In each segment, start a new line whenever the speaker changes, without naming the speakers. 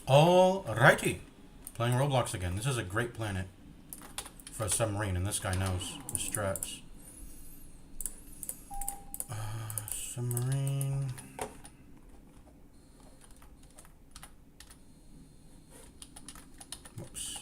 Alrighty. Playing Roblox again. This is a great planet for a submarine, and this guy knows the strats. Submarine. Whoops.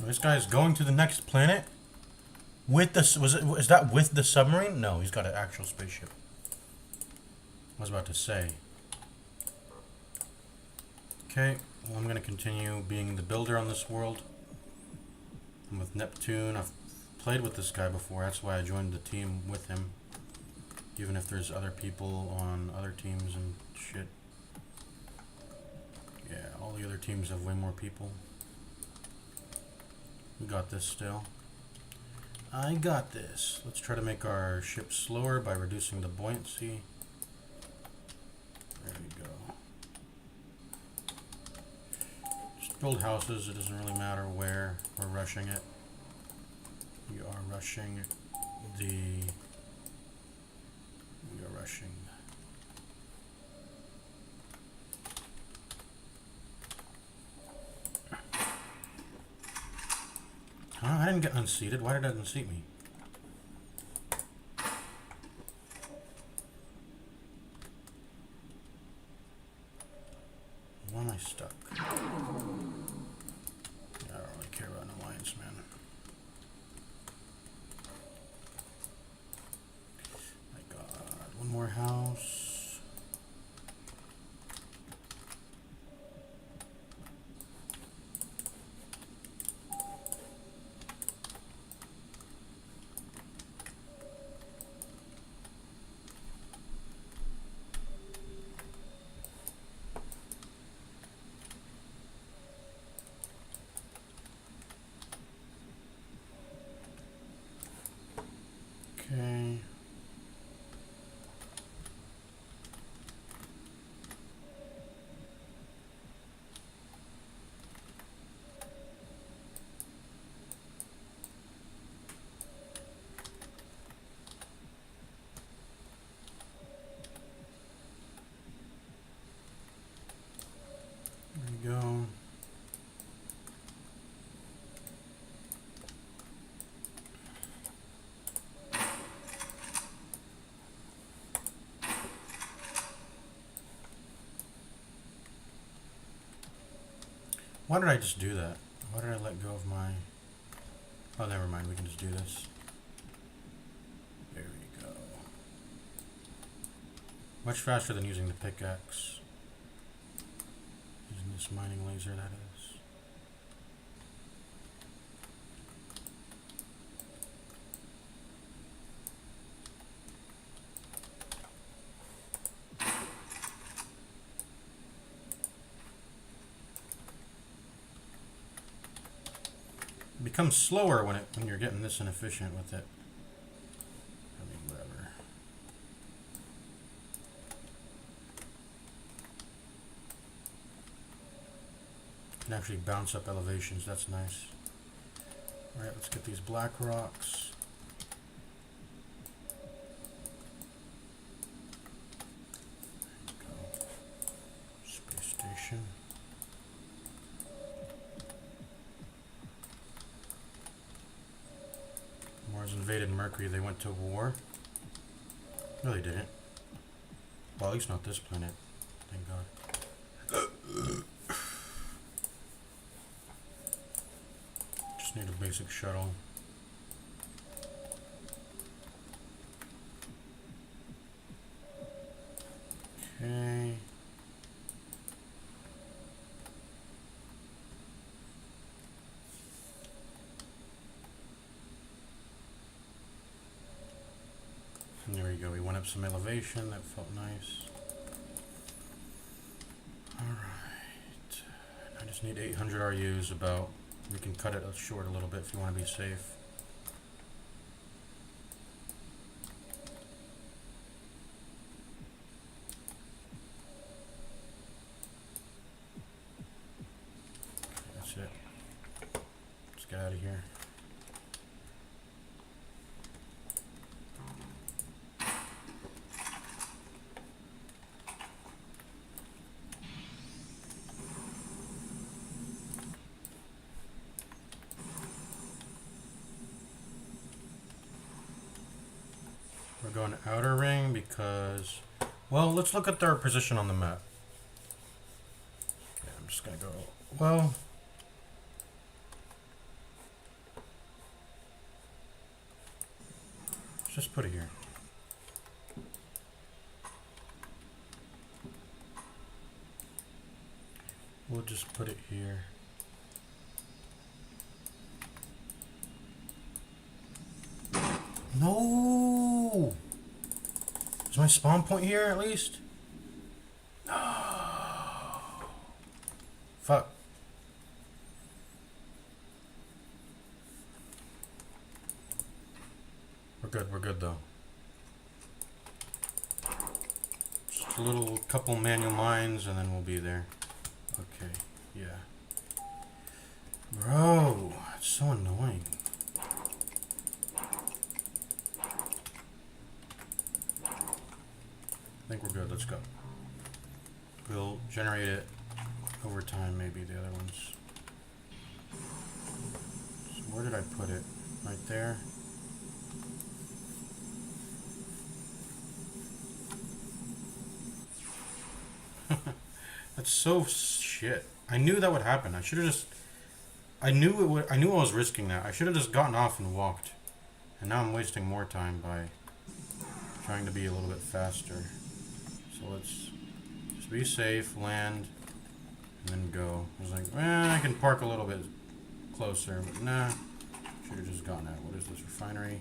This guy's going to the next planet with the is that with the submarine? No, he's got an actual spaceship. I was about to say. Okay, well, I'm gonna continue being the builder on this world. I'm with Neptune. I've played with this guy before. That's why I joined the team with him. Even if there's other people on other teams and shit. Yeah, all the other teams have way more people. We got this still. I got this. Let's try to make our ship slower by reducing the buoyancy. There we go. Just build houses. It doesn't really matter where we're rushing it. We are rushing Huh? I didn't get unseated. Why did it unseat me? Why am I stuck? Yeah, I don't really care about an alliance, man. My God, one more house. Okay. There we go. Why did I just do that? Why did I let go of my... Oh, never mind. We can just do this. There we go. Much faster than using the pickaxe. Using this mining laser, that is. It becomes slower when you're getting this inefficient with it. I mean, whatever. Can actually bounce up elevations. That's nice. All right, let's get these black rocks. There you go. Space station. Mars invaded Mercury. They went to war. No, they didn't. Well, at least not this planet. Thank God. Just need a basic shuttle. Okay. And there we go. We went up some elevation. That felt nice. need 800 RUs about. We can cut it short a little bit if you want to be safe. That's it. Let's get out of here. We're going outer ring because, well, let's look at their position on the map. Yeah, I'm just gonna go, well, let's just put it here. We'll just put it here. No! Is my spawn point here at least? No! Fuck. We're good though. Just a little couple manual mines and then we'll be there. Okay, yeah. Bro, it's so annoying. I think we're good, let's go. We'll generate it over time, maybe the other ones. So where did I put it? Right there? That's so shit. I knew that would happen. I should have just... I knew it would. I knew I was risking that. I should have just gotten off and walked. And now I'm wasting more time by trying to be a little bit faster. So let's just be safe, land, and then go. I was like, I can park a little bit closer, but nah. Should have just gotten out. What is this, refinery?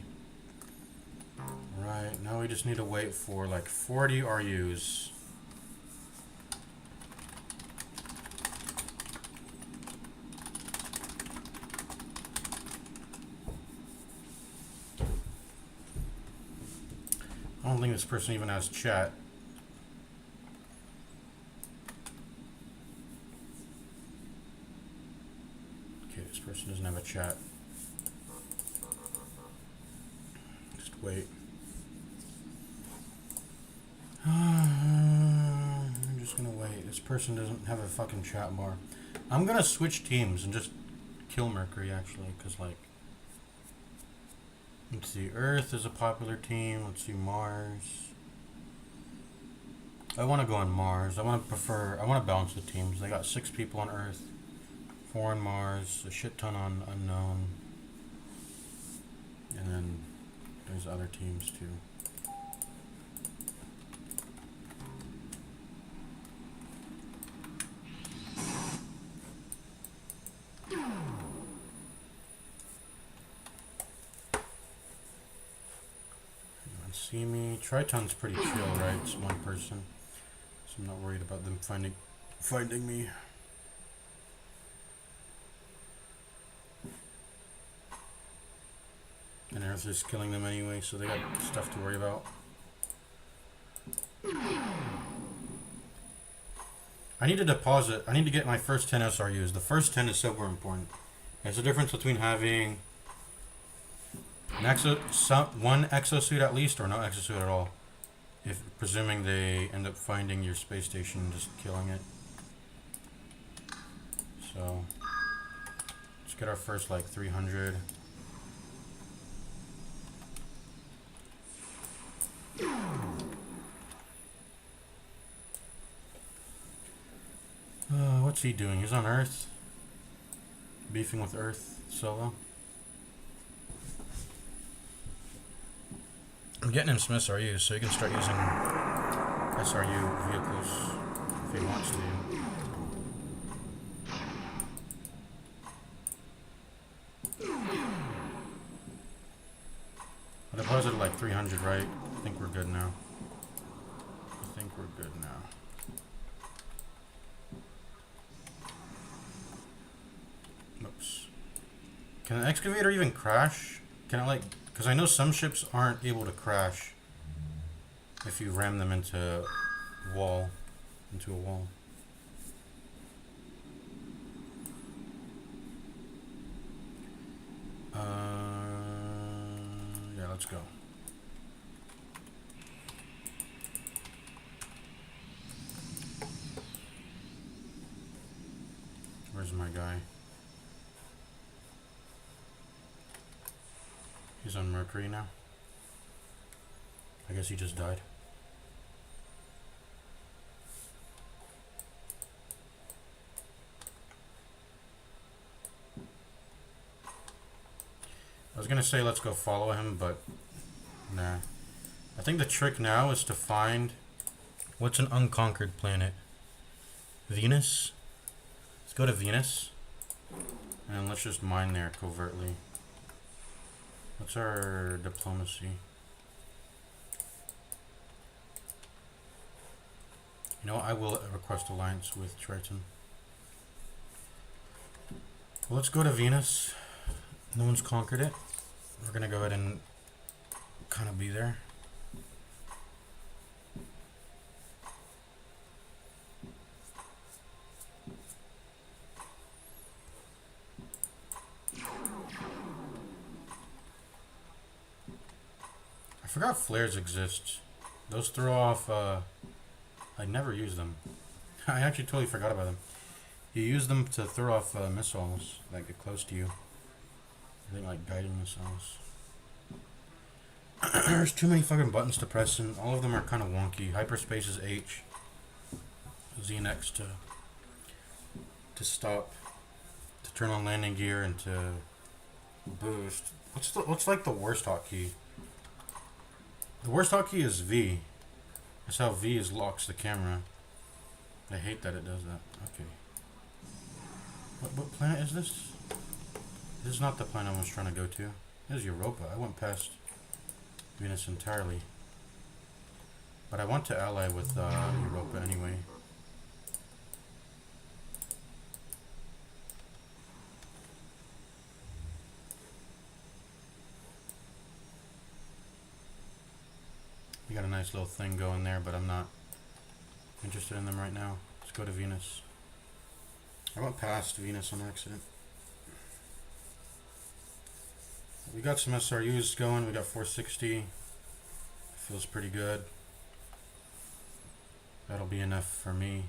Right, now we just need to wait for like 40 RUs. I don't think this person even has chat. Okay, this person doesn't have a chat. Just wait. I'm just gonna wait. This person doesn't have a fucking chat bar. I'm gonna switch teams and just kill Mercury actually, because like, let's see, Earth is a popular team. Let's see, Mars. I want to go on Mars. I want to balance the teams. They got 6 people on Earth, 4 on Mars, a shit ton on Unknown. And then there's other teams too. See me. Triton's pretty chill, right? It's one person, so I'm not worried about them finding me. And Earth is killing them anyway, so they got stuff to worry about. I need to deposit. I need to get my first 10 SRUs. The first 10 is super important. There's a difference between having one exosuit at least, or no exosuit at all. If presuming they end up finding your space station and just killing it. So let's get our first like 300. What's he doing? He's on Earth. Beefing with Earth solo. I'm getting him some SRUs, so he can start using SRU vehicles if he wants to. I deposited like 300, right? I think we're good now. I think we're good now. Can an excavator even crash? Can it like... Because I know some ships aren't able to crash if you ram them into a wall. Yeah, let's go. Where's my guy? He's on Mercury now. I guess he just died. I was gonna say let's go follow him, but nah. I think the trick now is to find what's an unconquered planet. Venus? Let's go to Venus and let's just mine there covertly. What's our diplomacy? You know what? I will request alliance with Triton. Well, let's go to Venus. No one's conquered it. We're gonna go ahead and kind of be there. I forgot flares exist. Those throw off, I never use them. I actually totally forgot about them. You use them to throw off missiles that get close to you. I think like guiding missiles. There's too many fucking buttons to press and all of them are kind of wonky. Hyperspace is H. Z next to stop. To turn on landing gear and to boost. What's like the worst hotkey? The worst hotkey is V. That's how V locks the camera. I hate that it does that. Okay. What planet is this? This is not the planet I was trying to go to. This is Europa. I went past Venus entirely. But I want to ally with Europa anyway. We got a nice little thing going there, but I'm not interested in them right now. Let's go to Venus. I went past Venus on accident. We got some SRUs going. We got 460. Feels pretty good. That'll be enough for me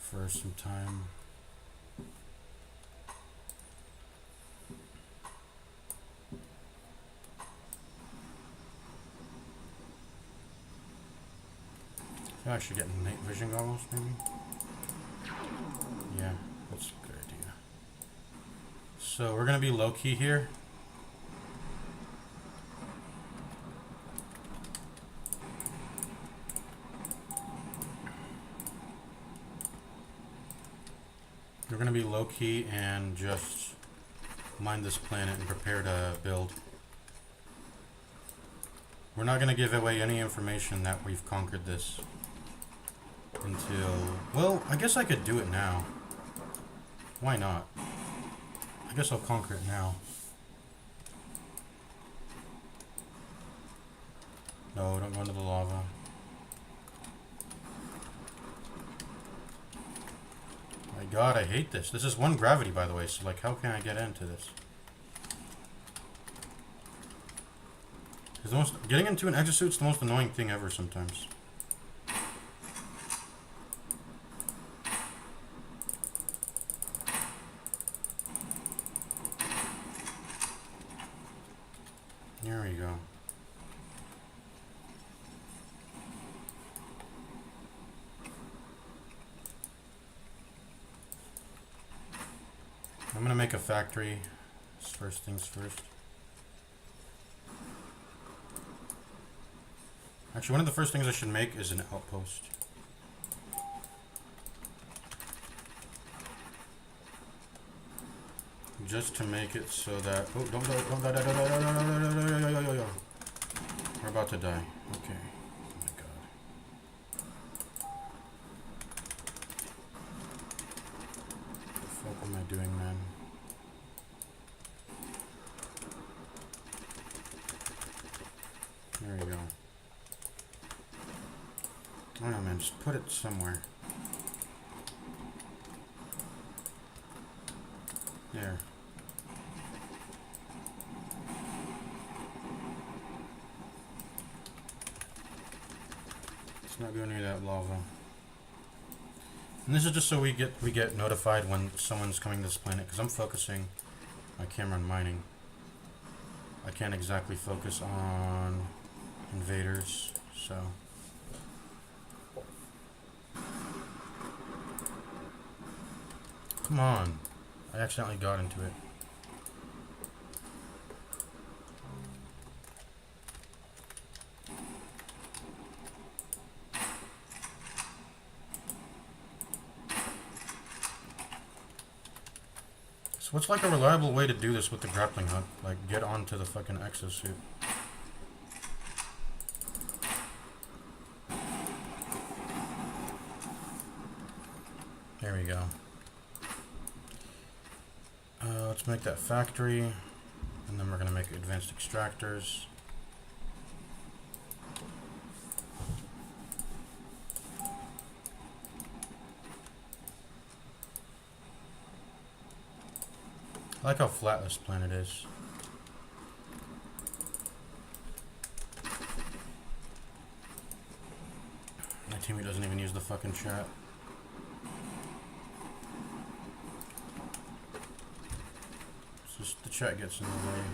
for some time. I'm actually getting night vision goggles, maybe? Yeah, that's a good idea. So we're gonna be low-key here. We're gonna be low-key and just mine this planet and prepare to build. We're not gonna give away any information that we've conquered this until... Well, I guess I could do it now. Why not? I guess I'll conquer it now. No, don't go into the lava. My god, I hate this. This is 1 gravity, by the way, so like, how can I get into this? Getting into an exosuit's the most annoying thing ever sometimes. There we go. I'm gonna make a factory. First things first. Actually, one of the first things I should make is an outpost. Just to make it so that... Oh, don't die. We're about to die. Okay. Oh my god. What the fuck am I doing, man? I don't know, man. Just put it somewhere. There. Let's not go near that lava. And this is just so we get notified when someone's coming to this planet, because I'm focusing my camera on mining. I can't exactly focus on invaders, so. Come on. I accidentally got into it. So what's like a reliable way to do this with the grappling hook? Like, get onto the fucking exosuit. There we go. Let's make that factory, and then we're gonna make advanced extractors. I like how flat this planet is. My teammate doesn't even use the fucking chat. It's just the chat gets in the way.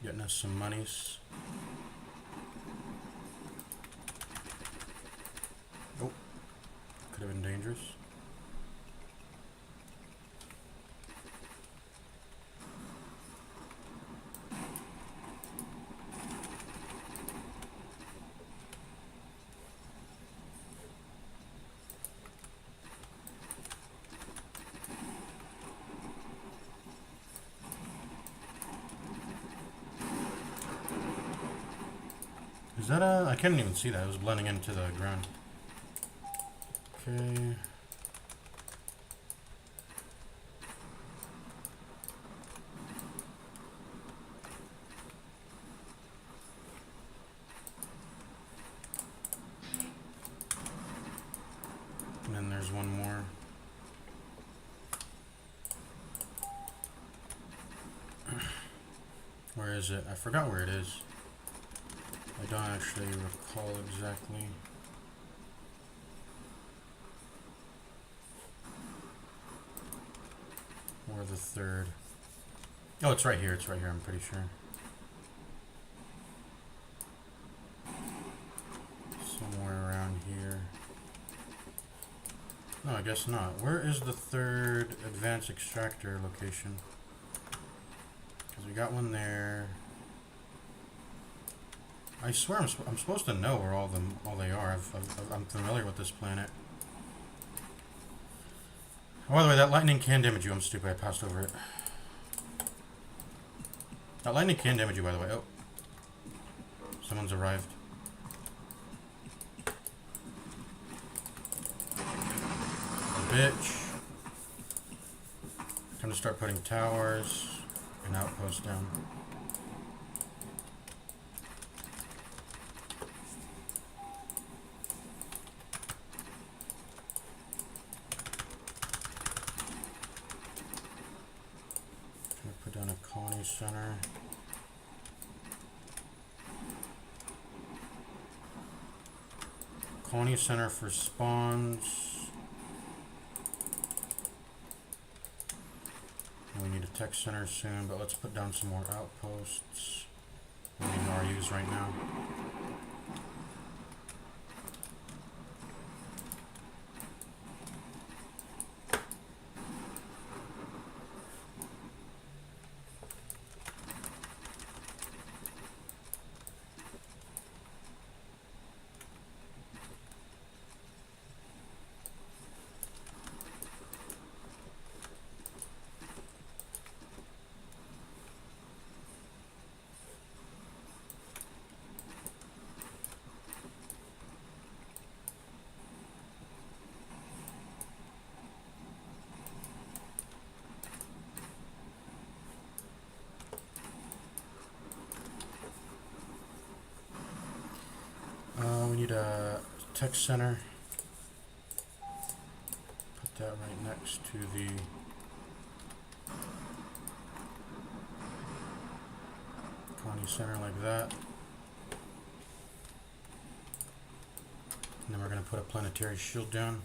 Getting us some monies. Oh, could have been dangerous. Is that a... I couldn't even see that. It was blending into the ground. Okay. And then there's one more. Where is it? I forgot where it is. I don't actually recall exactly. Or the third. Oh, it's right here. It's right here, I'm pretty sure. Somewhere around here. No, I guess not. Where is the third advanced extractor location? Because we got one there. I swear I'm supposed to know where all they are. I'm familiar with this planet. Oh, by the way, that lightning can damage you. I'm stupid. I passed over it. That lightning can damage you, by the way. Oh. Someone's arrived. Bitch. Time to start putting towers and outposts down. Put down a colony center. Colony center for spawns. And we need a tech center soon, but let's put down some more outposts. We need RUs right now. tech center. Put that right next to the Connie center like that. And then we're going to put a planetary shield down.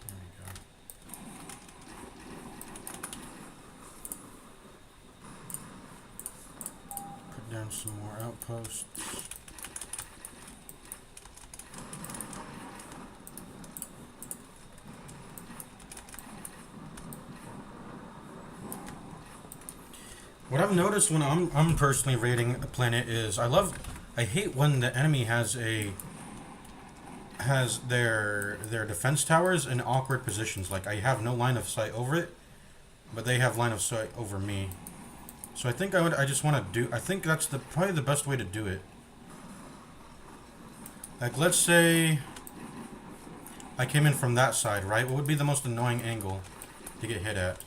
There we go. Put down some more outposts. What I've noticed when I'm personally raiding a planet is I hate when the enemy has their defense towers in awkward positions. Like I have no line of sight over it, but they have line of sight over me. So I think I think that's probably the best way to do it. Like let's say I came in from that side, right? What would be the most annoying angle to get hit at?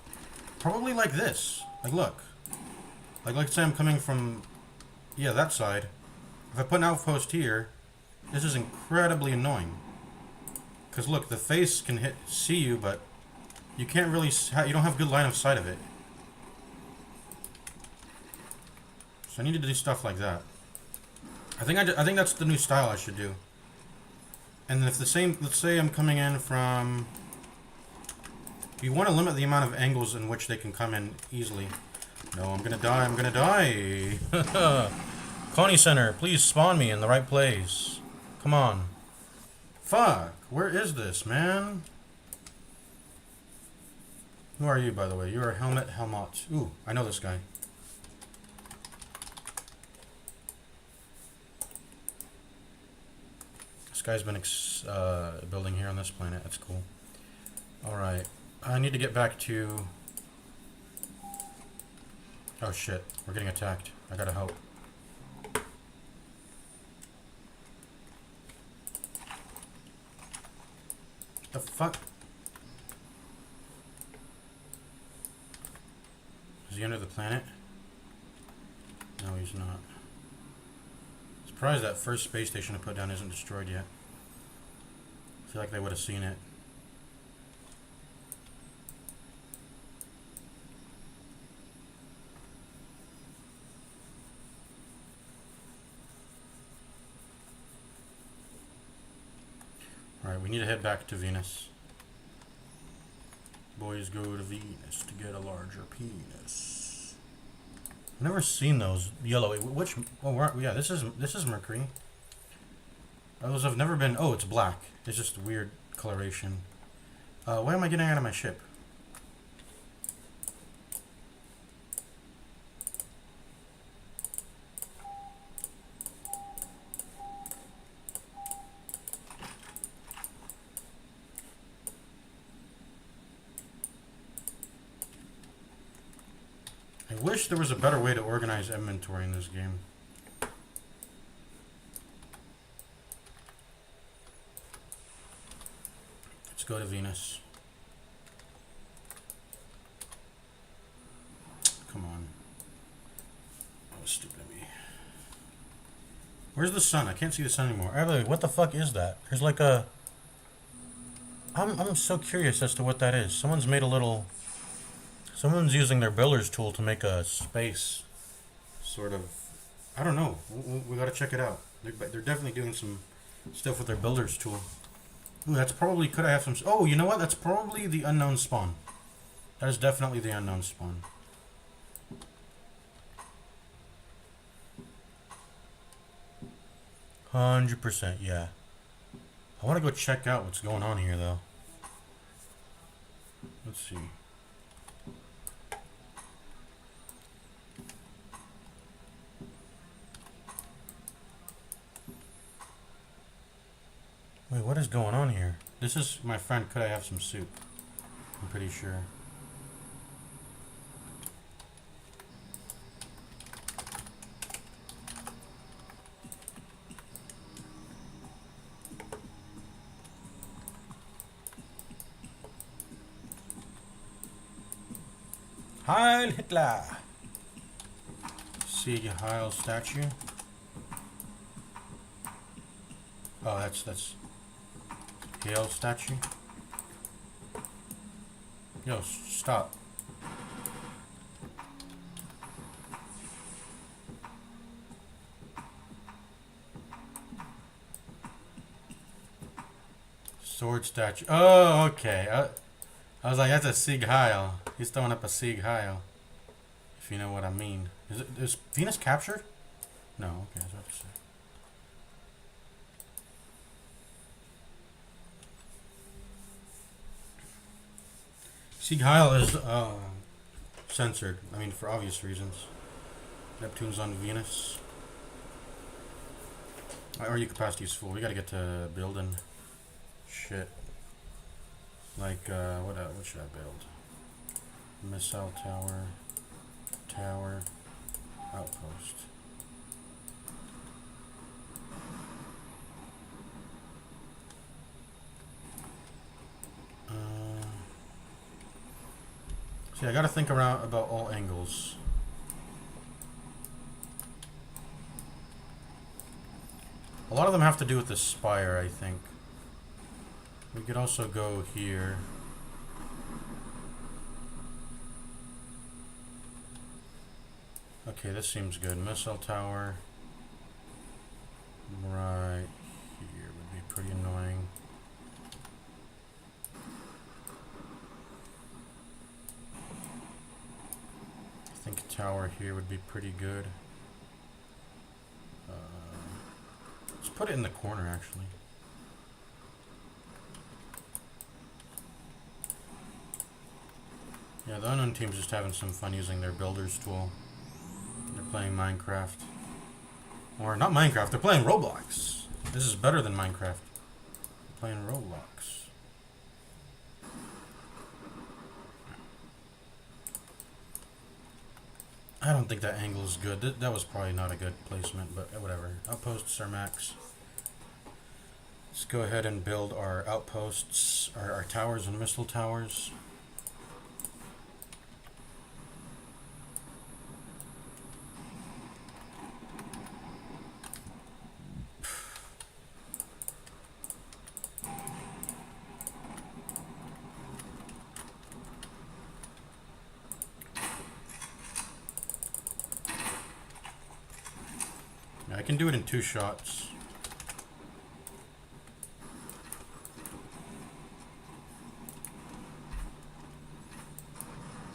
Probably like this. Like look. Like let's say I'm coming from, yeah, that side. If I put an outpost here, this is incredibly annoying. Because look, the face can see you, but you can't really, you don't have good line of sight of it. So I need to do stuff like that. I think that's the new style I should do. And if let's say I'm coming in from, you want to limit the amount of angles in which they can come in easily. No, I'm gonna die. Connie Center, please spawn me in the right place. Come on. Fuck, where is this, man? Who are you, by the way? You're a Helmut. Ooh, I know this guy. This guy's been building here on this planet. That's cool. Alright, I need to get back to... Oh shit, we're getting attacked. I gotta help. The fuck? Is he under the planet? No, he's not. Surprised that first space station I put down isn't destroyed yet. I feel like they would have seen it. Alright, we need to head back to Venus. Boys go to Venus to get a larger penis. I've never seen those yellow. Which? Oh, yeah. This is Mercury. Those have never been. Oh, it's black. It's just weird coloration. Why am I getting out of my ship? I wish there was a better way to organize inventory in this game. Let's go to Venus. Come on. That was stupid of me. Where's the sun? I can't see the sun anymore. What the fuck is that? There's like a... I'm so curious as to what that is. Someone's made a little... Someone's using their builder's tool to make a space, sort of. I don't know. We gotta check it out. They're definitely doing some stuff with their builder's tool. Ooh, that's probably, could I have some... Oh, you know what? That's probably the unknown spawn. That is definitely the unknown spawn. %, yeah. I want to go check out what's going on here, though. Let's see. Wait, what is going on here? This is my friend, could I have some soup? I'm pretty sure. Heil Hitler! Sieg Heil statue. Oh, that's Hail statue. Yo, stop. Sword statue. Oh, okay. I was like, that's a Sieg Heil. He's throwing up a Sieg Heil. If you know what I mean. Is Venus captured? No, okay, I was about to say. Sieg Heil is censored. I mean, for obvious reasons. Neptune's on Venus. Or your capacity's full. We gotta get to building shit. Like, what should I build? Missile tower. Tower. Outpost. See, I gotta think around about all angles. A lot of them have to do with the spire, I think. We could also go here. Okay, this seems good. Missile tower. Right here would be pretty annoying. I think a tower here would be pretty good. Let's put it in the corner, actually. Yeah, the unknown team's just having some fun using their builder's tool. They're playing Minecraft. Or not Minecraft, they're playing Roblox. This is better than Minecraft. They're playing Roblox. I don't think that angle is good. That was probably not a good placement, but whatever. Outposts are max. Let's go ahead and build our outposts, our towers and missile towers. I can do it in 2 shots.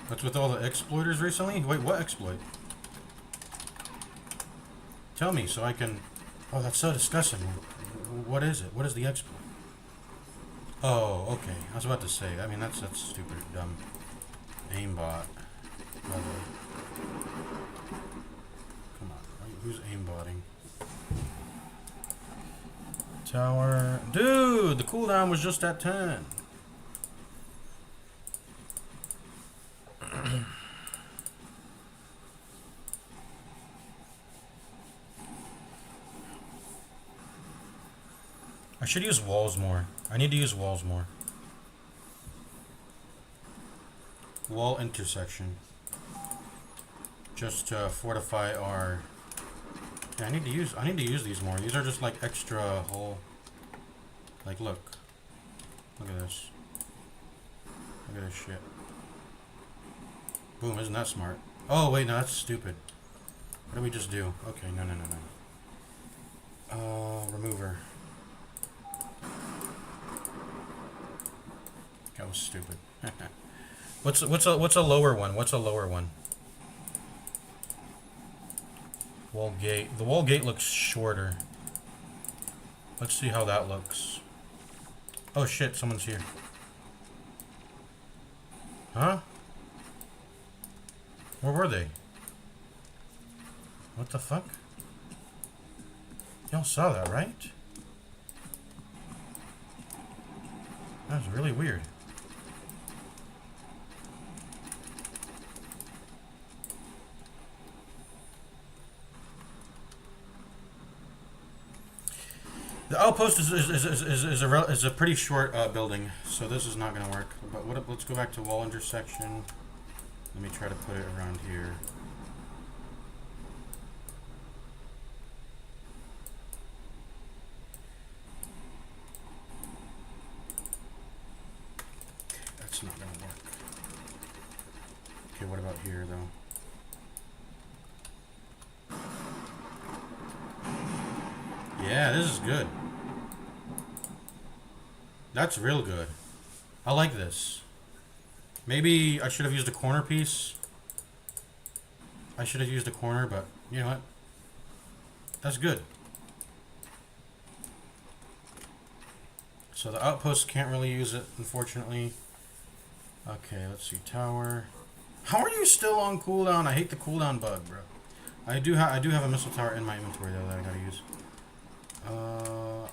What's with all the exploiters recently? Wait, what exploit? Tell me so I can... Oh, that's so disgusting. What is it? What is the exploit? Oh, okay. I was about to say, I mean, that's stupid, dumb. Aimbot. Come on, who's aimbotting? Tower. Dude, the cooldown was just at 10. I should use walls more. I need to use walls more. Wall intersection. Just to fortify our... Yeah, I need to use these more. These are just like extra whole... Like, look. Look at this. Look at this shit. Boom, isn't that smart? Oh, wait, no, that's stupid. What did we just do? Okay, no. Remover. That was stupid. What's a lower one? What's a lower one? Wall gate. The wall gate looks shorter. Let's see how that looks. Oh shit, someone's here. Huh? Where were they? What the fuck? Y'all saw that, right? That was really weird. The outpost is a pretty short building, so this is not going to work. But let's go back to wall intersection. Let me try to put it around here. That's not gonna work. Okay, what about here though? Yeah, this is good. That's real good. I like this. Maybe I should have used a corner piece. I should have used a corner, but you know what? That's good. So the outpost can't really use it, unfortunately. Okay, let's see. Tower. How are you still on cooldown? I hate the cooldown bug, bro. I do have a missile tower in my inventory though that I gotta use.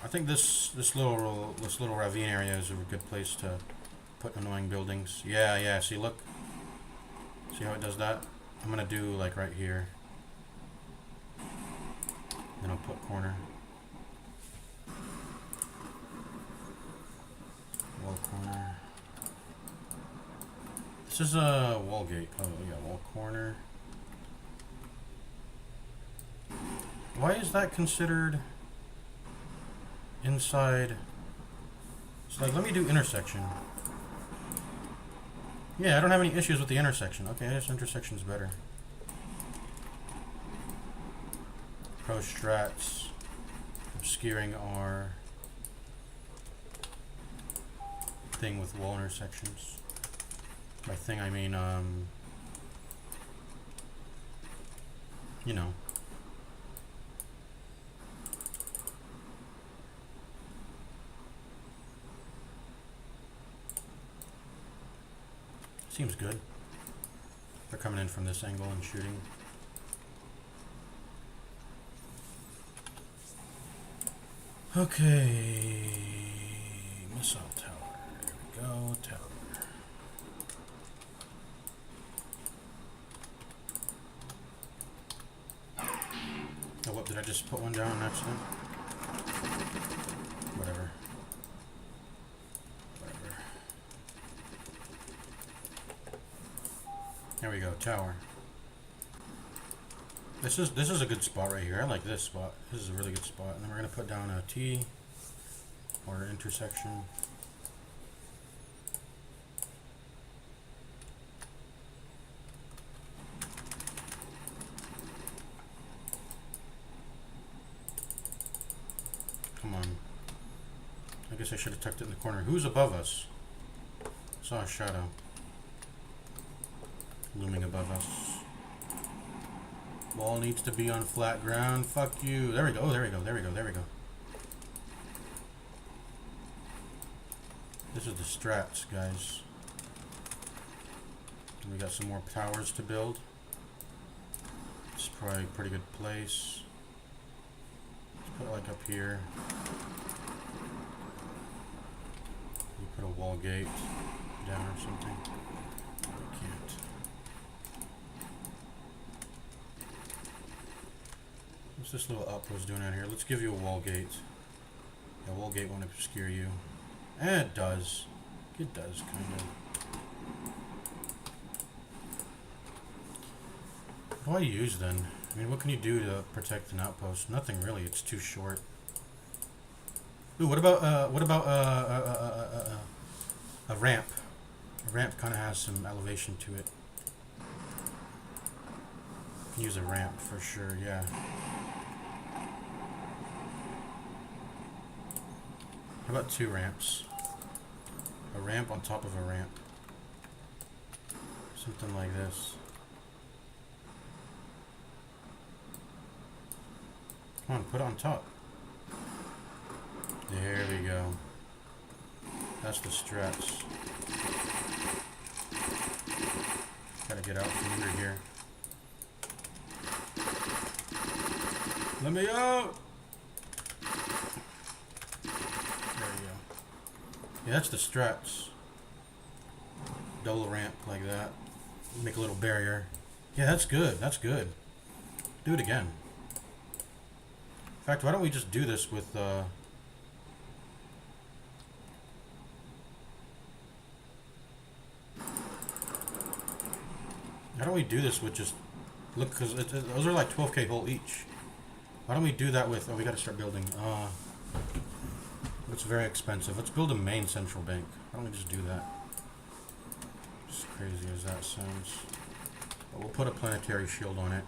I think this little ravine area is a good place to put annoying buildings. Yeah. See, look. See how it does that? I'm gonna do like right here. Then I'll put corner. Wall corner. This is a wall gate. Oh yeah, wall corner. Why is that considered inside? It's like, let me do intersection. Yeah, I don't have any issues with the intersection. Okay, I guess intersection's better. Pro strats. Obscuring our thing with wall intersections. By thing I mean, you know. Seems good. They're coming in from this angle and shooting. Okay. Missile tower. There we go. Tower. Oh, what? Did I just put one down on accident? Whatever. There we go, tower. This is a good spot right here. I like this spot. This is a really good spot. And then we're gonna put down a T or intersection. Come on. I guess I should have tucked it in the corner. Who's above us? Saw a shadow looming above us. Wall needs to be on flat ground. Fuck you. There we go. Oh, there we go. There we go. There we go. This is the strats, guys. And we got some more towers to build. It's probably a pretty good place. Let's put it like up here. We put a wall gate down or something. We can't. What's this little outpost doing out here? Let's give you a wall gate. Yeah, wall gate won't obscure you. It does. It does, kind of. What do I use then? I mean, what can you do to protect an outpost? Nothing really. It's too short. Ooh, what about a ramp? A ramp kind of has some elevation to it. Can use a ramp for sure. Yeah. How about two ramps? A ramp on top of a ramp. Something like this. Come on, put it on top. There we go. That's the strats. Gotta get out from under here. Let me out! Yeah, that's the strats. Double ramp like that. Make a little barrier. Yeah, that's good. That's good. Do it again. In fact, why don't we just do this with How don't we do this with just... Look, because those are like 12k gold each. Why don't we do that with... Oh, we gotta start building. It's very expensive. Let's build a main central bank. Why don't we just do that? As crazy as that sounds. But we'll put a planetary shield on it.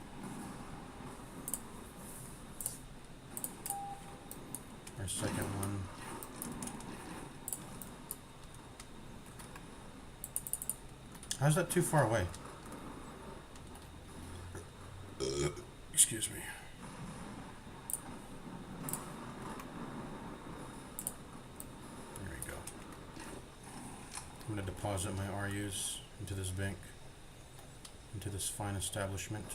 Our second one. How's that too far away? Excuse me. There we go. I'm going to deposit my RUs into this bank, into this fine establishment.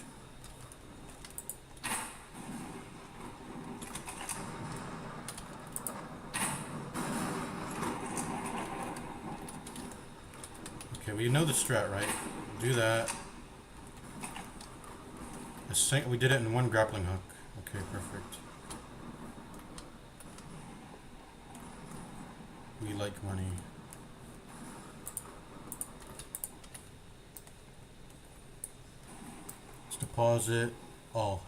Okay, well, you know the strat, right? Do that. We did it in one grappling hook. Okay, perfect. We like money. Let's deposit all.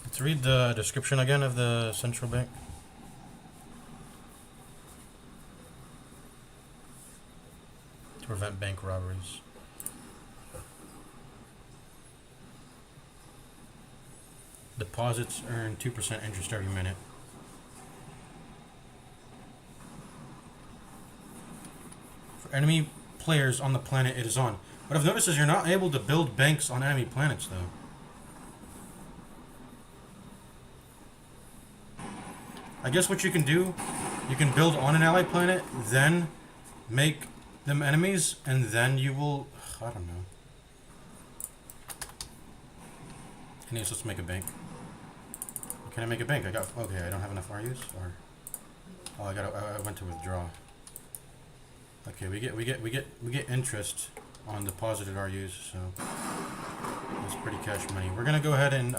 Let's read the description again of the central bank. To prevent bank robberies. Deposits earn 2% interest every minute. For enemy players on the planet it is on. What I've noticed is you're not able to build banks on enemy planets though. I guess what you can do, you can build on an ally planet, then make them enemies, and then you will... I don't know. Anyways, let's make a bank. Can I make a bank? I got... Okay, I don't have enough RUs, or... Oh, I went to withdraw. Okay, we get interest on deposited RUs, so... That's pretty cash money. We're gonna go ahead and,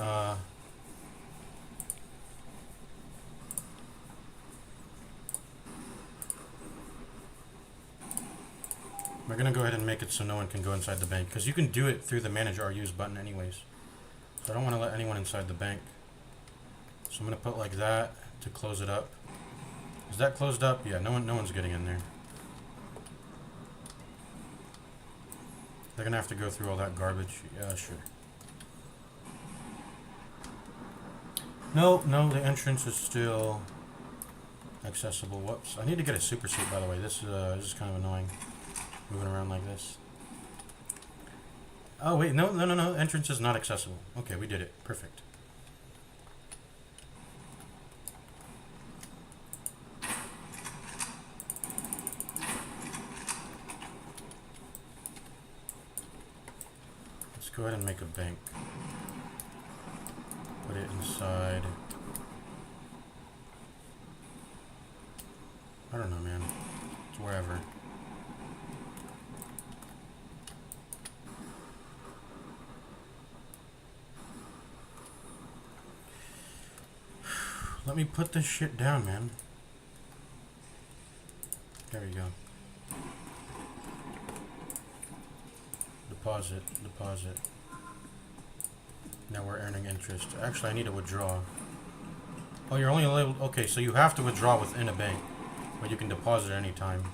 we're going to go ahead and make it so no one can go inside the bank. Because you can do it through the Manage RUs button anyways. So I don't want to let anyone inside the bank. So I'm going to put like that to close it up. Is that closed up? Yeah, no one's getting in there. They're going to have to go through all that garbage. Yeah, sure. No, the entrance is still accessible. Whoops. I need to get a super suit, by the way. This is kind of annoying. Moving around like this. Oh wait, no. Entrance is not accessible. Okay, we did it. Perfect. Let's go ahead and make a bank. Put it inside. I don't know, man. It's wherever. Let me put this shit down, man. There we go. Deposit. Now we're earning interest. Actually, I need to withdraw. Oh, you're only able... Okay, so you have to withdraw within a bank. But you can deposit at any time.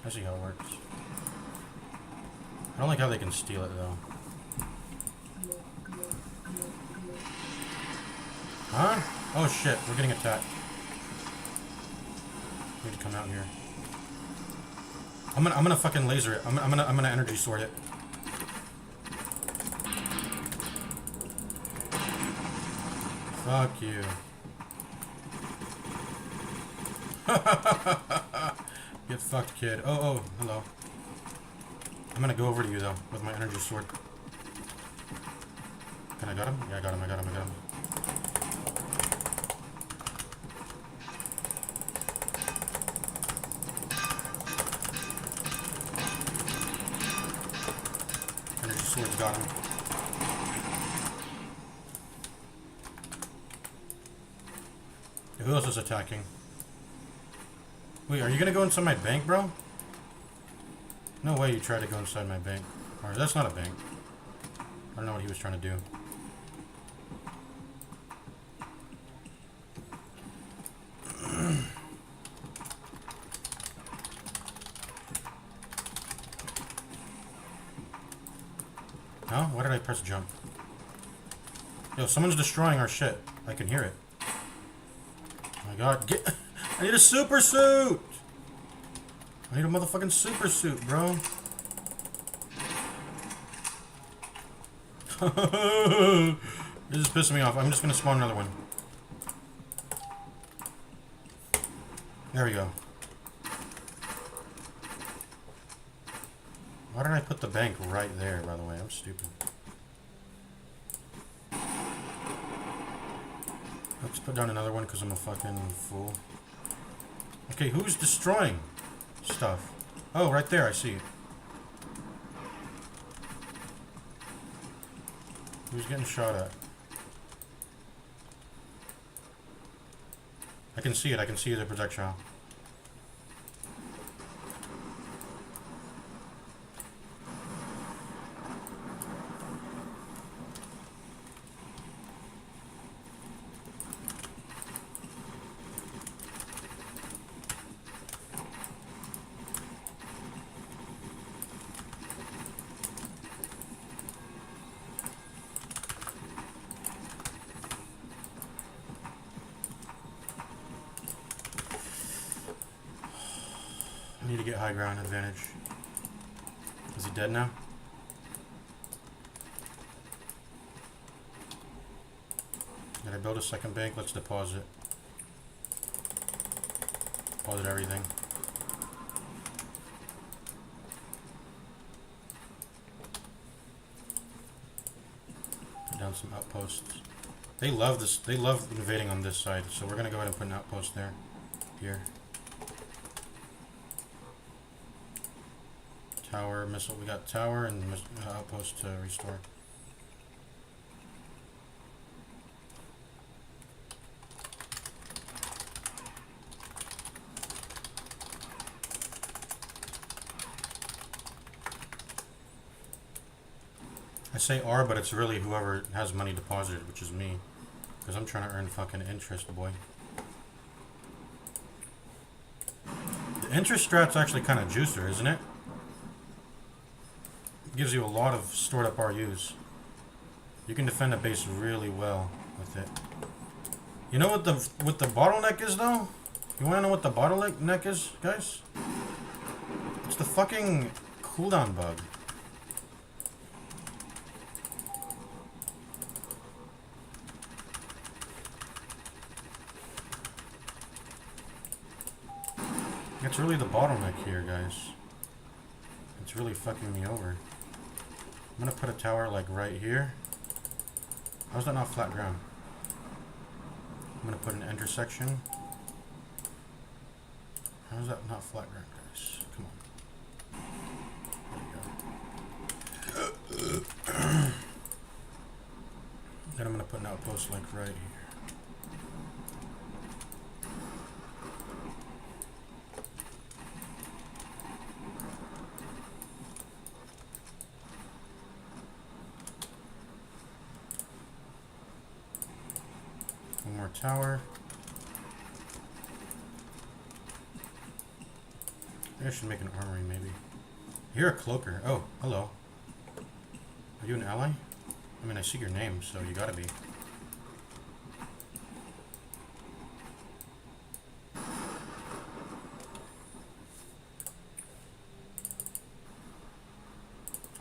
I see how it works. I don't like how they can steal it, though. Huh? Oh shit, we're getting attacked. We need to come out here. I'm gonna fucking laser it. I'm gonna energy sword it. Fuck you. Get fucked, kid. Oh, hello. I'm gonna go over to you though with my energy sword. Can I got him? Yeah, I got him. Energy sword's got him. Who else is attacking? Wait, are you gonna go inside my bank, bro? No way you tried to go inside my bank. Or that's not a bank. I don't know what he was trying to do. No? Why did I press jump? Yo, someone's destroying our shit. I can hear it. Oh my god, get... I need a super suit! I need a motherfucking super suit, bro. This is pissing me off. I'm just gonna spawn another one. There we go. Why did I put the bank right there, by the way? I'm stupid. Let's put down another one because I'm a fucking fool. Okay, who's destroying stuff? Oh, right there, I see it. Who's getting shot at? I can see it, I can see the projectile. I need to get high ground advantage. Is he dead now? Did I build a second bank? Let's deposit. Deposit everything. Put down some outposts. They love this. They love invading on this side, so we're gonna go ahead and put an outpost there. Here. Tower, missile. We got tower and outpost to restore. I say R, but it's really whoever has money deposited, which is me. Because I'm trying to earn fucking interest, boy. The interest strat's actually kind of juicer, isn't it? Gives you a lot of stored up RUs. You can defend a base really well with it. You know what the bottleneck is though? You wanna know what the bottleneck is, guys? It's the fucking cooldown bug. It's really the bottleneck here, guys. It's really fucking me over. I'm gonna put a tower like right here. How's that not flat ground? I'm gonna put an intersection. How's that not flat ground, guys? Come on. There we go. Then I'm gonna put an outpost like right here. One more tower. I should make an armory, maybe. You're a cloaker. Oh, hello. Are you an ally? I mean, I see your name, so you gotta be.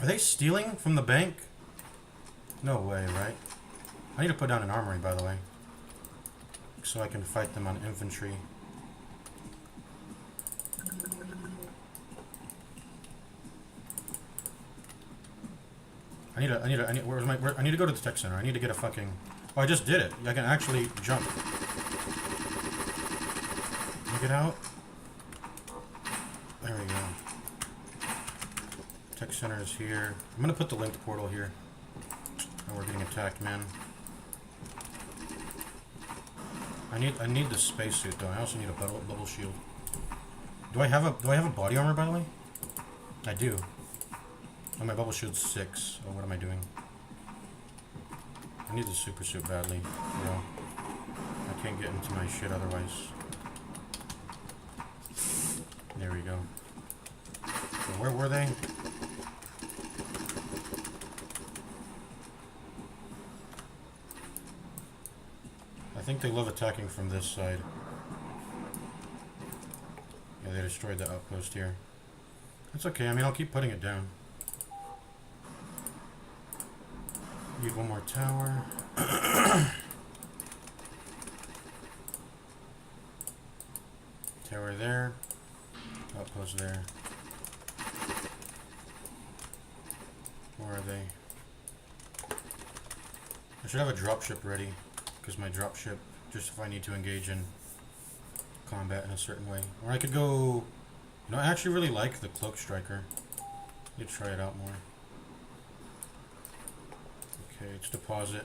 Are they stealing from the bank? No way, right? I need to put down an armory, by the way. So I can fight them on infantry. I need to go to the tech center. I need to get a fucking... Oh, I just did it. I can actually jump. Can I get out? There we go. Tech center is here. I'm gonna put the linked portal here. Oh, we're getting attacked, man. I need the spacesuit though. I also need a bubble shield. Do I have a body armor, by the way? I do. Oh, my bubble shield's 6. Oh, what am I doing? I need the super suit badly. Bro. I can't get into my shit otherwise. There we go. So where were they? I think they love attacking from this side. Yeah, they destroyed the outpost here. That's okay, I mean, I'll keep putting it down. Need one more tower. Tower there. Outpost there. Where are they? I should have a dropship ready. Because my dropship, just if I need to engage in combat in a certain way. Or I could go... You know, I actually really like the cloak striker. Let me try it out more. Okay, it's deposit.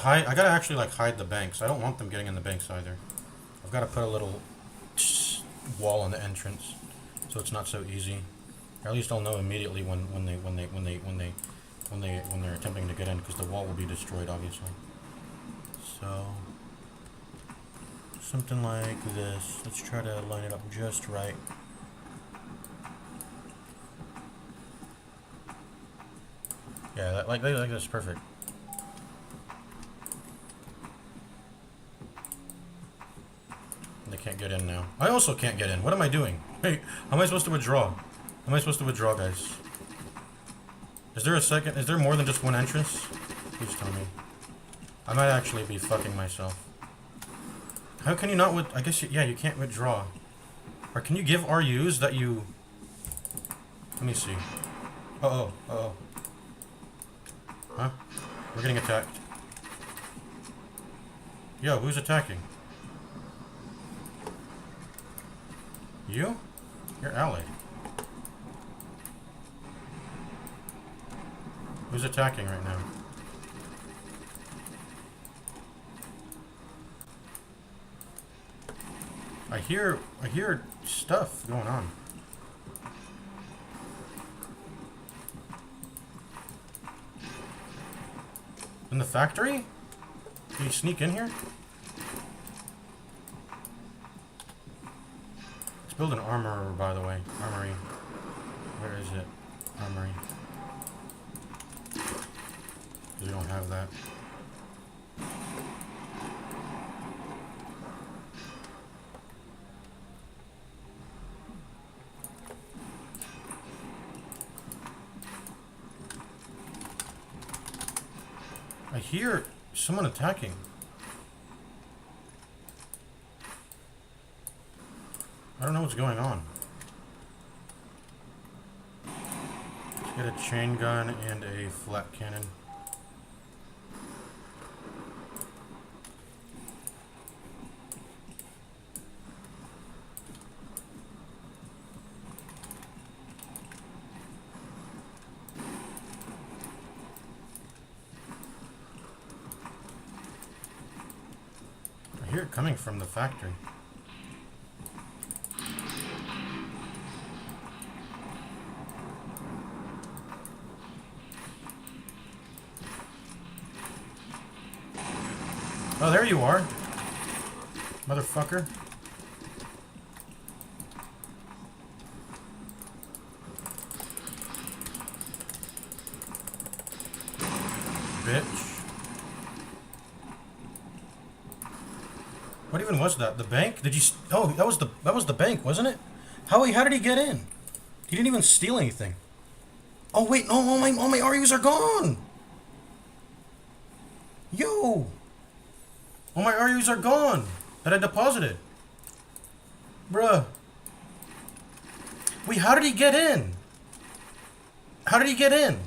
I gotta actually like hide the banks. I don't want them getting in the banks either. I've got to put a little wall on the entrance so it's not so easy. Or at least I'll know immediately when they're attempting to get in, because the wall will be destroyed obviously. So something like this. Let's try to line it up just right. Yeah, that, like that's perfect. They can't get in now. I also can't get in. What am I doing? Hey, how am I supposed to withdraw? How am I supposed to withdraw, guys? Is there a second? Is there more than just one entrance? Please tell me. I might actually be fucking myself. How can you not with? I guess yeah, you can't withdraw. Or can you give RUs that you? Let me see. Uh oh. Huh? We're getting attacked. Yo, who's attacking? You? You're ally. Who's attacking right now? I hear stuff going on. In the factory? Can you sneak in here? Let's build an armor, by the way. Armory. Where is it? Armory. Because we don't have that. I hear someone attacking. I don't know what's going on. Let's get a chain gun and a flat cannon. I hear it coming from the factory. Oh, there you are, motherfucker. Bitch. What even was that? The bank? Did you? Oh, that was the bank, wasn't it? How did he get in? He didn't even steal anything. Oh wait, no, all my RUs are gone. Yo, all my RUs are gone that I deposited. Bruh, Wait, how did he get in? How did he get in?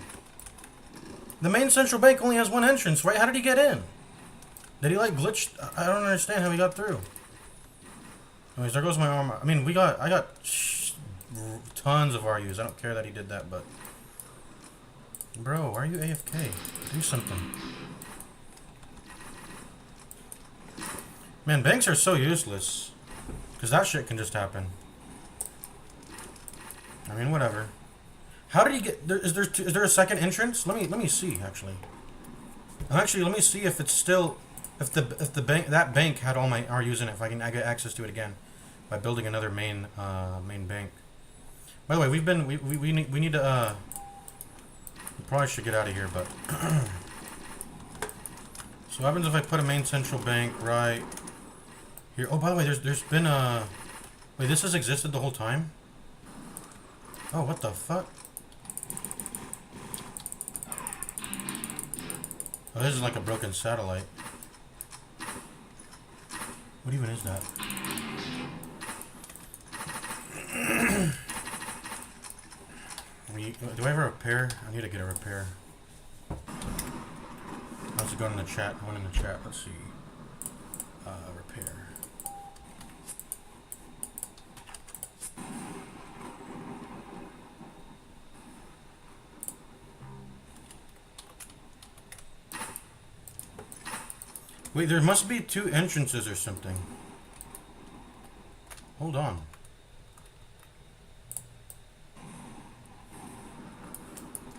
The main central bank only has one entrance, right? How did he get in? Did he like glitch? I don't understand how he got through. Anyways, there goes my armor. I mean, I got tons of RUs. I don't care that he did that, but bro, why are you AFK? Do something. Man, banks are so useless. Because that shit can just happen. I mean, whatever. How did he get... Is there a second entrance? Let me see, actually. Actually, let me see if it's still... If the bank... That bank had all my RUs in it. If I get access to it again. By building another main bank. By the way, we need to... We probably should get out of here, but... So what happens if I put a main central bank right... Here. Oh, by the way, there's been a... Wait, this has existed the whole time? Oh, what the fuck? Oh, this is like a broken satellite. What even is that? Do I have a repair? I need to get a repair. How's it going in the chat? Going in the chat. Let's see. Repair. Wait, there must be two entrances or something. Hold on.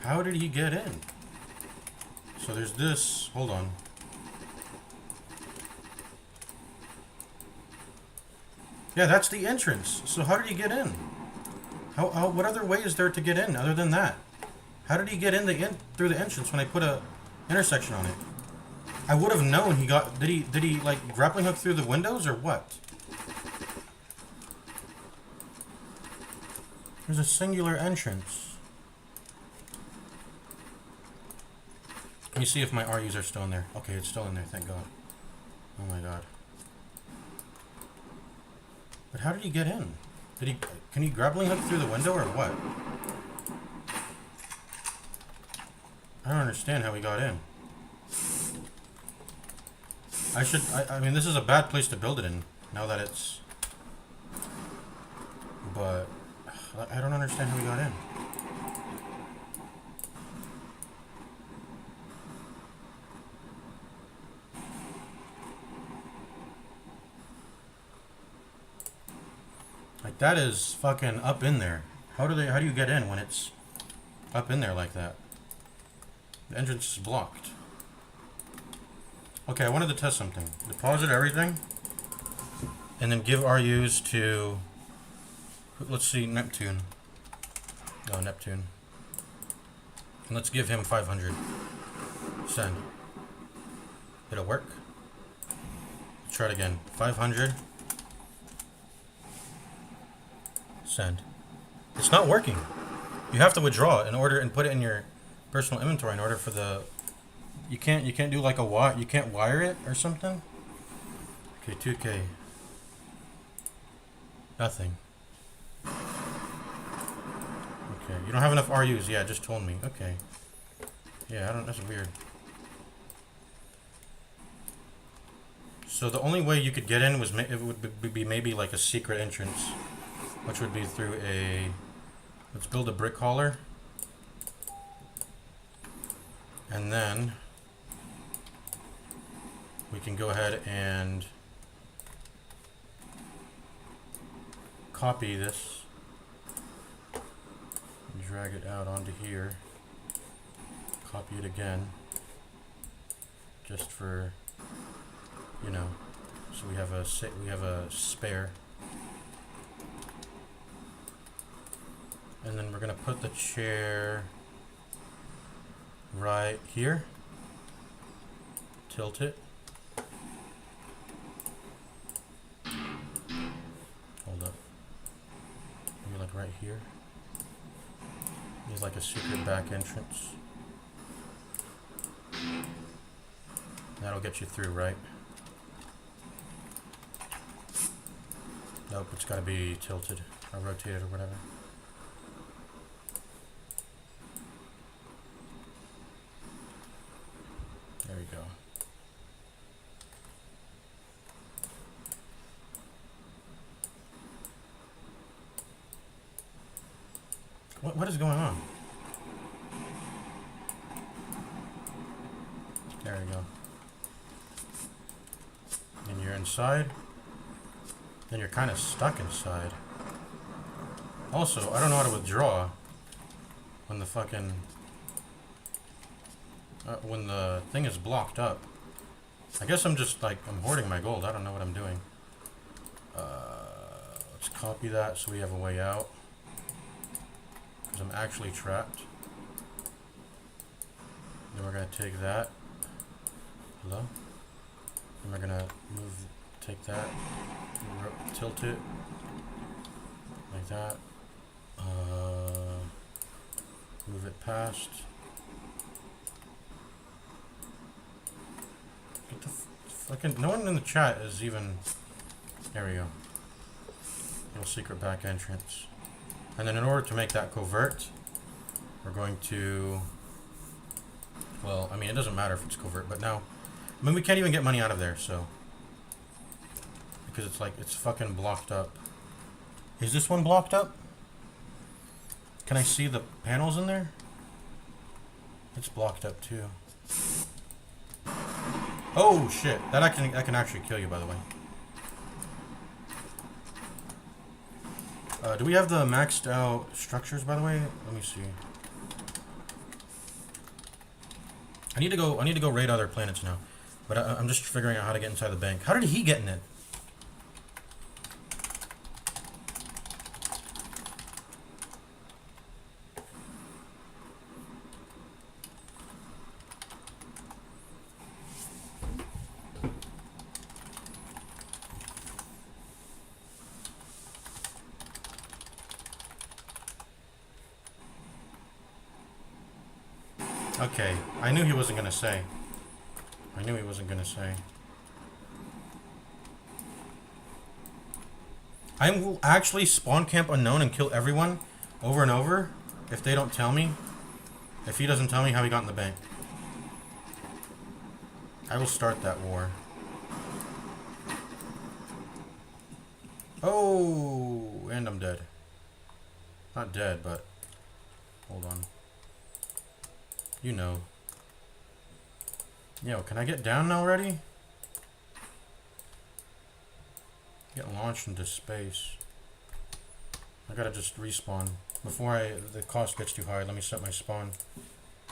How did he get in? So there's this. Hold on. Yeah, that's the entrance. So how did he get in? What other way is there to get in other than that? How did he get in through the entrance when I put a intersection on it? I would have known he got... Did he like grappling hook through the windows or what? There's a singular entrance. Let me see if my RUs are still in there. Okay, it's still in there, thank God. Oh my God. But how did he get in? Can he grappling hook through the window or what? I don't understand how he got in. I mean, this is a bad place to build it in, now that it's... But... I don't understand how he got in. Like, that is fucking up in there. How do you get in when it's up in there like that? The entrance is blocked. Okay, I wanted to test something. Deposit everything. And then give RUs to... Let's see, Neptune. Oh, Neptune. And let's give him 500. Send. Did it work? Let's try it again. 500. Send. It's not working. You have to withdraw it in order and put it in your personal inventory in order for the... You can't do like a wire. You can't wire it or something. Okay, 2K. Nothing. Okay, you don't have enough RUs. Yeah, it just told me. Okay. Yeah, I don't. That's weird. So the only way you could get in was it would be maybe like a secret entrance, which would be through a. Let's build a brick hauler, and then we can go ahead and copy this, drag it out onto here, copy it again, just for, you know, so we have a spare, and then we're gonna put the chair right here, tilt it. Hold up. Maybe like right here. There's like a secret back entrance. That'll get you through, right? Nope, it's gotta be tilted or rotated or whatever. There we go. What is going on? There we go. And you're inside. Then you're kind of stuck inside. Also, I don't know how to withdraw when the fucking when the thing is blocked up. I guess I'm just like I'm hoarding my gold. I don't know what I'm doing. Let's copy that so we have a way out. Because I'm actually trapped. Then we're gonna take that. Hello? And we're gonna take that, tilt it like that. Move it past. Get the fucking. No one in the chat is even. There we go. Little secret back entrance. And then in order to make that covert, we're going to. Well, I mean, it doesn't matter if it's covert, but now. I mean, we can't even get money out of there, so. Because it's like, it's fucking blocked up. Is this one blocked up? Can I see the panels in there? It's blocked up too. Oh shit! That can actually kill you, by the way. Do we have the maxed out structures, by the way? Let me see. I need to go raid other planets now, but I'm just figuring out how to get inside the bank. How did he get in it? Okay, I knew he wasn't gonna say. I knew he wasn't gonna say. I will actually spawn camp unknown and kill everyone over and over if they don't tell me. If he doesn't tell me how he got in the bank. I will start that war. Oh, and I'm dead. Not dead, but hold on. You know. Yo, can I get down already? Get launched into space. I gotta just respawn. Before the cost gets too high, let me set my spawn.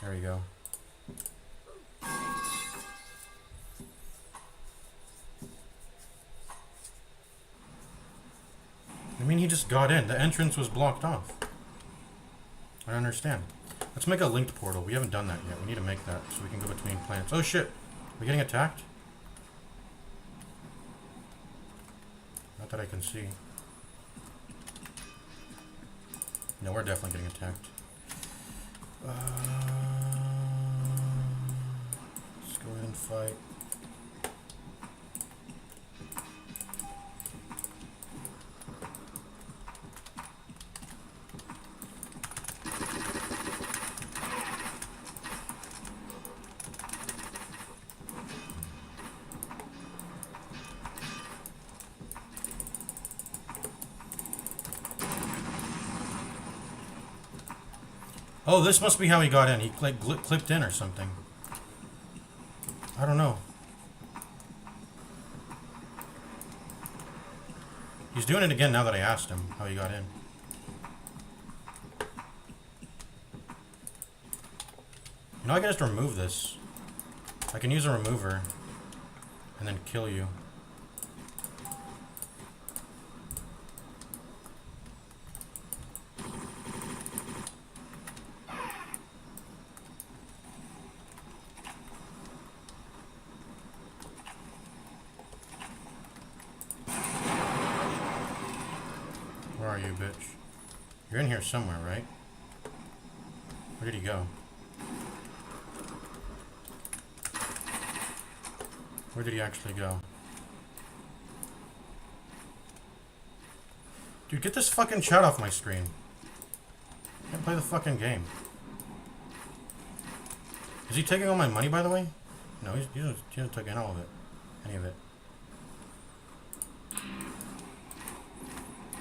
There we go. I mean, he just got in. The entrance was blocked off. I don't understand. Let's make a linked portal. We haven't done that yet. We need to make that so we can go between planets. Oh shit! Are we getting attacked? Not that I can see. No, we're definitely getting attacked. Let's go ahead and fight. Oh, this must be how he got in. He like clipped in or something. I don't know. He's doing it again now that I asked him how he got in. You know, I can just remove this. I can use a remover and then kill you. Where are you, bitch? You're in here somewhere, right? Where did he go? Where did he actually go? Dude, get this fucking chat off my screen. I can't play the fucking game. Is he taking all my money, by the way? No, he hasn't taken all of it. Any of it.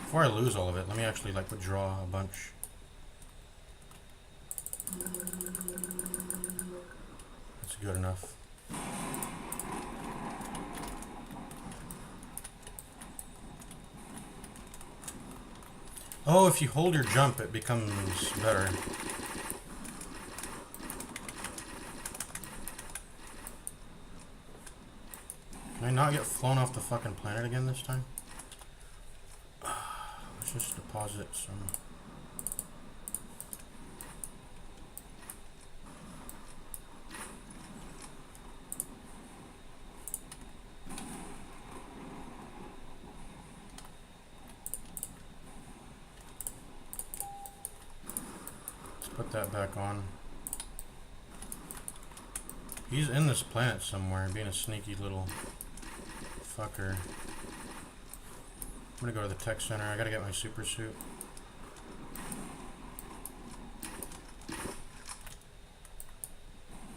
Before I lose all of it, let me actually like withdraw a bunch. That's good enough. Oh, if you hold your jump, it becomes better. Can I not get flown off the fucking planet again this time? Let's just deposit some. Put that back on. He's in this planet somewhere, being a sneaky little fucker. I'm gonna go to the tech center. I gotta get my super suit.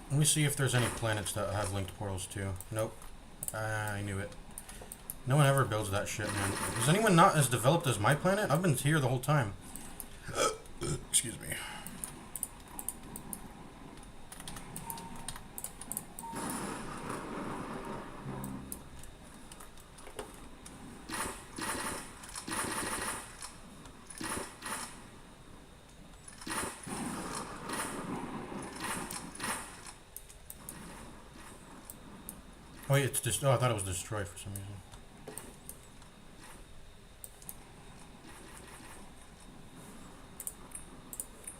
Let me see if there's any planets that have linked portals to. Nope. I knew it. No one ever builds that shit, man. Is anyone not as developed as my planet? I've been here the whole time. Excuse me. Oh, wait, it's just. Oh, I thought it was destroyed for some reason.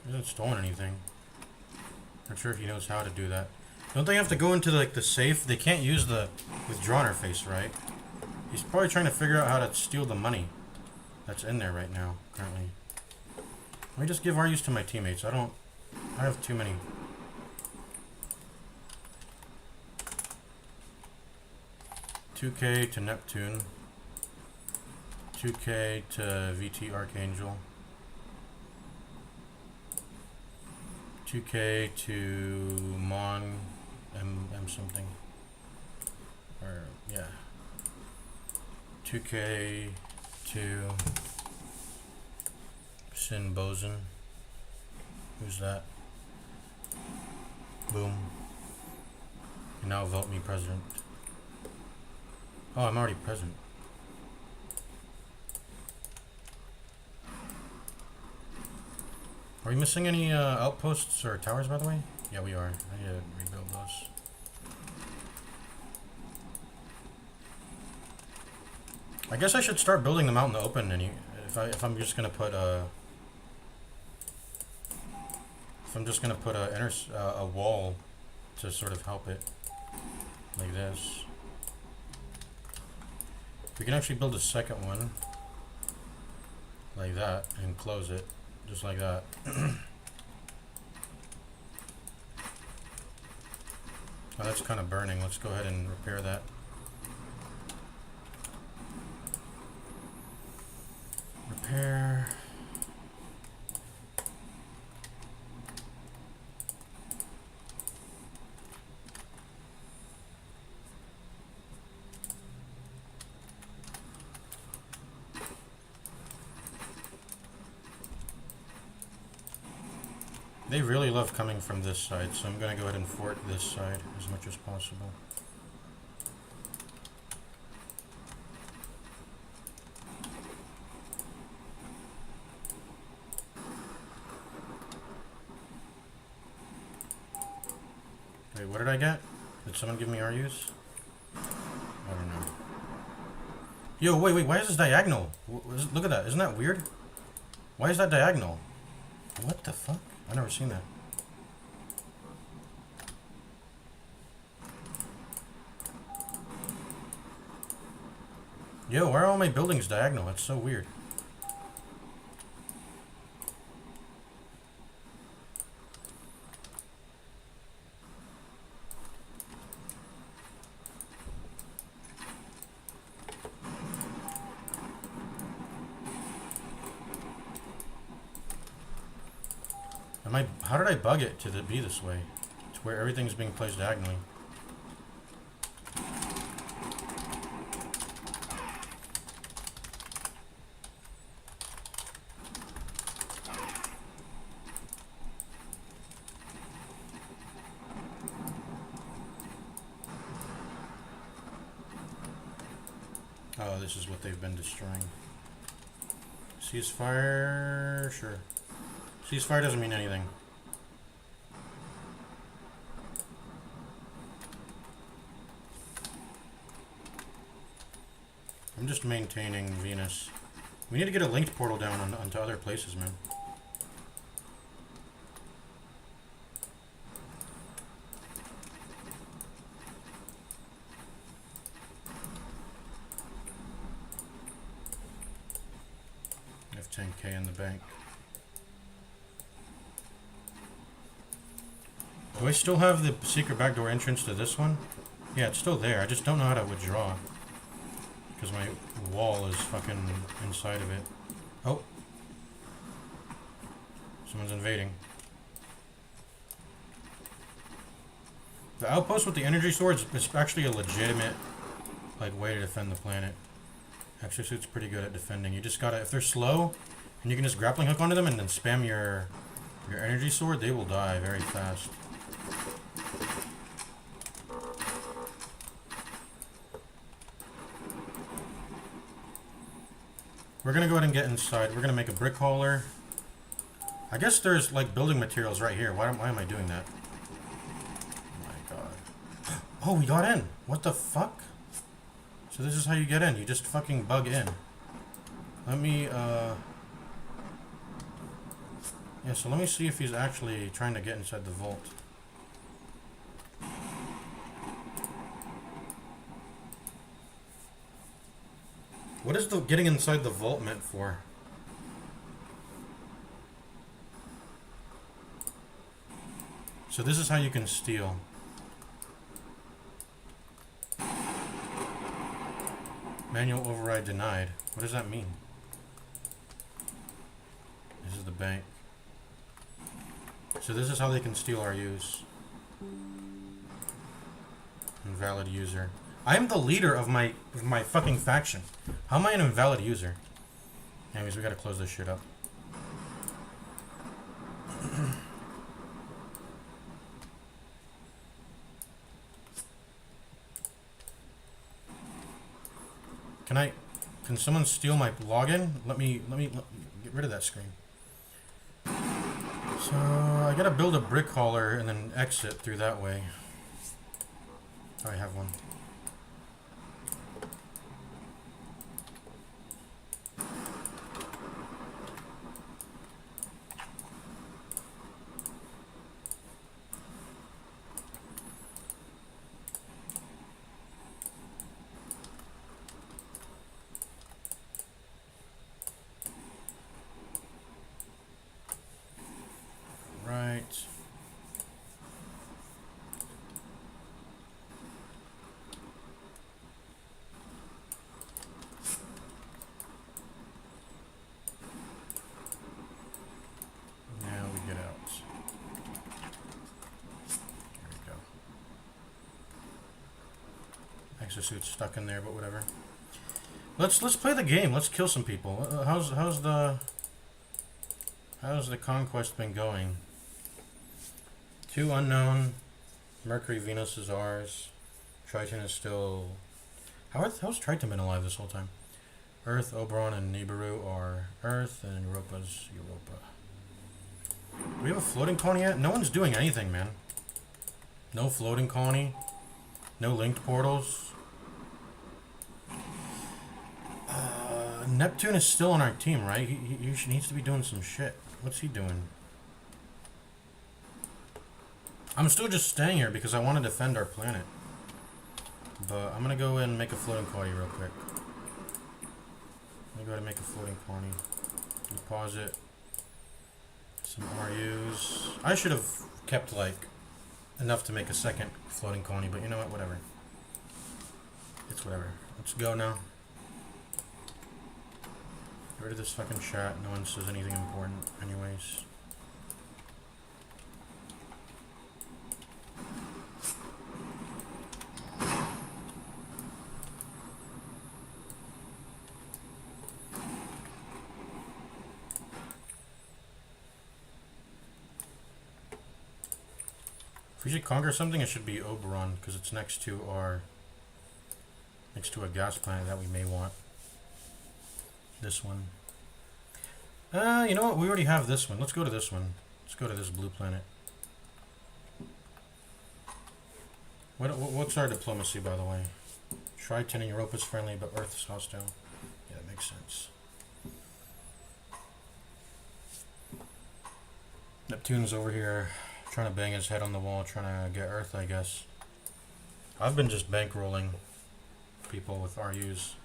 He hasn't stolen anything. Not sure if he knows how to do that. Don't they have to go into like the safe? They can't use the withdraw interface, right? He's probably trying to figure out how to steal the money that's in there right now, currently. Let me just give RUs to my teammates. I have too many. $2K to Neptune. $2K to VT Archangel. $2K to Mon M something. Or yeah. $2K to Sin Boson. Who's that? Boom. And now vote me president. Oh, I'm already president. Are we missing any outposts or towers, by the way? Yeah, we are. I need to rebuild those. I guess I should start building them out in the open. If I'm just gonna put a a wall to sort of help it, like this. We can actually build a second one, like that, and close it, just like that. Oh, that's kind of burning. Let's go ahead and repair that. Repair. They really love coming from this side, so I'm going to go ahead and fort this side as much as possible. Wait, what did I get? Did someone give me RUs? I don't know. Yo, wait, why is this diagonal? Look at that, isn't that weird? Why is that diagonal? What the fuck? I've never seen that. Yo, why are all my buildings diagonal? That's so weird. How did I bug it to be this way? To where everything's being placed diagonally. Oh, this is what they've been destroying. Ceasefire? Sure. Ceasefire doesn't mean anything. I'm just maintaining Venus. We need to get a linked portal down onto other places, man. I have 10k in the bank. Do I still have the secret backdoor entrance to this one? Yeah, it's still there. I just don't know how to withdraw. Because my wall is fucking inside of it. Oh. Someone's invading. The outpost with the energy swords is actually a legitimate like way to defend the planet. Exosuit's pretty good at defending. You just gotta, if they're slow, and you can just grappling hook onto them and then spam your energy sword, they will die very fast. We're gonna go ahead and get inside. We're gonna make a brick hauler. I guess there's like building materials right here. Why am I doing that? Oh my god. Oh, we got in. What the fuck? So this is how you get in. You just fucking bug in. Let me, yeah, so let me see if he's actually trying to get inside the vault. What is the getting inside the vault meant for? So this is how you can steal. Manual override denied. What does that mean? This is the bank. So this is how they can steal our use. Invalid user. I am the leader of my fucking faction. How am I an invalid user? Anyways, we gotta close this shit up. Can someone steal my login? Let me get rid of that screen. So I gotta build a brick hauler and then exit through that way. Oh, I have one. Exosuit's stuck in there, but whatever. Let's play the game. Let's kill some people. How's the Conquest been going? 2 unknown. Mercury, Venus is ours. Triton is still. How's Triton been alive this whole time? Earth, Oberon, and Nibiru are Earth, and Europa's Europa. Do we have a floating colony yet? No one's doing anything, man. No floating colony. No linked portals. Neptune is still on our team, right? He needs to be doing some shit. What's he doing? I'm still just staying here because I want to defend our planet. But I'm going to go and make a floating colony real quick. I'm going to go ahead and make a floating colony. Deposit. Some RUs. I should have kept, like, enough to make a second floating colony, but you know what? Whatever. It's whatever. Let's go now. Get rid of this fucking chat. No one says anything important anyways. If we should conquer something, it should be Oberon, because it's next to our next to a gas planet that we may want. This one. You know what? We already have this one. Let's go to this one. Let's go to this blue planet. What's our diplomacy, by the way? Triton and Europa is friendly, but Earth is hostile. Yeah, that makes sense. Neptune's over here trying to bang his head on the wall, trying to get Earth, I guess. I've been just bankrolling people with RUs.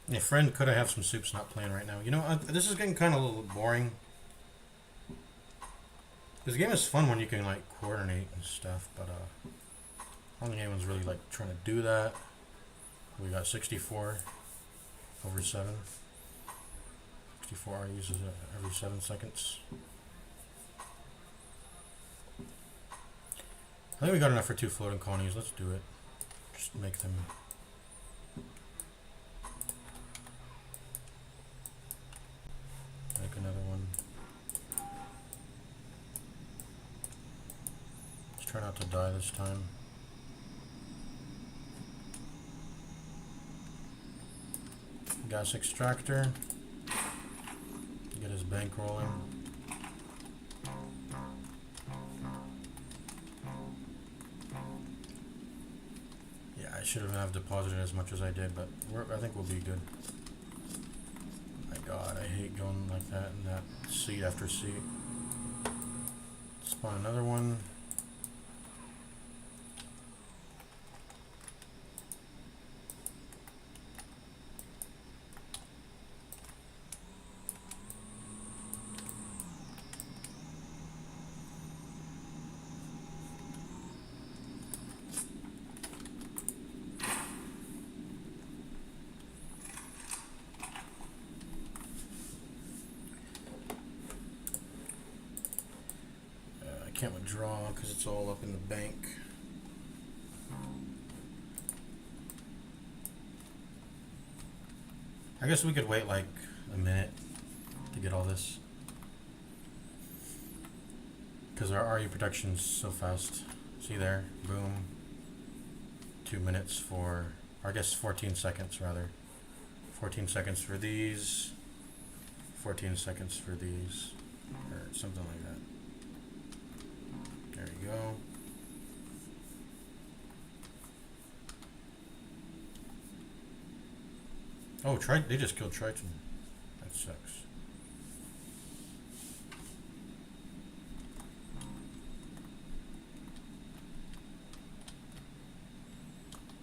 My friend could I have some soups not playing right now. You know, this is getting kind of a little boring. This game is fun when you can like coordinate and stuff, but I don't think anyone's really like trying to do that. We got 64 over 7. 64 RUs is every 7 seconds. I think we got enough for 2 floating colonies. Let's do it. Just make them. Make another one. Let's try not to die this time. Gas extractor. Get his bank rolling. Yeah, I shouldn't have deposited as much as I did, but I think we'll be good. My God, I hate going like that and that seat after seat. Spawn another one. Can't withdraw because it's all up in the bank. I guess we could wait like a minute to get all this because our RU production's so fast. See there, boom. 2 minutes for, or I guess 14 seconds rather. 14 seconds for these, 14 seconds for these, or something like that. There you go. Oh, they just killed Triton. That sucks.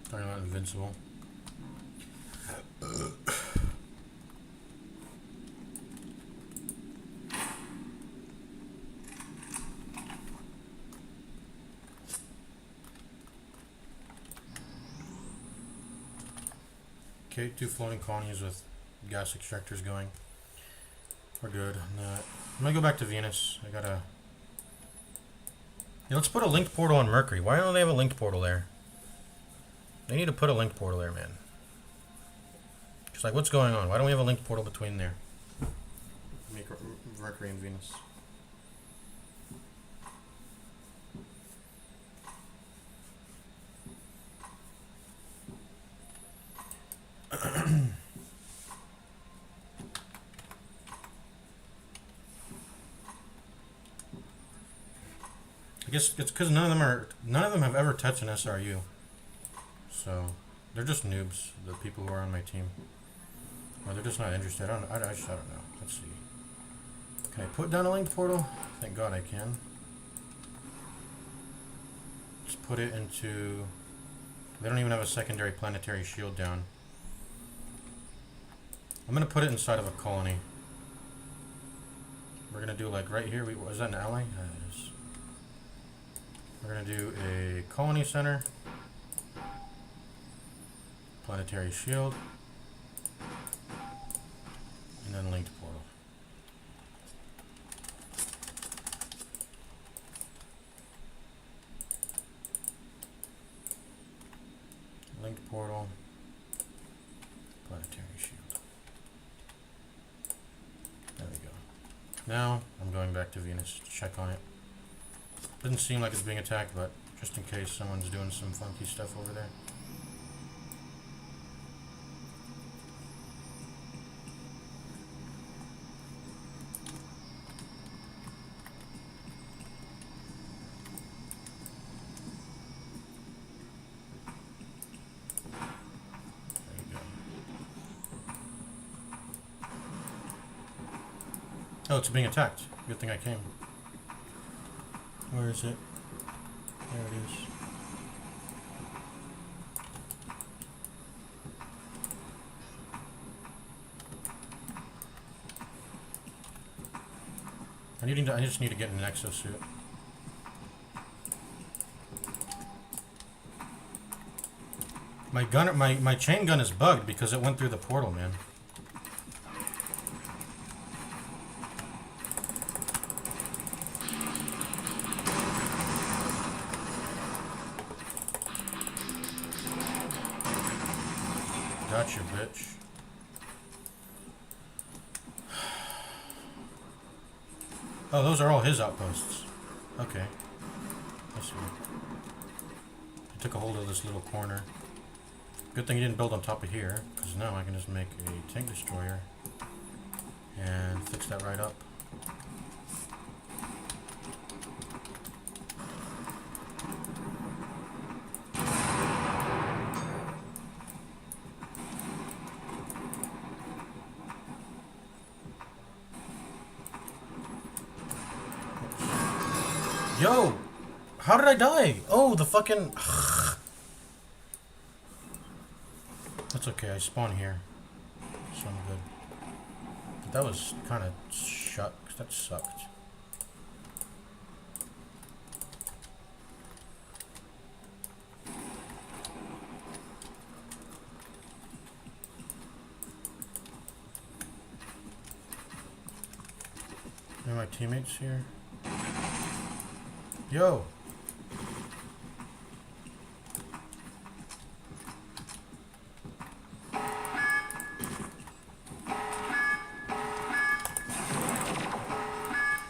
Talking about invincible. Okay, 2 floating colonies with gas extractors going. We're good on that. I'm gonna go back to Venus. I gotta. Yeah, let's put a linked portal on Mercury. Why don't they have a linked portal there? They need to put a linked portal there, man. It's like, what's going on? Why don't we have a linked portal between there? Make Mercury and Venus. I guess it's because none of them have ever touched an SRU, so they're just noobs. The people who are on my team, or they're just not interested. I just don't know. Let's see. Can I put down a linked portal? Thank God I can. Let's put it into. They don't even have a secondary planetary shield down. I'm gonna put it inside of a colony. We're gonna do like right here. Was that an ally? It is. We're going to do a colony center, planetary shield, and then linked portal. linked portal. Planetary shield. There we go. Now, I'm going back to Venus to check on it. Doesn't seem like it's being attacked, but just in case someone's doing some funky stuff over there. Oh, it's being attacked. Good thing I came. Where is it? There it is. I just need to get an exosuit. My chain gun is bugged because it went through the portal, man. Gotcha, bitch. Oh, those are all his outposts. Okay. I see. He took a hold of this little corner. Good thing he didn't build on top of here, because now I can just make a tank destroyer and fix that right up. Yo! How did I die? Oh, the fucking... That's okay, I spawn here. So I'm good. But that was kind of shucks. That sucked. Are my teammates here? Yo!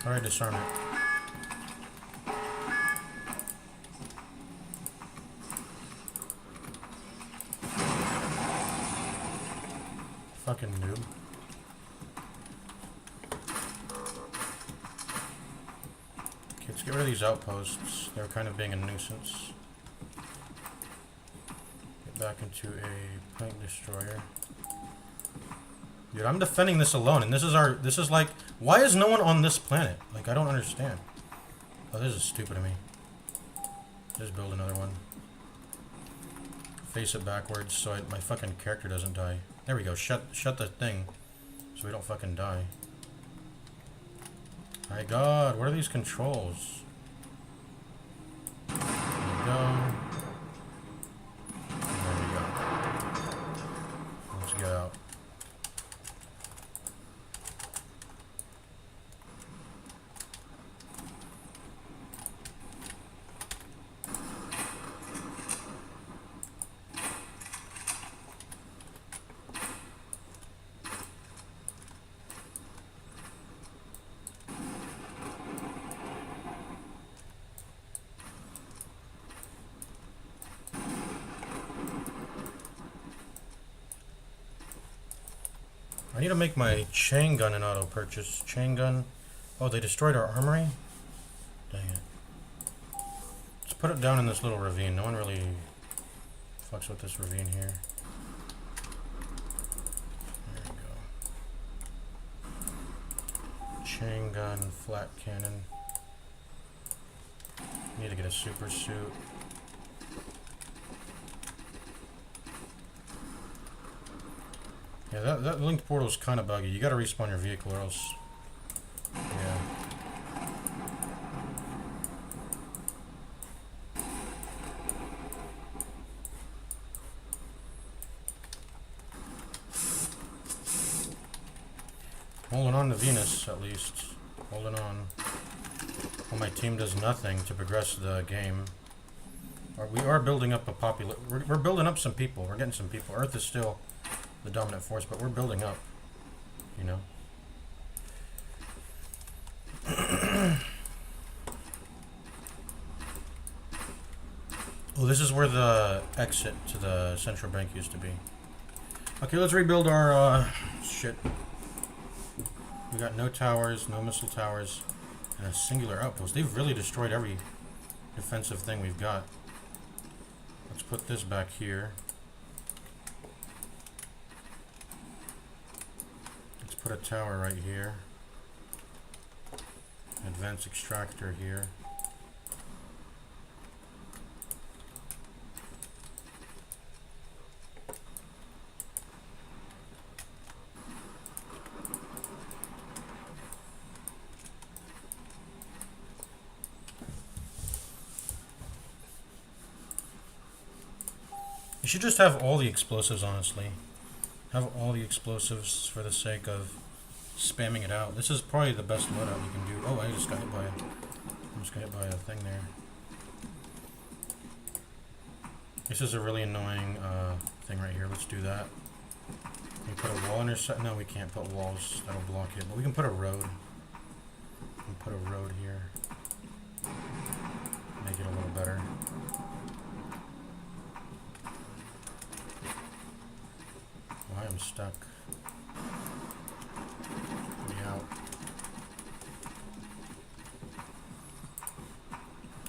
Alright, disarm it. Fucking noob. Okay, let's get rid of these outposts. They're kind of being a nuisance. Get back into a plank destroyer. Dude, I'm defending this alone, and this is like, why is no one on this planet? Like, I don't understand. Oh, this is stupid of me. Just build another one. Face it backwards so my fucking character doesn't die. There we go, shut the thing so we don't fucking die. My god, what are these controls? There we go. There we go. Let's get out. I need to make my chain gun an auto purchase. Chain gun. Oh, they destroyed our armory? Dang it. Let's put it down in this little ravine. No one really fucks with this ravine here. There we go. Chain gun, flat cannon. Need to get a super suit. Yeah, that linked portal is kind of buggy. You gotta respawn your vehicle or else... Yeah. Holding on to Venus, at least. Holding on. Well, my team does nothing to progress the game. We are building up a we're building up some people. We're getting some people. Earth is still the dominant force, but we're building up. You know. Oh, this is where the exit to the central bank used to be. Okay, let's rebuild our shit. We got no towers, no missile towers, and a singular outpost. They've really destroyed every defensive thing we've got. Let's put this back here. Let's put a tower right here. Advanced extractor here. You should just have all the explosives, honestly. Have all the explosives for the sake of spamming it out. This is probably the best loadout you can do. Oh, I just got hit by a thing there. This is a really annoying thing right here. Let's do that. Can we put a wall intersect? No, we can't put walls. That'll block it. But we can put a road. We can put a road here. Make it a little better. I am stuck. Get me out.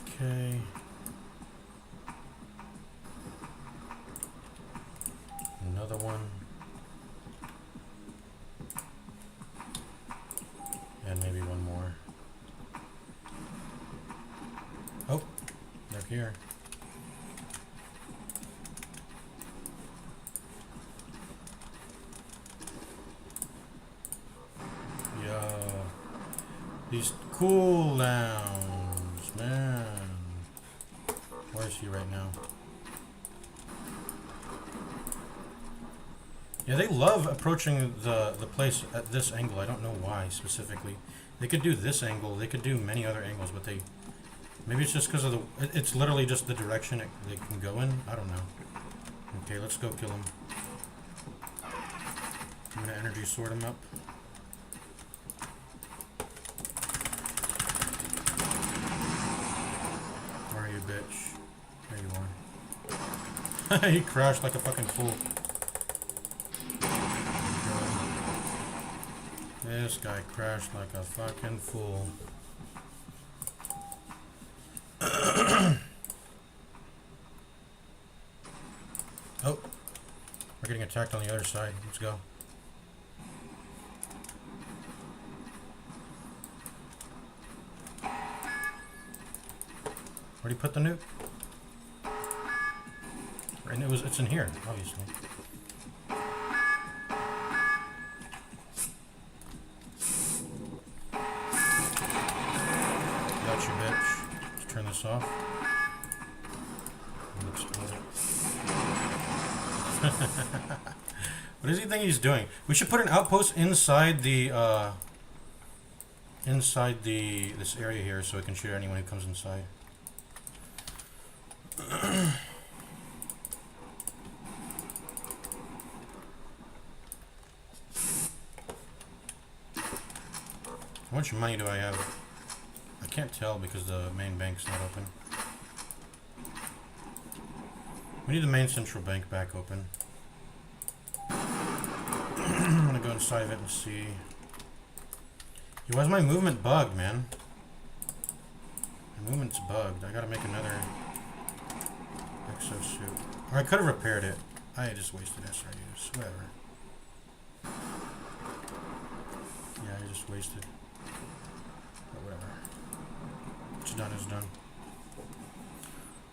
Okay. Another one. And maybe one more. Oh, they're here. These cooldowns, man. Where is he right now? Yeah, they love approaching the place at this angle. I don't know why specifically. They could do this angle. They could do many other angles, but they... Maybe it's just because of the... It's literally just the direction they can go in. I don't know. Okay, let's go kill him. I'm gonna energy sword him up. Bitch. There you are. He crashed like a fucking fool. This guy crashed like a fucking fool. Oh. We're getting attacked on the other side. Let's go. Where'd he put the nuke? And it's in here, obviously. Got you, bitch. Let's turn this off. What does he think he's doing? We should put an outpost inside the this area here so we can shoot anyone who comes inside. How much money do I have? I can't tell because the main bank's not open. We need the main central bank back open. I'm gonna go inside of it and see. Hey, why's my movement bugged, man? My movement's bugged. I gotta make another exosuit. Or I could have repaired it. I just wasted SRUs. Whatever. Yeah, I just wasted. But whatever. What's done is done.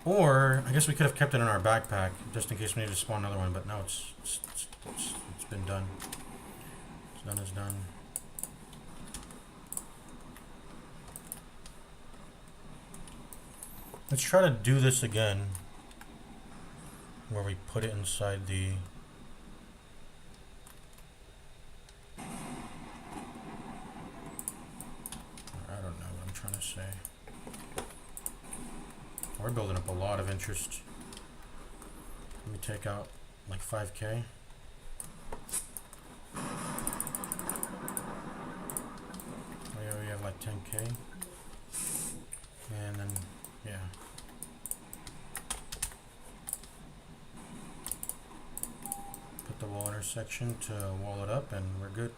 Or, I guess we could have kept it in our backpack, just in case we need to spawn another one, but no, it's been done. It's done is done. Let's try to do this again, where we put it inside the... I don't know what I'm trying to say. We're building up a lot of interest. Let me take out like 5k. Oh yeah, we have like 10k. And then, yeah. Put the wall intersection to wall it up and we're good.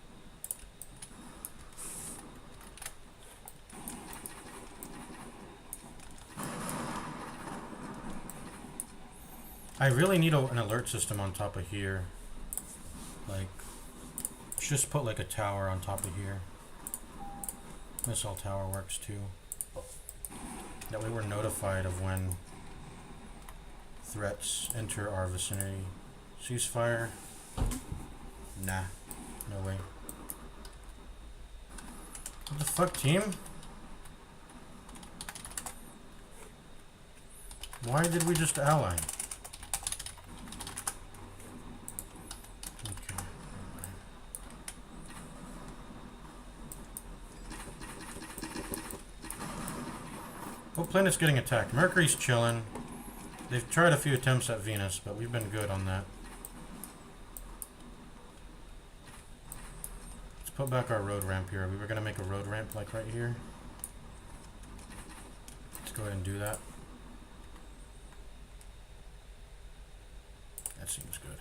I really need an alert system on top of here. Like, just put like a tower on top of here. Missile tower works too. That way we're notified of when threats enter our vicinity. Ceasefire? Nah, no way. What the fuck, team? Why did we just ally? What planet's getting attacked? Mercury's chilling. They've tried a few attempts at Venus, but we've been good on that. Let's put back our road ramp here. We were going to make a road ramp like right here. Let's go ahead and do that. That seems good.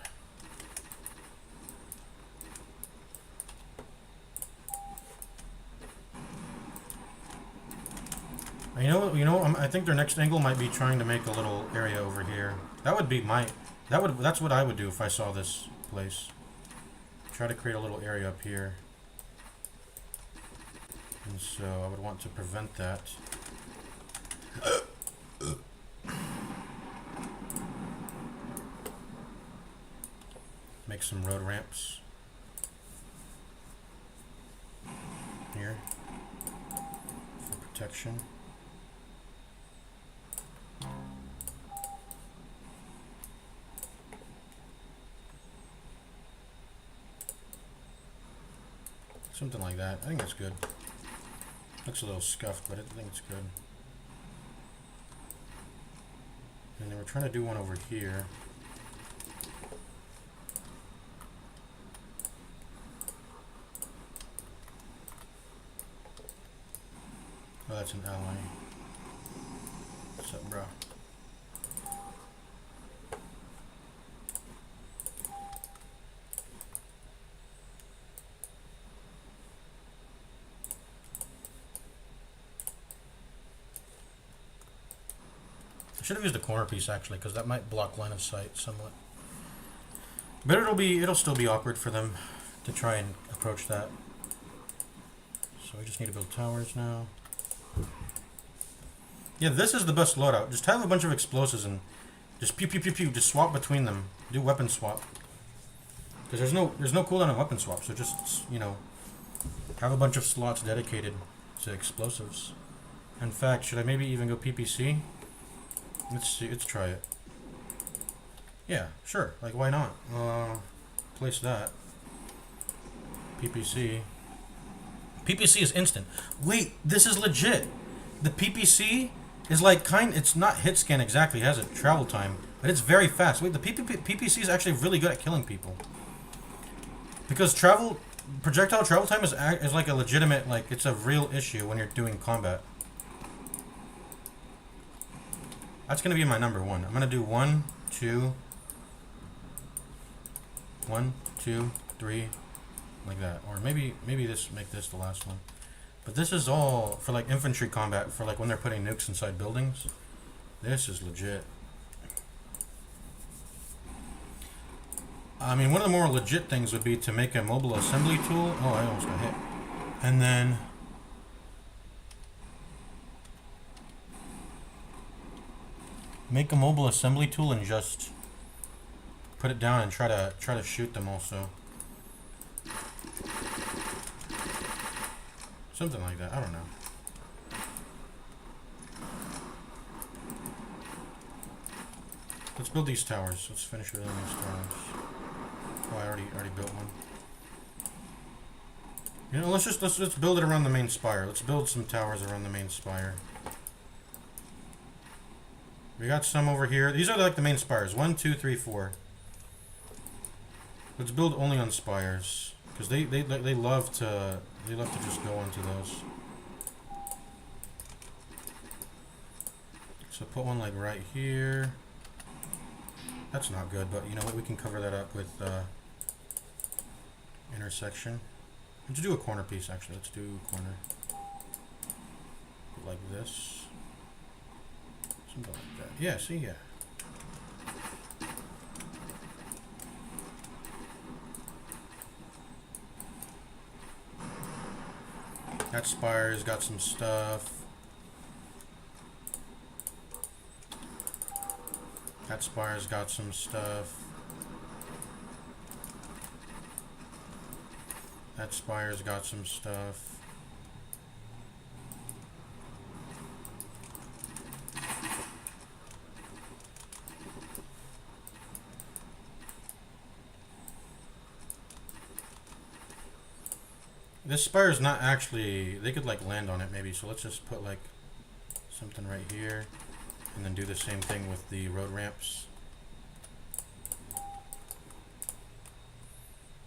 I think their next angle might be trying to make a little area over here. That would be that's what I would do if I saw this place. Try to create a little area up here. And so I would want to prevent that. Make some road ramps here for protection. Something like that. I think that's good. Looks a little scuffed, but I think it's good. And then we're trying to do one over here. Oh, that's an ally. What's up, bro? I should have used a corner piece actually, because that might block line of sight somewhat. But it'll still be awkward for them to try and approach that. So we just need to build towers now. Yeah, this is the best loadout. Just have a bunch of explosives and just pew pew pew pew. Just swap between them. Do weapon swap. Because there's no cooldown on weapon swap. So just, you know, have a bunch of slots dedicated to explosives. In fact, should I maybe even go PPC? Let's see. Let's try it. Yeah, sure. Like, why not? Place that. PPC. PPC is instant. Wait, this is legit. The PPC is like it's not hit scan exactly, it has a travel time, but it's very fast. Wait, the PPC is actually really good at killing people. Because projectile travel time is like a legitimate, like, it's a real issue when you're doing combat. That's gonna be my number one. I'm gonna do 1, 2, 1, 2, 3, like that. Or maybe make this the last one. But this is all for like infantry combat, for like when they're putting nukes inside buildings. This is legit. I mean, one of the more legit things would be to make a mobile assembly tool. Oh, I almost got hit. And then make a mobile assembly tool and just put it down and try to shoot them also. Something like that. I don't know. Let's build these towers. Let's finish building these towers. Oh, I already built one. You know, let's build it around the main spire. Let's build some towers around the main spire. We got some over here. These are like the main spires. 1, 2, 3, 4. Let's build only on spires, because they love to just go onto those. So put one like right here. That's not good, but you know what? We can cover that up with intersection. Let's do a corner piece actually. Let's do corner like this. Something like that. Yeah. See, yeah. That spire's got some stuff. That spire's got some stuff. That spire's got some stuff. This spire is not actually, they could like land on it maybe, so let's just put like something right here and then do the same thing with the road ramps.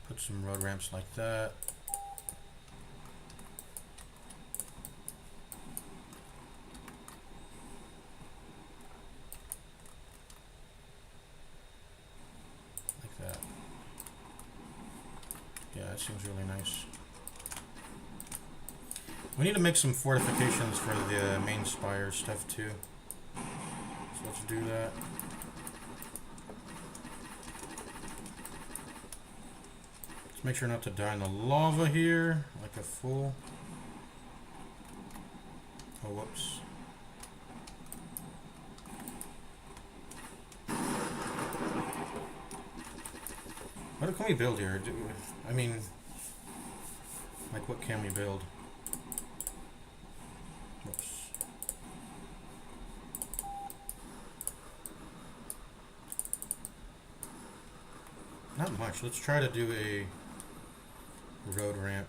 Put some road ramps like that. Like that. Yeah, that seems really nice. We need to make some fortifications for the main spire stuff too. So let's do that. Let's make sure not to die in the lava here, like a fool. Oh, whoops. What can we build here? I mean, like what can we build? Oops. Not much. Let's try to do a road ramp.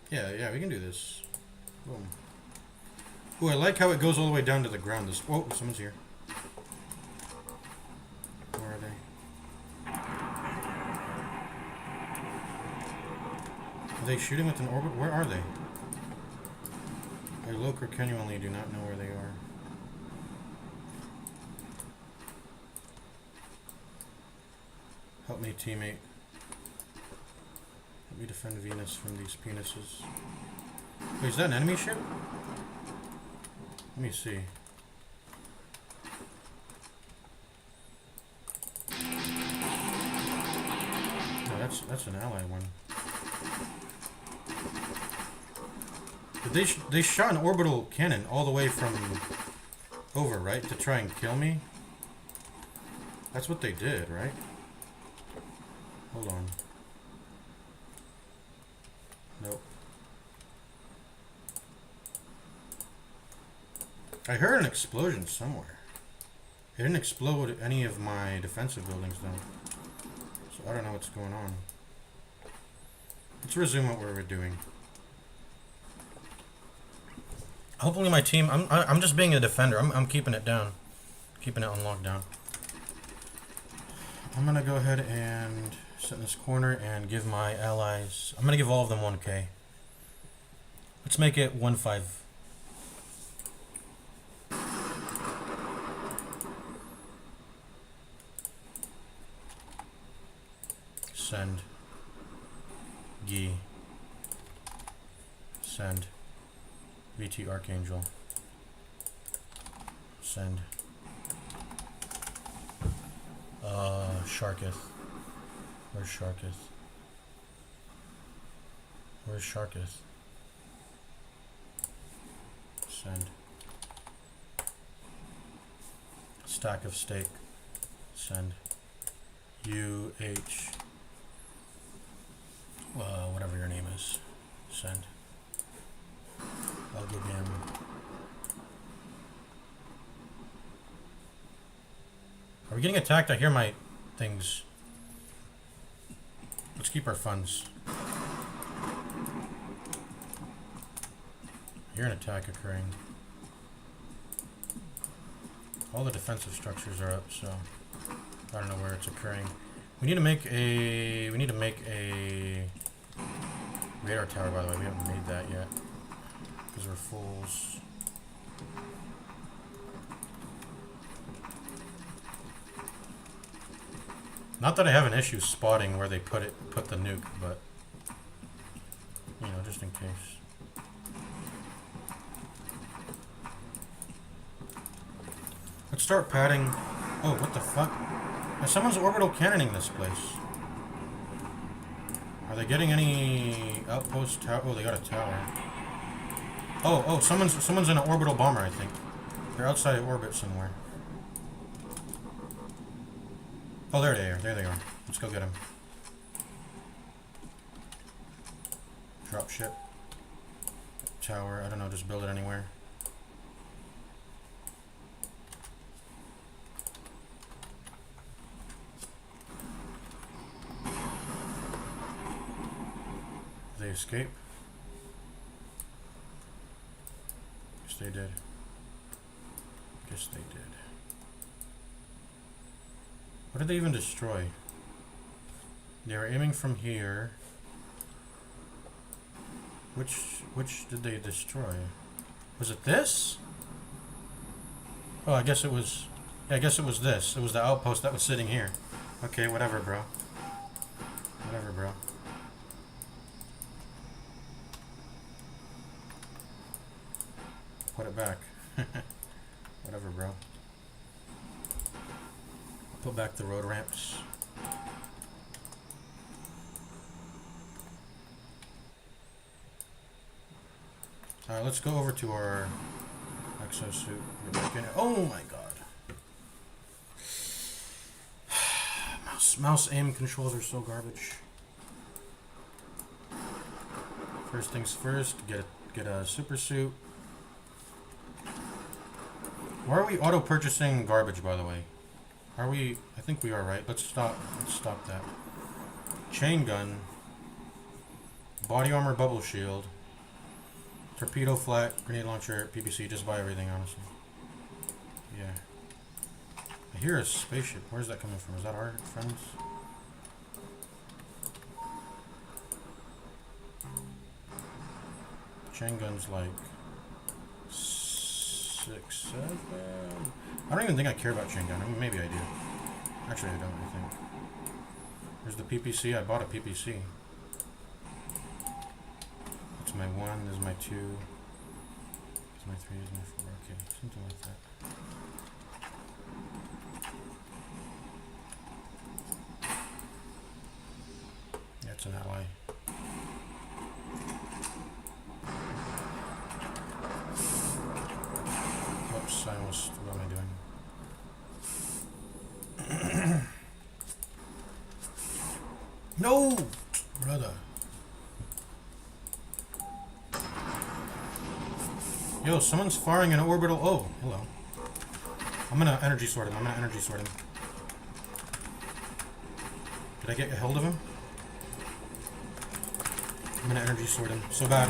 Yeah, we can do this. Boom. Ooh, I like how it goes all the way down to the ground. This. Oh, someone's here. Where are they? Are they shooting with an orbit? Where are they? I look or genuinely do not know where they are. Help me, teammate. Help me defend Venus from these penises. Wait, is that an enemy ship? Let me see. No, that's an ally one. They shot an orbital cannon all the way from over, right? To try and kill me? That's what they did, right? Hold on. Nope. I heard an explosion somewhere. It didn't explode any of my defensive buildings though. So I don't know what's going on. Let's resume what we were doing. Hopefully my team, I'm just being a defender. I'm keeping it down. Keeping it on lockdown. I'm gonna go ahead and sit in this corner and give my allies, I'm gonna give all of them 1k. Let's make it 1-5. Send. Gi. Send. VT Archangel. Send. Sharketh. Where's Sharketh? Where's Sharketh? Send. Stack of steak. Send. UH. Whatever your name is. Send. I'll give him. Are we getting attacked? I hear my things. Let's keep our funds. Hear an attack occurring. All the defensive structures are up, so I don't know where it's occurring. We need to make a radar tower, by the way. We haven't made that yet because we're fools. Not that I have an issue spotting where they put the nuke, but you know, just in case. Let's start padding. Oh, what the fuck? Now someone's orbital cannoning this place. Are they getting any outpost tower? Oh, they got a tower. Oh, someone's in an orbital bomber, I think. They're outside of orbit somewhere. Oh, there they are. There they are. Let's go get them. Drop ship. Tower. I don't know. Just build it anywhere. Did they escape? Guess they did. Guess they did. What did they even destroy? They were aiming from here. Which did they destroy? Was it this? Oh, I guess it was... Yeah, I guess it was this. It was the outpost that was sitting here. Okay, whatever, bro. Whatever, bro. Put it back. Whatever, bro. Put back the road ramps. Alright, let's go over to our exosuit. Oh my god. Mouse aim controls are so garbage. First things first, get a super suit. Why are we auto purchasing garbage, by the way? Are we? I think we are, right? Let's stop that. Chain gun. Body armor, bubble shield. Torpedo, flat, grenade launcher, PPC. Just buy everything, honestly. Yeah. I hear a spaceship. Where's that coming from? Is that our friends? Chain gun's like 6, 7. I don't even think I care about chain gun. I mean, maybe I do. Actually, I don't, I think. There's the PPC. I bought a PPC. That's my 1. This is my 2. This is my 3. This is my 4. Okay, something like that. Yeah, it's an ally. Whoops, I almost... What am I doing? No! Brother. Yo, someone's firing an orbital... Oh, hello. I'm gonna energy sword him. Did I get a hold of him? I'm gonna energy sword him. So bad.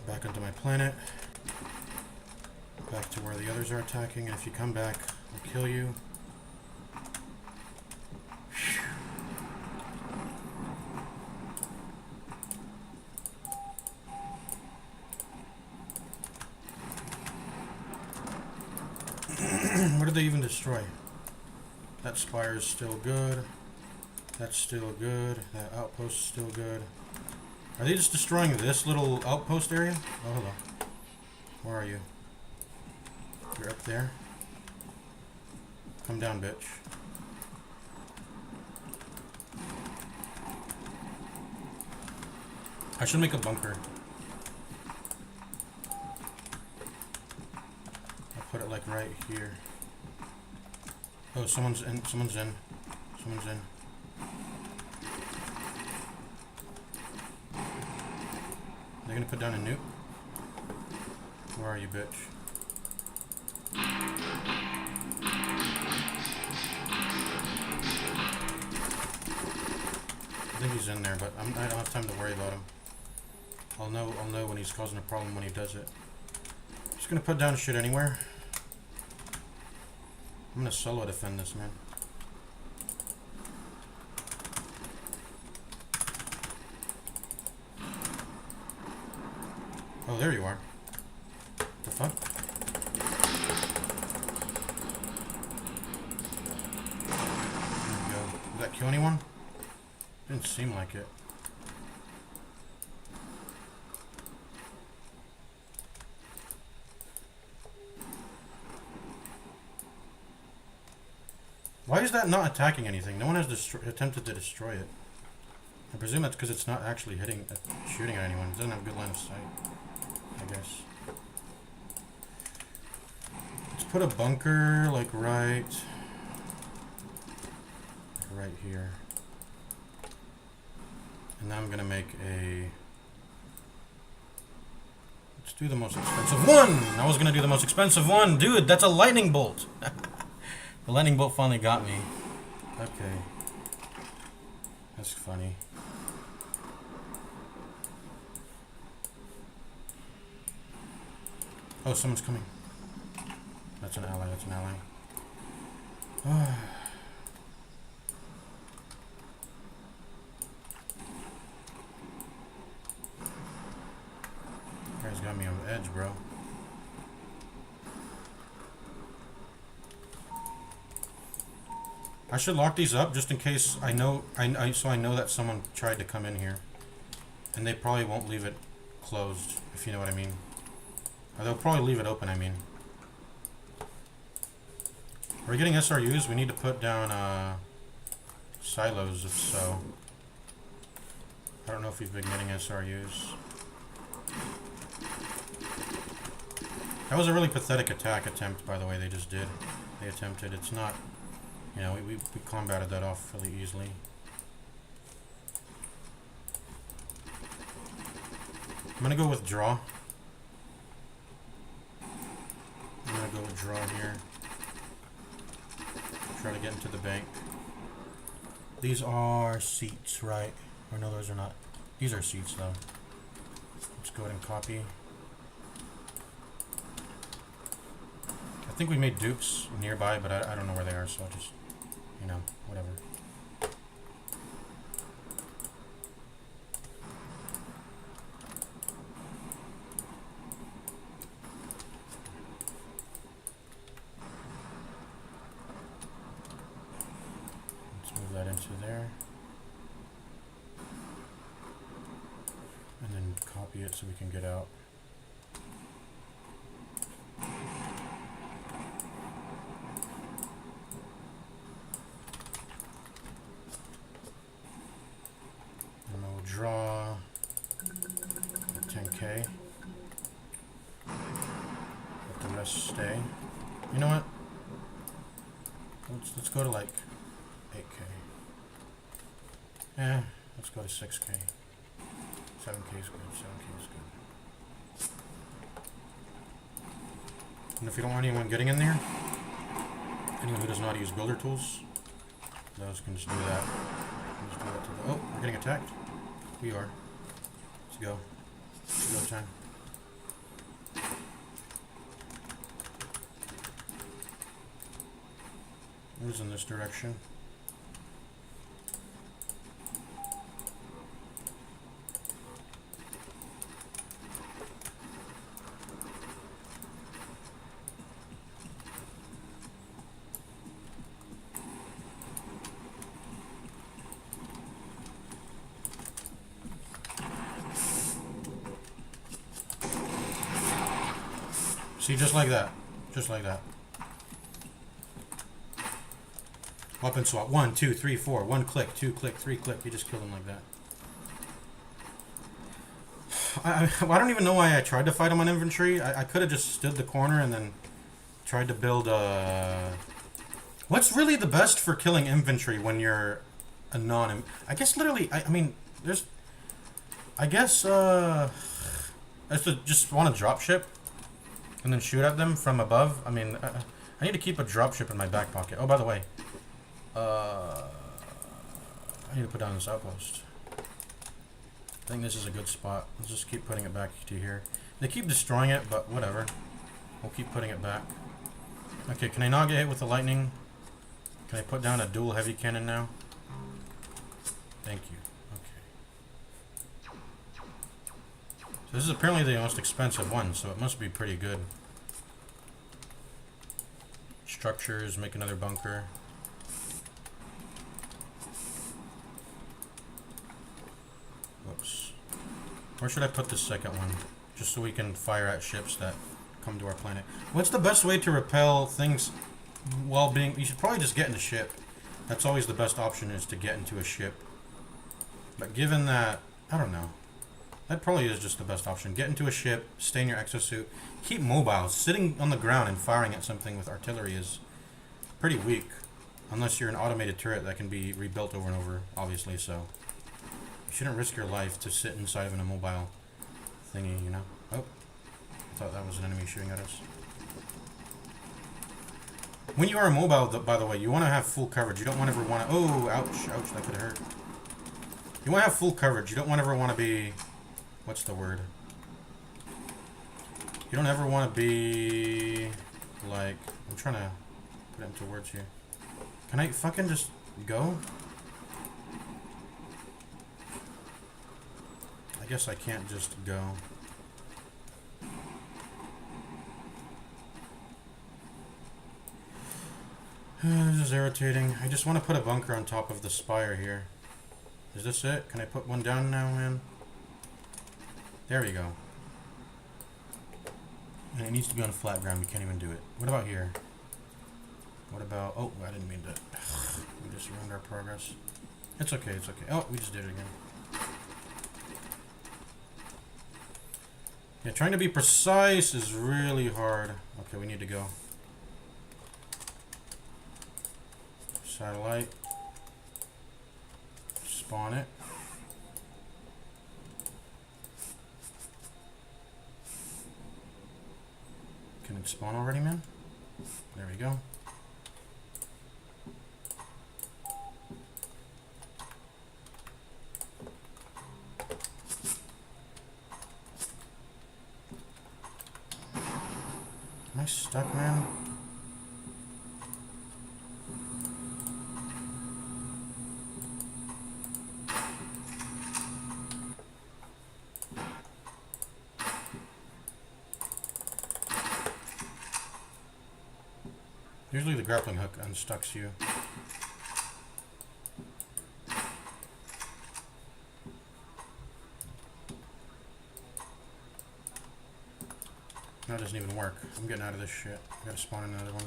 Back onto my planet. Back to where the others are attacking. And if you come back, I'll kill you. What did they even destroy? That spire's still good. That's still good. That outpost's still good. Are they just destroying this little outpost area? Oh, hello. Where are you? You're up there. Come down, bitch. I should make a bunker. I'll put it like right here. Oh, someone's in. Someone's in. Someone's in. They're gonna put down a nuke? Where are you, bitch? I think he's in there, but I don't have time to worry about him. I'll know when he's causing a problem when he does it. Just gonna put down shit anywhere. I'm gonna solo defend this, man. Oh, there you are. The fuck? There we go. Did that kill anyone? Didn't seem like it. Why is that not attacking anything? No one has attempted to destroy it. I presume that's because it's not actually shooting at anyone. It doesn't have a good line of sight, I guess. Let's put a bunker, like, right here. And now I'm gonna make a... Let's do the most expensive one! I was gonna do the most expensive one! Dude, that's a lightning bolt! The lightning bolt finally got me. Okay. That's funny. Oh, someone's coming. That's an ally, that's an ally. Guy's got me on the edge, bro. I should lock these up just in case I know that someone tried to come in here. And they probably won't leave it closed, if you know what I mean. Or they'll probably leave it open, I mean. Are we getting SRUs? We need to put down silos, if so. I don't know if we've been getting SRUs. That was a really pathetic attack attempt, by the way, they just did. They attempted. It's not... You know, we combated that off really easily. I'm gonna go with draw. I'm gonna go with draw here. Try to get into the bank. These are seats, right? Or no, those are not. These are seats, though. Let's go ahead and copy. I think we made dupes nearby, but I don't know where they are, so I'll just... You know, whatever. Let's move that into there. And then copy it so we can get out. Draw 10K. Let the rest stay. You know what? Let's go to like 8K. Yeah, let's go to 6K. 7K is good. 7K is good. And if you don't want anyone getting in there, anyone who does not use builder tools, those can just do that. Just do that to the, oh, we're getting attacked. We are. Let's go. Let's go time. Who's in this direction? See, just like that. Just like that. Weapon swap. 1, 2, 3, 4. 1 click, 2 click, 3 click. You just kill them like that. I don't even know why I tried to fight him on infantry. I could have just stood the corner and then tried to build a... What's really the best for killing infantry when you're a non... I guess literally... I mean, there's... I guess, I just want to drop ship. And then shoot at them from above. I mean, I need to keep a dropship in my back pocket. Oh, by the way, I need to put down this outpost. I think this is a good spot. Let's just keep putting it back to here. They keep destroying it, but whatever. We'll keep putting it back. Okay, can I not get hit with the lightning? Can I put down a dual heavy cannon now? Thank you. Okay. So this is apparently the most expensive one, so it must be pretty good. Structures, make another bunker. Whoops. Where should I put this second one? Just so we can fire at ships that come to our planet. What's the best way to repel things while being... You should probably just get in a ship. That's always the best option, is to get into a ship. But given that... I don't know. That probably is just the best option. Get into a ship, stay in your exosuit. Keep mobile. Sitting on the ground and firing at something with artillery is pretty weak. Unless you're an automated turret that can be rebuilt over and over, obviously, so... You shouldn't risk your life to sit inside of an immobile thingy, you know? Oh. I thought that was an enemy shooting at us. When you are immobile, by the way, you want to have full coverage. You don't ever want to... Oh, ouch, ouch, that could have hurt. You want to have full coverage. You don't ever want to be... What's the word? You don't ever want to be... Like... I'm trying to put it into words here. Can I fucking just go? I guess I can't just go. This is irritating. I just want to put a bunker on top of the spire here. Is this it? Can I put one down now, man? There we go. And it needs to be on flat ground. We can't even do it. What about here? What about... Oh, I didn't mean to... We just ruined our progress. It's okay, it's okay. Oh, we just did it again. Yeah, trying to be precise is really hard. Okay, we need to go. Satellite. Spawn it. Can it spawn already, man? There we go. Am I stuck, man? Usually the grappling hook unstucks you. That doesn't even work. I'm getting out of this shit. I gotta spawn another one.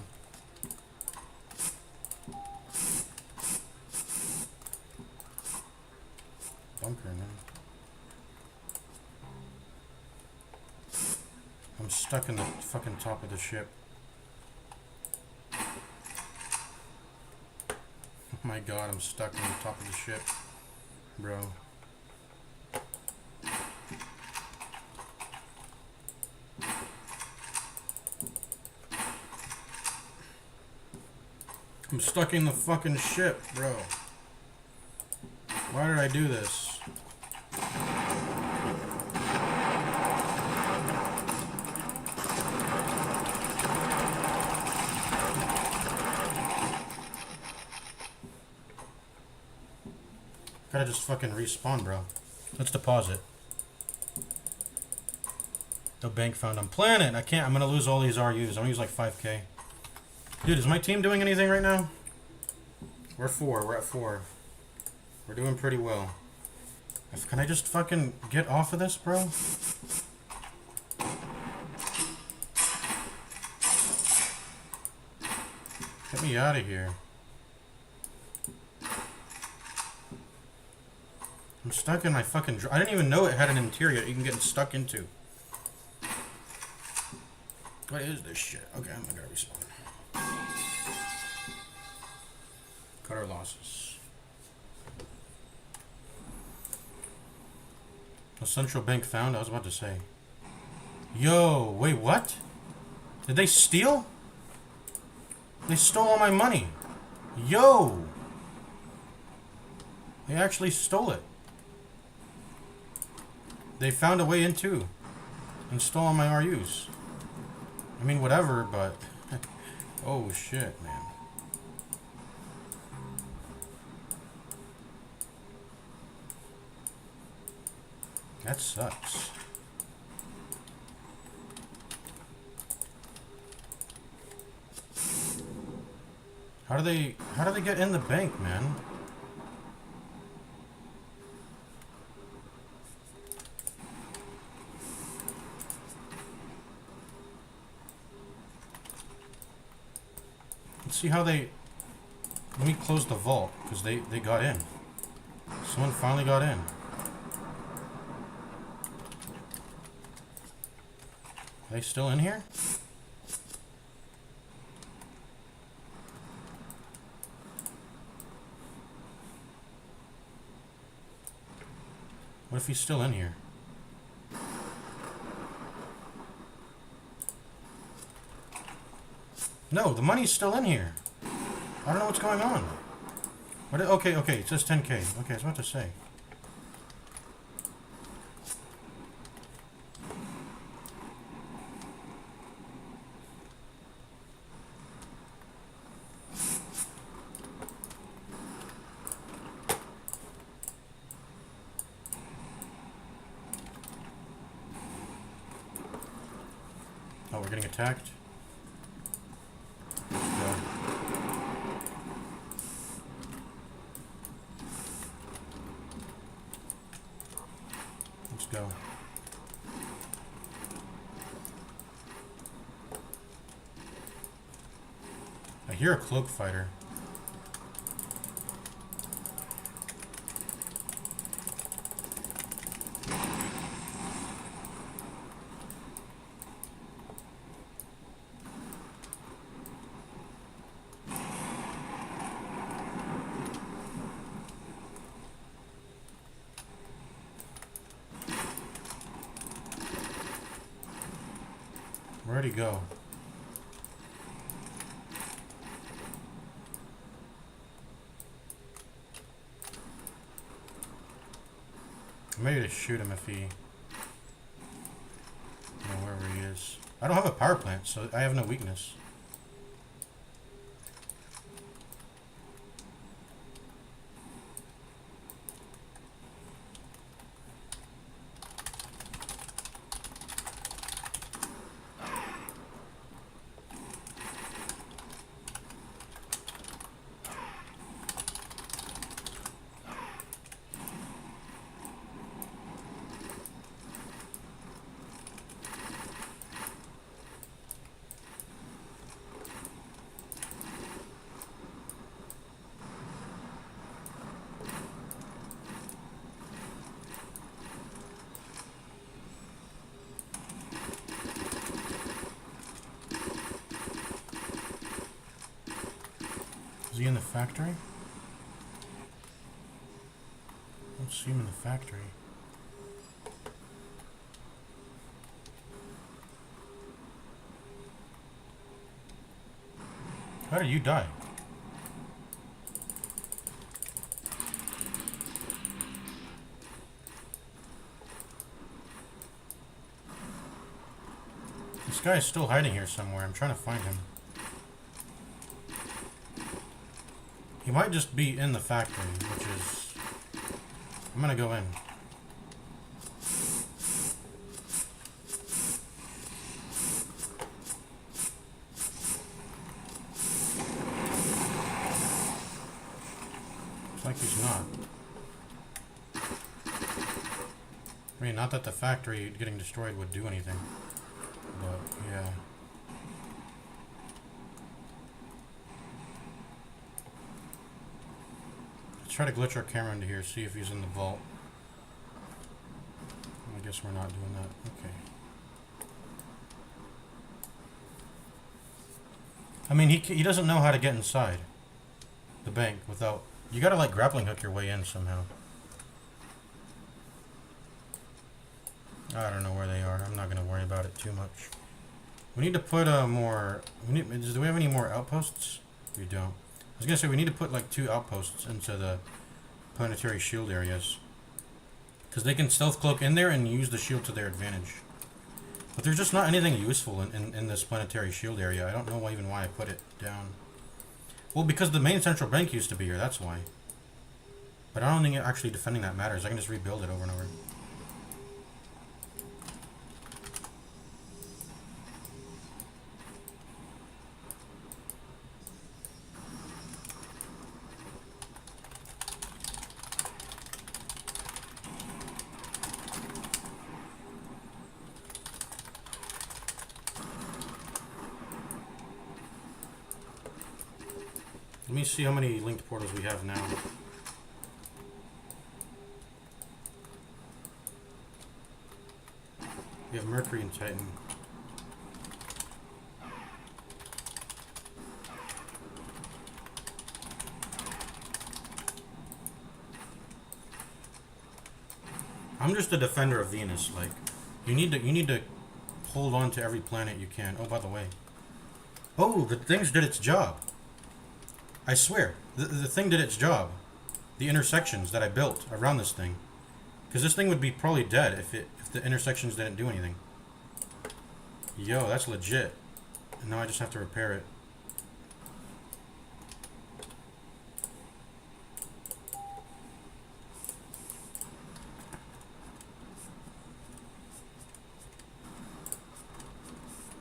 Bunker, man. I'm stuck in the fucking top of the ship. Oh my god, I'm stuck in the top of the ship. Bro. I'm stuck in the fucking ship, bro. Why did I do this? Gotta just fucking respawn, bro. Let's deposit. No bank found on planet. I can't. I'm gonna lose all these RUs. I'm gonna use like 5k. Dude, is my team doing anything right now? We're 4. We're at 4. We're doing pretty well. Can I just fucking get off of this, bro? Get me out of here. I'm stuck in my fucking... I didn't even know it had an interior you can get stuck into. What is this shit? Okay, I'm gonna respawn. Cut our losses. A central bank found? I was about to say. Yo, wait, what? Did they steal? They stole all my money. Yo! They actually stole it. They found a way in too. And stole all my RUs. I mean, whatever, but... oh, shit, man. That sucks. How do they get in the bank, man? Let's see how they... Let me close the vault, because they got in. Someone finally got in. Are they still in here? What if he's still in here? No, the money's still in here. I don't know what's going on. What? Okay, it says 10K. Okay, I was about to say. Oh, we're getting attacked. Let's go. Let's go. I hear a cloak fighter. Where'd he go? I'm ready to shoot him if he... wherever he is. I don't have a power plant, so I have no weakness. Is he in the factory? I don't see him in the factory. How did you die? This guy is still hiding here somewhere. I'm trying to find him. He might just be in the factory, which is... I'm gonna go in. Looks like he's not. I mean, not that the factory getting destroyed would do anything. But, yeah. Let's try to glitch our camera into here, see if he's in the vault. I guess we're not doing that. Okay. I mean, he doesn't know how to get inside the bank without... You gotta, like, grappling hook your way in somehow. I don't know where they are. I'm not gonna worry about it too much. We need to put more... do we have any more outposts? We don't. I was gonna say we need to put like 2 outposts into the planetary shield areas. Because they can stealth cloak in there and use the shield to their advantage. But there's just not anything useful in this planetary shield area. I don't know even why I put it down. Well, because the main central bank used to be here, that's why. But I don't think actually defending that matters. I can just rebuild it over and over. Let me see how many linked portals we have now. We have Mercury and Titan. I'm just a defender of Venus. Like, you need to hold on to every planet you can. Oh, by the way. Oh, the things did its job. I swear, the thing did its job. The intersections that I built around this thing. Because this thing would be probably dead if the intersections didn't do anything. Yo, that's legit. And now I just have to repair it.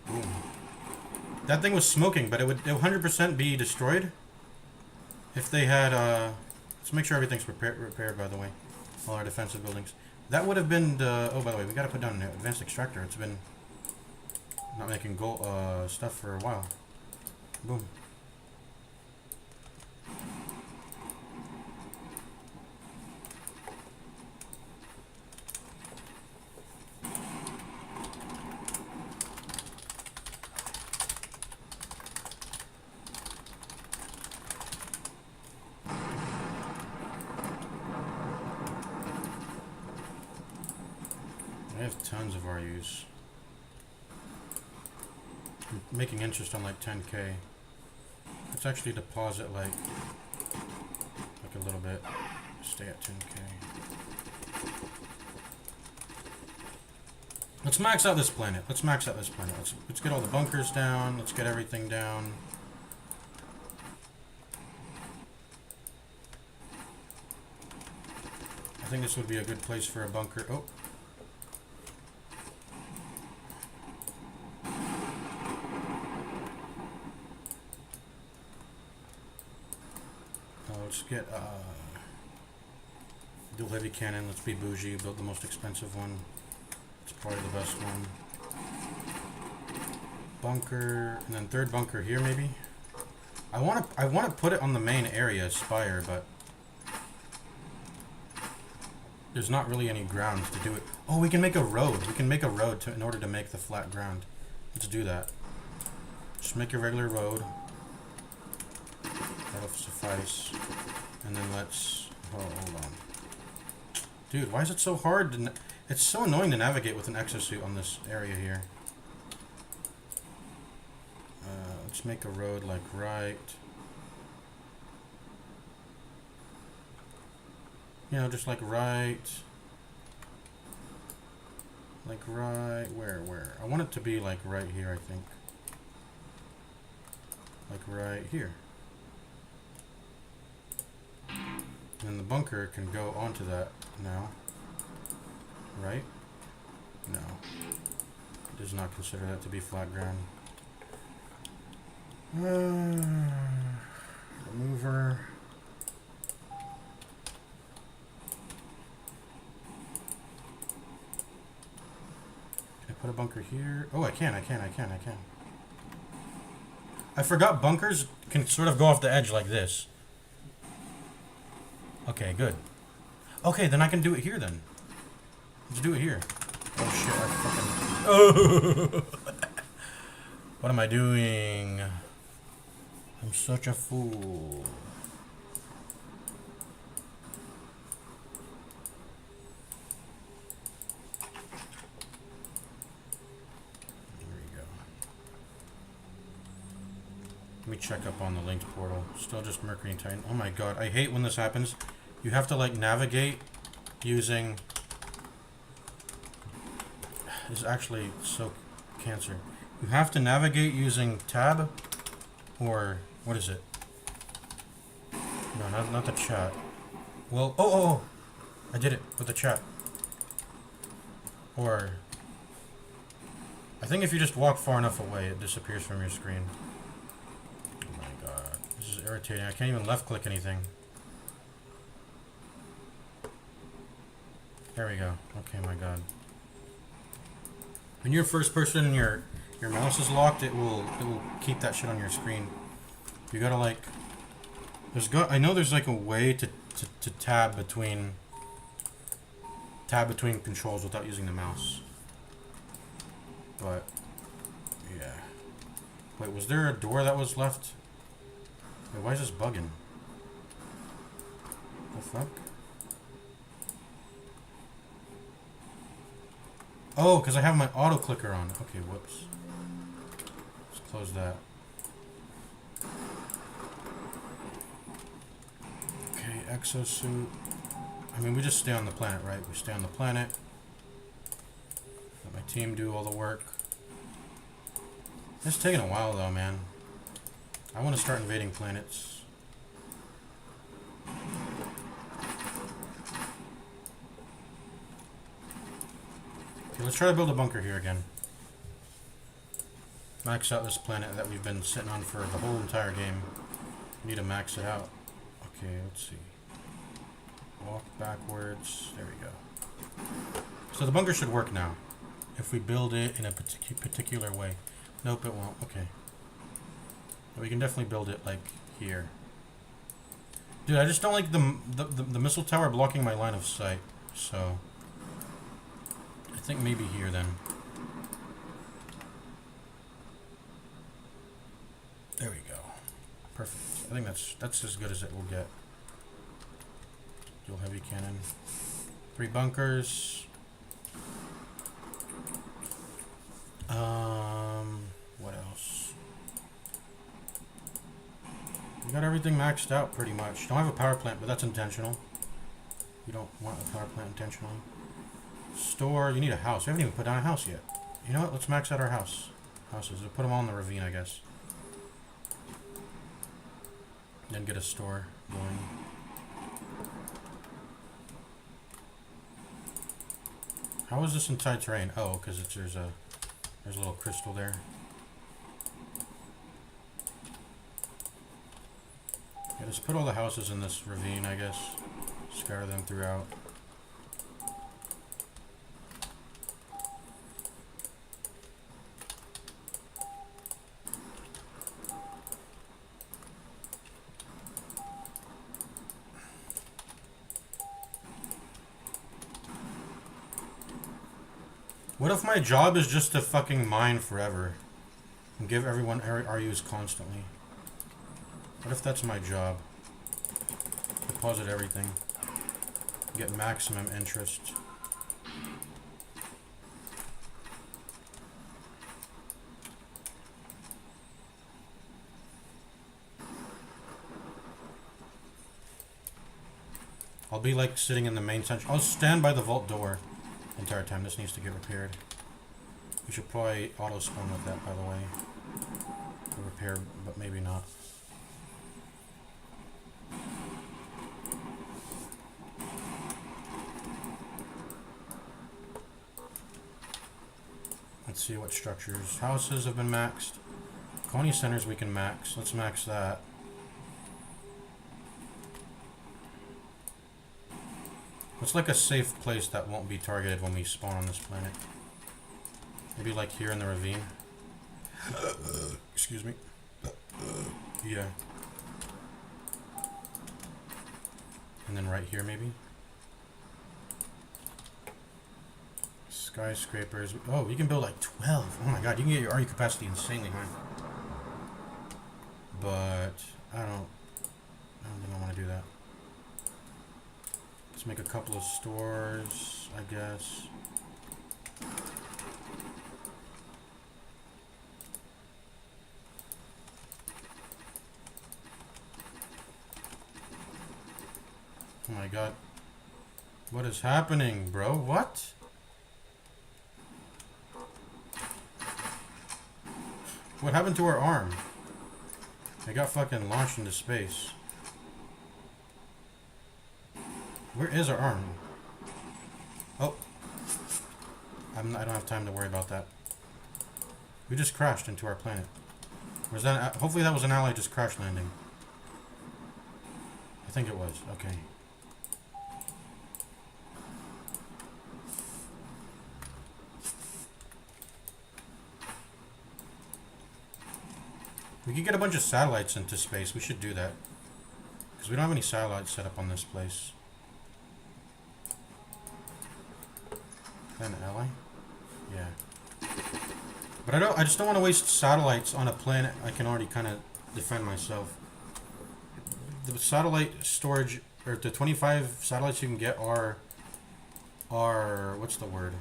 Boom. That thing was smoking, but it would 100% be destroyed if they had, let's make sure everything's repaired, by the way. All our defensive buildings. That would have been the, oh, by the way, we gotta put down an advanced extractor. It's been not making gold, stuff for a while. Boom. I have tons of RUs. I'm making interest on like 10k. Let's actually deposit like a little bit. Stay at 10k. Let's max out this planet. Let's max out this planet. Let's get all the bunkers down. Let's get everything down. I think this would be a good place for a bunker. Oh. Let's get dual heavy cannon. Let's be bougie. Build the most expensive one. It's probably the best one. Bunker, and then third bunker here maybe. I want to put it on the main area, Spire, but there's not really any ground to do it. Oh, we can make a road. We can make a road in order to make the flat ground. Let's do that. Just make a regular road. That'll suffice. And then let's... Oh, hold on. Dude, why is it so hard to... It's so annoying to navigate with an exosuit on this area here. Let's make a road like right... You know, just like right... Like right... Where? I want it to be like right here, I think. Like right here. And the bunker can go onto that now. Right? No. It does not consider that to be flat ground. Remover. Can I put a bunker here? Oh, I can. I forgot bunkers can sort of go off the edge like this. Okay, good. Okay, then I can do it here then. Let's do it here. Oh shit, I fucking... Oh! What am I doing? I'm such a fool. There we go. Let me check up on the linked portal. Still just Mercury and Titan. Oh my god, I hate when this happens. You have to like navigate using is actually so cancer. You have to navigate using tab, or what is it? No, not the chat. Well, oh, I did it with the chat. Or I think if you just walk far enough away, it disappears from your screen. Oh my god, this is irritating. I can't even left click anything. There we go. Okay, my god. When you're first person and your mouse is locked, it will keep that shit on your screen. You gotta like, I know there's like a way to tab between controls without using the mouse. But yeah. Wait, was there a door that was left? Wait, why is this bugging? The fuck? Oh, because I have my auto clicker on. Okay, whoops. Let's close that. Okay, exosuit. I mean, we just stay on the planet, right? We stay on the planet. Let my team do all the work. It's taking a while, though, man. I want to start invading planets. Okay, let's try to build a bunker here again. Max out this planet that we've been sitting on for the whole entire game. We need to max it out. Okay, let's see. Walk backwards. There we go. So the bunker should work now. If we build it in a particular way. Nope, it won't. Okay. But we can definitely build it, like, here. Dude, I just don't like the missile tower blocking my line of sight. So I think maybe here, then. There we go. Perfect. I think that's as good as it will get. Dual heavy cannon. 3 bunkers. What else? We got everything maxed out pretty much. Don't have a power plant, but that's intentional. You don't want a power plant intentionally. Store, you need a house. We haven't even put down a house yet. You know what? Let's max out our houses. We'll put them all in the ravine, I guess. Then get a store going. How is this inside terrain? Oh, because there's a little crystal there. Yeah, just put all the houses in this ravine, I guess. Scatter them throughout. What if my job is just to fucking mine forever and give everyone RUs constantly? What if that's my job? Deposit everything. Get maximum interest. I'll be like sitting in the main center. I'll stand by the vault door the entire time. This needs to get repaired. We should probably auto spawn with that, by the way. To repair, but maybe not. Let's see what structures. Houses have been maxed. Colony centers we can max. Let's max that. What's like a safe place that won't be targeted when we spawn on this planet? Maybe like here in the ravine. Excuse me. Yeah. And then right here maybe. Skyscrapers. Oh, you can build like 12. Oh my god, you can get your RU capacity insanely high. But I don't think I want to do that. Let's make a couple of stores, I guess. Oh my god. What is happening, bro? What? What happened to our arm? It got fucking launched into space. Where is our arm? Oh. I don't have time to worry about that. We just crashed into our planet. Was that? Hopefully that was an ally just crash landing. I think it was. Okay. We could get a bunch of satellites into space. We should do that. Because we don't have any satellites set up on this place. Is that an ally? Yeah. But I just don't want to waste satellites on a planet I can already kind of defend myself. The satellite storage, or the 25 satellites you can get are what's the word?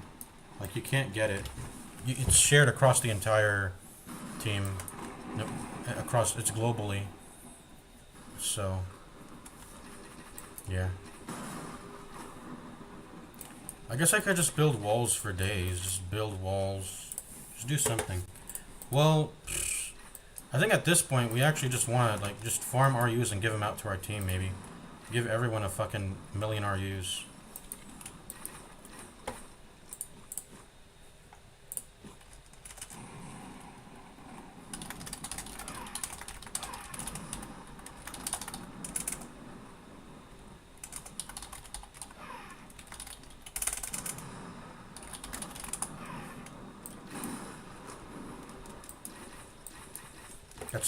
Like, you can't get it. It's shared across the entire team. Nope. It's globally. So, yeah. I guess I could just build walls for days. Just build walls. Just do something. Well, I think at this point we actually just want to like just farm RUs and give them out to our team. Maybe give everyone a fucking million RUs.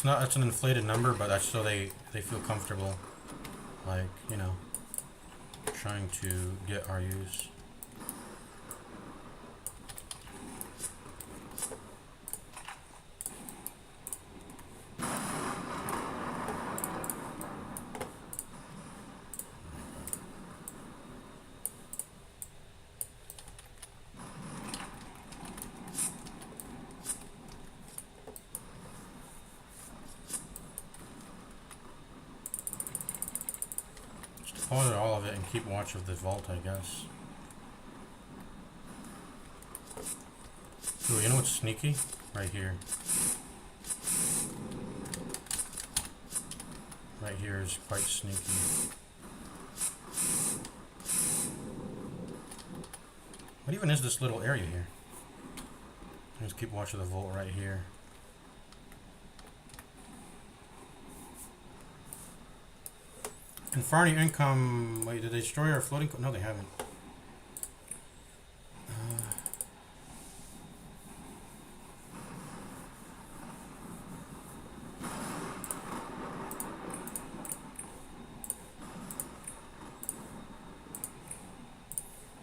That's an inflated number, but that's so they feel comfortable, like, you know, trying to get RUs. Deposit all of it and keep watch of the vault, I guess. Ooh, you know what's sneaky? Right here. Right here is quite sneaky. What even is this little area here? Let's keep watch of the vault right here. Inferno income. Wait, did they destroy our floating? No, they haven't.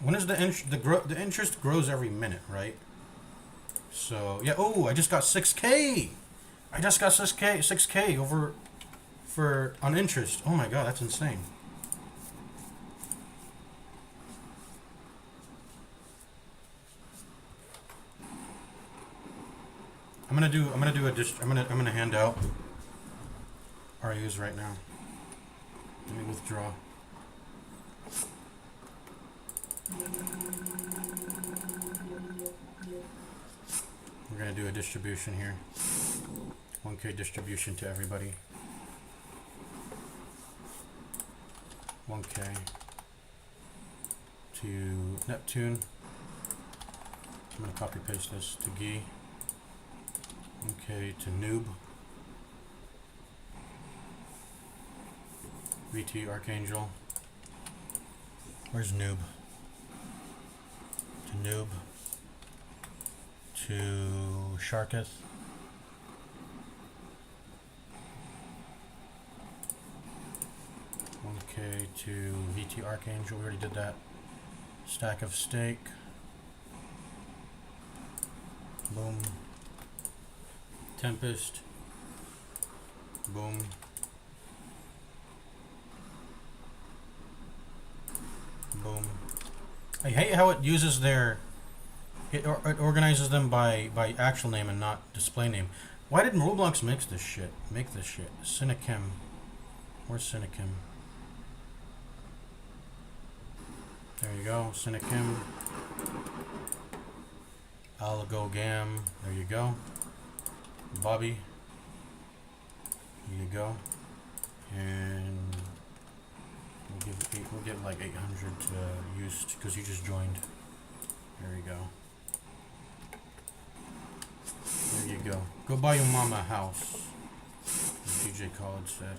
When is the interest grows every minute, right? So yeah. Oh, I just got 6K. I just got 6K over. On interest. Oh my god, that's insane. I'm gonna hand out RUs right now. Let me withdraw. We're gonna do a distribution here. 1K distribution to everybody. 1K to Neptune. I'm going to copy paste this to Guy. 1K to Noob. VT Archangel. Where's Noob? To Noob. To Sharketh. Okay, to VT Archangel, we already did that. Stack of Steak. Boom. Tempest. Boom. Boom. I hate how it uses their... It organizes them by actual name and not display name. Why didn't Roblox make this shit? Cinechem. Where's Cinechem? There you go, Cinechem. Algogam. There you go. Bobby. Here you go. And we'll give like 800 to use because you just joined. There we go. There you go. Go buy your mama a house, as DJ Khaled said.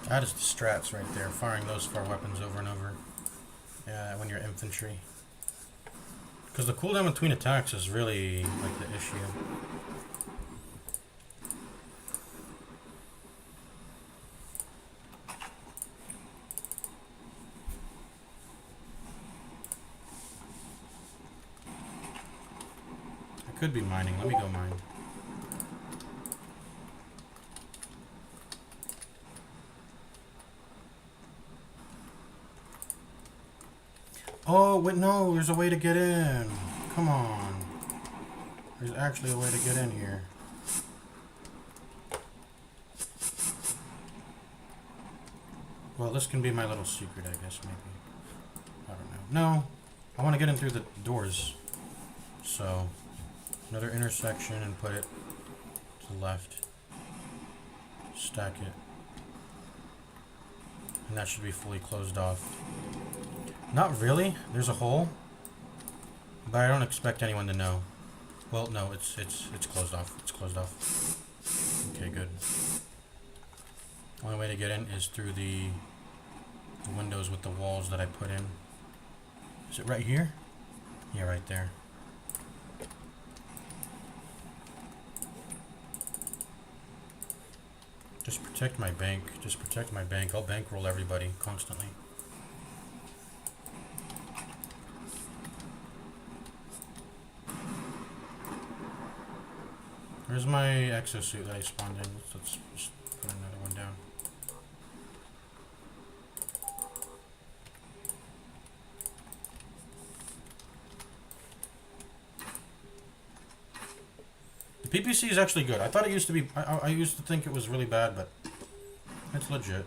That is the strats right there, firing those far weapons over and over when you're infantry. Because the cooldown between attacks is really like the issue. I could be mining, let me go mine. Oh, wait, no, there's a way to get in. Come on. There's actually a way to get in here. Well, this can be my little secret, I guess, maybe. I don't know. No, I want to get in through the doors. So, another intersection and put it to the left. Stack it. And that should be fully closed off. Not really. There's a hole, but I don't expect anyone to know. Well, no, it's closed off. It's closed off. Okay, good. Only way to get in is through the windows with the walls that I put in. Is it right here? Yeah, right there. Just protect my bank. Just protect my bank. I'll bankroll everybody constantly. Where's my exosuit that I spawned in? Let's just put another one down. The PPC is actually good. I thought it used to be... I used to think it was really bad, but it's legit.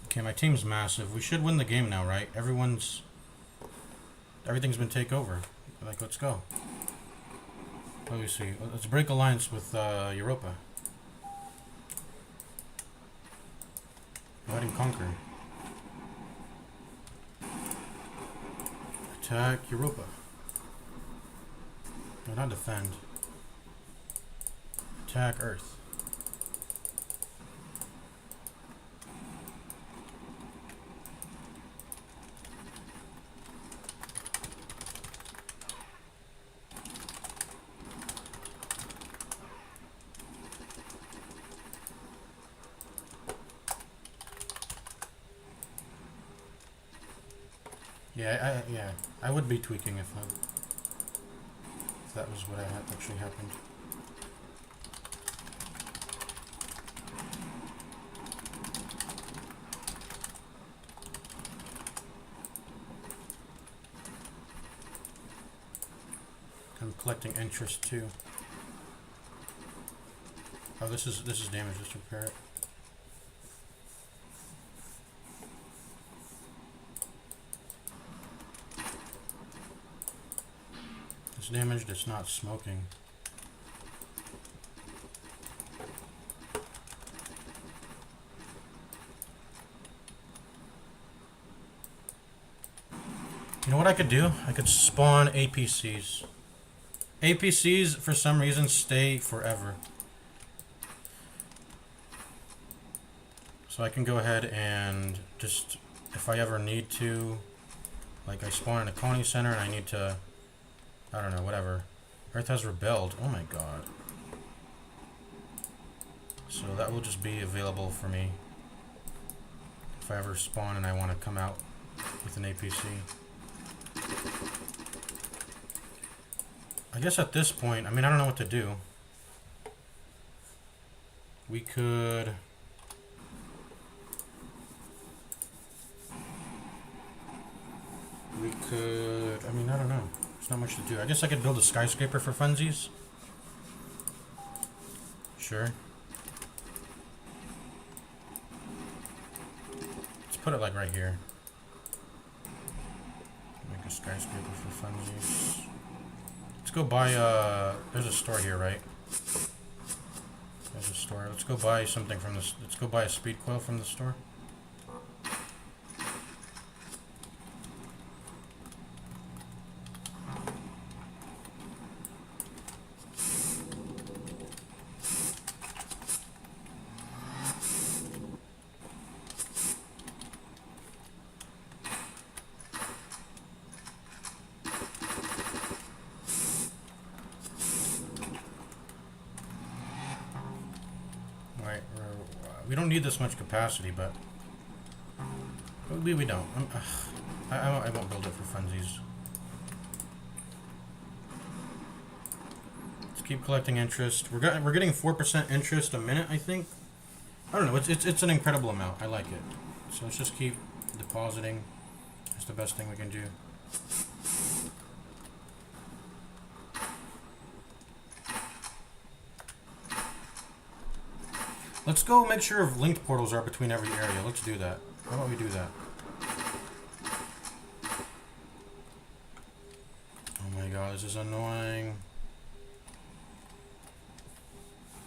Okay, my team's massive. We should win the game now, right? Everything's been taken over. Like, let's go. Let me see. Let's break alliance with Europa. Go ahead and conquer. Attack Europa. No, not defend. Attack Earth. Yeah, I would be tweaking if that was what actually happened. I'm collecting interest too. Oh, this is damage. Let's repair it. Damaged, it's not smoking. You know what I could do? I could spawn APCs. APCs, for some reason, stay forever. So I can go ahead and just, if I ever need to, Like I spawn in a colony center and I need to, I don't know, whatever. Earth has rebelled. Oh my god. So that will just be available for me if I ever spawn and I want to come out with an APC. I guess at this point, I mean, I don't know what to do. We could... I mean, I don't know. There's not much to do. I guess I could build a skyscraper for funsies. Sure. Let's put it like right here. Make a skyscraper for funsies. Let's go buy, there's a store here, right? There's a store. Let's go buy something from this. Let's go buy a speed coil from the store. We don't need this much capacity, but we don't. I won't build it for funsies. Let's keep collecting interest. We're getting 4% interest a minute, I think. I don't know. It's an incredible amount. I like it. So let's just keep depositing. That's the best thing we can do. Let's go make sure if linked portals are between every area. Let's do that. How about we do that? Oh my god, this is annoying.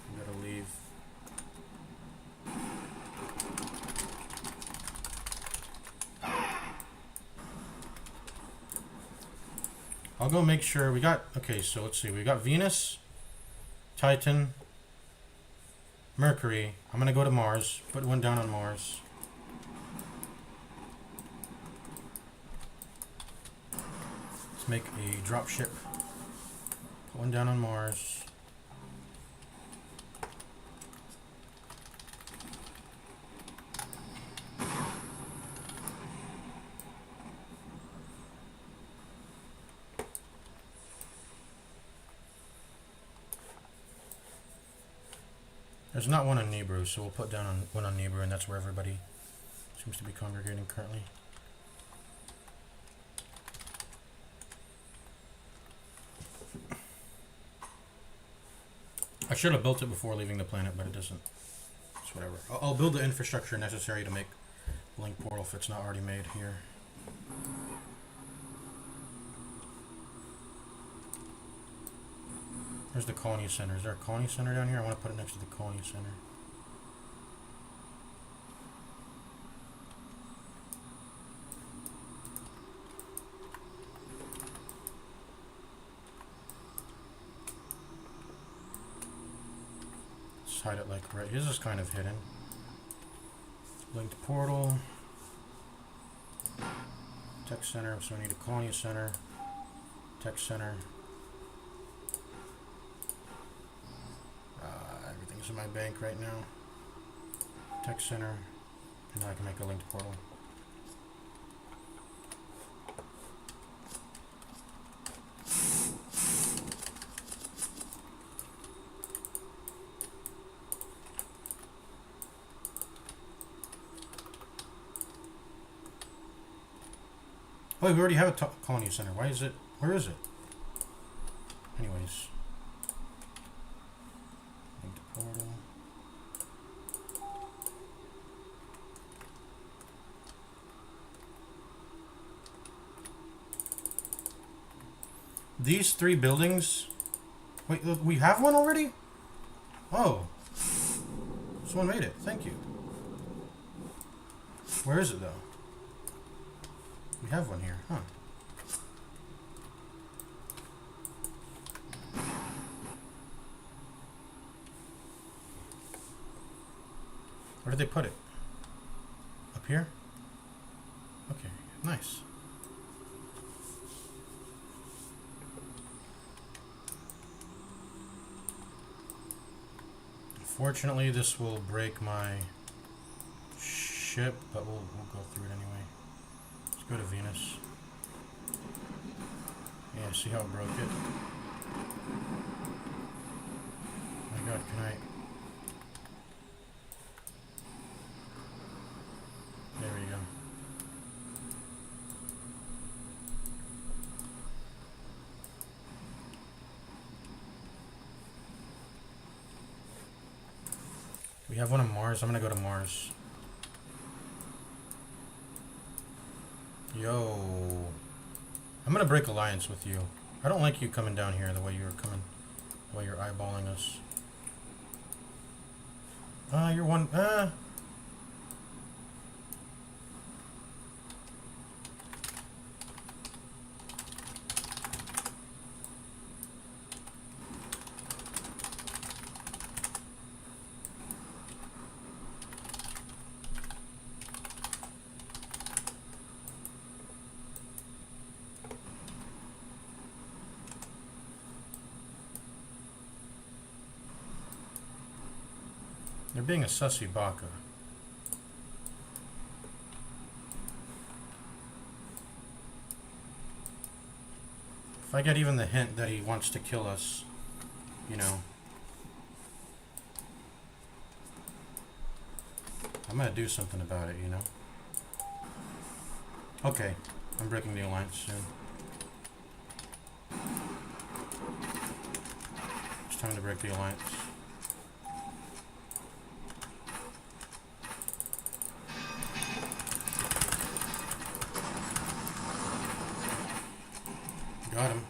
I gotta leave. I'll go make sure we got... Okay, so let's see. We got Venus, Titan... Mercury. I'm gonna go to Mars. Put one down on Mars. Let's make a drop ship. Put one down on Mars. There's not one on Nibiru, so we'll put down one on Nibiru, and that's where everybody seems to be congregating currently. I should have built it before leaving the planet, but it doesn't. It's whatever. I'll build the infrastructure necessary to make Link Portal if it's not already made here. There's the colony center. Is there a colony center down here? I want to put it next to the colony center. Let's hide it like right. This is kind of hidden. Linked portal. Tech center. So we need a colony center. Tech center. Everything's in my bank right now. Tech center. And now I can make a linked portal. Oh, we already have a colony center. Why is it? Where is it? Anyways. Linked portal. These 3 buildings... Wait, look, we have one already? Oh. Someone made it. Thank you. Where is it, though? We have one here, huh? Where did they put it? Up here? Okay, nice. Unfortunately, this will break my ship, but we'll go through it anyway. Let's go to Venus. Yeah, see how it broke it? Oh my god, can I... There we go. We have one on Mars. I'm gonna go to Mars. Yo. I'm gonna break alliance with you. I don't like you coming down here the way you're coming, the way you're eyeballing us. You're one. They're being a sussy baka. If I get even the hint that he wants to kill us, you know, I'm gonna do something about it, you know? Okay, I'm breaking the alliance soon. It's time to break the alliance. Got him.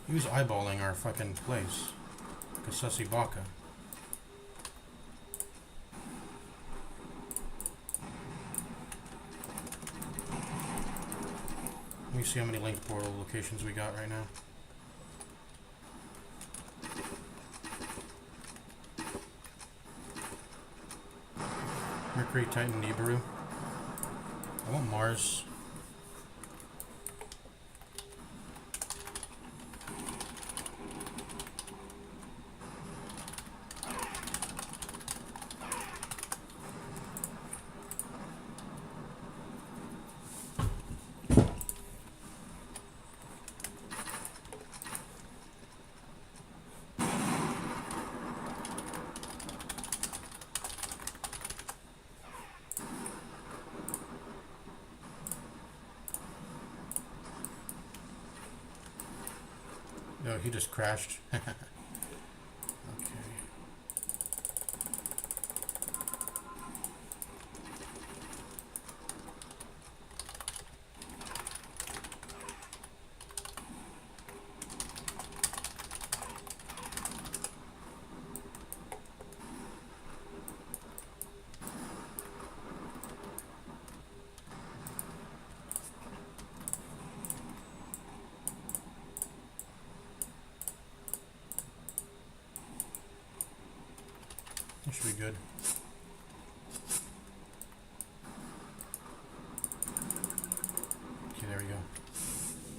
He was eyeballing our fucking place. Kasasi Baka. Let me see how many linked portal locations we got right now. Mercury, Titan, Nibiru. I want Mars. No, he just crashed. Okay. That should be good. Okay, there we go.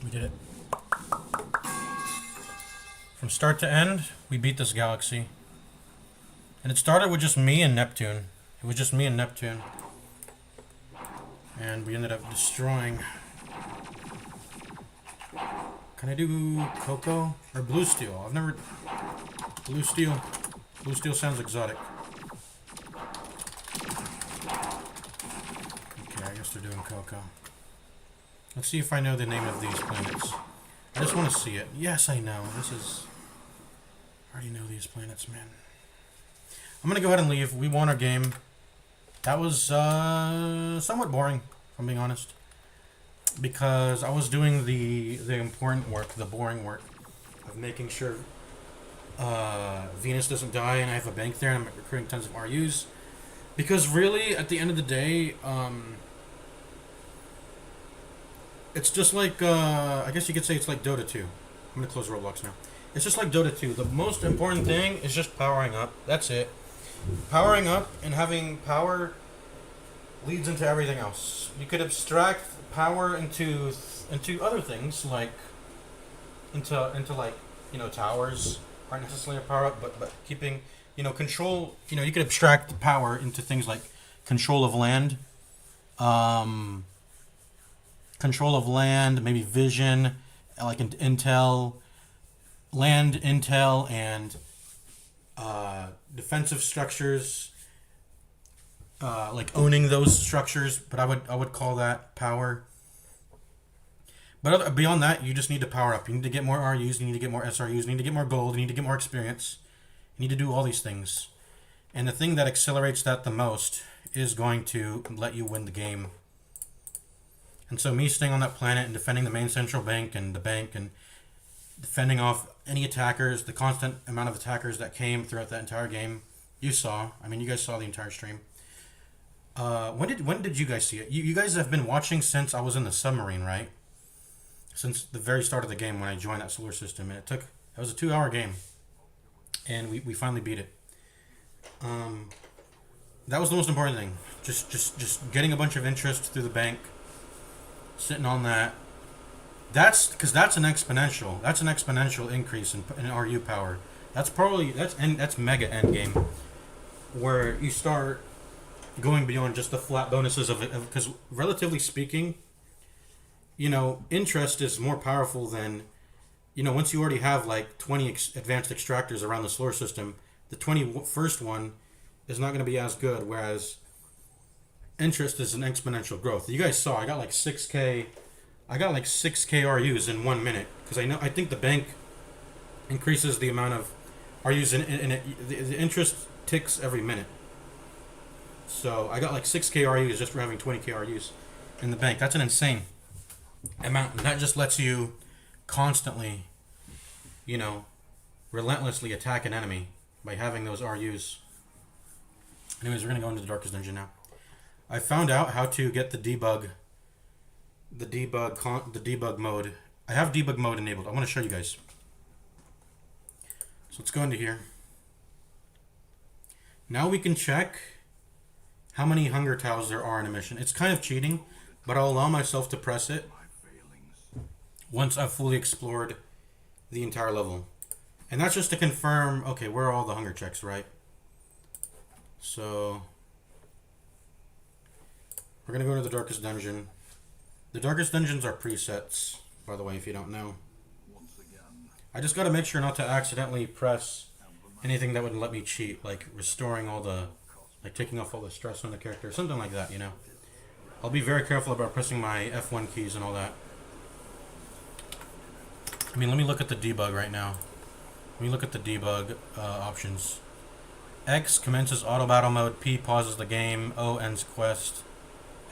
We did it. From start to end, we beat this galaxy. And it started with just me and Neptune. It was just me and Neptune. And we ended up destroying... Can I do Cocoa? Or Blue Steel? I've never... Blue Steel. Blue Steel sounds exotic. Okay, I guess they're doing Cocoa. Let's see if I know the name of these planets. I just want to see it. Yes, I know. This is... I already know these planets, man. I'm going to go ahead and leave. We won our game. That was somewhat boring, if I'm being honest. Because I was doing the important work, the boring work of making sure Venus doesn't die and I have a bank there and I'm recruiting tons of RUs. Because really, at the end of the day, it's just like, I guess you could say it's like Dota 2. I'm going to close Roblox now. It's just like Dota 2. The most important thing is just powering up. That's it. Powering up and having power leads into everything else. You could abstract power into other things, like into like, you know, towers, aren't necessarily a power up, but keeping, control. You could abstract the power into things like control of land, um, maybe vision, like intel, land intel, and defensive structures, like owning those structures. But I would call that power. But beyond that, you just need to power up. You need to get more RUs. You need to get more SRUs. You need to get more gold. You need to get more experience. You need to do all these things. And the thing that accelerates that the most is going to let you win the game. And so me staying on that planet and defending the main central bank and the bank and defending off any attackers, the constant amount of attackers that came throughout that entire game, you saw. I mean, you guys saw the entire stream. When did you guys see it? You guys have been watching since I was in the submarine, right? Since the very start of the game when I joined that solar system, and it was a 2-hour game, and we finally beat it. That was the most important thing. Just getting a bunch of interest through the bank, sitting on that. That's because that's an exponential increase in RU power. That's mega end game, where you start going beyond just the flat bonuses of it. Because relatively speaking, interest is more powerful than, once you already have like 20 advanced extractors around the solar system, the 21st one is not going to be as good, whereas interest is an exponential growth. You guys saw I got like 6k RUs in 1 minute, because I think the bank increases the amount of RUs in it. The interest ticks every minute. So I got like 6k RUs just for having 20k RUs in the bank. That's an insane amount, and that just lets you constantly, relentlessly attack an enemy by having those RUs. Anyways, we're gonna go into the Darkest Dungeon now. I found out how to get the debug mode. I have debug mode enabled. I want to show you guys. So let's go into here. Now we can check how many hunger towers there are in a mission. It's kind of cheating, but I'll allow myself to press it once I've fully explored the entire level. And that's just to confirm, okay, where are all the hunger checks, right? So we're going to go to the Darkest Dungeon. The Darkest Dungeons are presets, by the way, if you don't know. I just got to make sure not to accidentally press anything that would let me cheat, like restoring taking off all the stress on the character, something like that, I'll be very careful about pressing my F1 keys and all that. I mean, let me look at the debug right now. Let me look at the debug options. X commences auto battle mode, P pauses the game, O ends quest,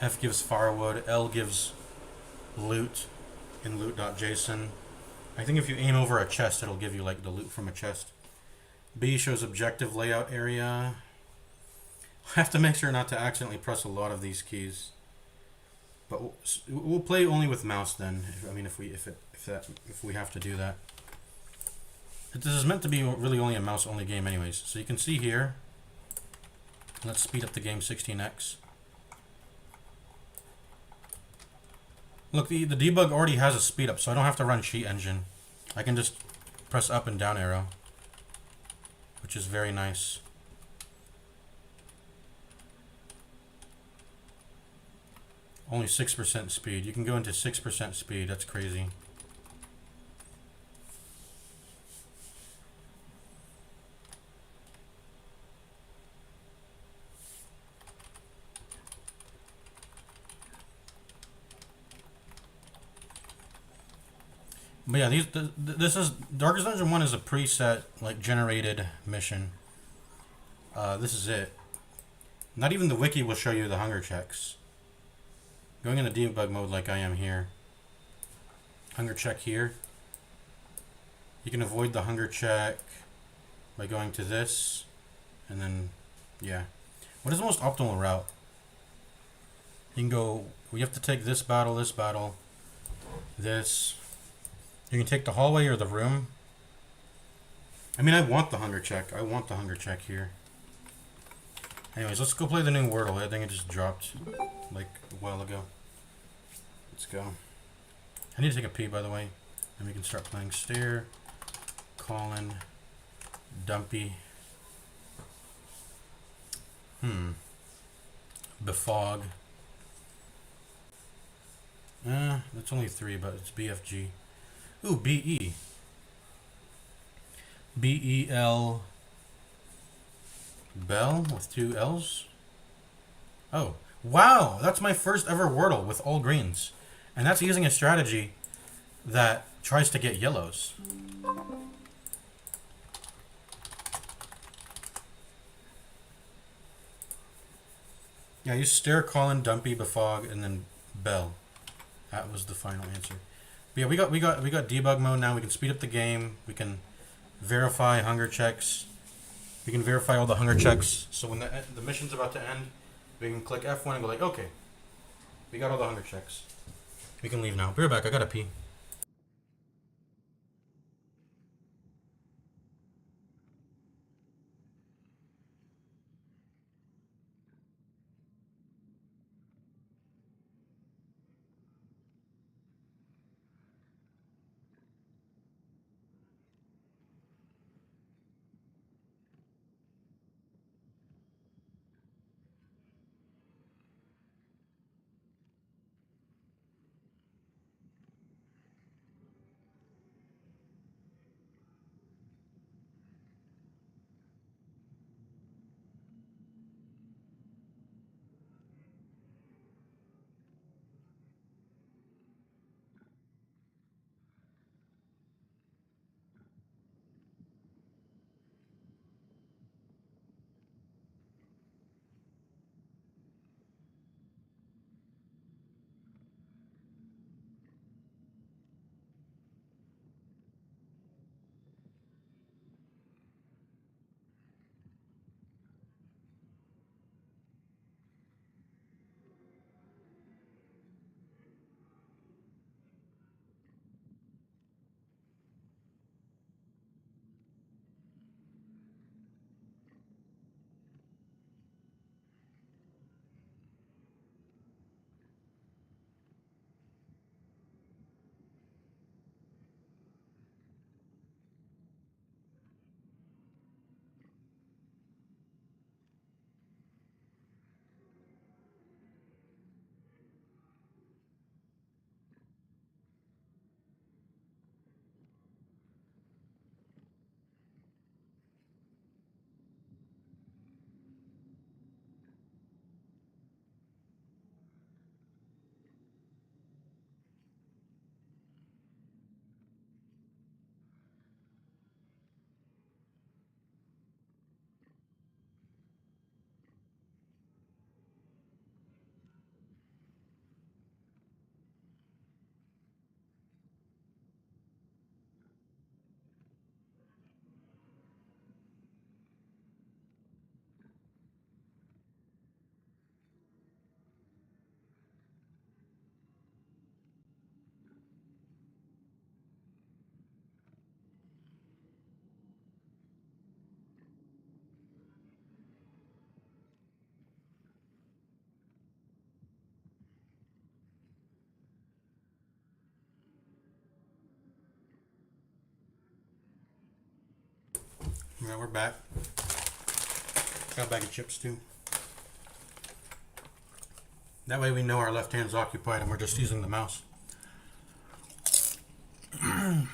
F gives firewood, L gives loot in loot.json. I think if you aim over a chest, it'll give you like the loot from a chest. B shows objective layout area. I have to make sure not to accidentally press a lot of these keys. But we'll play only with mouse then. If we have to do that. This is meant to be really only a mouse only game anyways. So you can see here. Let's speed up the game 16x. Look, the debug already has a speed up, so I don't have to run cheat engine. I can just press up and down arrow, which is very nice. Only 6% speed. You can go into 6% speed. That's crazy. But yeah, this is Darkest Dungeon 1 is a preset like generated mission. This is it. Not even the wiki will show you the hunger checks. Going into debug mode like I am here. Hunger check here. You can avoid the hunger check by going to this, and then yeah. What is the most optimal route? You can go. We have to take this battle, this. You can take the hallway or the room. I mean, I want the hunger check. I want the hunger check here. Anyways, let's go play the new Wordle. I think it just dropped like a while ago. Let's go. I need to take a pee, by the way. And we can start playing Stare, Colin, Dumpy. Befog. That's only 3, but it's BFG. Ooh, BE. BEL. Bell with 2 L's. Oh, wow! That's my first ever Wordle with all greens. And that's using a strategy that tries to get yellows. Yeah, you stare, Colin, Dumpy, Befog, and then Bell. That was the final answer. But yeah, we got debug mode now. We can speed up the game. We can verify hunger checks. We can verify all the hunger checks. So when the mission's about to end, we can click F1 and go like, okay, we got all the hunger checks. We can leave now. Be right back. I gotta pee. Yeah, we're back. Got a bag of chips too. That way we know our left hand's occupied and we're just using the mouse. I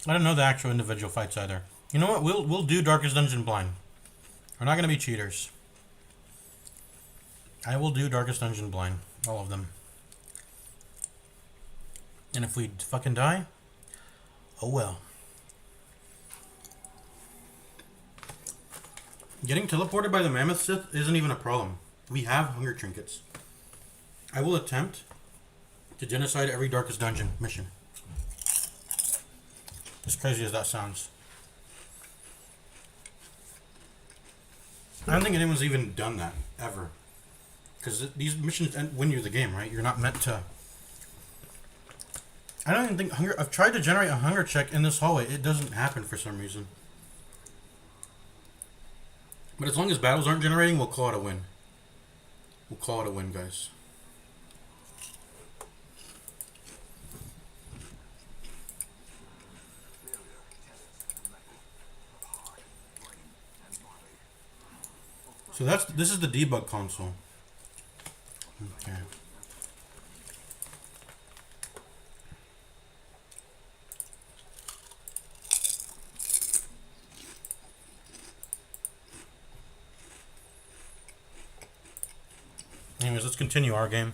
don't know the actual individual fights either. You know what? We'll do Darkest Dungeon blind. We're not gonna be cheaters. I will do Darkest Dungeon blind. All of them. And if we fucking die, oh well. Getting teleported by the Mammoth Sith isn't even a problem. We have hunger trinkets. I will attempt to genocide every Darkest Dungeon mission. As crazy as that sounds. I don't think anyone's even done that, ever. Because these missions win you the game, right? You're not meant to... I don't even think hunger... I've tried to generate a hunger check in this hallway. It doesn't happen for some reason. But as long as battles aren't generating, we'll call it a win. We'll call it a win, guys. So this is the debug console. Okay. Anyways, let's continue our game.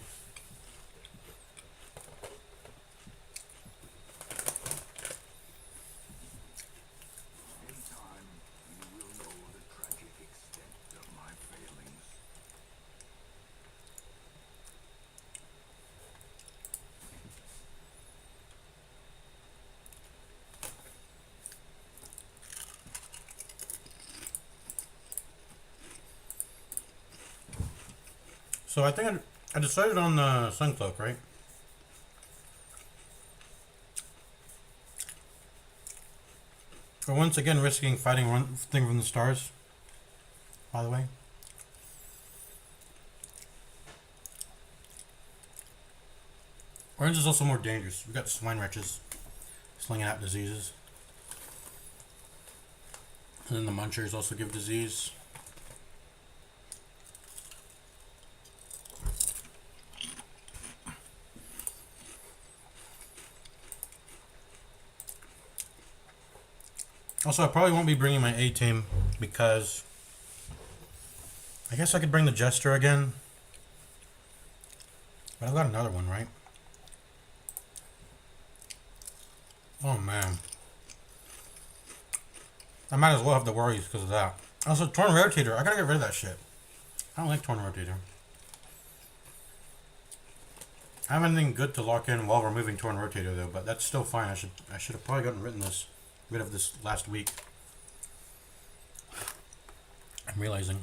So I think I decided on the Suncloak, right? For once again risking fighting one thing from the stars, by the way. Orange is also more dangerous. We got swine wretches slinging out diseases. And then the munchers also give disease. Also, I probably won't be bringing my A team because I guess I could bring the Jester again. But I've got another one, right? Oh man. I might as well have the worries because of that. Also, Torn Rotator. I gotta get rid of that shit. I don't like Torn Rotator. I have anything good to lock in while removing Torn Rotator though, but that's still fine. I should have probably gotten rid of this last week. I'm realizing.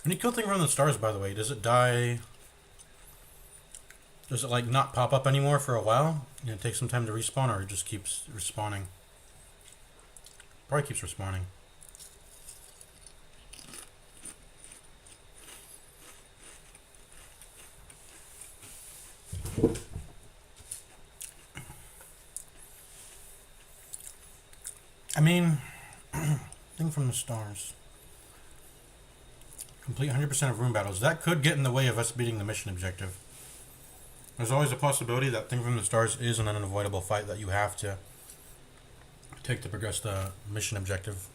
When you kill thing from the stars, by the way, does it die? Does it like not pop up anymore for a while? And it takes some time to respawn, or it just keeps respawning? Probably keeps respawning. I mean, thing from the stars. Complete 100% of room battles. That could get in the way of us beating the mission objective. There's always a possibility that thing from the stars is an unavoidable fight that you have to take to progress the mission objective.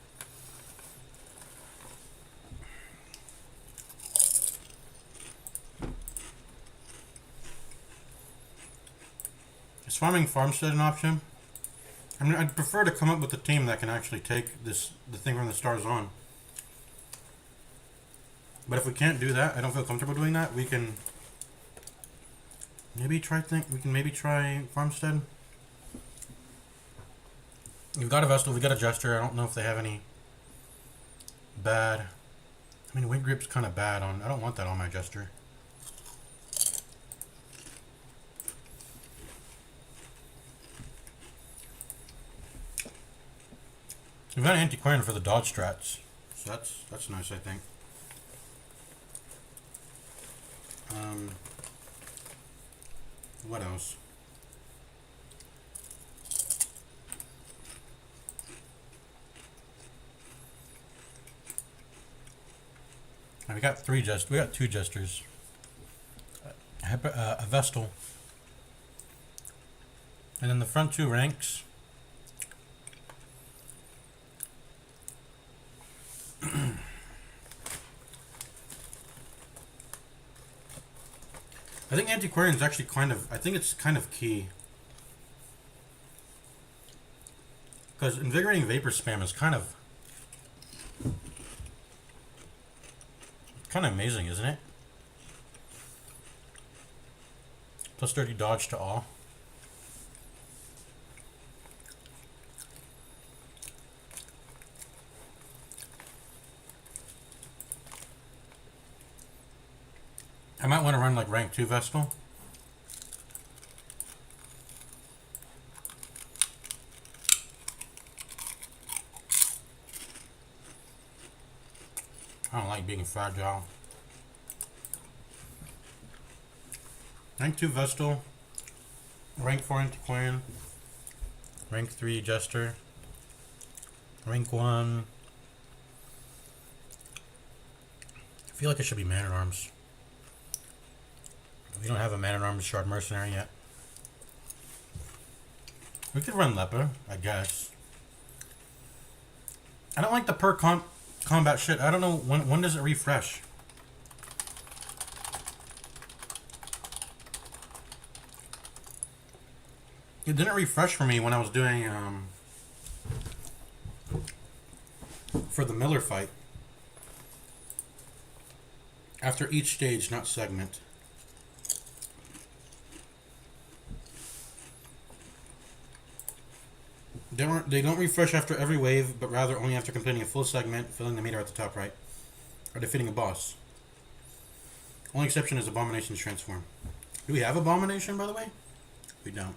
Is farming Farmstead an option? I mean, I'd prefer to come up with a team that can actually take the thing from the stars on. But if we can't do that, I don't feel comfortable doing that. We can maybe try Farmstead. We've got a Vestal, we've got a Jester. I don't know if they have any bad. I mean, Wind Grip's kind of bad on. I don't want that on my Jester. We've got an Antiquarian for the dodge strats, so that's nice, I think. What else? We got we got two Jesters. A Vestal. And then the front two ranks. I think Antiquarian's actually I think it's kind of key. Because Invigorating Vapor spam is kind of amazing, isn't it? Plus 30 dodge to all. I might want to run like rank 2 Vestal. I don't like being fragile. Rank 2 Vestal. Rank 4 Antiquarian. Rank 3 Jester. Rank 1 feel like it should be Man-at-Arms. We don't have a Man-at-Arms Shard Mercenary yet. We could run Leper, I guess. I don't like the per combat shit. I don't know, when does it refresh? It didn't refresh for me when I was doing, for the Miller fight. After each stage, not segment. They don't refresh after every wave, but rather only after completing a full segment, filling the meter at the top right, or defeating a boss. Only exception is Abomination's transform. Do we have Abomination, by the way? We don't.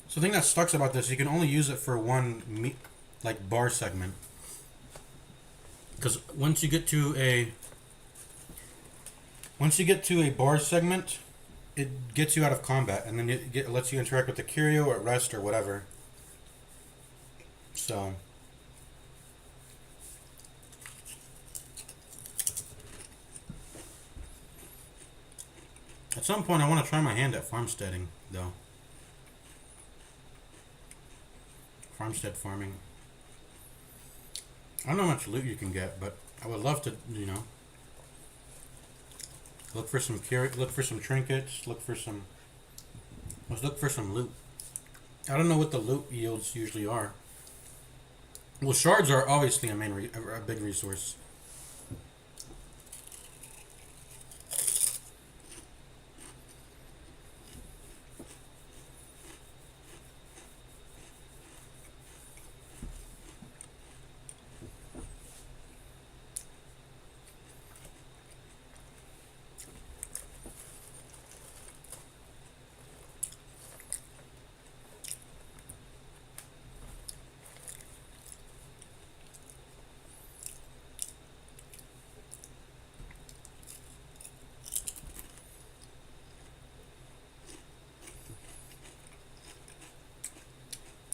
So the thing that sucks about this, you can only use it for one bar segment. Because once you get to a bar segment, it gets you out of combat, and then it lets you interact with the curio or rest or whatever. So at some point I want to try my hand at farmsteading, though. Farmstead farming. I don't know how much loot you can get, but I would love to, look for some trinkets, let's look for some loot. I don't know what the loot yields usually are. Well, shards are obviously a big resource.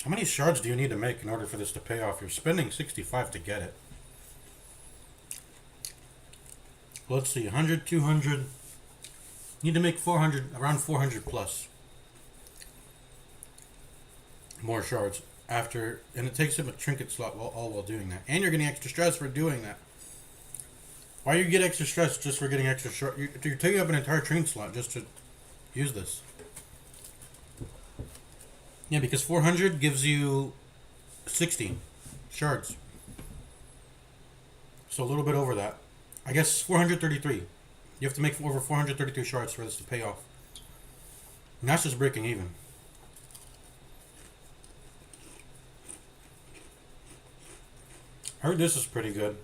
How many shards do you need to make in order for this to pay off? You're spending 65 to get it. Let's see, 100, 200. You need to make 400, around 400 plus. More shards after, and it takes up a trinket slot all while doing that. And you're getting extra stress for doing that. Why you get extra stress just for getting extra shard? You're taking up an entire trinket slot just to use this. Yeah, because 400 gives you 60 shards. So a little bit over that. I guess 433. You have to make over 433 shards for this to pay off. And that's just breaking even. I heard this is pretty good.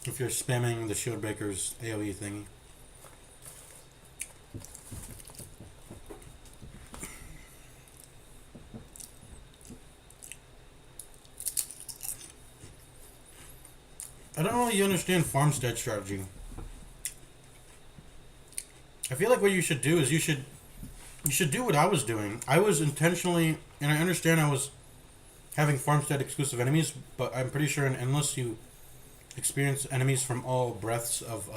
If you're spamming the Shield Breaker's AoE thingy. I don't really understand farmstead strategy. I feel like what you should do is you should do what I was doing. I was intentionally, and I understand I was having farmstead exclusive enemies, but I'm pretty sure in Endless you experience enemies from all breadths of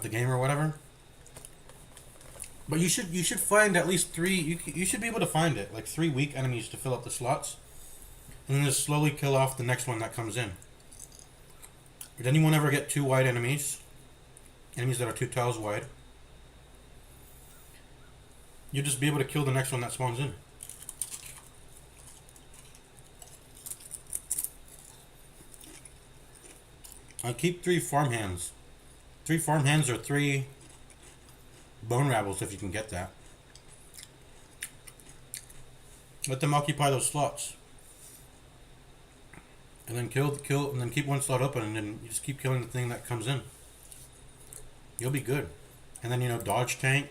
the game or whatever. But you should find at least 3. You should be able to find it, like 3 weak enemies to fill up the slots, and then just slowly kill off the next one that comes in. Did anyone ever get 2 wide enemies? Enemies that are 2 tiles wide. You'll just be able to kill the next one that spawns in. I keep 3 farmhands. 3 farmhands or 3 bone rabbles if you can get that. Let them occupy those slots. And then kill, and then keep one slot open, and then you just keep killing the thing that comes in. You'll be good. And then, dodge tank,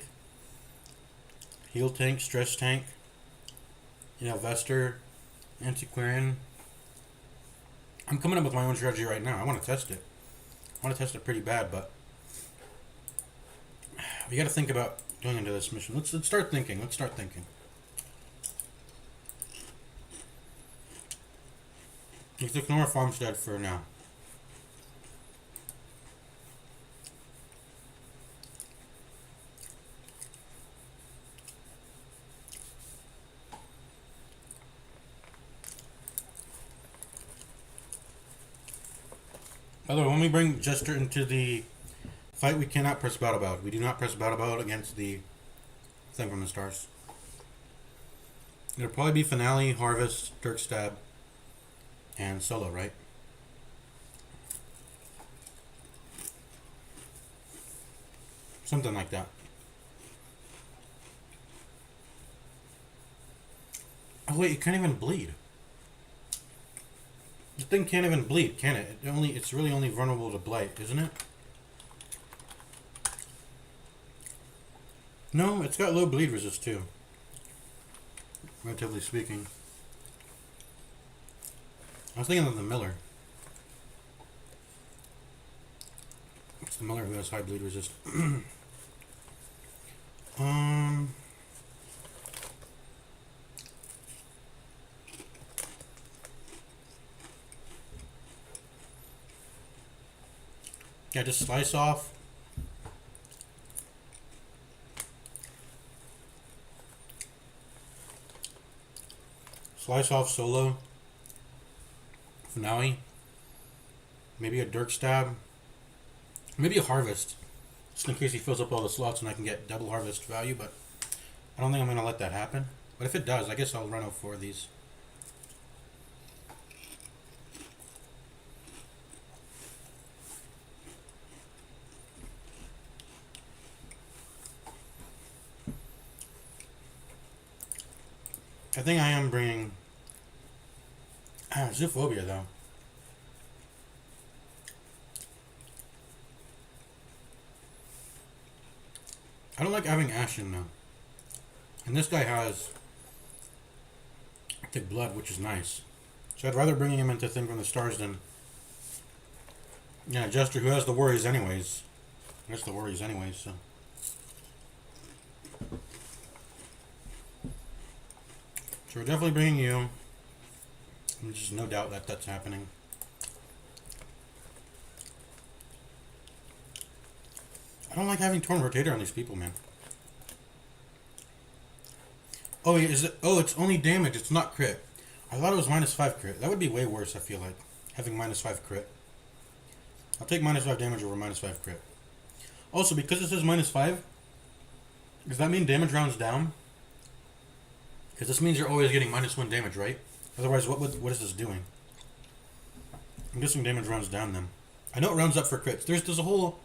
heal tank, stress tank, Vester, Antiquarian. I'm coming up with my own strategy right now. I want to test it. I want to test it pretty bad, but we got to think about going into this mission. Let's start thinking. Let's start thinking. Let's ignore Farmstead for now. By the way, when we bring Jester into the fight, we cannot press battle bout. We do not press battle bout against the thing from the stars. It'll probably be Finale, Harvest, Dirk Stab, and Solo, right? Something like that. Oh wait, it can't even bleed. The thing can't even bleed, can it? It's really only vulnerable to blight, isn't it? No, it's got low bleed resist too. Relatively speaking. I was thinking of the Miller. It's the Miller who has high bleed resist. Yeah, just slice off. Slice off Solo. Finale. Maybe a Dirk Stab. Maybe a Harvest. Just in case he fills up all the slots and I can get double Harvest value, but I don't think I'm going to let that happen. But if it does, I guess I'll run out 4 of these. I think I am bringing Zoophobia though. I don't like having Ashen though. And this guy has thick blood, which is nice. So I'd rather bringing him into Thing from the Stars than Jester, who has the worries anyways. That's the worries anyways, so. So we're definitely bringing you. There's just no doubt that that's happening. I don't like having Torn Rotator on these people, man. Oh, is it? Oh, it's only damage. It's not crit. I thought it was -5 crit. That would be way worse, I feel like. Having -5 crit. I'll take -5 damage over -5 crit. Also, because it says -5, does that mean damage rounds down? Because this means you're always getting -1 damage, right? Otherwise, what is this doing? I'm guessing damage rounds down then. I know it rounds up for crits. There's a whole.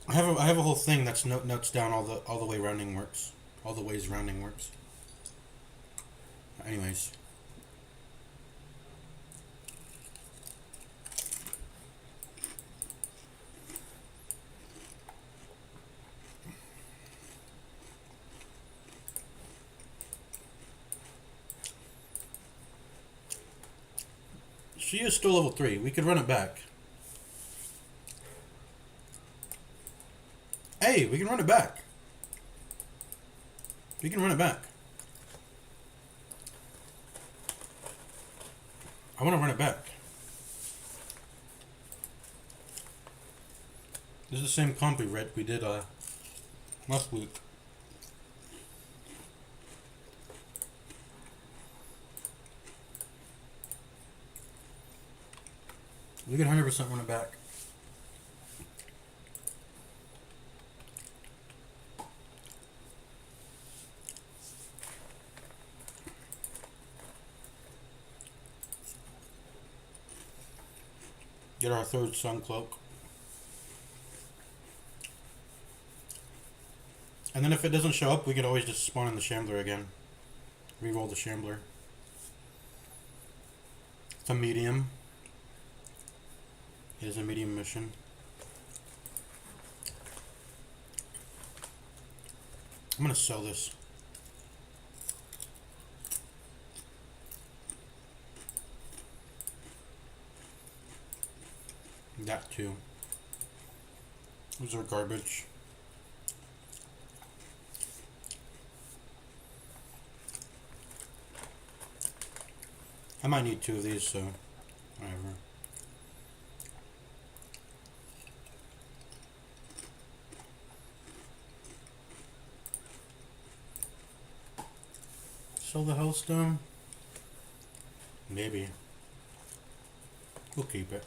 I have a whole thing that's notes down all the way rounding works. All the ways rounding works. Anyways. She is still level 3. We could run it back. Hey, we can run it back. We can run it back. I want to run it back. This is the same comp we did last week. We could 100% run it back. Get our 3rd Sun Cloak. And then if it doesn't show up, we could always just spawn in the Shambler again. Reroll the Shambler. It's a medium. It is a medium mission. I'm gonna sell this. That too. Those are garbage. I might need 2 of these, so whatever. Sell the Hellstone? Maybe. We'll keep it.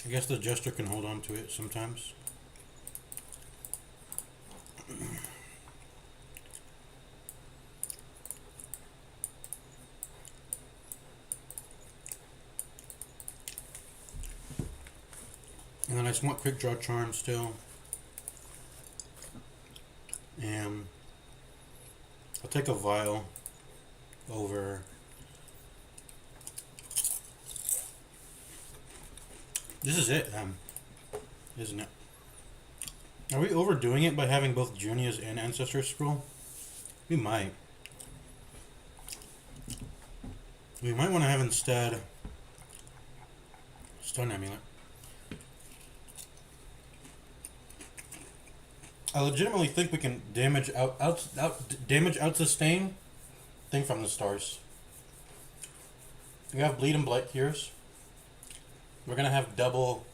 I guess the Jester can hold on to it sometimes. And then I just want quick draw charm still. And I'll take a vial over. This is it, isn't it? Are we overdoing it by having both Junia's and Ancestor Scroll? We might. We might want to have instead Stone Amulet. I legitimately think we can damage out sustain thing from the stars. We have Bleed and Blight Cures. We're gonna have double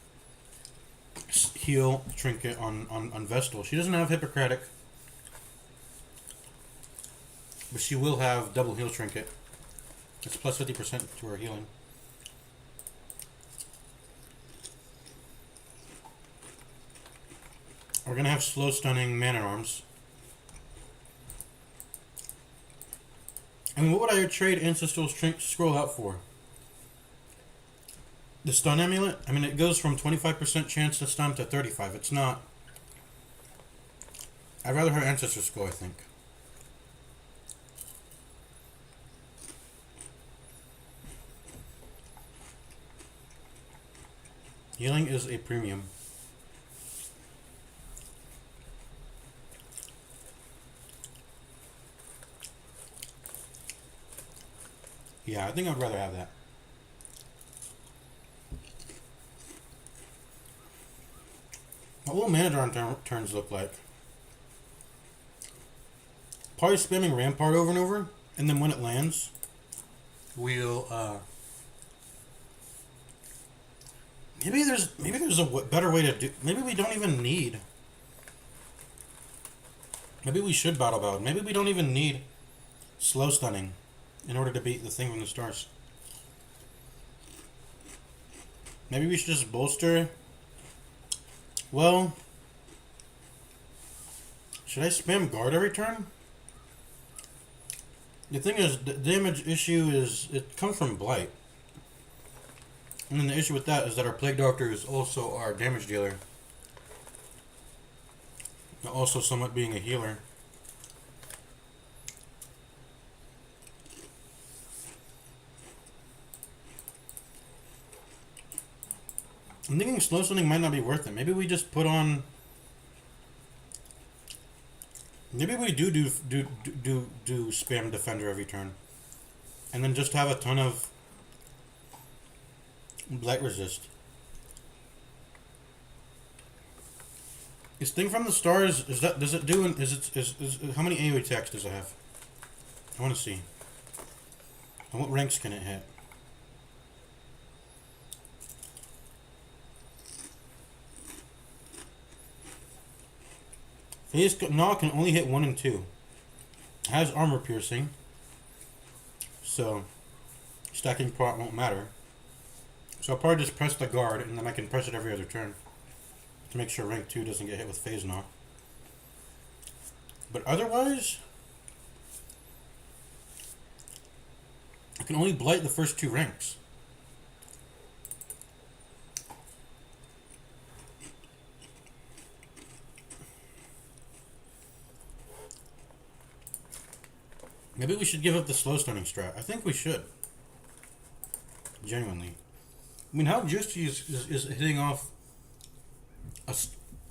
heal trinket on Vestal. She doesn't have Hippocratic, but she will have double heal trinket. It's plus 50% to her healing. We're gonna have slow stunning Man at Arms. I mean, what would I trade Ancestral Scroll out for? The Stun Amulet? I mean, it goes from 25% chance to stun to 35. It's not... I'd rather her Ancestor Scroll, I think. Healing is a premium. Yeah, I think I'd rather have that. What will mana draw turns look like? Probably spamming Rampart over and over, and then when it lands, we'll maybe there's a better way to do. Maybe we don't even need. Maybe we should battle ballad. Maybe we don't even need slow stunning in order to beat the thing from the stars. Maybe we should just bolster. Well, should I spam guard every turn? The thing is, the damage issue is, it comes from Blight. And then the issue with that is that our Plague Doctor is also our damage dealer. And also somewhat being a healer. I'm thinking slow stunning might not be worth it. Maybe we just put on. Maybe we do spam defender every turn, and then just have a ton of blight resist. Is thing from the stars? Is that does it do? Is how many AoE attacks does it have? I want to see. And what ranks can it hit? Phase Gnaw can only hit 1 and 2. It has armor piercing, so stacking prot won't matter. So I'll probably just press the guard, and then I can press it every other turn to make sure rank 2 doesn't get hit with Phase Gnaw. But otherwise, I can only blight the first 2 ranks. Maybe we should give up the slow starting strat. I think we should. Genuinely. I mean, how juicy is hitting off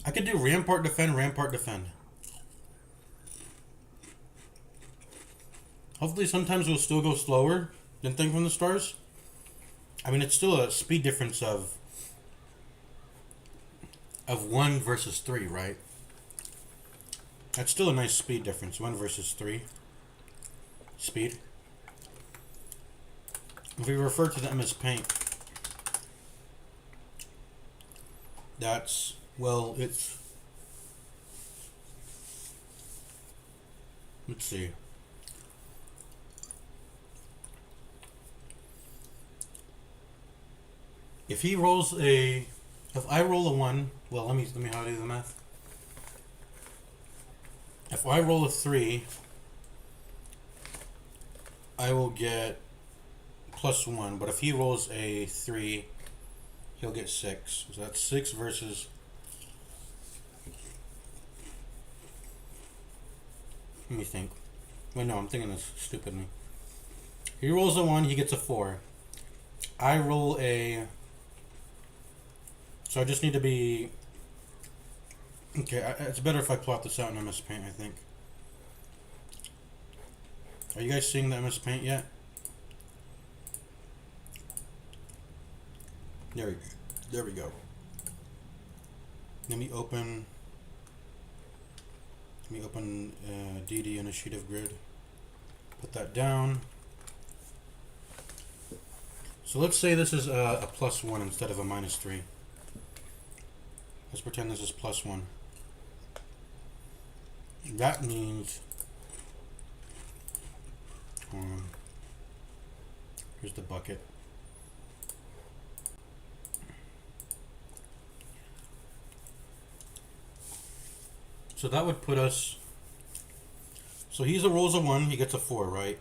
I could do Rampart defend, Rampart defend. Hopefully sometimes we'll still go slower than Thing from the Stars. I mean, it's still a speed difference of 1 versus 3, right? That's still a nice speed difference, 1 versus 3. Speed. If we refer to the MS Paint, that's, well, it's, let's see. If he rolls if I roll a 1, well, let me how to do the math. If I roll a 3, I will get +1, but if he rolls a 3, he'll get 6. So that's 6 versus. Let me think. Wait, no, I'm thinking this stupidly. He rolls a 1, he gets a 4. I roll a. So I just need to be. Okay, it's better if I plot this out in MS Paint, I think. Are you guys seeing the MS Paint yet? There we go. Let me open DD Initiative Grid. Put that down. So let's say this is a +1 instead of a -3. Let's pretend this is +1. That means here's the bucket. So that would put us. So he's a rolls a 1, he gets a 4, right?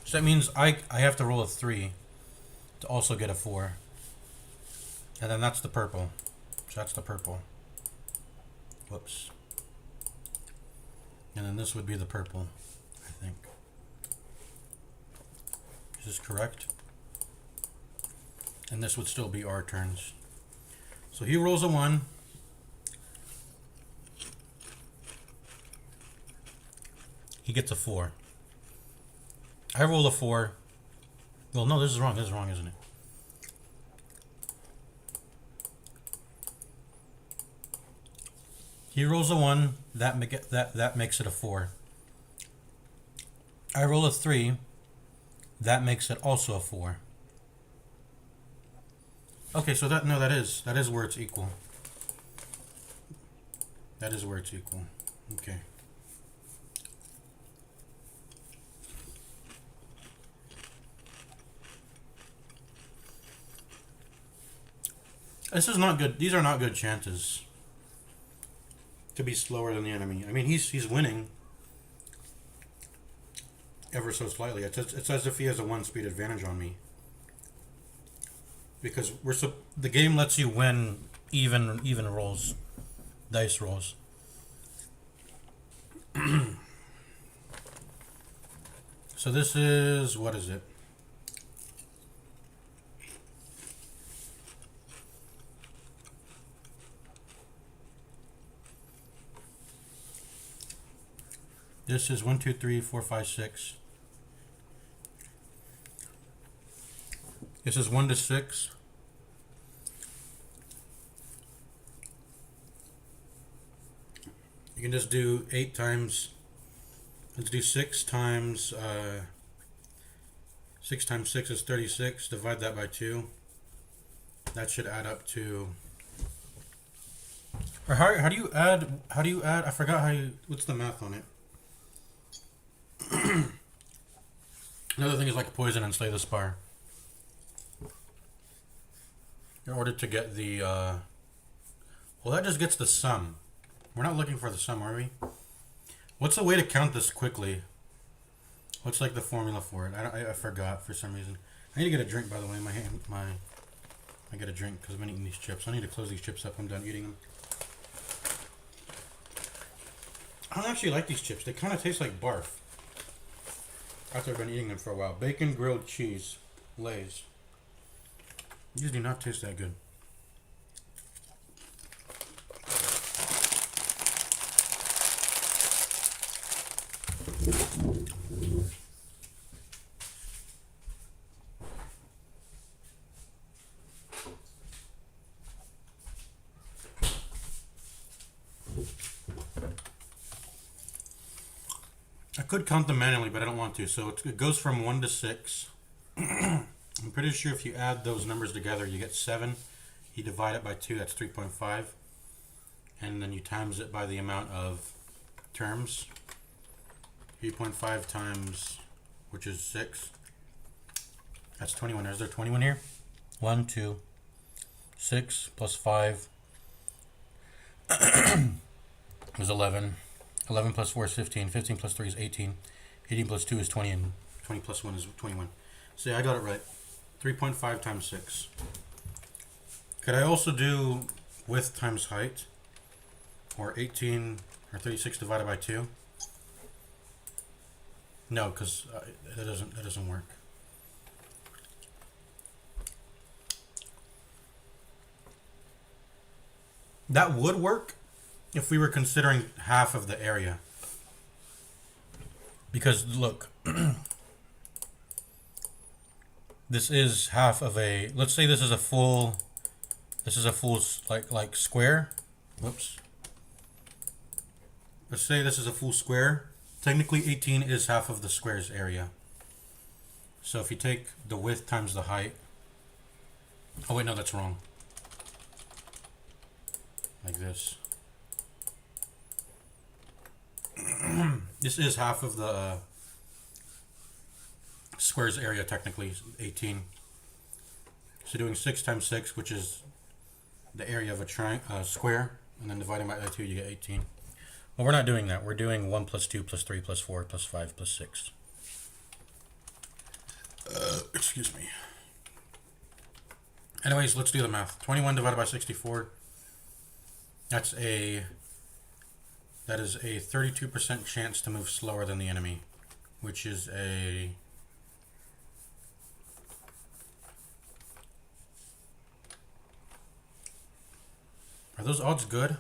So that means I have to roll a 3 to also get a 4. And then that's the purple. So that's the purple. Whoops. And then this would be the purple, I think. Is this correct? And this would still be our turns. So he rolls a 1. He gets a 4. I roll a 4. Well, no, this is wrong. This is wrong, isn't it? He rolls a 1. That makes it a 4. I roll a 3. That makes it also a 4. Okay, so that is where it's equal. That is where it's equal. Okay. This is not good. These are not good chances to be slower than the enemy. I mean, he's winning ever so slightly. It's as if he has a 1 speed advantage on me. Because the game lets you win even rolls, dice rolls. So this is, what is it? This is 1, 2, 3, 4, 5, 6. This is 1 to 6. You can just do 8 times. Let's do 6 times 6 times 6 is 36. Divide that by 2. That should add up to. Or how do you add? How do you add? I forgot how you. What's the math on it? Another thing is like poison and slay the spire. In order to get the Well, that just gets the sum. We're not looking for the sum, are we? What's the way to count this quickly? What's like the formula for it? I forgot for some reason. I need to get a drink, by the way. I get a drink because I've been eating these chips. I need to close these chips up. I'm done eating them. I don't actually like these chips. They kind of taste like barf. After I've been eating them for a while. Bacon grilled cheese. Lay's. These do not taste that good. I could count them manually, but I don't want to. So it goes from 1 to 6. I'm pretty sure if you add those numbers together, you get 7. You divide it by 2, that's 3.5. And then you times it by the amount of terms. 3.5 times, which is 6. That's 21. Is there 21 here? 1, 2, 6 plus 5 is 11. 11 plus 4 is 15. 15 plus 3 is 18. 18 plus 2 is 20. And 20 plus 1 is 21. So yeah, I got it right. 3.5 times 6. Could I also do width times height? Or 18 or 36 divided by 2? No, because that doesn't work. That would work if we were considering half of the area. Because look, this is half of a, let's say this is a full like square. Whoops. Let's say this is a full square. Technically 18 is half of the square's area. So if you take the width times the height, oh wait, no, that's wrong. Like this. This is half of the square's area, technically, 18. So doing 6 times 6, which is the area of a square, and then dividing by 2, you get 18. Well, we're not doing that. We're doing 1 plus 2 plus 3 plus 4 plus 5 plus 6. Excuse me. Anyways, let's do the math. 21 divided by 64. That is a 32% chance to move slower than the enemy, which is a Are those odds good?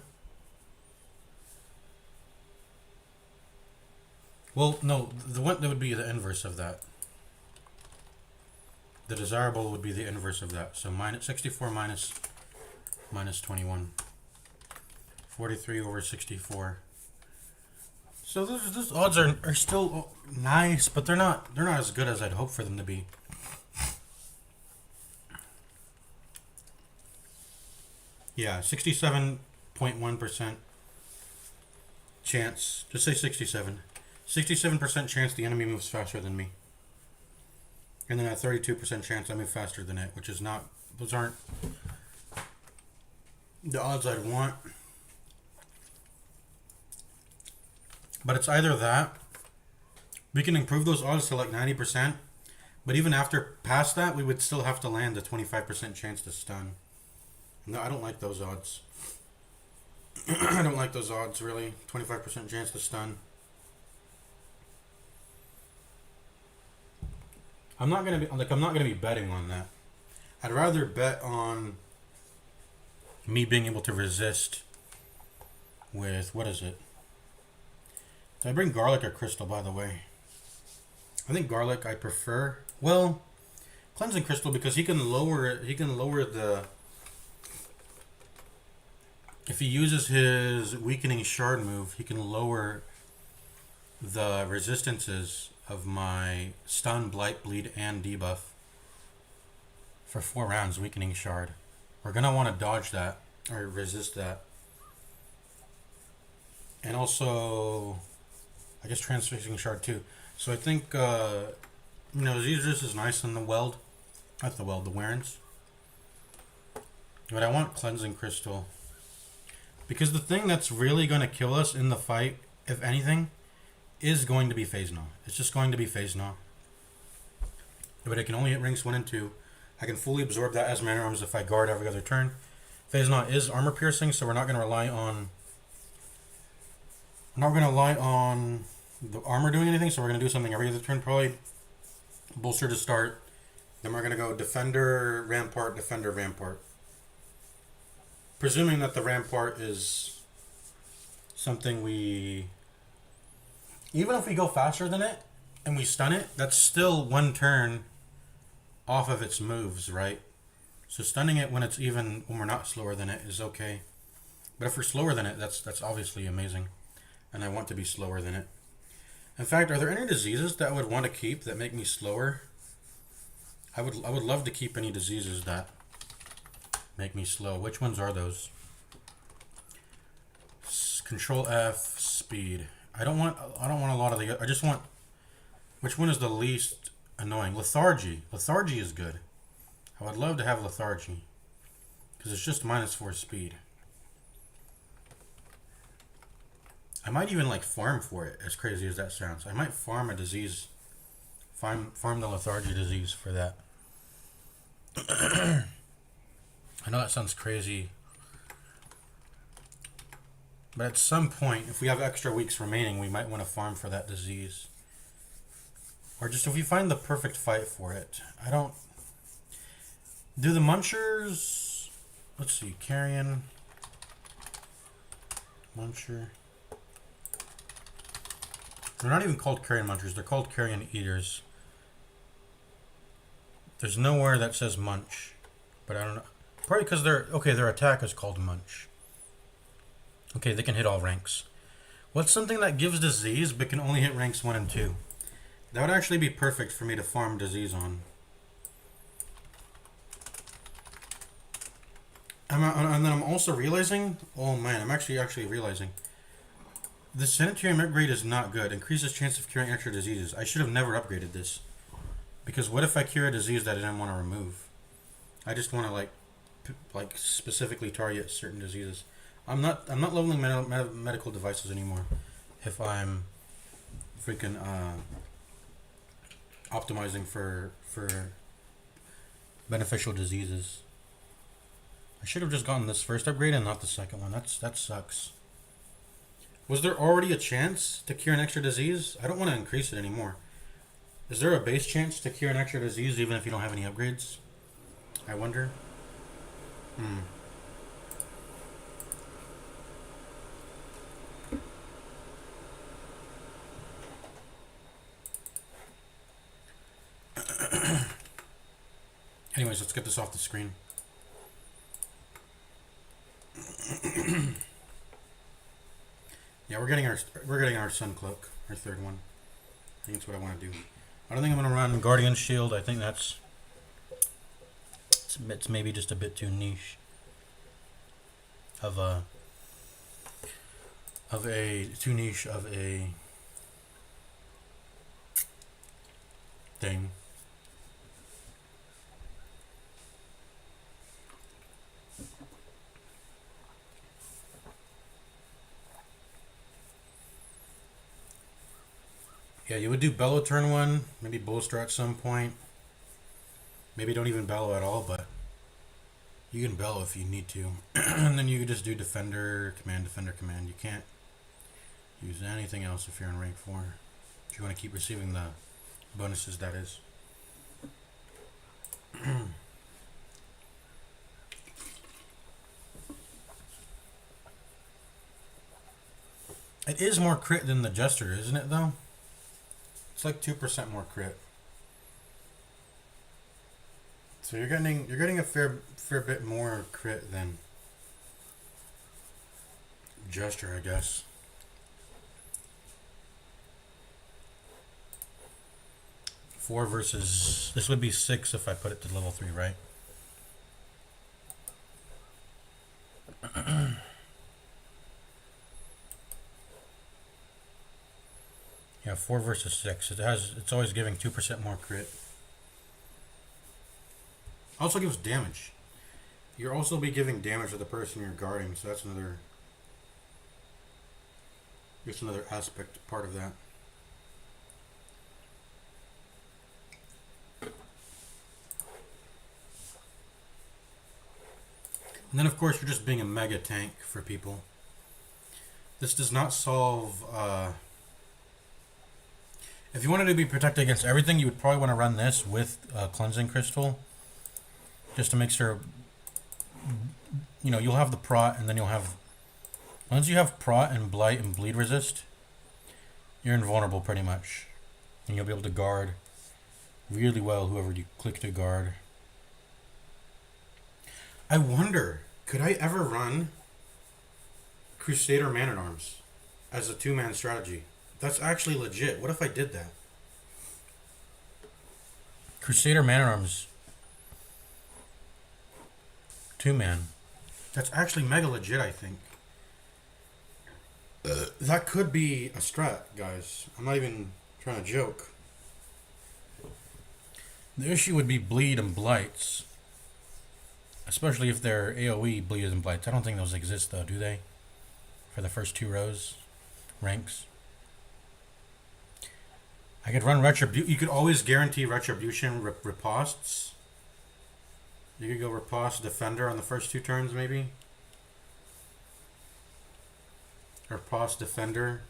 Well, no, the one that would be the inverse of that. The desirable would be the inverse of that. So minus 64 minus 21. 43 over 64. So those odds are still nice, but they're not as good as I'd hope for them to be. Yeah, 67.1% chance. Just say 67. 67% chance the enemy moves faster than me. And then a 32% chance I move faster than it, which is not, those aren't the odds I'd want. But it's either that, we can improve those odds to like 90%, but even after past that, we would still have to land a 25% chance to stun. No, I don't like those odds. I don't like those odds, really. 25% chance to stun. I'm not gonna be betting on that. I'd rather bet on me being able to resist with, what is it? Did I bring garlic or crystal, by the way? I think garlic I prefer. Well, cleansing crystal, because he can lower it. He can lower the, if he uses his weakening shard move, he can lower the resistances of my stun, blight, bleed, and debuff for 4 rounds. Weakening shard. We're gonna want to dodge that or resist that, and also, I guess, transfixing shard too. So I think Xyzis is nice in the weld, not the weld, the Warrens. But I want cleansing crystal. Because the thing that's really going to kill us in the fight, if anything, is going to be Phase Gnaw. It's just going to be Phase Gnaw. But it can only hit ranks 1 and 2. I can fully absorb that as mana arms if I guard every other turn. Phase Gnaw is armor piercing, so we're not going to rely on... We're not going to rely on the armor doing anything, so we're going to do something every other turn. Probably bolster to start. Then we're going to go Defender, Rampart, Defender, Rampart. Presuming that the Rampart is something we... Even if we go faster than it, and we stun it, that's still 1 turn off of its moves, right? So stunning it when we're not slower than it is okay. But if we're slower than it, that's obviously amazing. And I want to be slower than it. In fact, are there any diseases that I would want to keep that make me slower? I would love to keep any diseases that make me slow. Which ones are those? Control F, speed. I don't want a lot of the... I just want... Which one is the least annoying? Lethargy. Lethargy is good. I would love to have lethargy. Because it's just -4 speed. I might even like farm for it, as crazy as that sounds. I might farm a disease. Farm the lethargy disease for that. I know that sounds crazy. But at some point, if we have extra weeks remaining, we might want to farm for that disease. Or just if we find the perfect fight for it. I don't... Do the Munchers... Let's see, Carrion... Muncher... They're not even called Carrion Munchers, they're called Carrion Eaters. There's nowhere that says Munch. But I don't know. Probably because their attack is called Munch. Okay, they can hit all ranks. What's something that gives disease but can only hit ranks 1 and 2? That would actually be perfect for me to farm disease on. And then I'm also realizing... Oh man, I'm actually realizing... The Sanitarium upgrade is not good. Increases chance of curing extra diseases. I should have never upgraded this. Because what if I cure a disease that I didn't want to remove? I just want to like specifically target certain diseases. I'm not leveling medical devices anymore. If I'm freaking optimizing for beneficial diseases. I should have just gotten this first upgrade and not the second one. That sucks. Was there already a chance to cure an extra disease? I don't want to increase it anymore. Is there a base chance to cure an extra disease even if you don't have any upgrades? I wonder. Anyways, let's get this off the screen. Yeah, we're getting our Sun Cloak, our 3rd one. I think that's what I want to do. I don't think I'm gonna run Guardian Shield. I think it's maybe just a bit too niche of a thing. Yeah, you would do Bellow turn 1, maybe Bolster at some point. Maybe don't even Bellow at all, but you can Bellow if you need to. And then you could just do Defender, Command, Defender, Command. You can't use anything else if you're in rank 4. If you want to keep receiving the bonuses, that is. It is more crit than the Jester, isn't it, though? It's like 2% more crit. So you're getting a fair bit more crit than Jester, I guess. Four versus... This would be 6 if I put it to level 3, right? Yeah, 4 versus 6. It's always giving 2% more crit. Also gives damage. You'll also be giving damage to the person you're guarding, so that's another Just another aspect, part of that. And then, of course, you're just being a mega tank for people. This does not solve. If you wanted to be protected against everything, you would probably want to run this with Cleansing Crystal. Just to make sure. You know, you'll have the Prot, and then you'll have. Once you have Prot and Blight and Bleed Resist, you're invulnerable pretty much. And you'll be able to guard really well whoever you click to guard. I wonder, could I ever run Crusader Man-at-Arms as a two-man strategy? That's actually legit. What if I did that? Crusader Man-at-Arms. Two-man. That's actually mega legit, I think. That could be a strat, guys. I'm not even trying to joke. The issue would be Bleed and Blights. Especially if they're AoE Bleeds and Blights. I don't think those exist, though, do they? For the first two rows. Ranks. I could run Retribution. You could always guarantee Retribution riposts. You could go Riposte Defender on the first two turns, maybe. Riposte Defender.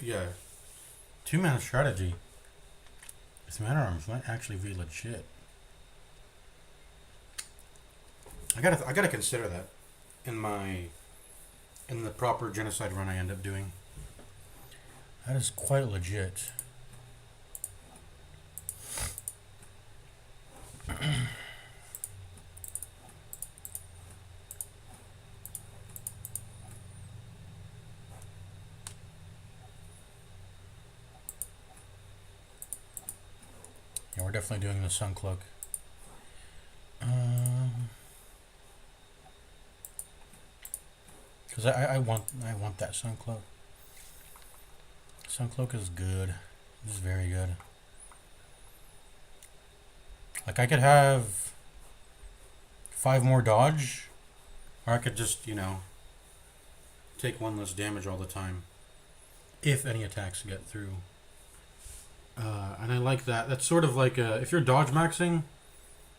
Yeah. Two-man strategy. This Man-at-Arms might actually be legit. I gotta consider that in the proper genocide run I end up doing. That is quite legit. Yeah, we're definitely doing the Suncloak. Because I want that Suncloak. Suncloak is good. It's very good. Like, I could have 5 more dodge, or I could just, you know, take 1 less damage all the time, if any attacks get through. And I like that. That's sort of like if you're dodge maxing,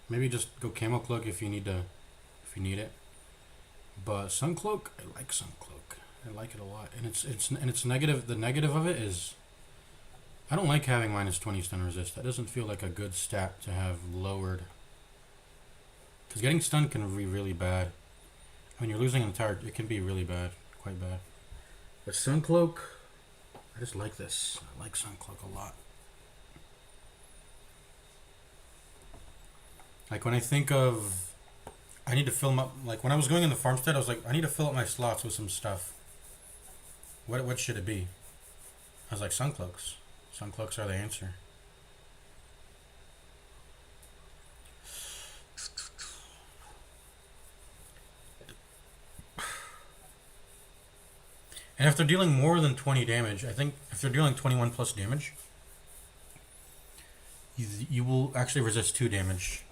maybe just go Camo Cloak if you need it. But Suncloak, I like Suncloak. I like it a lot, and it's negative. The negative of it is, I don't like having -20 stun resist. That doesn't feel like a good stat to have lowered. Because getting stunned can be really bad. When you're losing an entire, it can be really bad, quite bad. But Suncloak, I just like this. I like Suncloak a lot. Like when I think of, I need to fill up. Like when I was going in the farmstead, I was like, I need to fill up my slots with some stuff. What should it be? I was like, Suncloaks. Suncloaks are the answer. And if they're dealing more than 20 damage, I think if they're dealing 21 plus damage, you will actually resist 2 damage.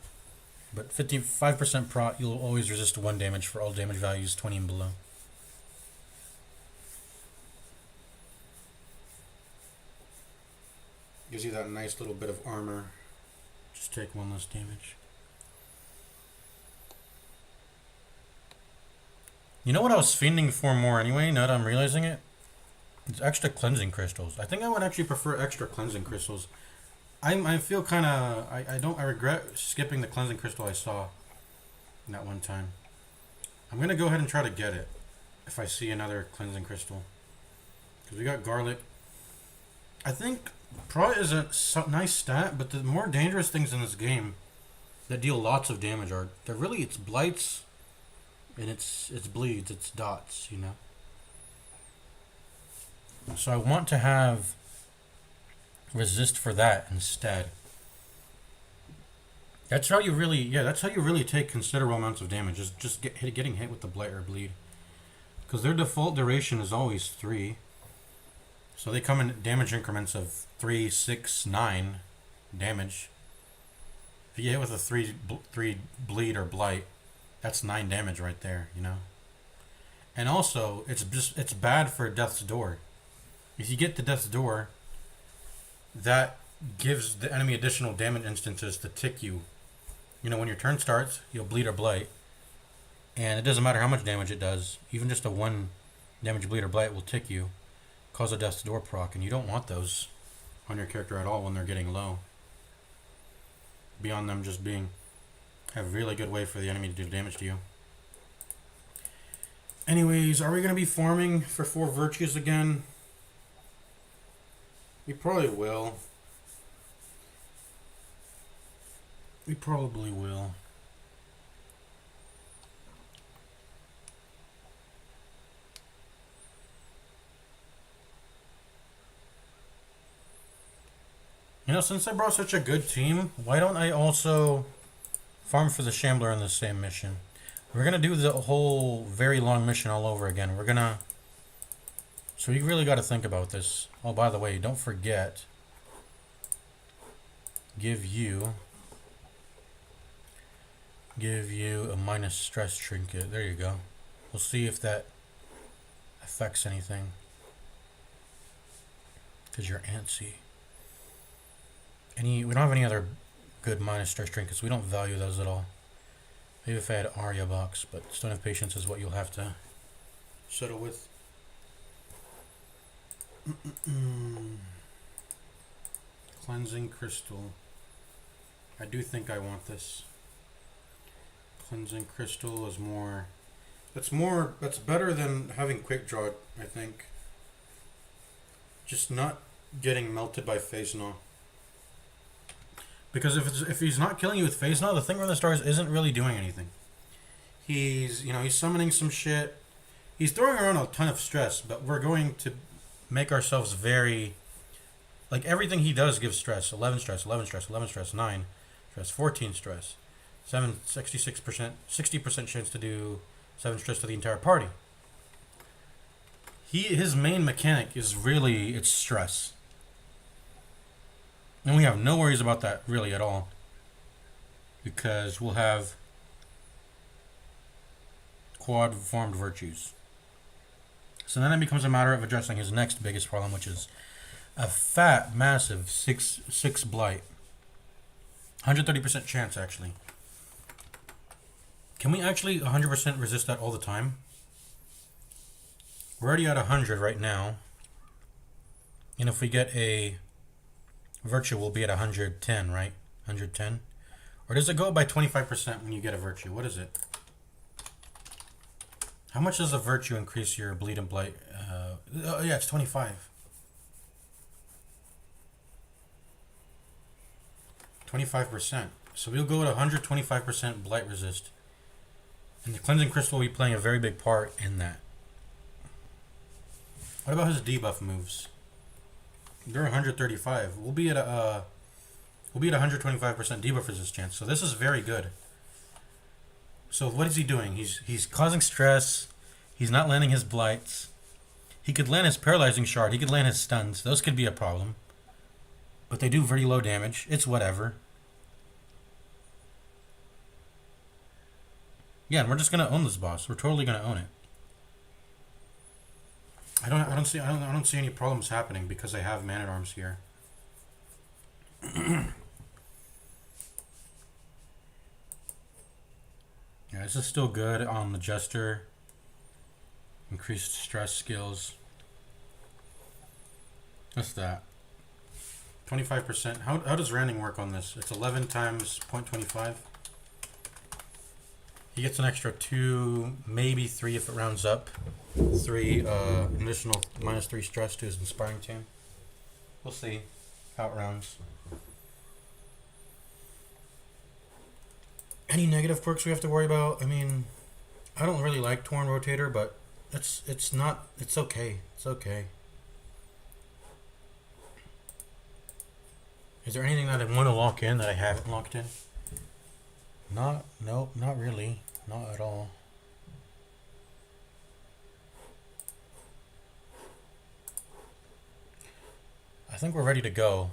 But 55% prot, you'll always resist 1 damage for all damage values 20 and below. Gives you that nice little bit of armor. Just take 1 less damage. You know what I was fiending for more anyway, now that I'm realizing it? It's extra cleansing crystals. I think I would actually prefer extra cleansing crystals. I feel kind of, I regret skipping the cleansing crystal I saw in that one time. I'm going to go ahead and try to get it if I see another cleansing crystal. Because we got garlic. I think Prot is a nice stat, but the more dangerous things in this game that deal lots of damage are, it's blights and it's bleeds, it's dots, you know. So I want to have resist for that instead. That's how you really take considerable amounts of damage. Just getting hit with the blight or bleed, because their default duration is always 3. So they come in damage increments of 3, 6, 9 damage. If you get hit with a 3 bleed or blight, that's 9 damage right there, you know. And also, it's bad for Death's Door. If you get to Death's Door, that gives the enemy additional damage instances to tick you. You know, when your turn starts, you'll bleed or blight. And it doesn't matter how much damage it does. Even just a 1 damage bleed or blight will tick you. Cause a Death's Door proc. And you don't want those on your character at all when they're getting low. Beyond them just being a really good way for the enemy to do damage to you. Anyways, are we going to be farming for 4 virtues again? We probably will. We probably will. You know, since I brought such a good team, why don't I also farm for the Shambler in the same mission? We're going to do the whole very long mission all over again. We're going to... So you really got to think about this. Oh, by the way, don't forget... Give you a minus stress trinket. There you go. We'll see if that affects anything. Because you're antsy. We don't have any other good minus stress trinkets. We don't value those at all. Maybe if I had Arya box, but Stone of Patience is what you'll have to settle with. Cleansing Crystal. I do think I want this. Cleansing Crystal is more... That's better than having Quick Draw, I think. Just not getting melted by Phase Gnaw. Because if he's not killing you with Phase Gnaw, the Thing from the Stars isn't really doing anything. He's summoning some shit. He's throwing around a ton of stress, but we're going to make ourselves very... Like, everything he does gives stress. 11 stress, 11 stress, 11 stress, 9 stress, 14 stress. 66%, 60% chance to do 7 stress to the entire party. His main mechanic is really, it's stress. And we have no worries about that really at all. Because we'll have quad formed virtues. So then it becomes a matter of addressing his next biggest problem, which is a fat, massive 6 blight. 130% chance, actually. Can we actually 100% resist that all the time? We're already at 100 right now. And if we get a virtue, we'll be at 110, right? 110? Or does it go up by 25% when you get a virtue? What is it? How much does a virtue increase your bleed and blight? Oh yeah, it's 25. 25%. So we'll go at 125% blight resist. And the Cleansing Crystal will be playing a very big part in that. What about his debuff moves? They're 135. We'll be at 125% debuff resist chance. So this is very good. So what is he doing? He's causing stress. He's not landing his blights. He could land his paralyzing shard. He could land his stuns. Those could be a problem. But they do very low damage. It's whatever. Yeah, and we're just gonna own this boss. We're totally gonna own it. I don't see any problems happening because I have Man-at-Arms here. Yeah, this is still good on the Jester. Increased stress skills. What's that? 25%. How does Randing work on this? It's 11 times 0.25. He gets an extra 2, maybe 3 if it rounds up. 3 additional -3 stress to his Inspiring Tune. We'll see how it rounds. Any negative quirks we have to worry about? I mean, I don't really like Torn Rotator, but it's okay. It's okay. Is there anything that I want to lock in that I haven't locked in? Nope, not really. Not at all. I think we're ready to go.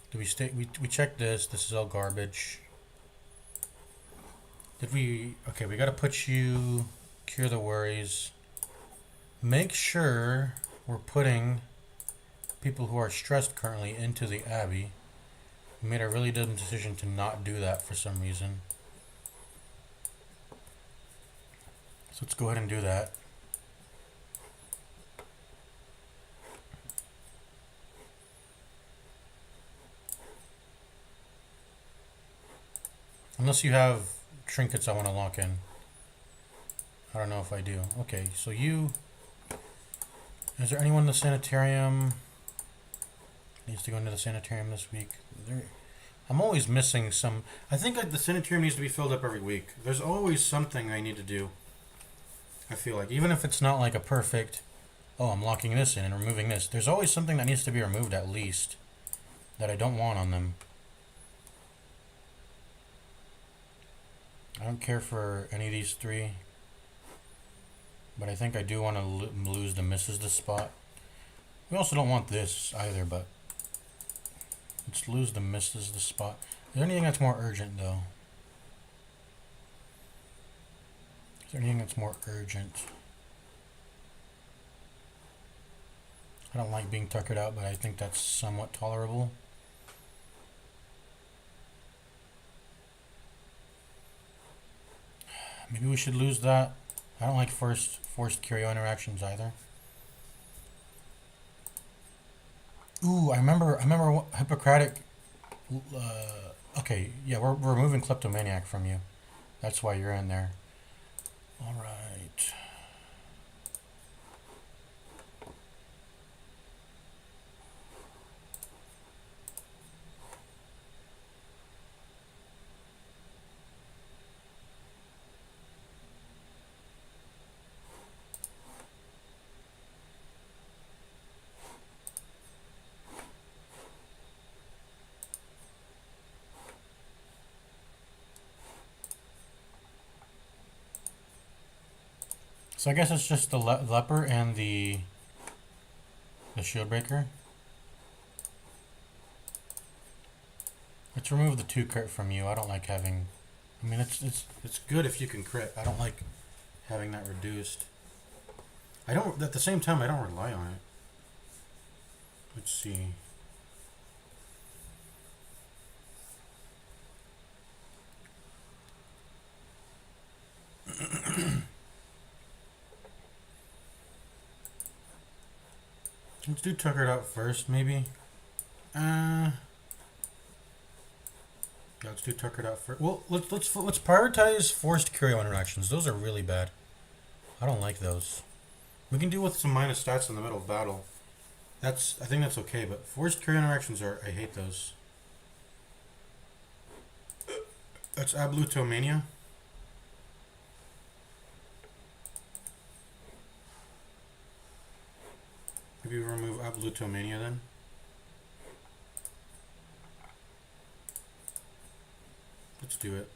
Do we stay? We checked this. This is all garbage. Did we... Okay, we gotta put you... Cure the worries. Make sure we're putting people who are stressed currently into the Abbey. We made a really dumb decision to not do that for some reason. So let's go ahead and do that. Unless you have trinkets I want to lock in. I don't know if I do. Okay, so you... Is there anyone in the sanitarium? Needs to go into the sanitarium this week. I'm always missing some... I think the sanitarium needs to be filled up every week. There's always something I need to do. I feel like. Even if it's not like a perfect... Oh, I'm locking this in and removing this. There's always something that needs to be removed at least. That I don't want on them. I don't care for any of these three. But I think I do want to lose the misses this spot. We also don't want this either, but... Let's lose the misses this spot. Is there anything that's more urgent, though? Is there anything that's more urgent? I don't like being tuckered out, but I think that's somewhat tolerable. Maybe we should lose that. I don't like forced curio interactions either. Ooh, I remember Hippocratic. Okay, yeah, we're removing Kleptomaniac from you. That's why you're in there. All right. So I guess it's just the leper and the shield breaker. Let's remove the 2 crit from you. I don't like having... I mean, it's good if you can crit. I don't like having that reduced. I don't... At the same time, I don't rely on it. Let's see. Let's do Tuckered Out first, maybe. Yeah, let's do Tuckered Out first. Well, let's prioritize forced curio interactions. Those are really bad. I don't like those. We can deal with some minus stats in the middle of battle. I think that's okay, but forced curio interactions I hate those. That's Ablutomania. Maybe we remove Ablutomania then. Let's do it.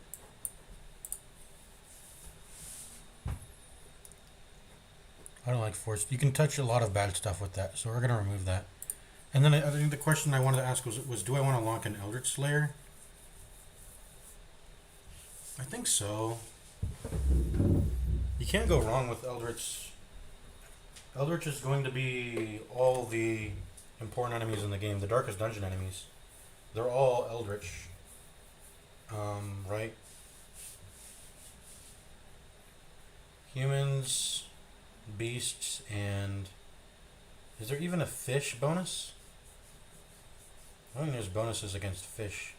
I don't like forced. You can touch a lot of bad stuff with that, so we're going to remove that. And then I think the question I wanted to ask was do I want to lock an Eldritch Slayer? I think so. You can't go wrong with Eldritch. Eldritch is going to be all the important enemies in the game, the Darkest Dungeon enemies. They're all Eldritch. Right? Humans, beasts, and... Is there even a fish bonus? I think there's bonuses against fish.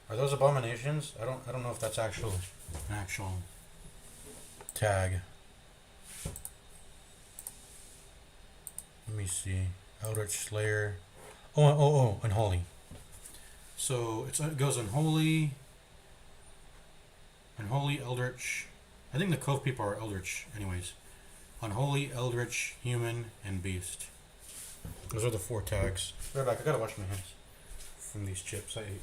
Are those abominations? I don't know if that's an actual tag. Let me see. Eldritch Slayer. Oh, Unholy. So it goes Unholy, Eldritch. I think the Cove people are Eldritch anyways. Unholy, Eldritch, Human, and Beast. Those are the 4 tags. Right back, I gotta wash my hands from these chips I ate.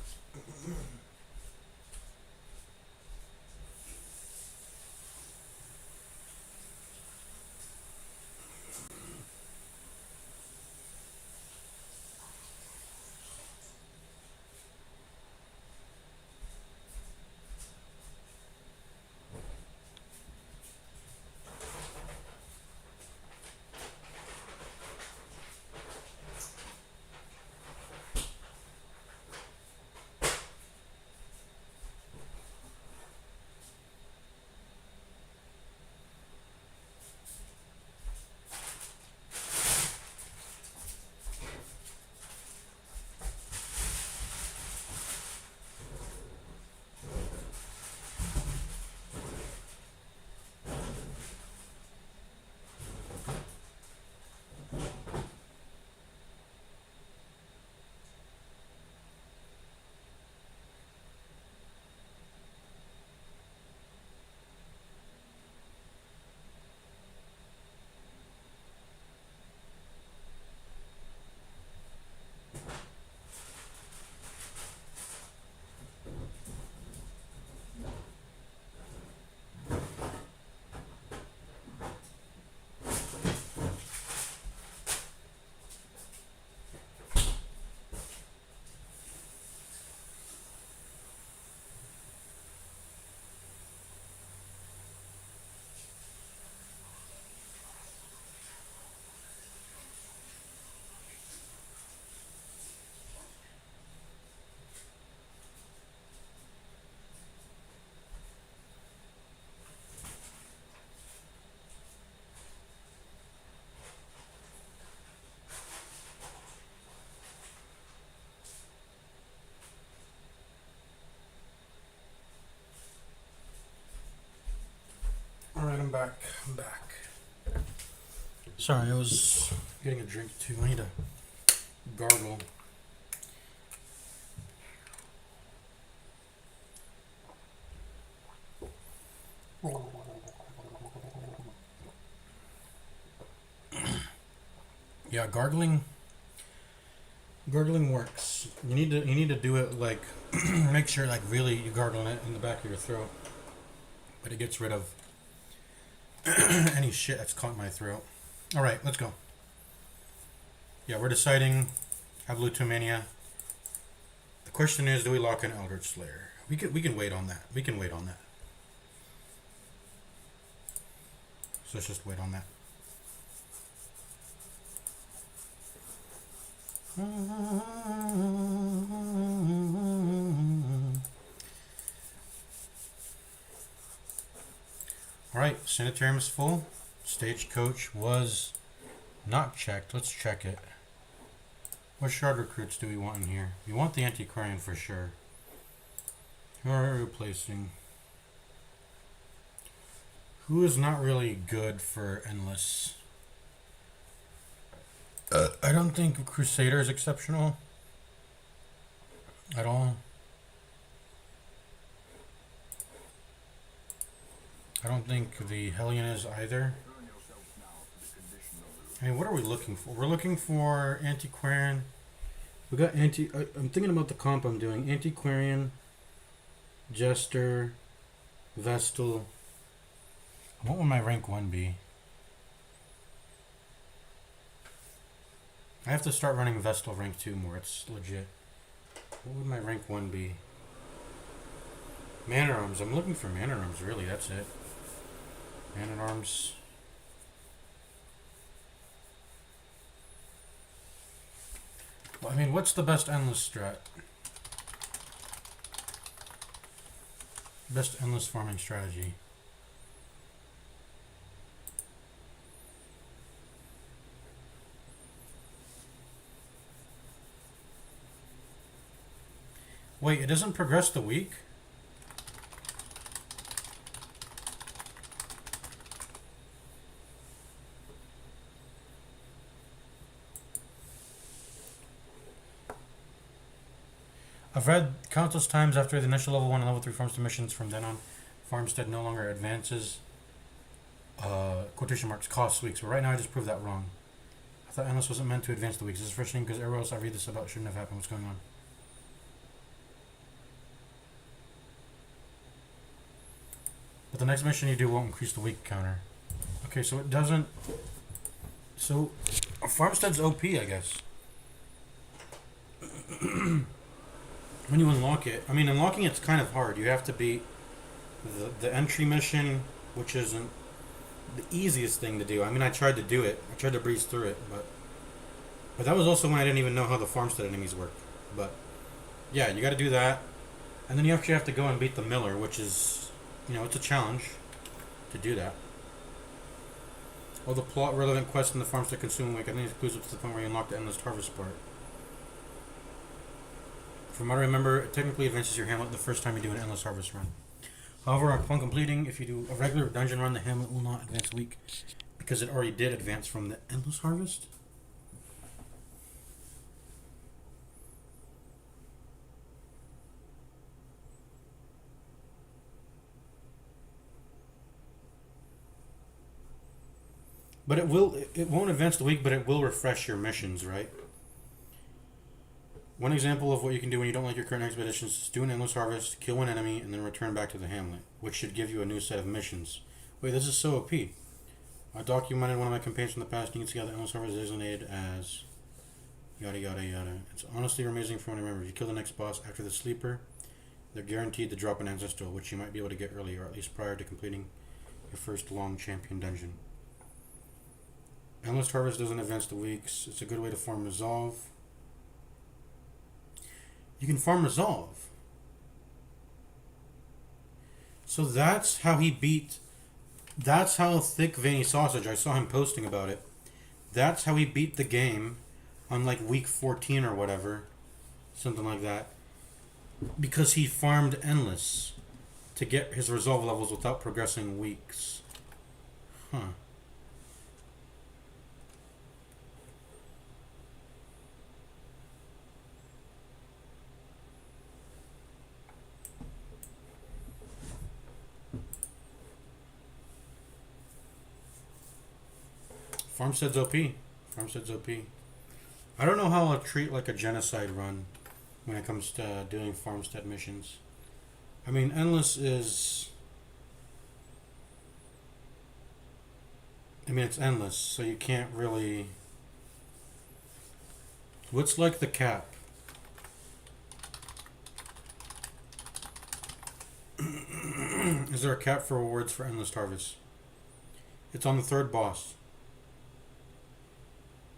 Alright, I'm back. Sorry, I was getting a drink too. I need a gargle. Yeah, gargling works. You need to do it like make sure like really you gargle it in the back of your throat. But it gets rid of any shit that's caught in my throat. Alright, let's go. Yeah, we're deciding Evolution Mania. The question is, do we lock in Eldritch Slayer? We can wait on that. We can wait on that. So let's just wait on that. Alright, Sanitarium is full. Stagecoach was not checked. Let's check it. What shard recruits do we want in here? We want the Antiquarian for sure. Who are we replacing? Who is not really good for Endless? I don't think Crusader is exceptional at all. I don't think the Hellion is either. I mean, what are we looking for? We're looking for Antiquarian. We got I'm thinking about the comp I'm doing. Antiquarian, Jester, Vestal. What would my rank 1 be? I have to start running Vestal rank 2 more. It's legit. What would my rank 1 be? Man-at-Arms. I'm looking for Man-at-Arms, really. That's it. Man-at-Arms. Well, I mean, what's the best Endless strat? Best Endless farming strategy. Wait, it doesn't progress the week? I've read countless times after the initial level 1 and level 3 farmstead missions from then on, farmstead no longer advances, quotation marks, costs weeks. But right now I just proved that wrong. I thought Endless wasn't meant to advance the weeks. This is frustrating because everywhere else I read this about shouldn't have happened. What's going on? But the next mission you do won't increase the week counter. Okay, so it doesn't... So, farmstead's OP, I guess. When you unlock it, I mean, unlocking it's kind of hard. You have to beat the entry mission, which isn't the easiest thing to do. I mean, I tried to do it. I tried to breeze through it, but that was also when I didn't even know how the farmstead enemies work. But yeah, you got to do that, and then you actually have to go and beat the Miller, which is, you know, it's a challenge to do that. All the plot relevant quests in the farmstead consume week. I think it's exclusive to the point where you unlock the endless harvest part. From what I remember, it technically advances your hamlet the first time you do an endless harvest run. However, upon completing, if you do a regular dungeon run, the hamlet will not advance a week because it already did advance from the endless harvest. But it won't advance the week, but it will refresh your missions, right? One example of what you can do when you don't like your current expeditions is do an endless harvest, kill one enemy, and then return back to the hamlet, which should give you a new set of missions. Wait, this is so OP. I documented one of my campaigns from the past. You can see how the endless harvest is designated as yada yada yada. It's honestly amazing from what I remember. If you kill the next boss after the sleeper, they're guaranteed to drop an ancestral, which you might be able to get early, or at least prior to completing your first long champion dungeon. Endless harvest doesn't advance the weeks. It's a good way to farm resolve. You can farm resolve. So that's how he beat... That's how Thick Veiny Sausage, I saw him posting about it. That's how he beat the game on like week 14 or whatever. Something like that. Because he farmed Endless to get his resolve levels without progressing weeks. Huh. Farmstead's OP. Farmstead's OP. I don't know how I'll treat like a genocide run when it comes to doing farmstead missions. I mean, endless is. I mean, it's endless, so you can't really. What's like the cap? Is there a cap for rewards for endless harvest? It's on the third boss.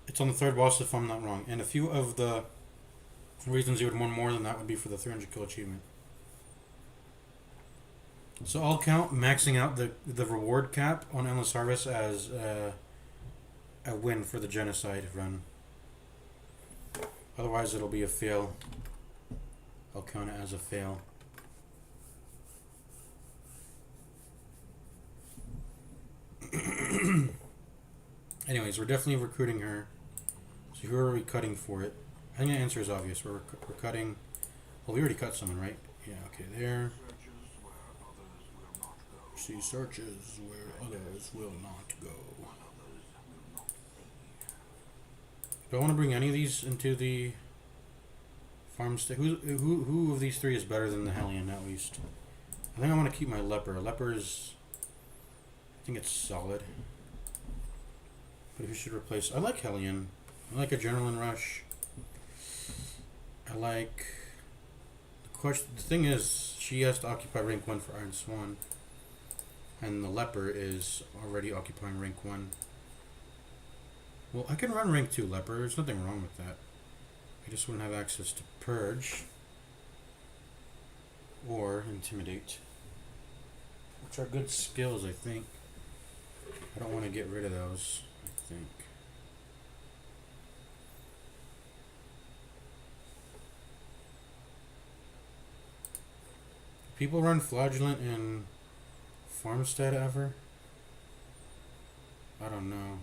It's on the third boss if I'm not wrong. And a few of the reasons you would want more than that would be for the 300 kill achievement. So I'll count maxing out the reward cap on Endless Harvest as a win for the genocide run. Otherwise it'll be a fail. I'll count it as a fail. Anyways, we're definitely recruiting her. So who are we cutting for it? I think the answer is obvious. We're cutting... Well, we already cut someone, right? Yeah, okay, there. She searches where others will not go. Do I want to bring any of these into the farmstead? Who of these three is better than the Hellion, at least? I think I want to keep my Leper. Leper is... I think it's solid. But who should replace... I like Hellion. I like Adrenaline Rush. I like... The thing is, she has to occupy rank 1 for Iron Swan. And the Leper is already occupying rank 1. Well, I can run rank 2 Leper. There's nothing wrong with that. I just wouldn't have access to Purge. Or Intimidate. Which are good skills, I think. I don't want to get rid of those, I think. People run Flagellant in Farmstead ever? I don't know.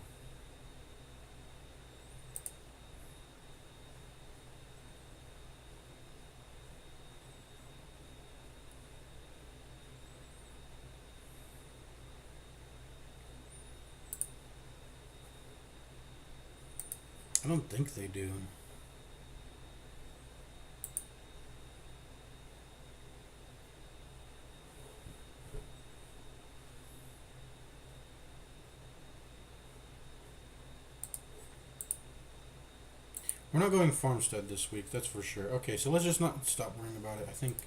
I don't think they do. We're not going Farmstead this week, that's for sure. Okay, so let's just not stop worrying about it. I think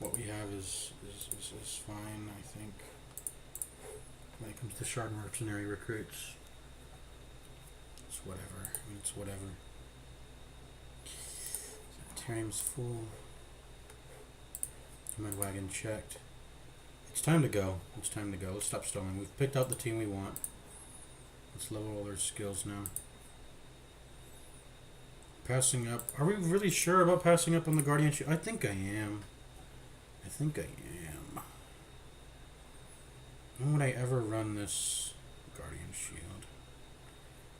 what we have is fine, I think. When it comes to Shard Mercenary recruits. It's whatever. I mean, it's whatever. Sanitarium's full. My wagon checked. It's time to go. It's time to go. Let's stop stalling. We've picked out the team we want. Let's level all their skills now. Passing up. Are we really sure about passing up on the Guardianship? I think I am. I think I am. When would I ever run this Guardian Shield?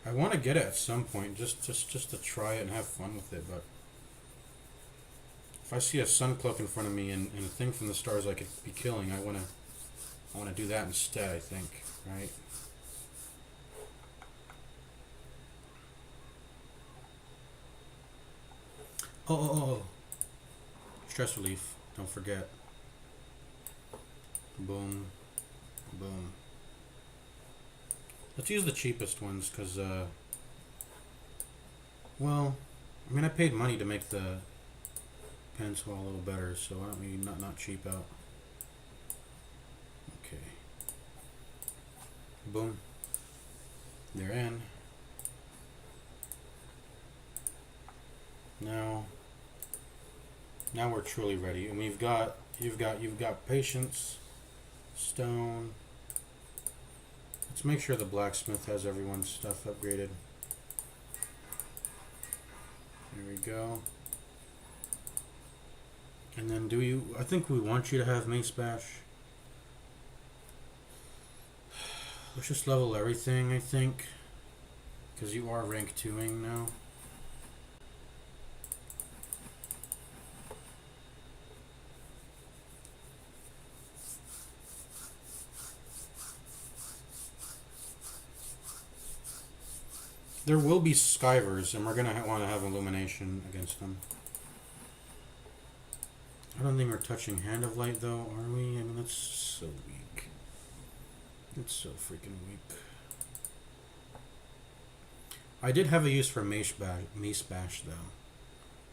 I want to get it at some point, just to try it and have fun with it, but if I see a Sun Cloak in front of me and a thing from the stars I could be killing, I wanna do that instead, I think, right? Oh. Stress relief, don't forget. Boom. Boom. Let's use the cheapest ones, because, well, I mean, I paid money to make the Peninsula a little better, so why don't we not cheap out? Okay. Boom. They're in. Now we're truly ready, and you've got patience, stone. Let's make sure the blacksmith has everyone's stuff upgraded. There we go. And then I think we want you to have Mace Bash. Let's just level everything, I think. Because you are rank 2ing now. There will be Skyvers, and we're going to want to have Illumination against them. I don't think we're touching Hand of Light, though, are we? I mean, that's so weak. It's so freaking weak. I did have a use for Mace Bash, though.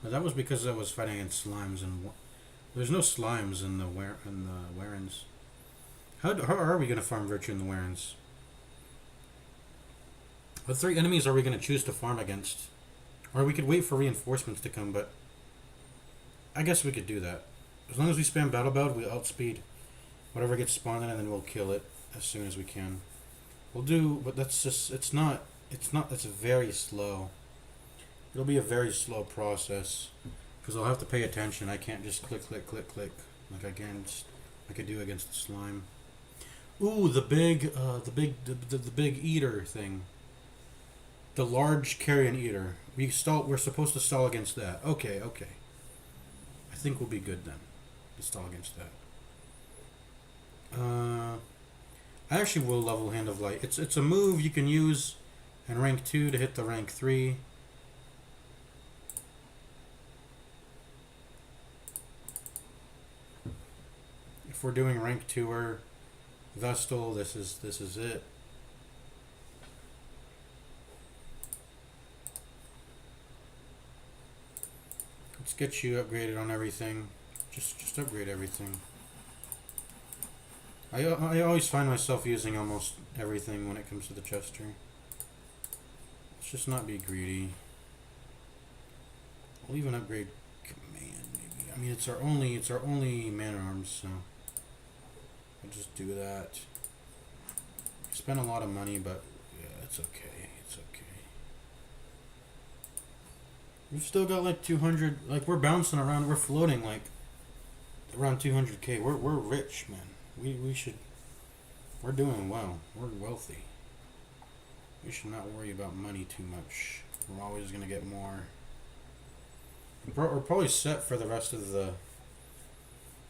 But that was because I was fighting against slimes, and there's no slimes in the Warrens. How are we going to farm Virtue in the Warrens? What 3 enemies are we going to choose to farm against? Or we could wait for reinforcements to come, but I guess we could do that. As long as we spam Battle Belt, we outspeed whatever gets spawned in, and then we'll kill it as soon as we can. We'll do, but that's just, it's very slow. It'll be a very slow process, because I'll have to pay attention. I can't just click, click, click, click, like I could do against the slime. Ooh, the big eater thing. The large carrion eater. We're supposed to stall against that. Okay. I think we'll be good then. To stall against that. I actually will level Hand of Light. It's a move you can use in rank 2 to hit the rank 3. If we're doing rank 2er Vestal, this is it. Let's get you upgraded on everything. Just upgrade everything. I always find myself using almost everything when it comes to the chest tree. Let's just not be greedy. We'll even upgrade command maybe. I mean it's our only man arms, so we'll just do that. We spent a lot of money, but yeah, it's okay. It's okay. We've still got like 200. Like we're bouncing around. We're floating like around 200k. We're rich, man. We should. We're doing well. We're wealthy. We should not worry about money too much. We're always gonna get more. We're probably set for the rest of the.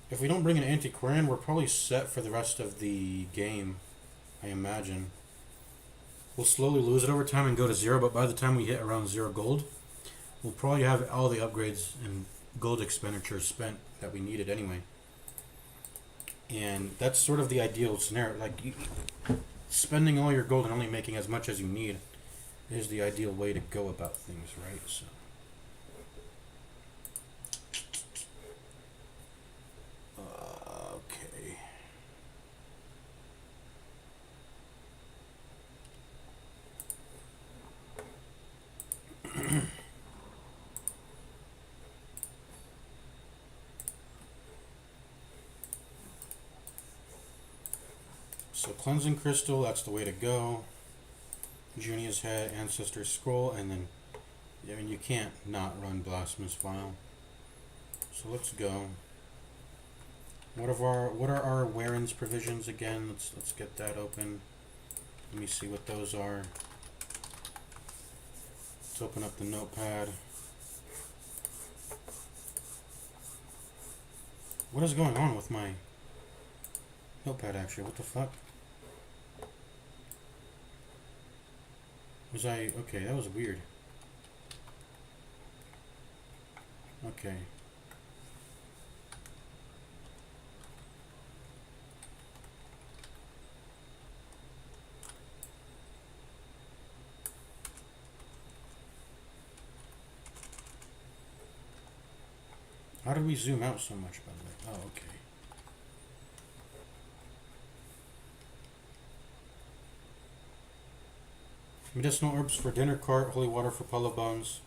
If we don't bring an antiquarian, we're probably set for the rest of the game. I imagine. We'll slowly lose it over time and go to 0, but by the time we hit around 0 gold, we'll probably have all the upgrades and gold expenditures spent that we needed anyway. And that's sort of the ideal scenario. Like, spending all your gold and only making as much as you need is the ideal way to go about things, right? So. Okay. So cleansing crystal, that's the way to go. Junia's head, ancestor scroll, and then I mean you can't not run blasphemous vial. So let's go. What are our Warren's provisions again? Let's get that open. Let me see what those are. Let's open up the notepad. What is going on with my notepad actually? What the fuck? Was I okay, that was weird. Okay. How did we zoom out so much, by the way? Oh, okay. Medicinal herbs for dinner cart, holy water for puddle bones.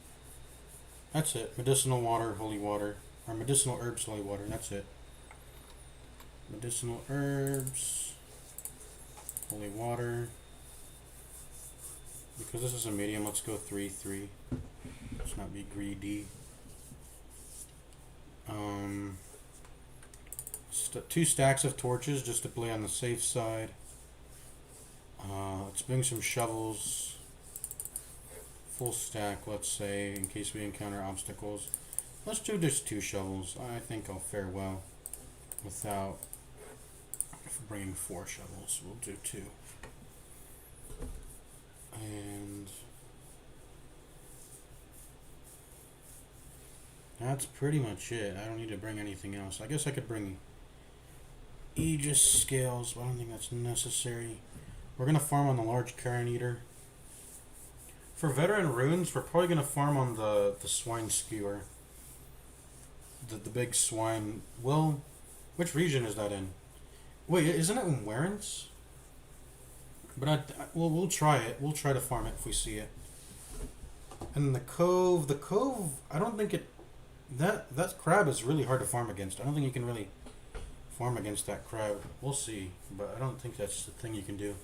That's it. Medicinal water, holy water. Or medicinal herbs, holy water. That's it. Medicinal herbs, holy water. Because this is a medium, let's go 3-3. Let's not be greedy. 2 stacks of torches just to play on the safe side. Let's bring some shovels. Full stack, let's say, in case we encounter obstacles. Let's do just 2 shovels. I think I'll fare well without bringing 4 shovels. We'll do 2. And that's pretty much it. I don't need to bring anything else. I guess I could bring Aegis scales, but I don't think that's necessary. We're going to farm on the large carrion eater. For veteran runes, we're probably going to farm on the swine skewer. The big swine. Well, which region is that in? Wait, isn't it in Warrens? But we'll try it. We'll try to farm it if we see it. And the cove, I don't think it. That crab is really hard to farm against. I don't think you can really farm against that crab. We'll see, but I don't think that's the thing you can do.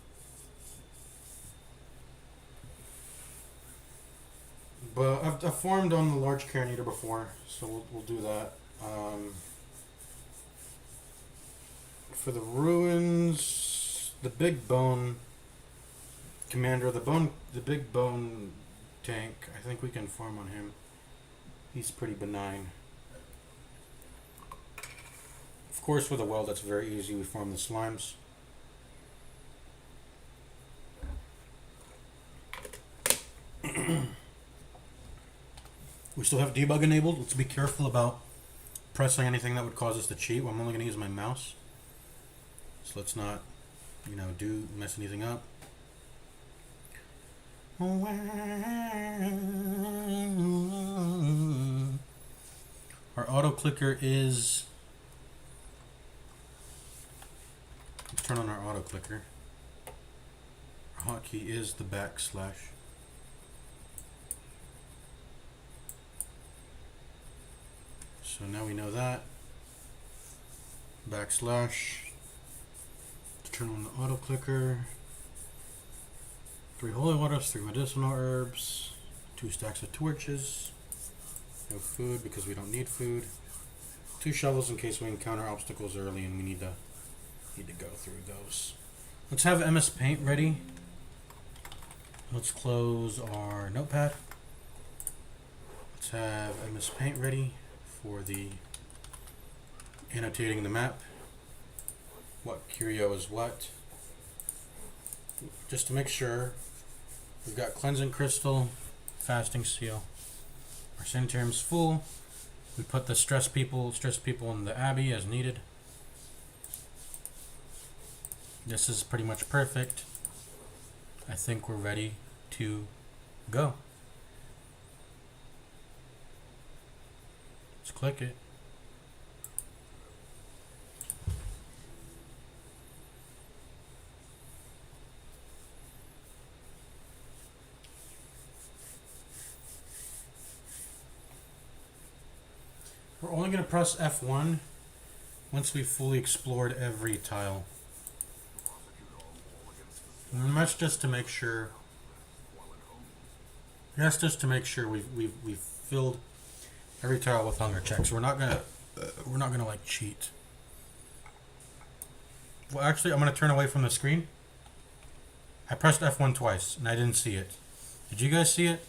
But I've farmed on the large carrion eater before, so we'll do that. For the ruins, the big bone commander, the big bone tank, I think we can farm on him. He's pretty benign. Of course, with a well, that's very easy. We farm the slimes. We still have debug enabled. Let's be careful about pressing anything that would cause us to cheat. Well, I'm only going to use my mouse. So let's not, mess anything up. Our auto clicker is. Let's turn on our auto clicker. Our hotkey is the \. So now we know that. \. To turn on the auto clicker. 3 holy waters, 3 medicinal herbs, 2 stacks of torches. No food because we don't need food. 2 shovels in case we encounter obstacles early and we need to go through those. Let's have MS Paint ready. Let's close our notepad. Let's have MS Paint ready for the annotating the map. What curio is what. Just to make sure, we've got cleansing crystal, fasting seal. Our sanitarium's full. We put the stress people in the abbey as needed. This is pretty much perfect. I think we're ready to go. Let's click it. We're only going to press F1 once we've fully explored every tile. And that's just to make sure. That's just to make sure we've filled every tile with hunger checks. We're not gonna like cheat. Well, actually, I'm gonna turn away from the screen. I pressed F1 twice and I didn't see it. Did you guys see it?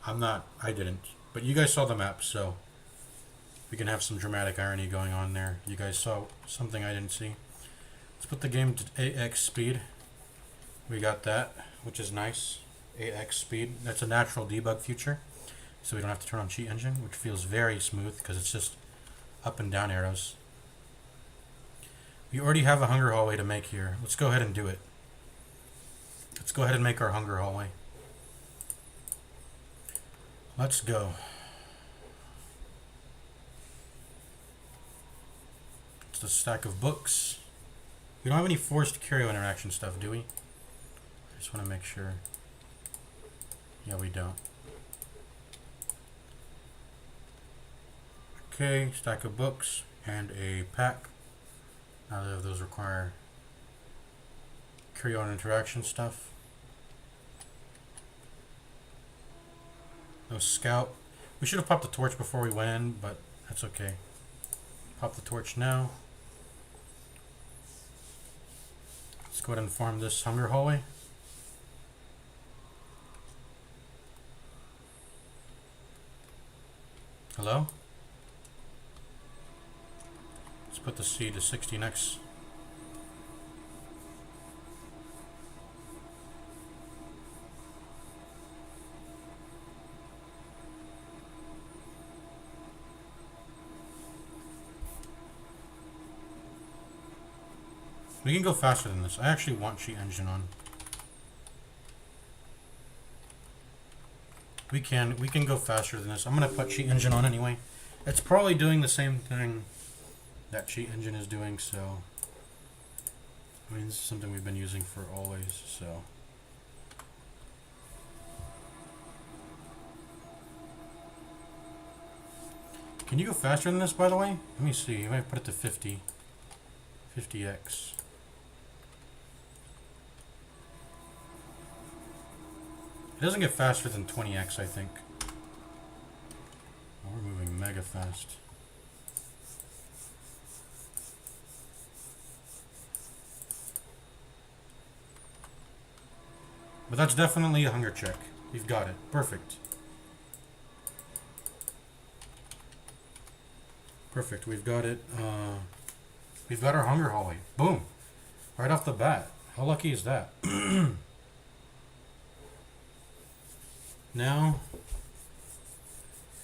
I didn't. But you guys saw the map, so we can have some dramatic irony going on there. You guys saw something I didn't see. Let's put the game to 8x speed. We got that, which is nice. 8x speed. That's a natural debug feature, so we don't have to turn on cheat engine, which feels very smooth because it's just up and down arrows. We already have a hunger hallway to make here. Let's go ahead and do it. Let's go ahead and make our hunger hallway. Let's go. It's a stack of books. We don't have any forced curio interaction stuff, do we? I just want to make sure. Yeah, we don't. Okay, stack of books and a pack. Neither of those require curio interaction stuff. No scout. We should have popped the torch before we went in, but that's okay. Pop the torch now. Let's go ahead and farm this hunger hallway. Hello? Let's put the seed to 60 next. We can go faster than this. I actually want cheat engine on. We can go faster than this. I'm gonna put cheat engine on anyway. It's probably doing the same thing that cheat engine is doing, so I mean this is something we've been using for always, so can you go faster than this, by the way? Let me see. You might put it to 50. 50x. It doesn't get faster than 20x, I think. Oh, we're moving mega fast. But that's definitely a hunger check. You've got it. Perfect. Perfect. We've got it. We've got our hunger hallway. Boom. Right off the bat. How lucky is that? Now,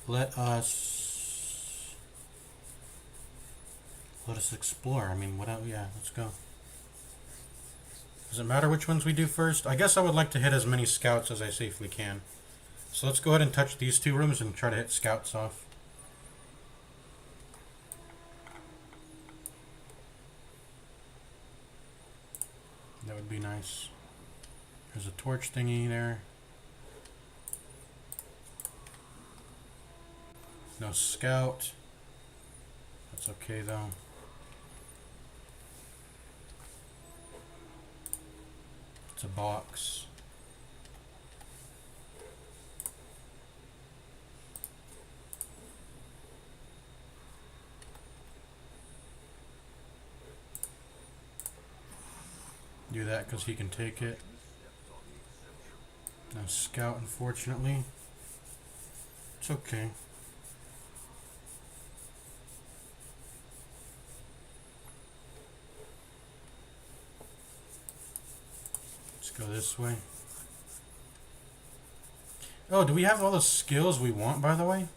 let us explore. I mean, what else? Yeah, let's go. Does it matter which ones we do first? I guess I would like to hit as many scouts as I safely can. So let's go ahead and touch these two rooms and try to hit scouts off. That would be nice. There's a torch thingy there. No scout. That's okay though. It's a box. Do that because he can take it. No scout, unfortunately. It's okay. Go this way. Oh, do we have all the skills we want, by the way?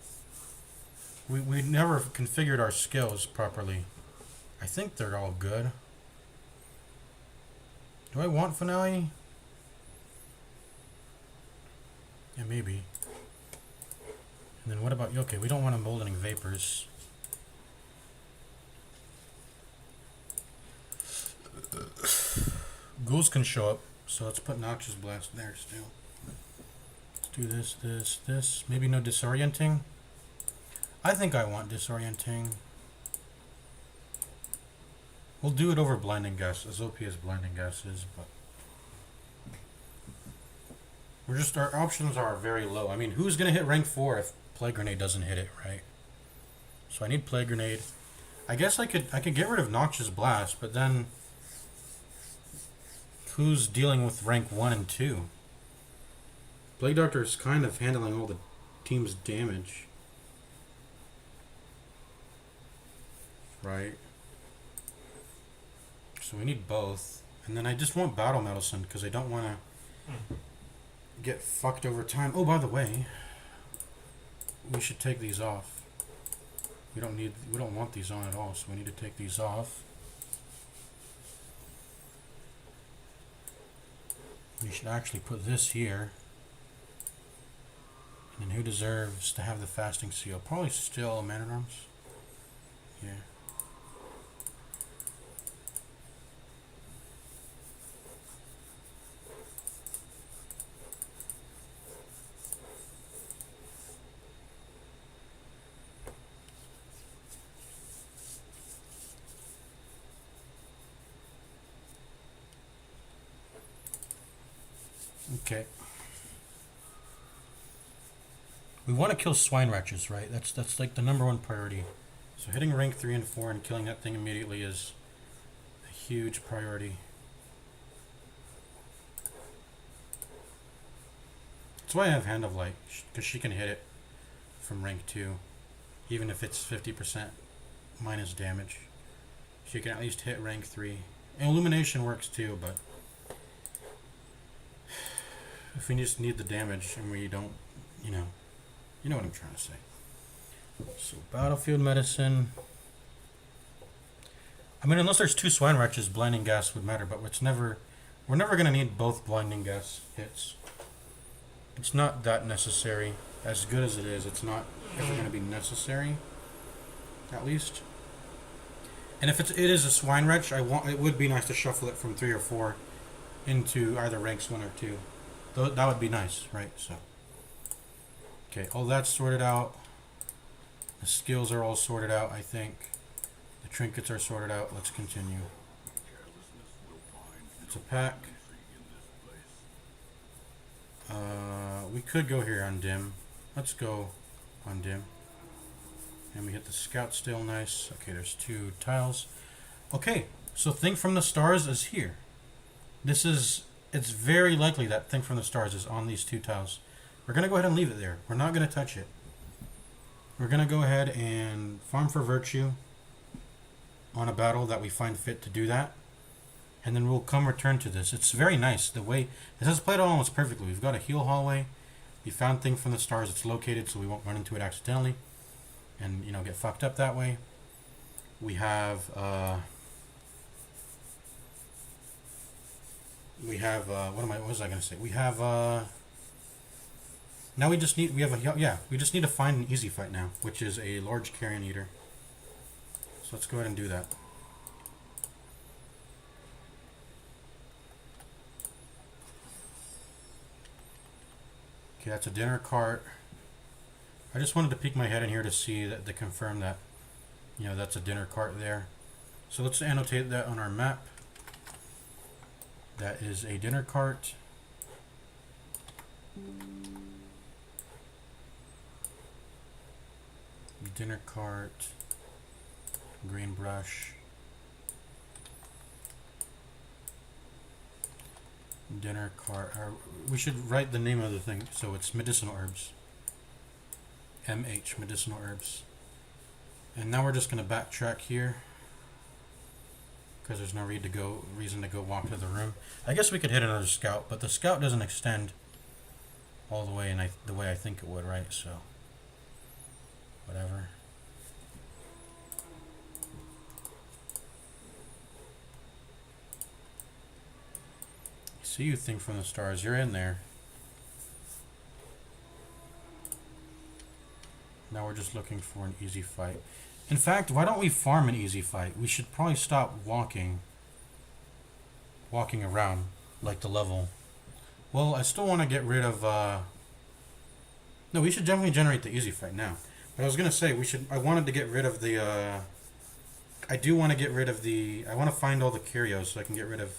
We never configured our skills properly. I think they're all good. Do I want finale? Yeah, maybe. And then what about... Okay, we don't want emboldening vapors. Ghouls can show up. So let's put Noxious Blast there still. Let's do this, this, this. Maybe no disorienting. I think I want disorienting. We'll do it over blinding gas, as OP as blinding gas is, but we're just, our options are very low. I mean, who's gonna hit rank 4 if Plague Grenade doesn't hit it, right? So I need Plague Grenade. I guess I could get rid of Noxious Blast, but then who's dealing with rank 1 and 2? Plague Doctor is kind of handling all the team's damage. Right? So we need both. And then I just want Battle Medicine because I don't want to get fucked over time. Oh, by the way, we should take these off. We don't want these on at all, so we need to take these off. We should actually put this here. And then who deserves to have the fasting seal? Probably still Man-at-Arms. Yeah. Okay. We want to kill swine wretches, right? That's like the #1 priority. So hitting rank 3 and 4 and killing that thing immediately is a huge priority. That's why I have Hand of Light, because she can hit it from rank 2, even if it's 50% minus damage. She can at least hit rank 3. And Illumination works too, but if we just need the damage and we don't, you know what I'm trying to say. So Battlefield Medicine. I mean, unless there's 2 Swine Wretches, Blinding Gas would matter, but we're never going to need both Blinding Gas hits. It's not that necessary. As good as it is, it's not ever going to be necessary, at least. And if it is a Swine Wretch, it would be nice to shuffle it from 3 or 4 into either ranks 1 or 2. That would be nice, right? So, okay, all that's sorted out. The skills are all sorted out, I think. The trinkets are sorted out. Let's continue. It's a pack. We could go here on dim. Let's go on dim. And we hit the scout still, nice. Okay, there's 2 tiles. Okay, so Thing from the Stars is here. It's very likely that Thing from the Stars is on these 2 tiles. We're going to go ahead and leave it there. We're not going to touch it. We're going to go ahead and farm for virtue on a battle that we find fit to do that. And then we'll come return to this. It's very nice. The way it has played out almost perfectly. We've got a heal hallway. We found Thing from the Stars. It's located so we won't run into it accidentally and get fucked up that way. We have what was I gonna say? We have now we just need to find an easy fight now, which is a large carrion eater. So let's go ahead and do that. Okay, that's a dinner cart. I just wanted to peek my head in here to see that, to confirm that, that's a dinner cart there. So let's annotate that on our map. That is a dinner cart. Dinner cart. Green brush. Dinner cart. We should write the name of the thing. So it's medicinal herbs. MH, medicinal herbs. And now we're just going to backtrack here because there's no reason to go walk to the room. I guess we could hit another scout, but the scout doesn't extend all the way in the way I think it would, right? So whatever. See you, Thing from the Stars. You're in there. Now we're just looking for an easy fight. In fact, why don't we farm an easy fight? We should probably stop walking around like the level. Well, I still want to get rid of no, we should definitely generate the easy fight now. But I was gonna say I wanted to get rid of the I do want to get rid of the I want to find all the curios so I can get rid of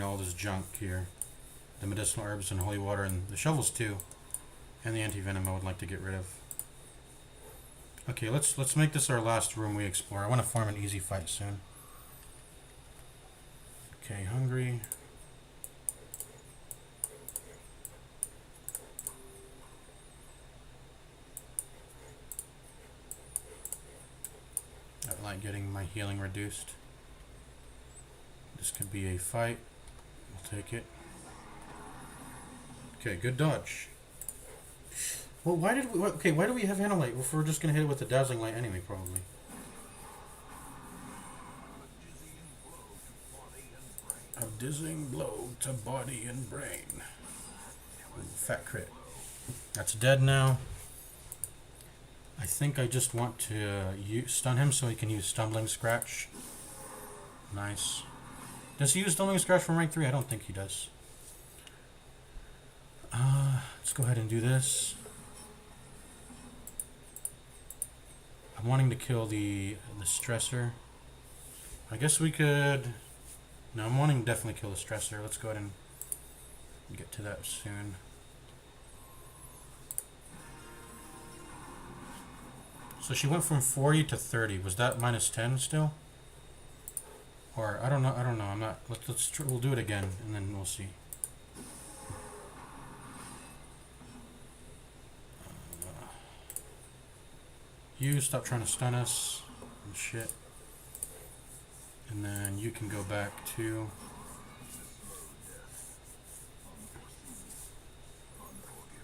all this junk here. The medicinal herbs and holy water and the shovels too. And the anti-venom I would like to get rid of. Okay, let's make this our last room we explore. I want to farm an easy fight soon. Okay, hungry. I like getting my healing reduced. This could be a fight. We'll take it. Okay, good dodge. Well, why do we have Hand of Light if we're just gonna hit it with the Dazzling Light anyway, probably? A dizzying blow to body and brain. Ooh, fat crit. That's dead now. I think I just want to stun him so he can use Stumbling Scratch. Nice. Does he use Stumbling Scratch from rank 3? I don't think he does. Let's go ahead and do this. I'm wanting to kill the stressor. I guess we could... No, I'm wanting to definitely kill the stressor. Let's go ahead and get to that soon. So she went from 40 to 30. Was that minus 10 still? Or I don't know. I'm not. We'll do it again and then we'll see. You stop trying to stun us and shit. And then you can go back to...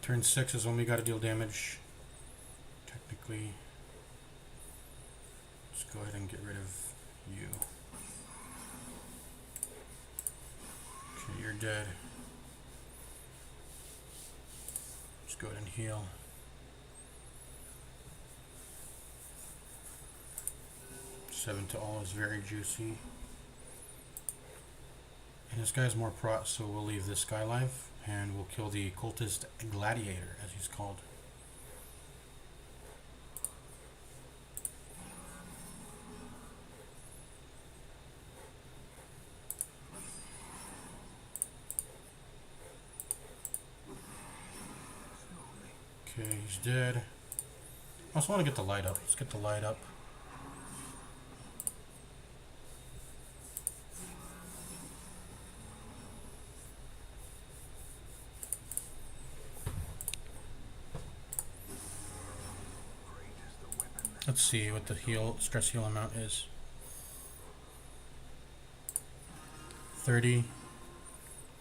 Turn 6 is when we gotta deal damage. Technically. Let's go ahead and get rid of you. Okay, you're dead. Let's go ahead and heal. Seven to all is very juicy. And this guy's more prot, so we'll leave this guy alive. And we'll kill the cultist gladiator, as he's called. Okay, he's dead. I also want to get the light up. Let's get the light up. Let's see what the stress heal amount is. 30.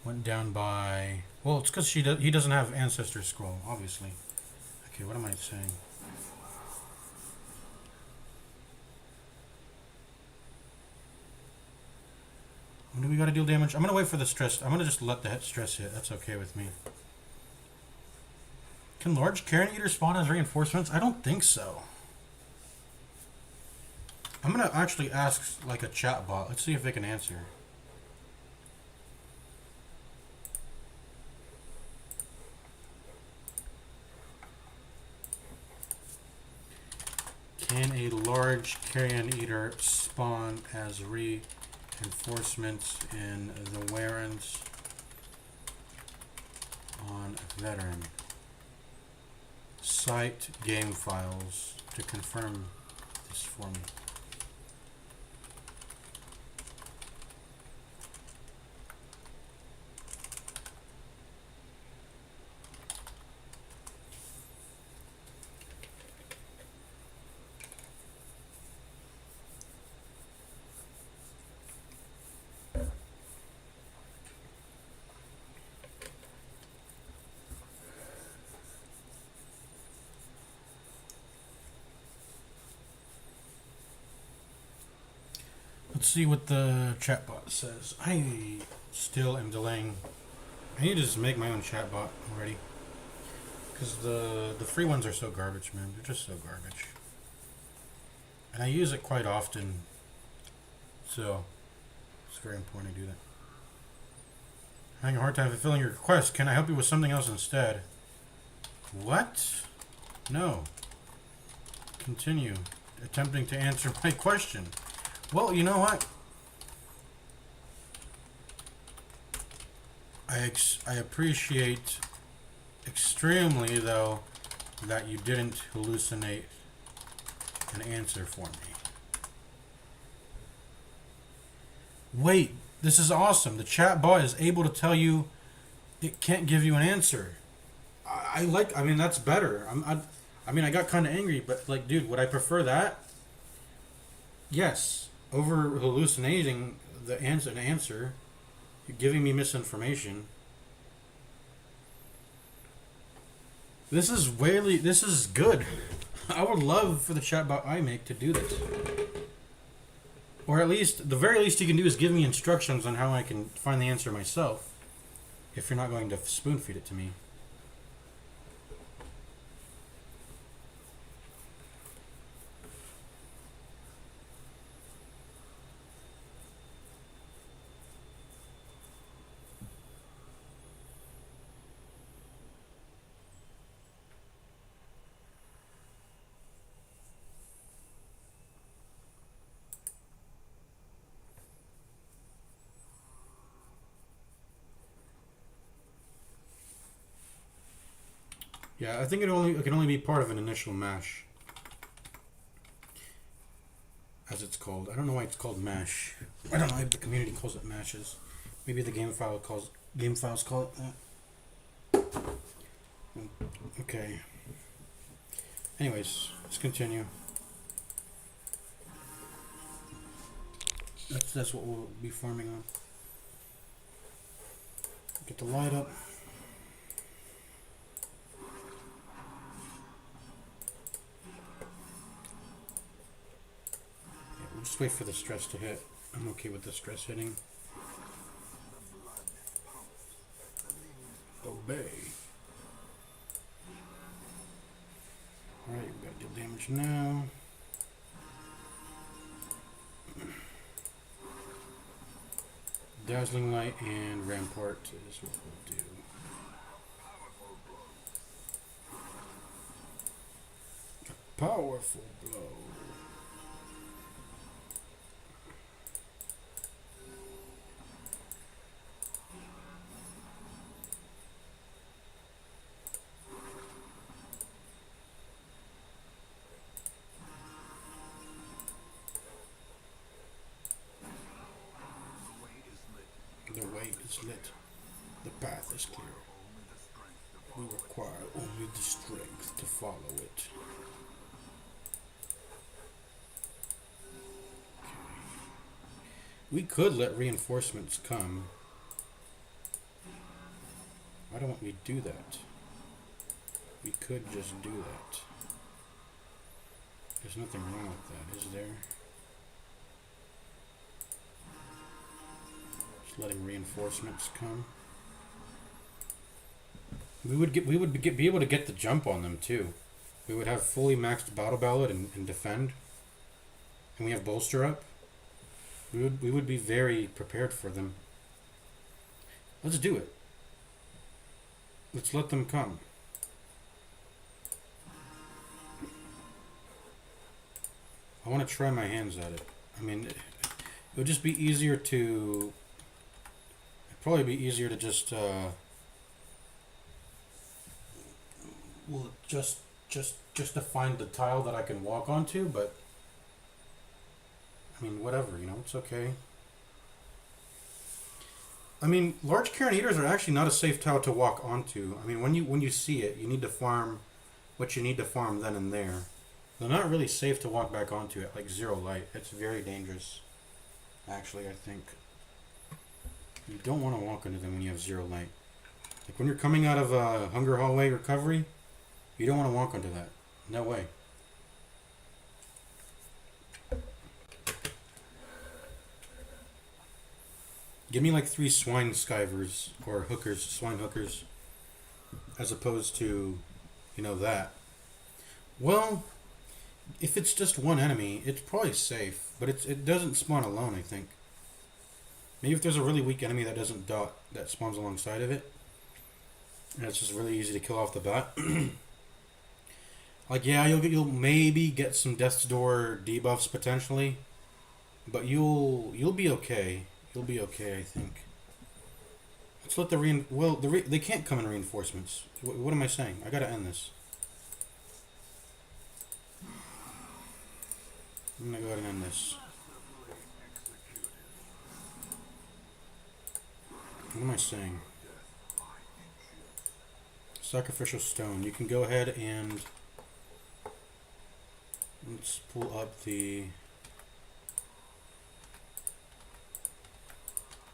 Went down by... Well, it's because he doesn't have Ancestor Scroll, obviously. Okay, what am I saying? When do we gotta deal damage? I'm gonna wait for the stress. I'm gonna just let the stress hit. That's okay with me. Can large Carrion Eater spawn as reinforcements? I don't think so. I'm gonna actually ask like a chat bot. Let's see if they can answer. Can a large Carrion Eater spawn as reinforcements in the Warrens on Veteran? Cite game files to confirm this for me. Let's see what the chatbot says. I still am delaying. I need to just make my own chatbot already. Because the free ones are so garbage, man. They're just so garbage. And I use it quite often. So, it's very important to do that. Having a hard time fulfilling your request. Can I help you with something else instead? What? No. Continue. Attempting to answer my question. Well, you know what? I appreciate extremely, though, that you didn't hallucinate an answer for me. Wait, this is awesome. The chat bot is able to tell you it can't give you an answer. I mean, that's better. I mean, I got kind of angry, but like, dude, would I prefer that? Yes. Over hallucinating the answer, you're giving me misinformation. This is good. I would love for the chatbot I make to do this. Or at least, the very least you can do is give me instructions on how I can find the answer myself. If you're not going to spoon feed it to me. Yeah, I think it can only be part of an initial mash, as it's called. I don't know why it's called mash. I don't know why the community calls it mashes. Maybe the game files call it that. Okay. Anyways, let's continue. That's what we'll be farming on. Get the light up. Yeah, we'll just wait for the stress to hit. I'm okay with the stress hitting. Obey. Alright, we gotta deal damage now. Dazzling Light and Rampart is what we'll do. A powerful blow. The way is lit. The path is clear. We require only the strength to follow it. Okay. We could let reinforcements come. Why don't we do that? We could just do that. There's nothing wrong with that, is there? Letting reinforcements come. We would be able to get the jump on them too. We would have fully maxed battle ballad and defend, and we have bolster up. We would be very prepared for them. Let's do it. Let's let them come. I want to try my hands at it. I mean, it would just be easier to. Probably be easier to just well just to find the tile that I can walk onto, but I mean whatever, you know, it's okay. I mean, large Karen Eaters are actually not a safe tile to walk onto. I mean, when you see it, you need to farm what you need to farm then and there. They're not really safe to walk back onto at like 0 light. It's very dangerous. Actually, I think. You don't want to walk into them when you have 0 light. Like when you're coming out of a Hunger Hallway recovery, you don't want to walk into that. No way. Give me like 3 swine skivers or hookers, swine hookers, as opposed to, you know, that. Well, if it's just one enemy, it's probably safe, but it doesn't spawn alone, I think. Maybe if there's a really weak enemy that doesn't dot, that spawns alongside of it, and it's just really easy to kill off the bat. Like, yeah, you'll maybe get some Death's Door debuffs potentially, but you'll be okay. You'll be okay, I think. Let's let the they can't come in reinforcements. What am I saying? I gotta end this. I'm gonna go ahead and end this. What am I saying? Sacrificial Stone. You can go ahead and let's pull up the.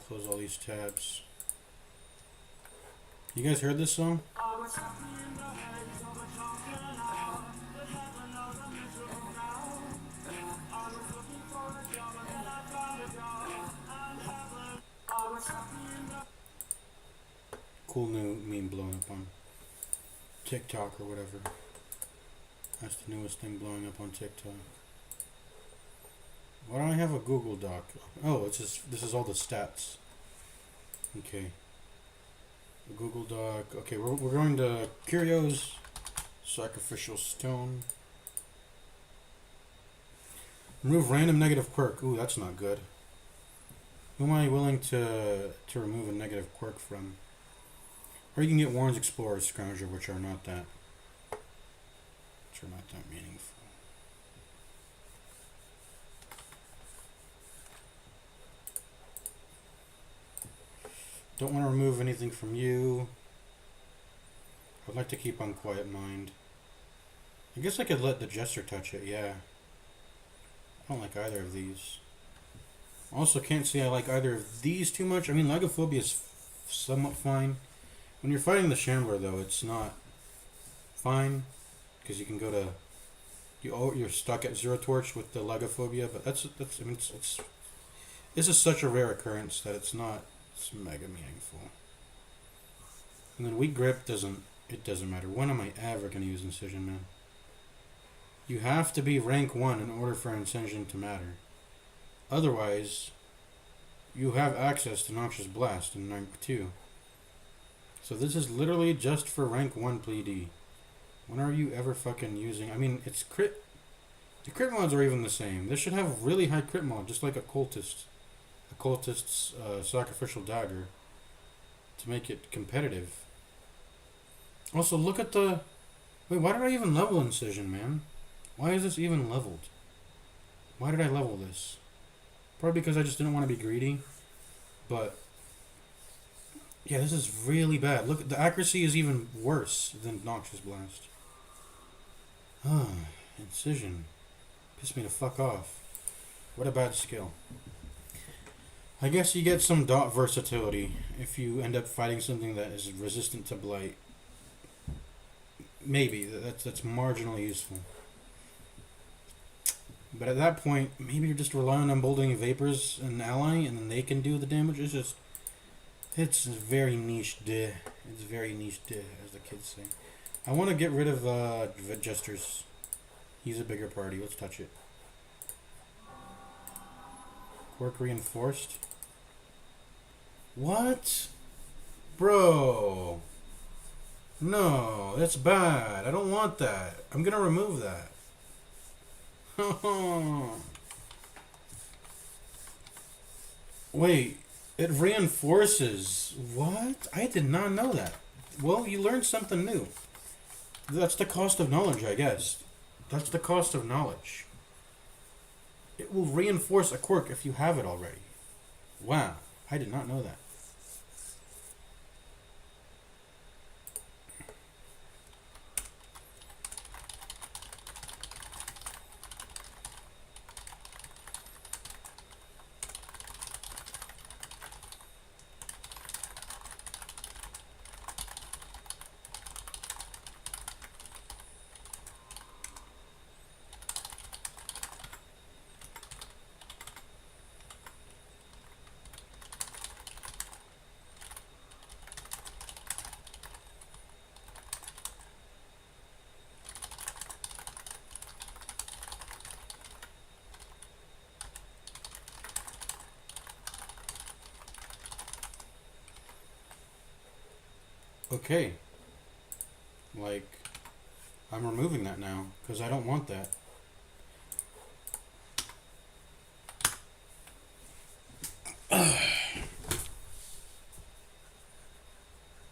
Close all these tabs. You guys heard this song? Cool new meme blowing up on TikTok or whatever. That's the newest thing blowing up on TikTok. Why don't I have a Google Doc? Oh, it's just this is all the stats. Okay. A Google Doc. Okay, we're going to Curios, Sacrificial Stone. Remove random negative quirk. Ooh, that's not good. Who am I willing to remove a negative quirk from? Or you can get Warren's Explorer Scrounger, which are not that meaningful. Don't want to remove anything from you. I'd like to keep Unquiet Mind. I guess I could let the Jester touch it, yeah. I don't like either of these. Also, can't say I like either of these too much. I mean, Legophobia is somewhat fine. When you're fighting the Shambler, though, it's not fine because you can go to you're stuck at Zero Torch with the Legophobia, but that's I mean it's this is such a rare occurrence that it's mega meaningful. And then Weak Grip doesn't matter. When am I ever gonna use Incision, man? You have to be rank 1 in order for Incision to matter. Otherwise, you have access to Noxious Blast in rank 2. So this is literally just for rank 1 PD. When are you ever fucking using... I mean, it's crit... The crit mods are even the same. This should have really high crit mod, just like a cultist. A cultist's sacrificial dagger. To make it competitive. Also, look at the... Wait, why did I even level Incision, man? Why is this even leveled? Why did I level this? Probably because I just didn't want to be greedy. But... yeah, this is really bad. Look, the accuracy is even worse than Noxious Blast. Incision. Piss me the fuck off. What a bad skill. I guess you get some dot versatility if you end up fighting something that is resistant to blight. Maybe. That's marginally useful. But at that point, maybe you're just relying on Bolting Vapors and Ally, and then they can do the damage. It's very niche de. It's very niche de, as the kids say. I want to get rid of Jesters. He's a bigger party. Let's touch it. Quirk reinforced. What? Bro. No, that's bad. I don't want that. I'm going to remove that. Wait. It reinforces. What? I did not know that. Well, you learned something new. That's the cost of knowledge, I guess. That's the cost of knowledge. It will reinforce a quirk if you have it already. Wow. I did not know that. Okay. Like, I'm removing that now, because I don't want that.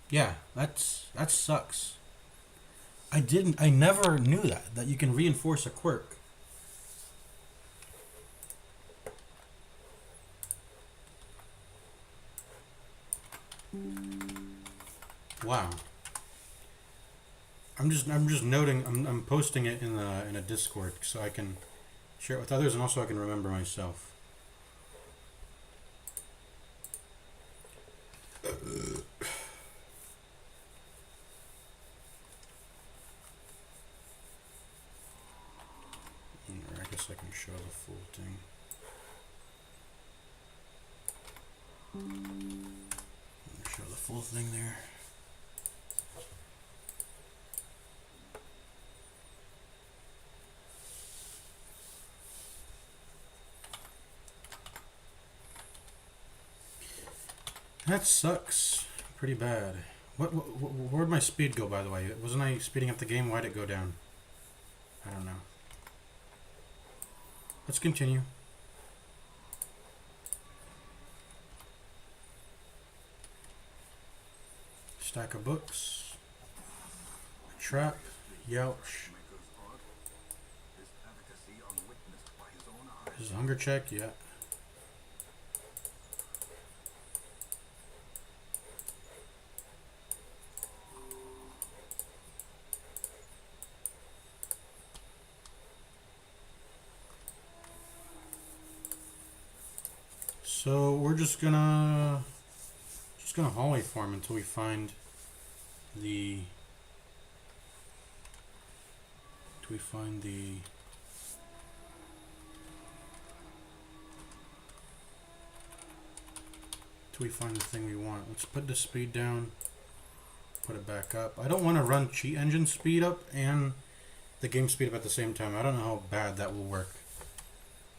Yeah, that sucks. I never knew that you can reinforce a quirk. Wow. I'm just noting. I'm posting it in a Discord so I can share it with others, and also I can remember myself. I guess I can show the full thing. Show the full thing there. That sucks pretty bad. Where'd my speed go, by the way? Wasn't I speeding up the game? Why'd it go down? I don't know. Let's continue. Stack of books. A trap. Yelch. This is a hunger check, yeah. So we're just gonna hallway farm until we find the thing we want. Let's put the speed down, put it back up. I don't want to run cheat engine speed up and the game speed up at the same time. I don't know how bad that will work.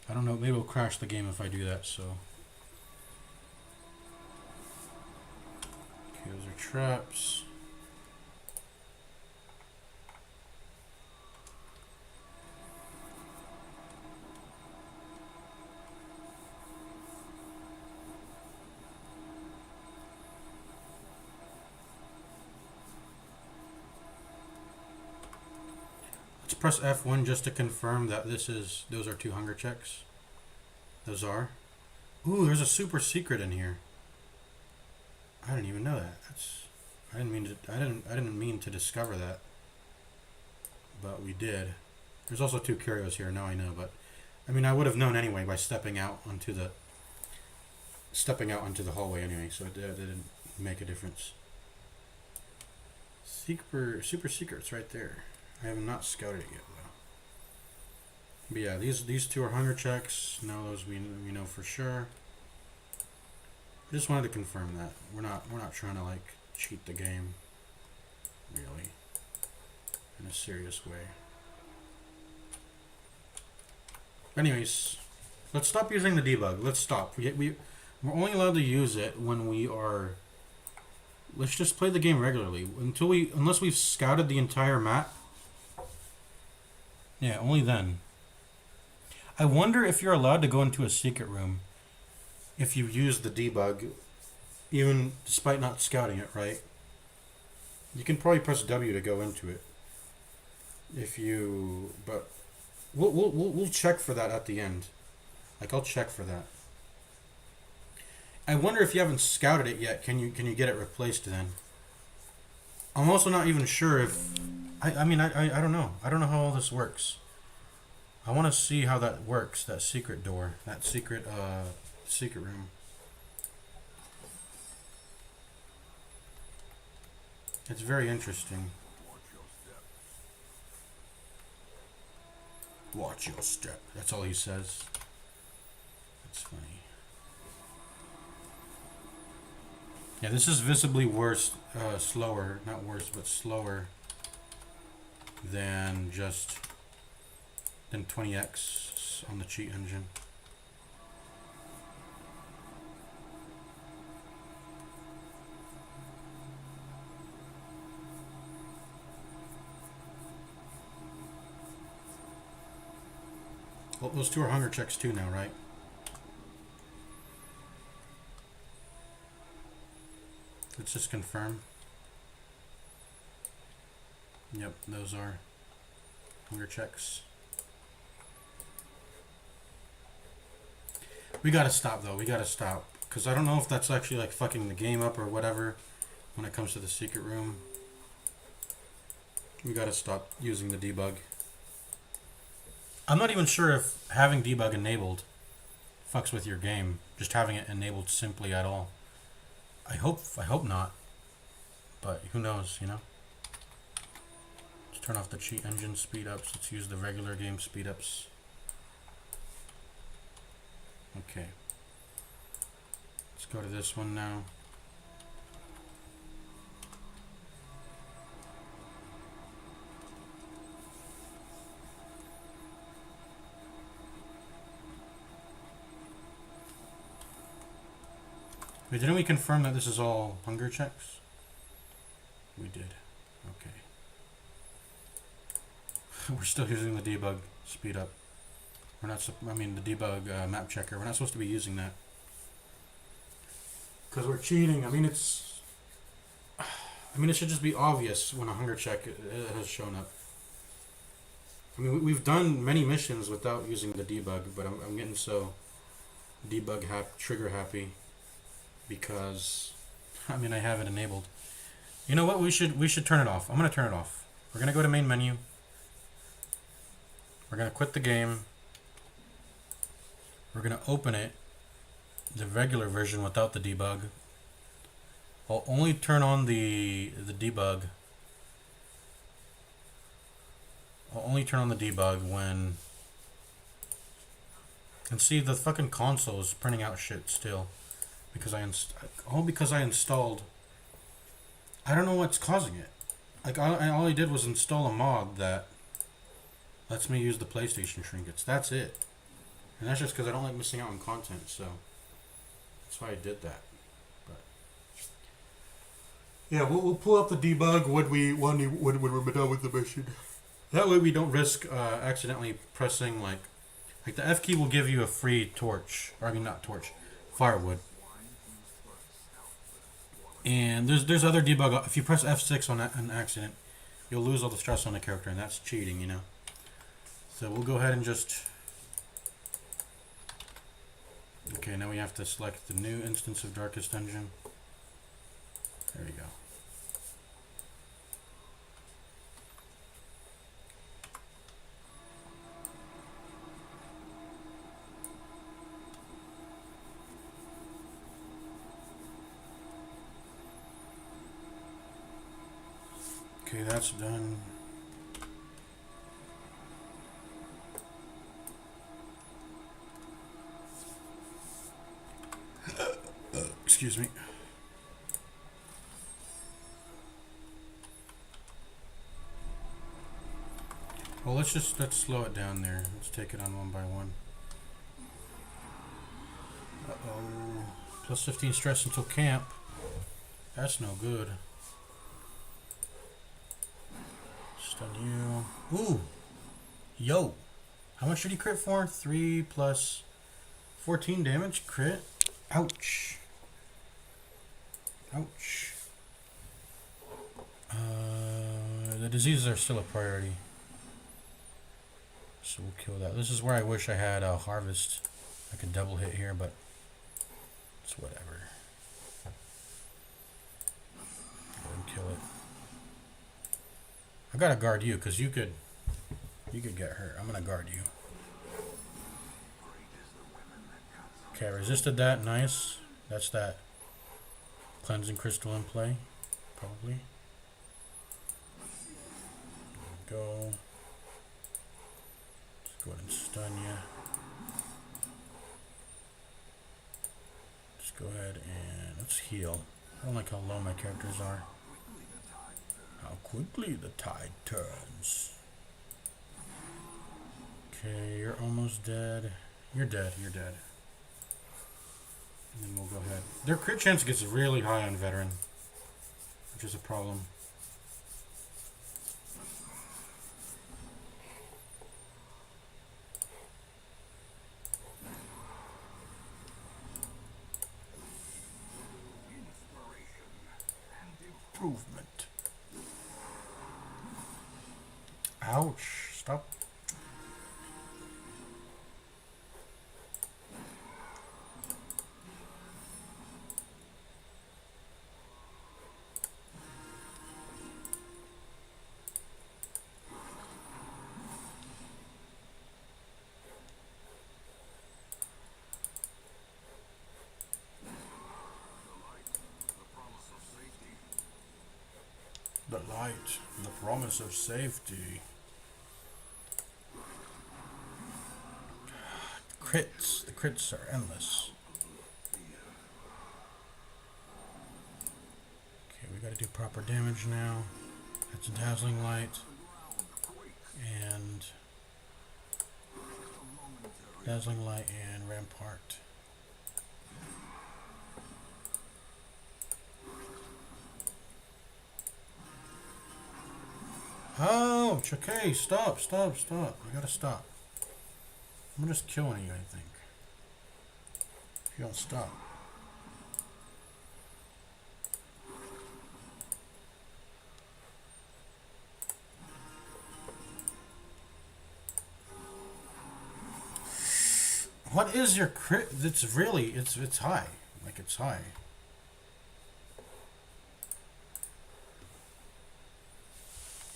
I don't know, maybe it'll crash the game if I do that, so. Okay, those are traps. Let's press F1 just to confirm that those are 2 hunger checks. Those are. Ooh, there's a super secret in here. I didn't even know that. I didn't mean to discover that. But we did. There's also 2 curios here, now I know, but I mean I would have known anyway by stepping out onto the hallway anyway, so it didn't make a difference. Super secret's right there. I have not scouted it yet though. But yeah, these 2 are hunger checks. Now those we know for sure. I just wanted to confirm that we're not trying to like cheat the game, really, in a serious way. Anyways, let's stop using the debug. Let's stop. We're only allowed to use it when we are. Let's just play the game regularly unless we've scouted the entire map. Yeah, only then. I wonder if you're allowed to go into a secret room if you use the debug, even despite not scouting it, right? You can probably press W to go into it. But we'll check for that at the end. Like I'll check for that. I wonder if you haven't scouted it yet, can you get it replaced then? I'm also not even sure if I mean I don't know. I don't know how all this works. I want to see how that works, that secret door, that secret room. It's very interesting. Watch your step. That's all he says. That's funny. Yeah, this is visibly slower, not worse, but slower than 20x on the cheat engine. Well, those 2 are hunger checks too now, right? Let's just confirm. Yep, those are hunger checks. We gotta stop though, we gotta stop. Because I don't know if that's actually like fucking the game up or whatever when it comes to the secret room. We gotta stop using the debug. I'm not even sure if having debug enabled fucks with your game. Just having it enabled simply at all. I hope not. But who knows, you know? Let's turn off the cheat engine speed ups. Let's use the regular game speed ups. Okay. Let's go to this one now. Wait, didn't we confirm that this is all hunger checks? We did. Okay. We're still using the debug speed up. We're not. I mean the debug map checker. We're not supposed to be using that because we're cheating. I mean it should just be obvious when a hunger check has shown up. I mean we've done many missions without using the debug, but I'm getting so debug trigger happy because I mean I have it enabled. You know what? We should turn it off. I'm gonna turn it off. We're gonna go to main menu. We're gonna quit the game. We're gonna open it the regular version without the debug. I'll only turn on the debug. I'll only turn on the debug when. And see, the fucking console is printing out shit still, because I installed. I don't know what's causing it. Like all I did was install a mod that lets me use the PlayStation trinkets. That's it, and that's just because I don't like missing out on content. So that's why I did that. But yeah, we'll pull up the debug when we're done with the mission. That way we don't risk accidentally pressing like the F key will give you a free torch, or I mean not torch, firewood. And there's other debug. If you press F6 on an accident, you'll lose all the stress on the character, and that's cheating, you know. So we'll go ahead and just. Okay, now we have to select the new instance of Darkest Dungeon. There you go. Okay, that's done. Excuse me. Well, let's slow it down there. Let's take it on one by one. Uh-oh. Plus 15 stress until camp. That's no good. Stun you. Ooh. Yo. How much did he crit for? 3 plus 14 damage. Crit. Ouch. Ouch. The diseases are still a priority. So we'll kill that. This is where I wish I had a harvest. I could double hit here, but it's whatever. Go ahead and kill it. I gotta guard you because you could get hurt. I'm gonna guard you. Okay, I resisted that. Nice. That's that cleansing crystal in play, probably. There we go. Let's go ahead and stun you. Just go ahead and let's heal. I don't like how low my characters are. How quickly the tide turns. Okay, you're almost dead. You're dead. You're dead. And then we'll go ahead. Their crit chance gets really high on veteran, which is a problem. Improvement. Ouch. Stop. The light, the promise of safety. The crits are endless. Okay, we gotta do proper damage now. That's a dazzling light. And dazzling light and rampart. Ouch! Okay, stop. You gotta stop. I'm just killing you, I think. If you don't stop. What is your crit? It's really, it's high. Like, it's high.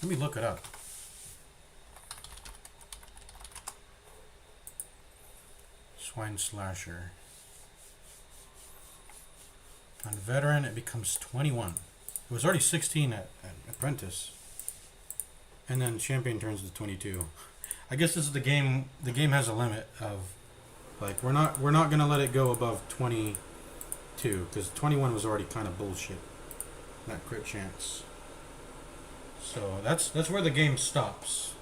Let me look it up. Swine Slasher. On veteran, it becomes 21. It was already 16 at apprentice, and then champion turns to 22. I guess this is the game. The game has a limit of, like, we're not gonna let it go above 22 because 21 was already kind of bullshit. That crit chance. So that's where the game stops.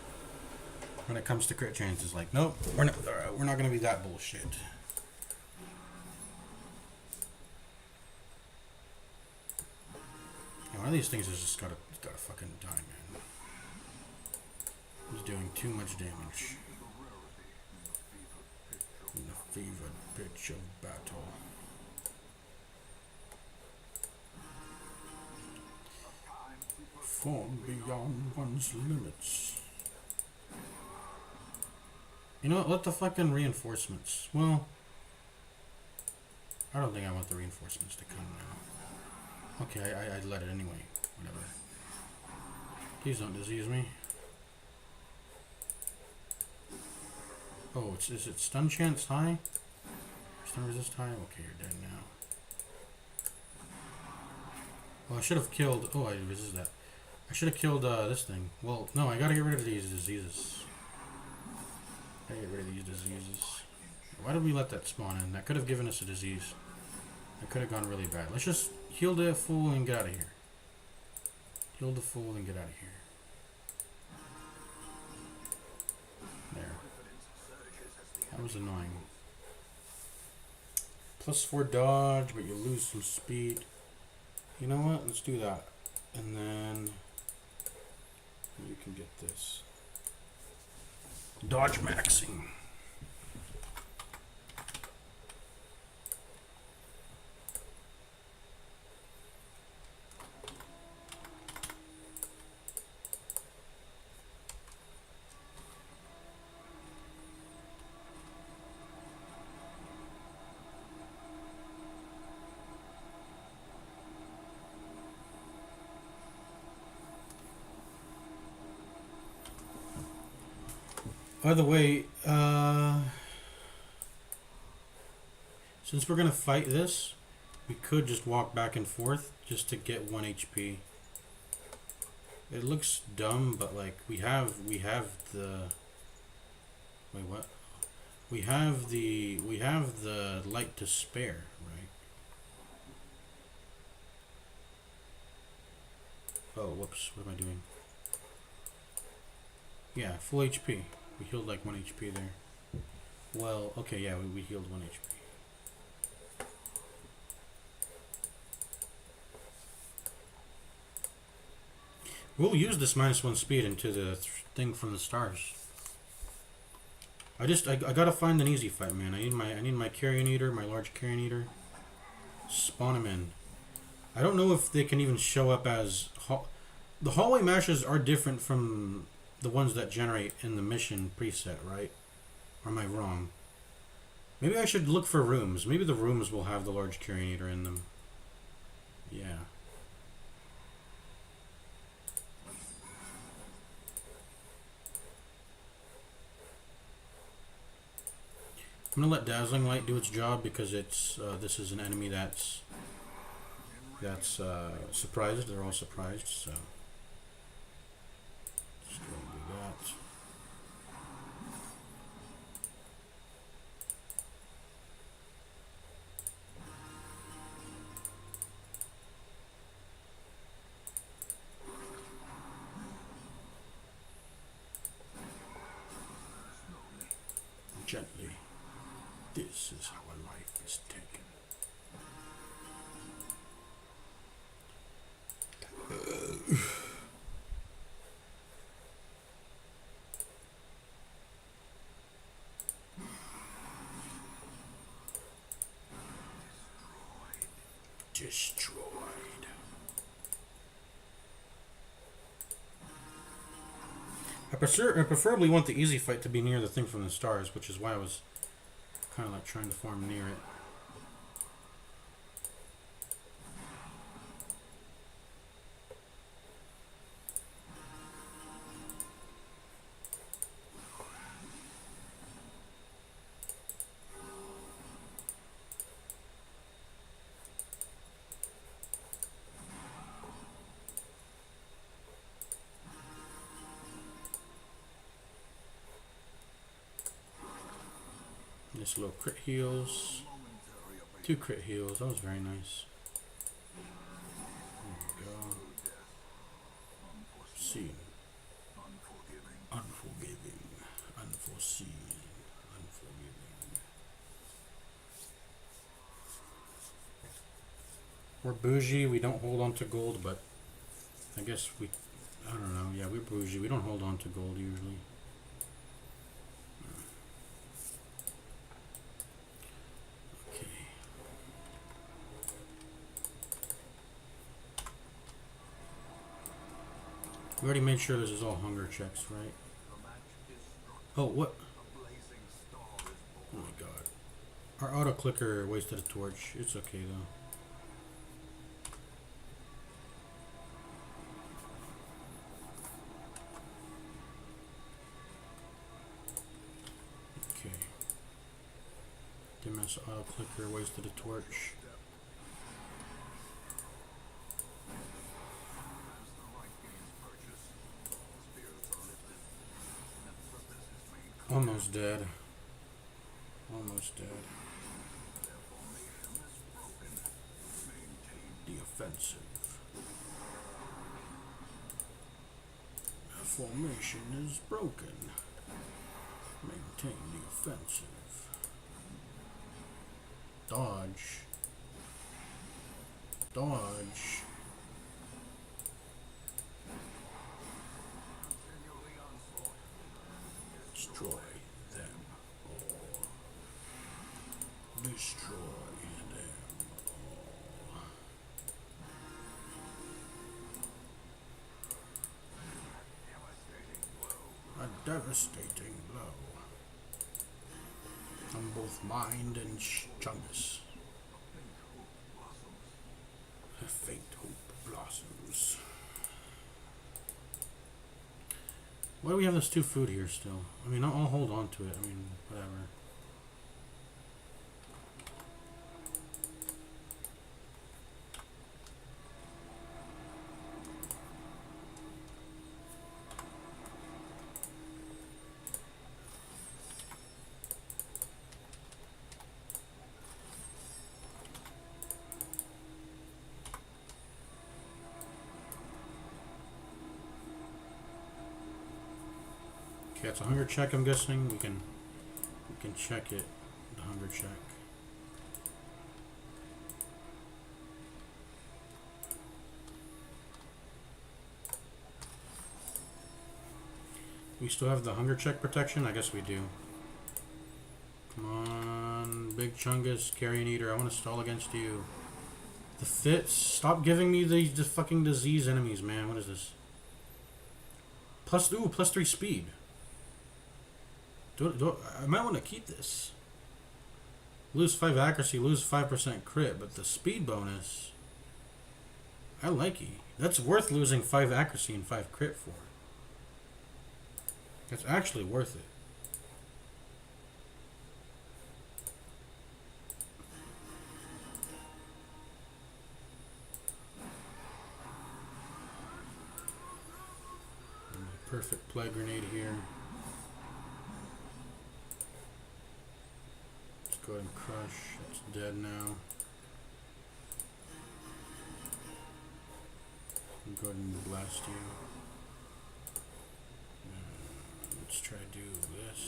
When it comes to crit chances, like, nope, we're not gonna be that bullshit. Yeah, one of these things has just gotta fucking die, man. He's doing too much damage. In the fevered pitch of battle. Form beyond one's limits. You know what? Let the fucking reinforcements. Well, I don't think I want the reinforcements to come now. Okay, I'd let it anyway. Whatever. Please don't disease me. Oh, is it stun chance high? Stun resist high? Okay, you're dead now. Well, I should have killed... Oh, I resist that. I should have killed this thing. Well, no, I gotta get rid of these diseases. Gotta get rid of these diseases. Why did we let that spawn in? That could have given us a disease. That could have gone really bad. Let's just heal the fool and get out of here. Heal the fool and get out of here. There. That was annoying. +4 dodge, but you lose some speed. You know what? Let's do that. And then you can get this. Dodge maxing. By the way, since we're gonna fight this, we could just walk back and forth just to get 1 HP. It looks dumb, but like we have the wait, what? We have the light to spare, right? Oh, whoops! What am I doing? Yeah, full HP. We healed like 1 HP there. Well, okay, yeah, we healed 1 HP. We'll use this -1 speed into the thing from the stars. I gotta find an easy fight, man. I need my carrion eater, my large carrion eater. Spawn him in. I don't know if they can even show up as the hallway mashes are different from the ones that generate in the mission preset, right? Or am I wrong? Maybe I should look for rooms. Maybe the rooms will have the large carrion eater in them. Yeah. I'm gonna let Dazzling Light do its job because it's this is an enemy that's surprised. They're all surprised, so. Just go and do that. Gently. This is how a life is taken. Destroyed. I preferably want the easy fight to be near the thing from the stars, which is why I was kind of like trying to farm near it. Nice little crit heals. 2 crit heals. That was very nice. There we go. Seen. Unforgiving. Unforeseen. Unforgiving. We're bougie. We don't hold on to gold, but I guess we... I don't know. Yeah, we're bougie. We don't hold on to gold usually. We already made sure this is all hunger checks, right? Oh, what? Oh my god. Our auto clicker wasted a torch. It's okay though. Okay. DMS auto clicker wasted a torch. Almost dead. Almost dead. The offensive. The formation is broken. Maintain the offensive. Dodge. Dodge. Destroy them all. Destroy them all. A devastating blow. On both mind and chungus. A faint hope blossoms. Why do we have this 2 food here still? I mean, I'll hold on to it. I mean, whatever. Okay, it's a hunger check, I'm guessing. We can check it. The hunger check. We still have the hunger check protection? I guess we do. Come on, Big Chungus, Carrion Eater. I want to stall against you. The fits. Stop giving me the fucking disease enemies, man. What is this? Plus 3 speed. I might want to keep this. Lose 5 accuracy, lose 5% crit, but the speed bonus, I like it. That's worth losing 5 accuracy and 5 crit for. It's actually worth it. Perfect plague grenade here. Let's go ahead and crush. It's dead now. I'll go ahead and blast you. Let's try to do this.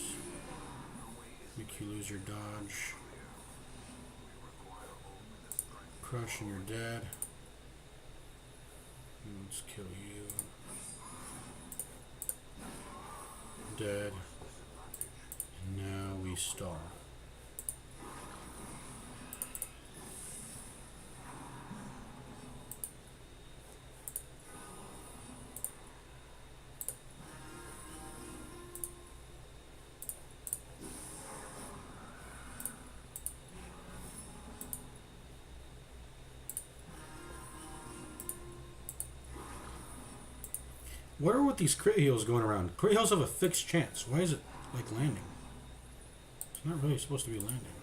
Make you lose your dodge. Crush and you're dead. And let's kill you. Dead. And now we stall. What are with these crit heals going around? Crit heals have a fixed chance. Why is it like landing? It's not really supposed to be landing.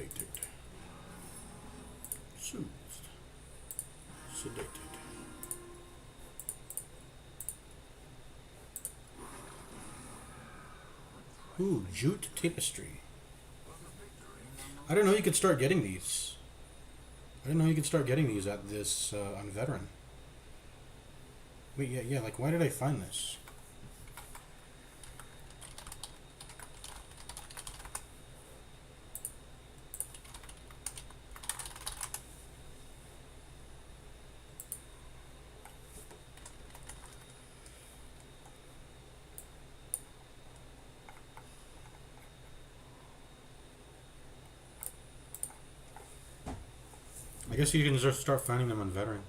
Sedated. Soothed. Sedated. Ooh, jute tapestry. I didn't know you could start getting these. I didn't know you could start getting these at this on Veteran. Wait, yeah, like why did I find this? I guess you can just start finding them on Veteran.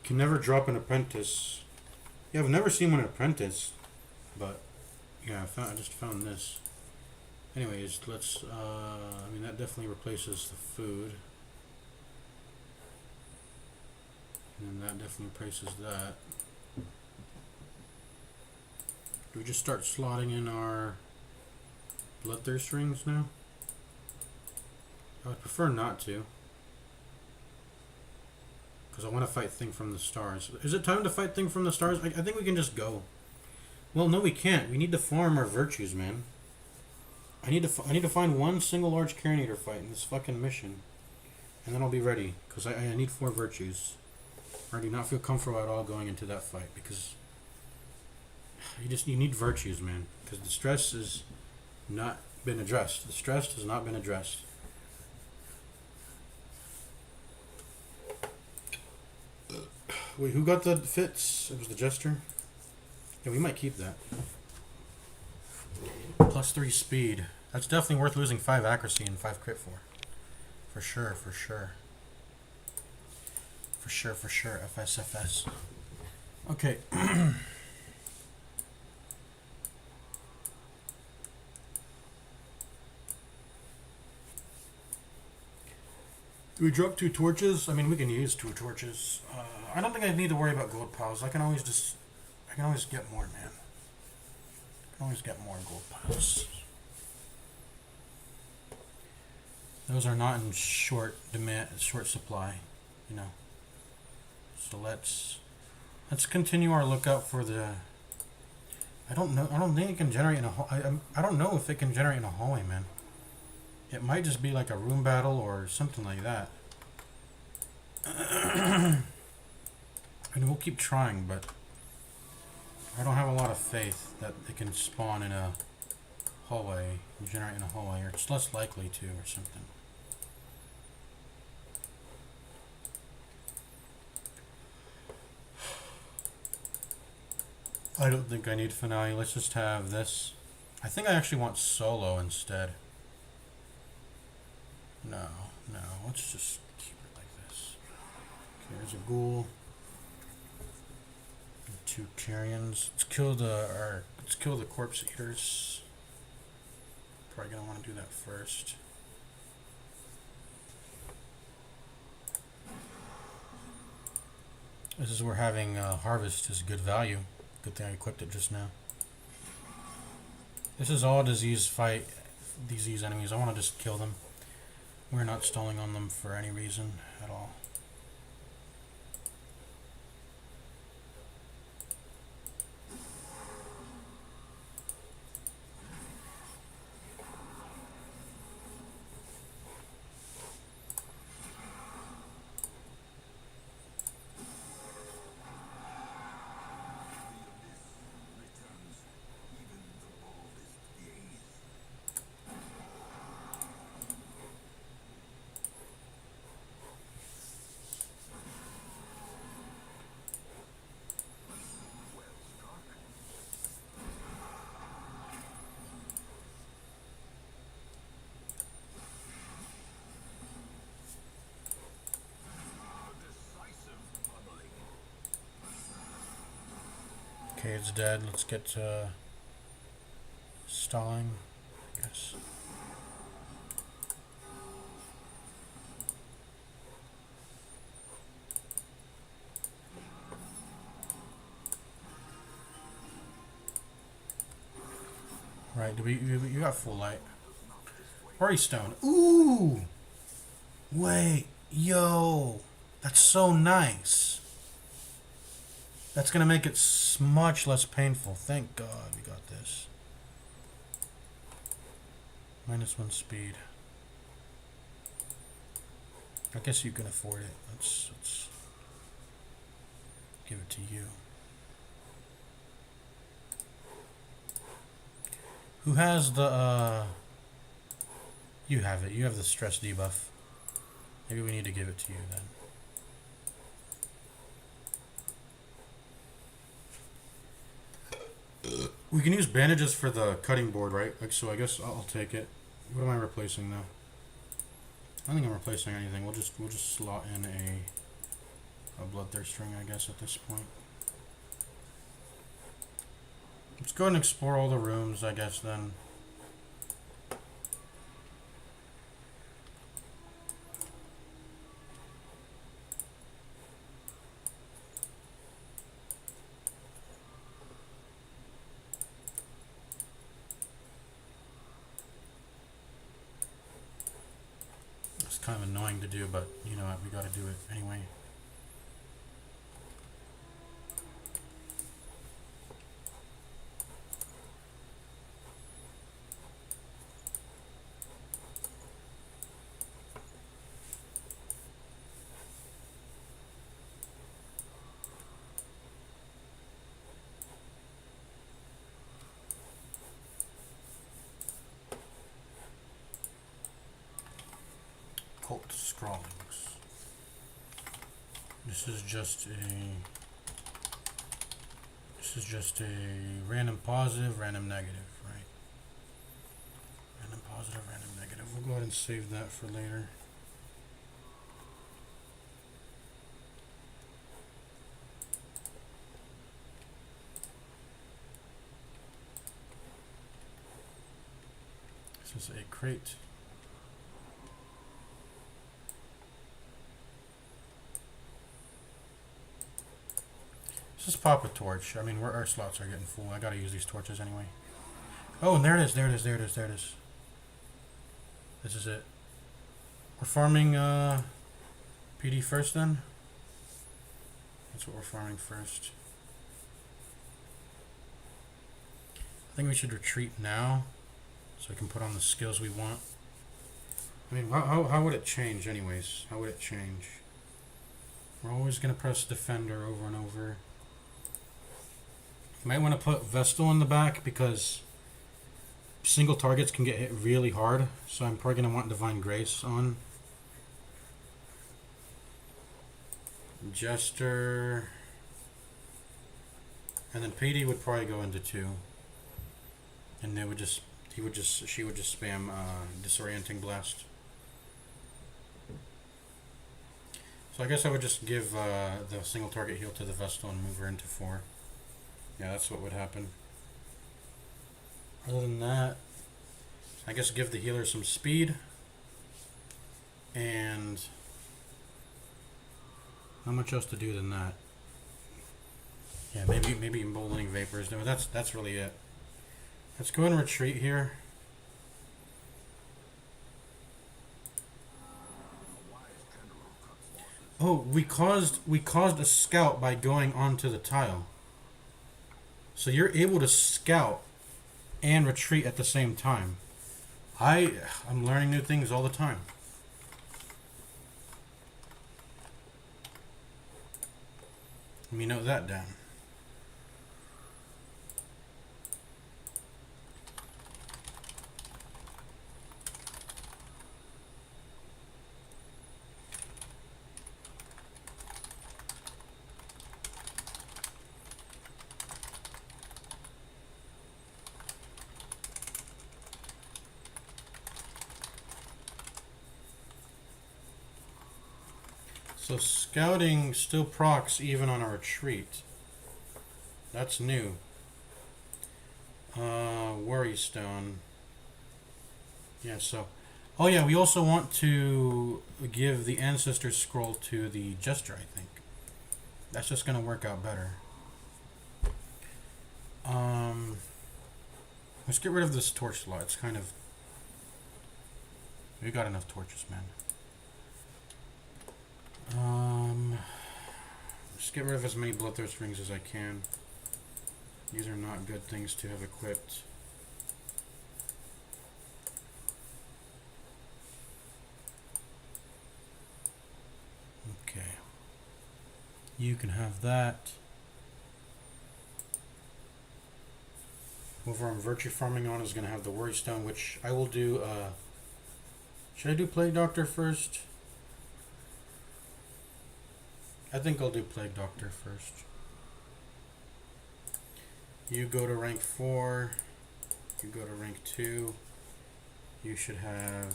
Can never drop an apprentice. Yeah, I've never seen one apprentice, but yeah, I just found this. Anyways, let's. I mean, that definitely replaces the food, and then that definitely replaces that. Do we just start slotting in our bloodthirst rings now? I would prefer not to. Because I want to fight Thing from the Stars. Is it time to fight Thing from the Stars? I think we can just go. Well, no, we can't. We need to farm our virtues, man. I need to find one single large Carinator fight in this fucking mission, and then I'll be ready. Because I need 4 virtues. I do not feel comfortable at all going into that fight because you need virtues, man. Because the stress has not been addressed. The stress has not been addressed. Wait, who got the fits? It was the Jester? Yeah, we might keep that. +3 speed. That's definitely worth losing 5 accuracy and 5 crit for. For sure, for sure. For sure, for sure. FSFS. Okay. Do we drop 2 torches? I mean, we can use 2 torches. I don't think I need to worry about gold piles. I can always get more, man. I can always get more gold piles. Those are not in short supply, you know. So let's continue our lookout for the. I don't know. I don't think it can generate in a. I don't know if it can generate in a hallway, man. It might just be like a room battle or something like that. And we'll keep trying, but I don't have a lot of faith that it can spawn in a hallway, generate in a hallway, or it's less likely to, or something. I don't think I need finale. Let's just have this. I think I actually want solo instead. No, let's just keep it like this. Okay, there's a ghoul. 2 carrions. Let's kill the corpse eaters. Probably gonna want to do that first. This is where having harvest is good value. Good thing I equipped it just now. This is all disease enemies. I want to just kill them. We're not stalling on them for any reason at all. Okay, it's dead. Let's get to stalling, I guess. Right, you got full light. Worry stone. Ooh! Wait, yo! That's so nice. That's gonna make it much less painful. Thank God we got this. -1 speed. I guess you can afford it. Let's give it to you. Who has the, you have it. You have the stress debuff. Maybe we need to give it to you then. We can use bandages for the cutting board, right? Like, so I guess I'll take it. What am I replacing though? I don't think I'm replacing anything. We'll just slot in a bloodthirst ring, I guess, at this point. Let's go and explore all the rooms, I guess, then. It's kind of annoying to do, but you know what, we gotta do it anyway. Cult scrawlings. This is just a random positive, random negative, right? Random positive, random negative. We'll go ahead and save that for later. This is a crate. Just pop a torch. I mean, our slots are getting full. I gotta use these torches anyway. Oh, and there it is. There it is. There it is. There it is. This is it. We're farming PD first then. That's what we're farming first. I think we should retreat now, so we can put on the skills we want. I mean, how would it change anyways? How would it change? We're always gonna press defender over and over. You might want to put Vestal in the back because single targets can get hit really hard. So I'm probably going to want Divine Grace on. Jester. And then PD would probably go into 2. And they would just, she would just spam Disorienting Blast. So I guess I would just give the single target heal to the Vestal and move her into 4. Yeah, that's what would happen. Other than that, I guess give the healer some speed. And not much else to do than that. Yeah, maybe emboldening vapors. No, that's really it. Let's go and retreat here. Oh, we caused a scout by going onto the tile. So you're able to scout and retreat at the same time. I'm learning new things all the time. Let me note that down. So scouting still procs even on a retreat. That's new. Worry Stone. Yeah, so. Oh, yeah, we also want to give the Ancestor Scroll to the Jester, I think. That's just going to work out better. Let's get rid of this torch slot. It's kind of. We got enough torches, man. Just get rid of as many Bloodthirst rings as I can. These are not good things to have equipped. Okay. You can have that. Whoever I'm virtue farming on is going to have the Worry Stone, which I will do. Should I do Plague Doctor first? I think I'll do Plague Doctor first. You go to rank 4. You go to rank 2. You should have.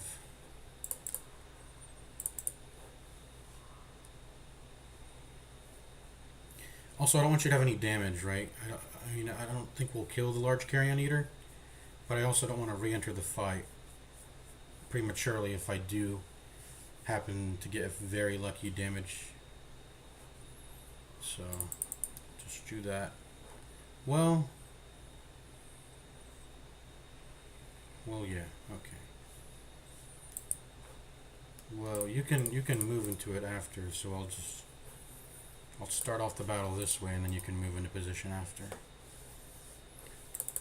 Also, I don't want you to have any damage, right? I mean, I don't think we'll kill the large carrion eater, but I also don't want to re-enter the fight prematurely if I do happen to get very lucky damage. So, just do that. Well, yeah, okay. Well, you can move into it after, so I'll start off the battle this way, and then you can move into position after.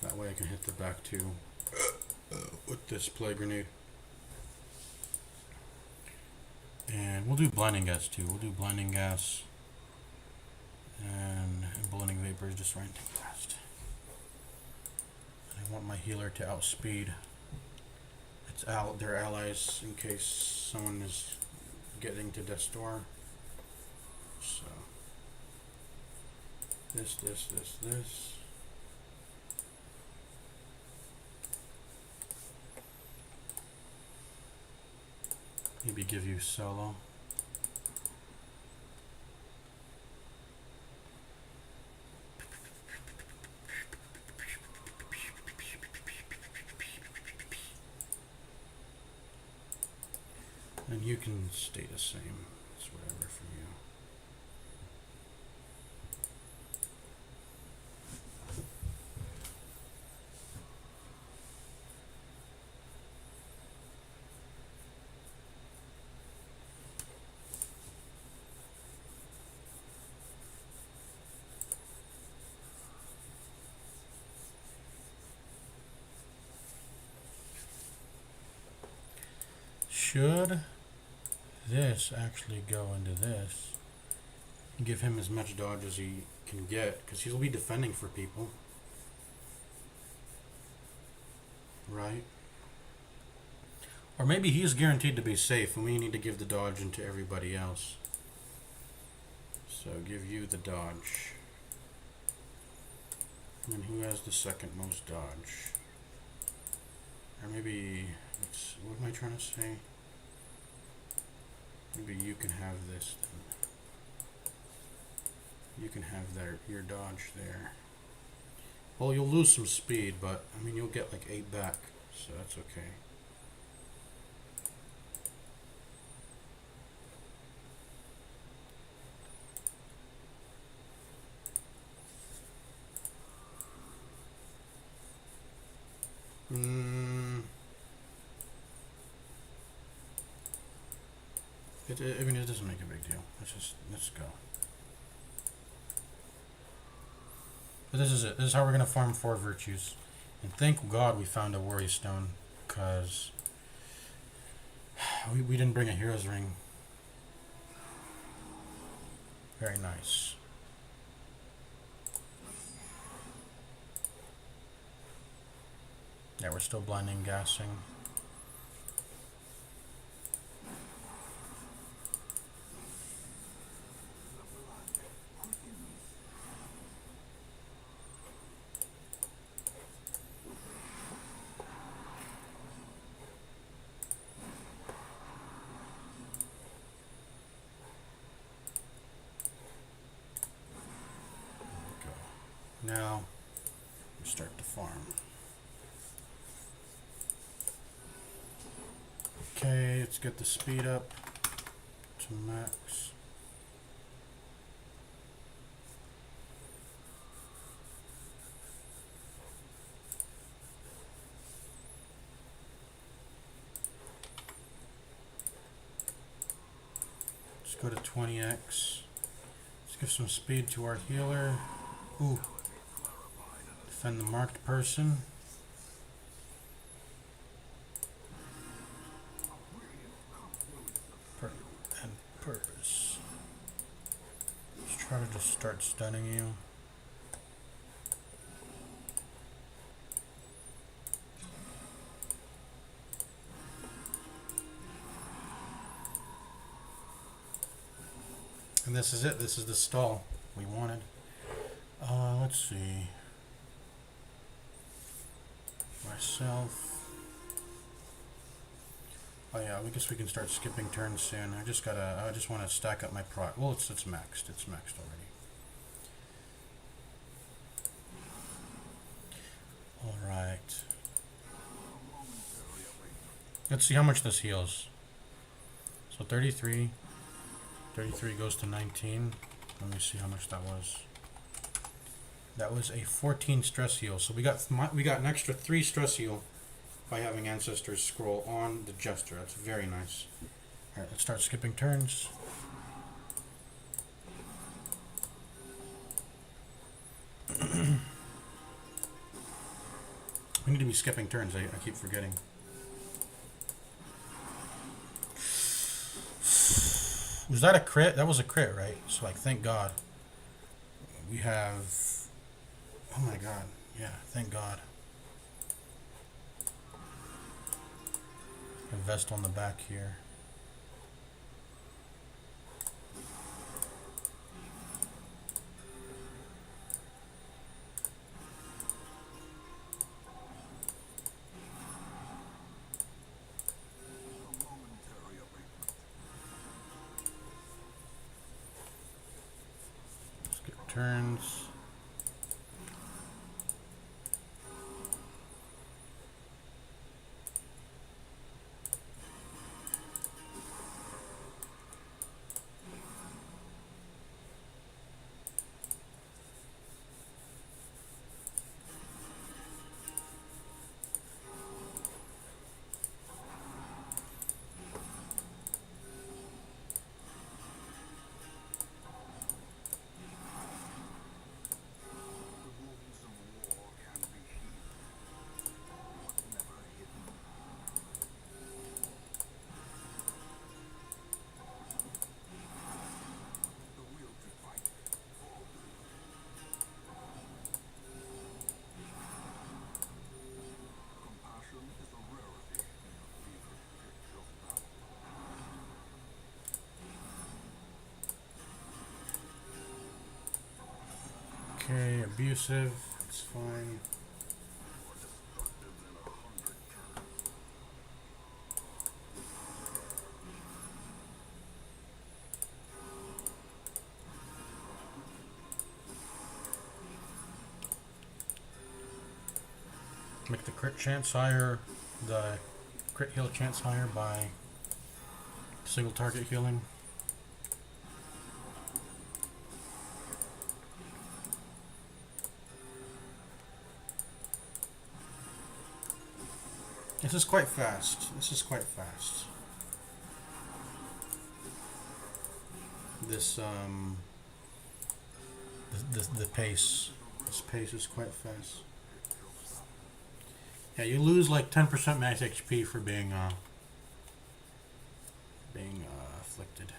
That way I can hit the back two with this Plague Grenade. And we'll do Blinding Gas too. We'll do Blinding Gas and Emboldening Vapor is just running too fast. And I want my healer to outspeed their allies in case someone is getting to Death's Door. So this. Maybe give you solo. And you can stay the same. It's whatever for you. Should this actually go into this? Give him as much dodge as he can get, because he'll be defending for people. Right? Or maybe he's guaranteed to be safe and we need to give the dodge into everybody else. So give you the dodge. And then who has the second most dodge? Or maybe, what am I trying to say? Maybe you can have this then. You can have your dodge there. Well, you'll lose some speed, but I mean you'll get like 8 back, so that's okay. I mean, it doesn't make a big deal. Let's go. But this is it. This is how we're gonna farm 4 virtues. And thank God we found a Worry Stone, because we didn't bring a Hero's Ring. Very nice. Yeah, we're still blinding gassing. Now, we start to farm. Okay, let's get the speed up to max. Let's go to 20x. Let's give some speed to our healer. Ooh. Defend the marked person. And purpose. Let's try to just start stunning you. And this is it. This is the stall we wanted. Let's see. Myself. Oh yeah, I guess we can start skipping turns soon. I just want to stack up my prod. Well, it's maxed. It's maxed already. All right. Let's see how much this heals. So 33. 33 goes to 19. Let me see how much that was. That was a 14 stress heal. So we got an extra 3 stress heal by having Ancestors scroll on the Jester. That's very nice. Alright, let's start skipping turns. We need to be skipping turns. I keep forgetting. Was that a crit? That was a crit, right? So, like, thank God. We have... Oh my God. Yeah, thank God. A vest on the back here. Skip turns. Okay, abusive, it's fine. Make the crit chance higher, the crit heal chance higher by single target healing. This is quite fast. This is quite fast. This the pace. This pace is quite fast. Yeah, you lose like 10% max HP for being afflicted.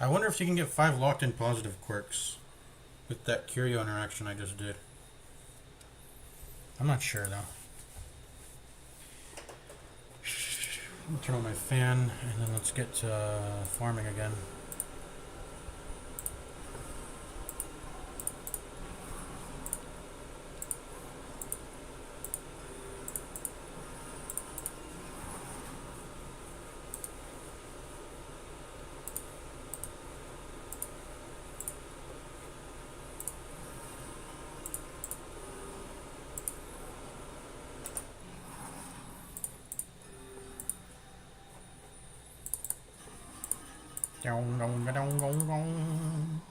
I wonder if you can get 5 locked-in positive quirks with that curio interaction I just did. I'm not sure though. I'll turn on my fan and then let's get farming again. Dong, dong, dong, dong, dong.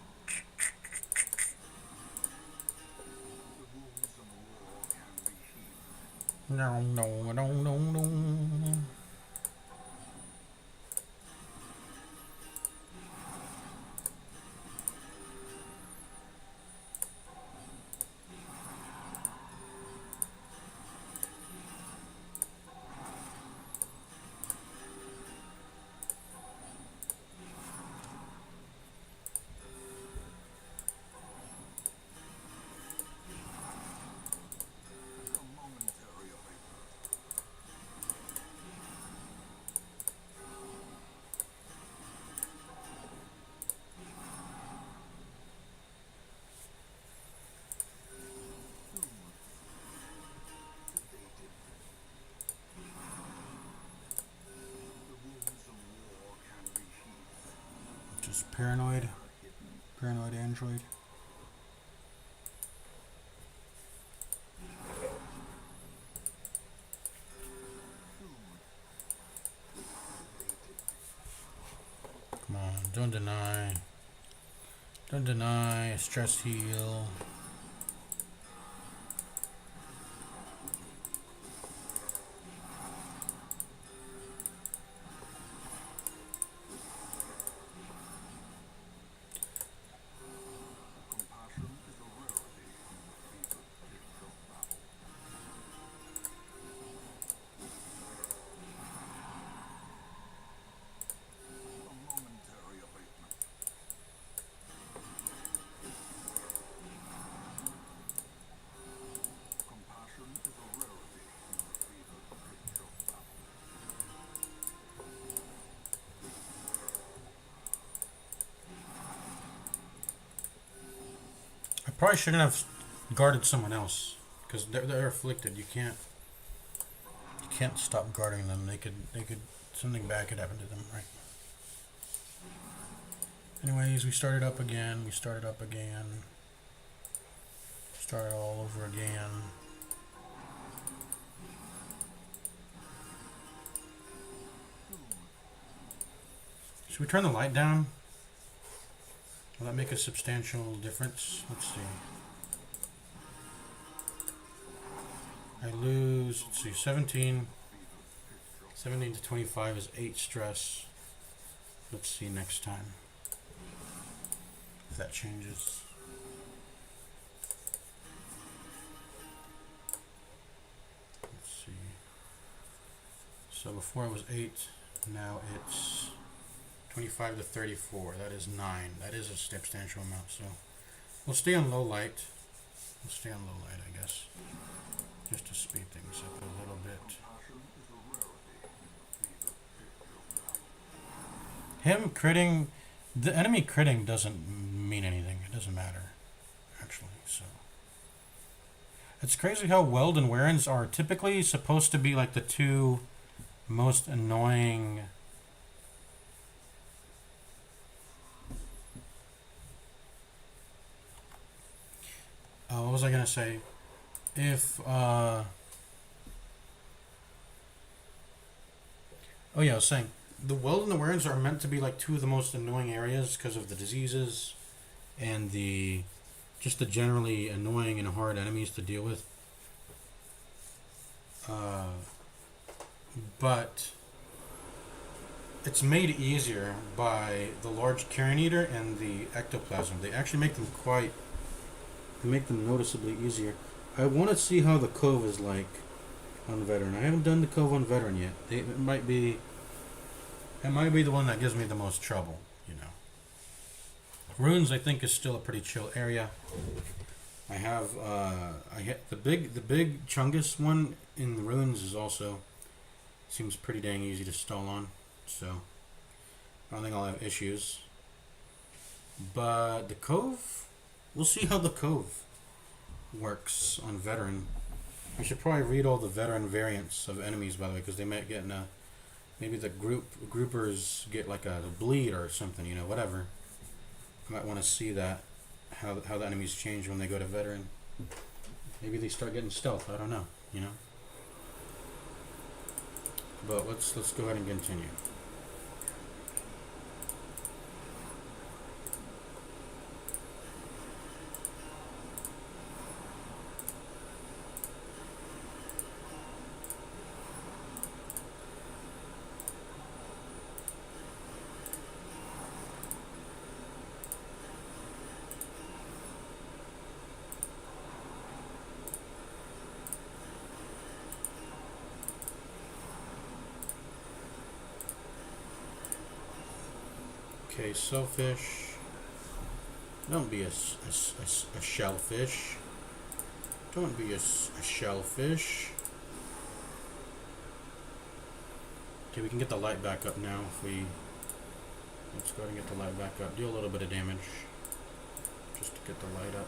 Dong, dong, dong, dong, dong. Just paranoid android. Come on, don't deny. Don't deny. Stress heal. Probably shouldn't have guarded someone else because they're afflicted. You can't stop guarding them. They could something bad could happen to them, right? Anyways, we started up again. Started all over again. Should we turn the light down? Will that make a substantial difference? Let's see. I lose, let's see, 17 to 25 is 8 stress. Let's see next time if that changes. Let's see. So before it was 8, now it's 25 to 34. That is 9. That is a substantial amount. So we'll stay on low light. I guess, just to speed things up a little bit. Him critting, the enemy critting doesn't mean anything. It doesn't matter, actually. So it's crazy how Weld and Warrens are typically supposed to be like the two most annoying. What was I gonna say? If oh yeah, I was saying the Weld and the Warrens are meant to be like two of the most annoying areas because of the diseases and the just the generally annoying and hard enemies to deal with. But it's made easier by the large Carrion Eater and the ectoplasm. They actually make them noticeably easier. I want to see how the Cove is like on Veteran. I haven't done the Cove on Veteran yet. It might be the one that gives me the most trouble, you know. Ruins, I think, is still a pretty chill area. I have I hit the big Chungus one in the ruins is also seems pretty dang easy to stall on, so I don't think I'll have issues. But the cove, we'll see how the cove works on veteran. We should probably read all the veteran variants of enemies, by the way, because they might get in a maybe the groupers get like a bleed or something, you know, whatever. I might want to see that how the enemies change when they go to veteran. Maybe they start getting stealth. I don't know, you know. But let's go ahead and continue. Okay, selfish. Don't be a shellfish. Don't be a shellfish. Okay, we can get the light back up now if we... Let's go ahead and get the light back up. Do a little bit of damage. Just to get the light up.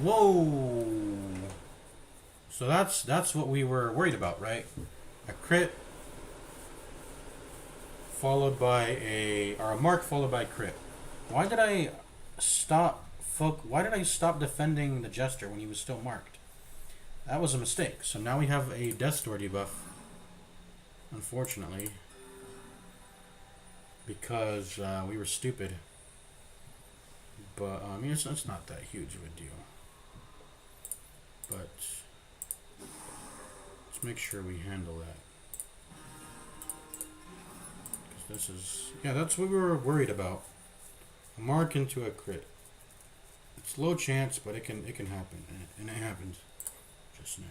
Whoa! So that's what we were worried about, right? A crit followed by a mark followed by a crit. Why did I stop defending the Jester when he was still marked? That was a mistake. So now we have a Death's Door debuff. Unfortunately. Because we were stupid. But I mean, it's not that huge of a deal. But let's make sure we handle that. Because this is... Yeah, that's what we were worried about. A mark into a crit. It's low chance, but it can happen. And it happened just now.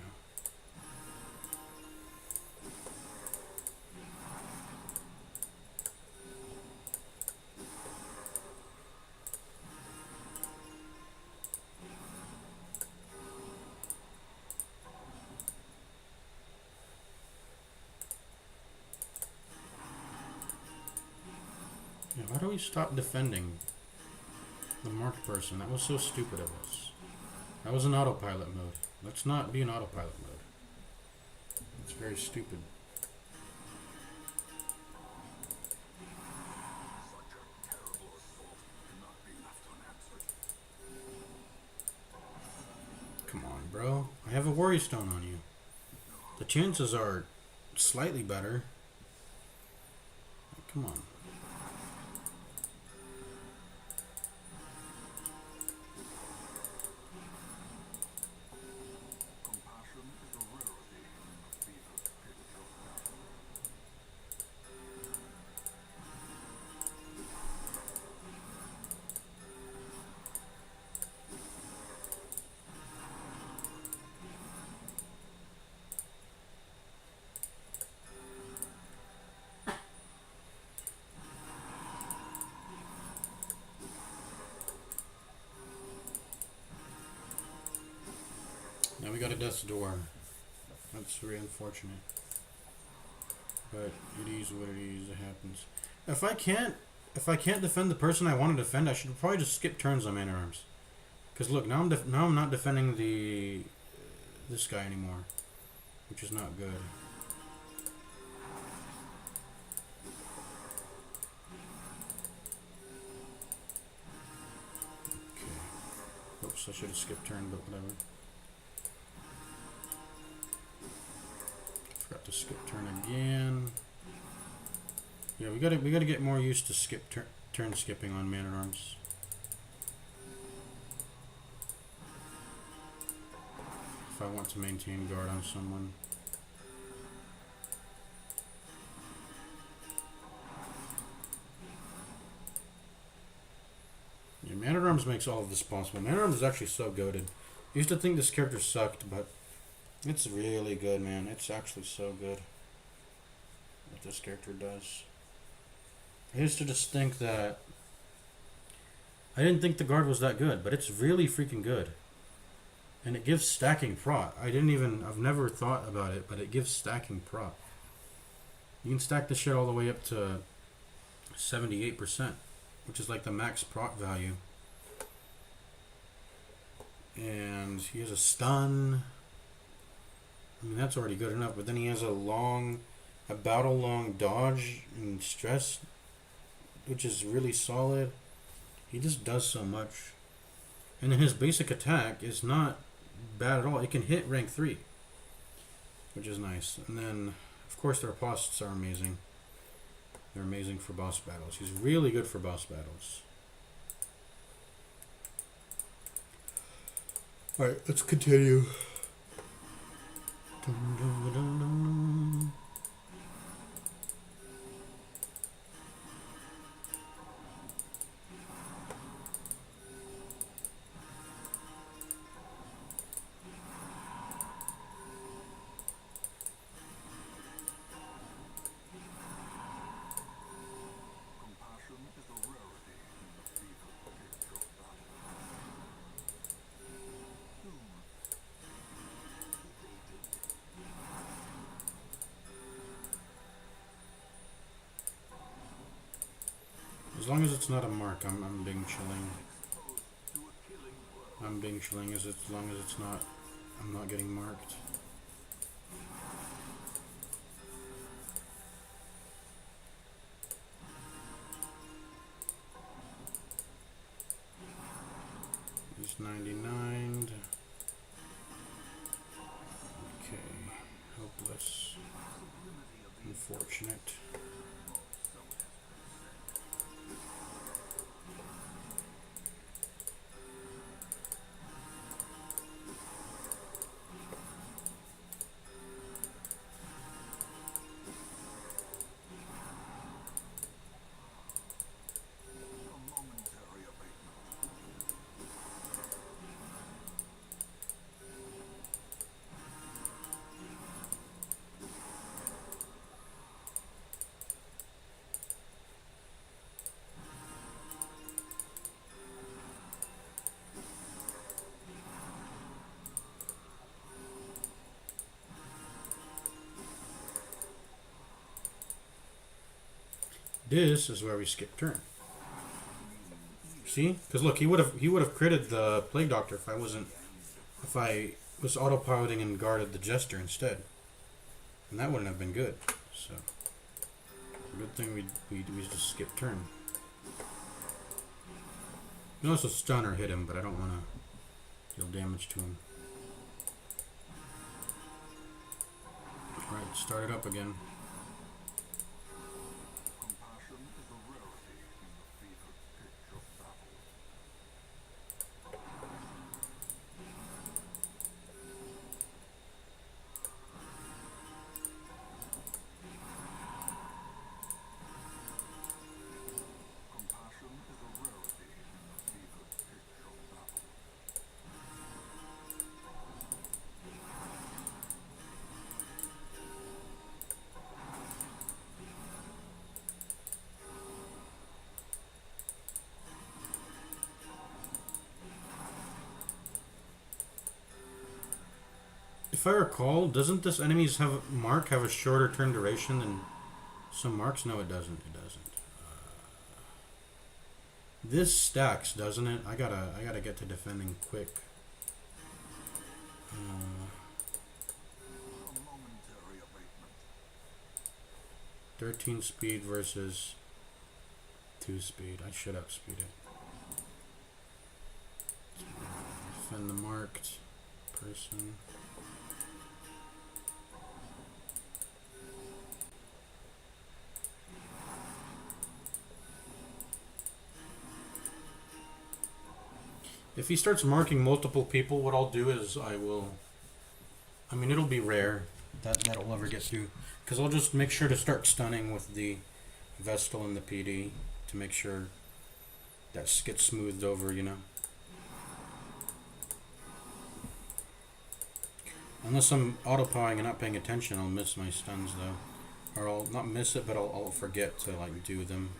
Yeah, why do we stop defending the marked person? That was so stupid of us. That was an autopilot mode. Let's not be in autopilot mode. It's very stupid. Come on, bro. I have a Worry Stone on you. The chances are slightly better. Come on. Now we got a death's door. That's very unfortunate. But it is what it is. It happens. If I can't defend the person I want to defend, I should probably just skip turns on man-at-arms. Because look, now I'm not defending this guy anymore, which is not good. Okay. Oops, I should have skipped turn, but whatever. Forgot to skip turn again. Yeah, we gotta get more used to turn skipping on man-at-arms. If I want to maintain guard on someone. Yeah, man-at-arms makes all of this possible. Man-at-arms is actually so goated. I used to think this character sucked, but it's really good, man. It's actually so good what this character does. I used to just think that I didn't think the guard was that good, but it's really freaking good. And it gives stacking prot. I've never thought about it, but it gives stacking prot. You can stack this shit all the way up to 78%, which is like the max prot value. And he has a stun. I mean, that's already good enough, but then he has a battle long dodge and stress, which is really solid. He just does so much. And then his basic attack is not bad at all. It can hit rank 3, which is nice. And then, of course, their posts are amazing. They're amazing for boss battles. He's really good for boss battles. Alright, let's continue. Dun, dun, dun, dun. As long as it's not a mark, I'm being chilling. I'm being chilling as long as it's not, I'm not getting marked. He's 99'd. Okay, hopeless. Unfortunate. This is where we skip turn. See? Because look, he would have critted the Plague Doctor if I was autopiloting and guarded the Jester instead, and that wouldn't have been good. So, good thing we just skip turn. You can also stun or hit him, but I don't want to deal damage to him. All right, start it up again. If I recall, doesn't this enemy's mark have a shorter turn duration than some marks? No, it doesn't. It doesn't. This stacks, doesn't it? I gotta get to defending quick. 13 speed versus 2 speed. I should outspeed it. Defend the marked person. If he starts marking multiple people, what I'll do is I mean, it'll be rare that'll ever get through. Because I'll just make sure to start stunning with the Vestal and the PD to make sure that gets smoothed over, you know. Unless I'm autopowing and not paying attention, I'll miss my stuns though. Or I'll not miss it, but I'll forget to like do them.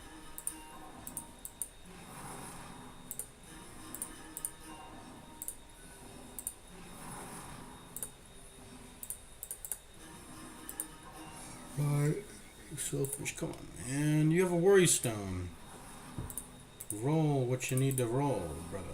Right. Selfish, come on, man. You have a worry stone. Roll what you need to roll, brother.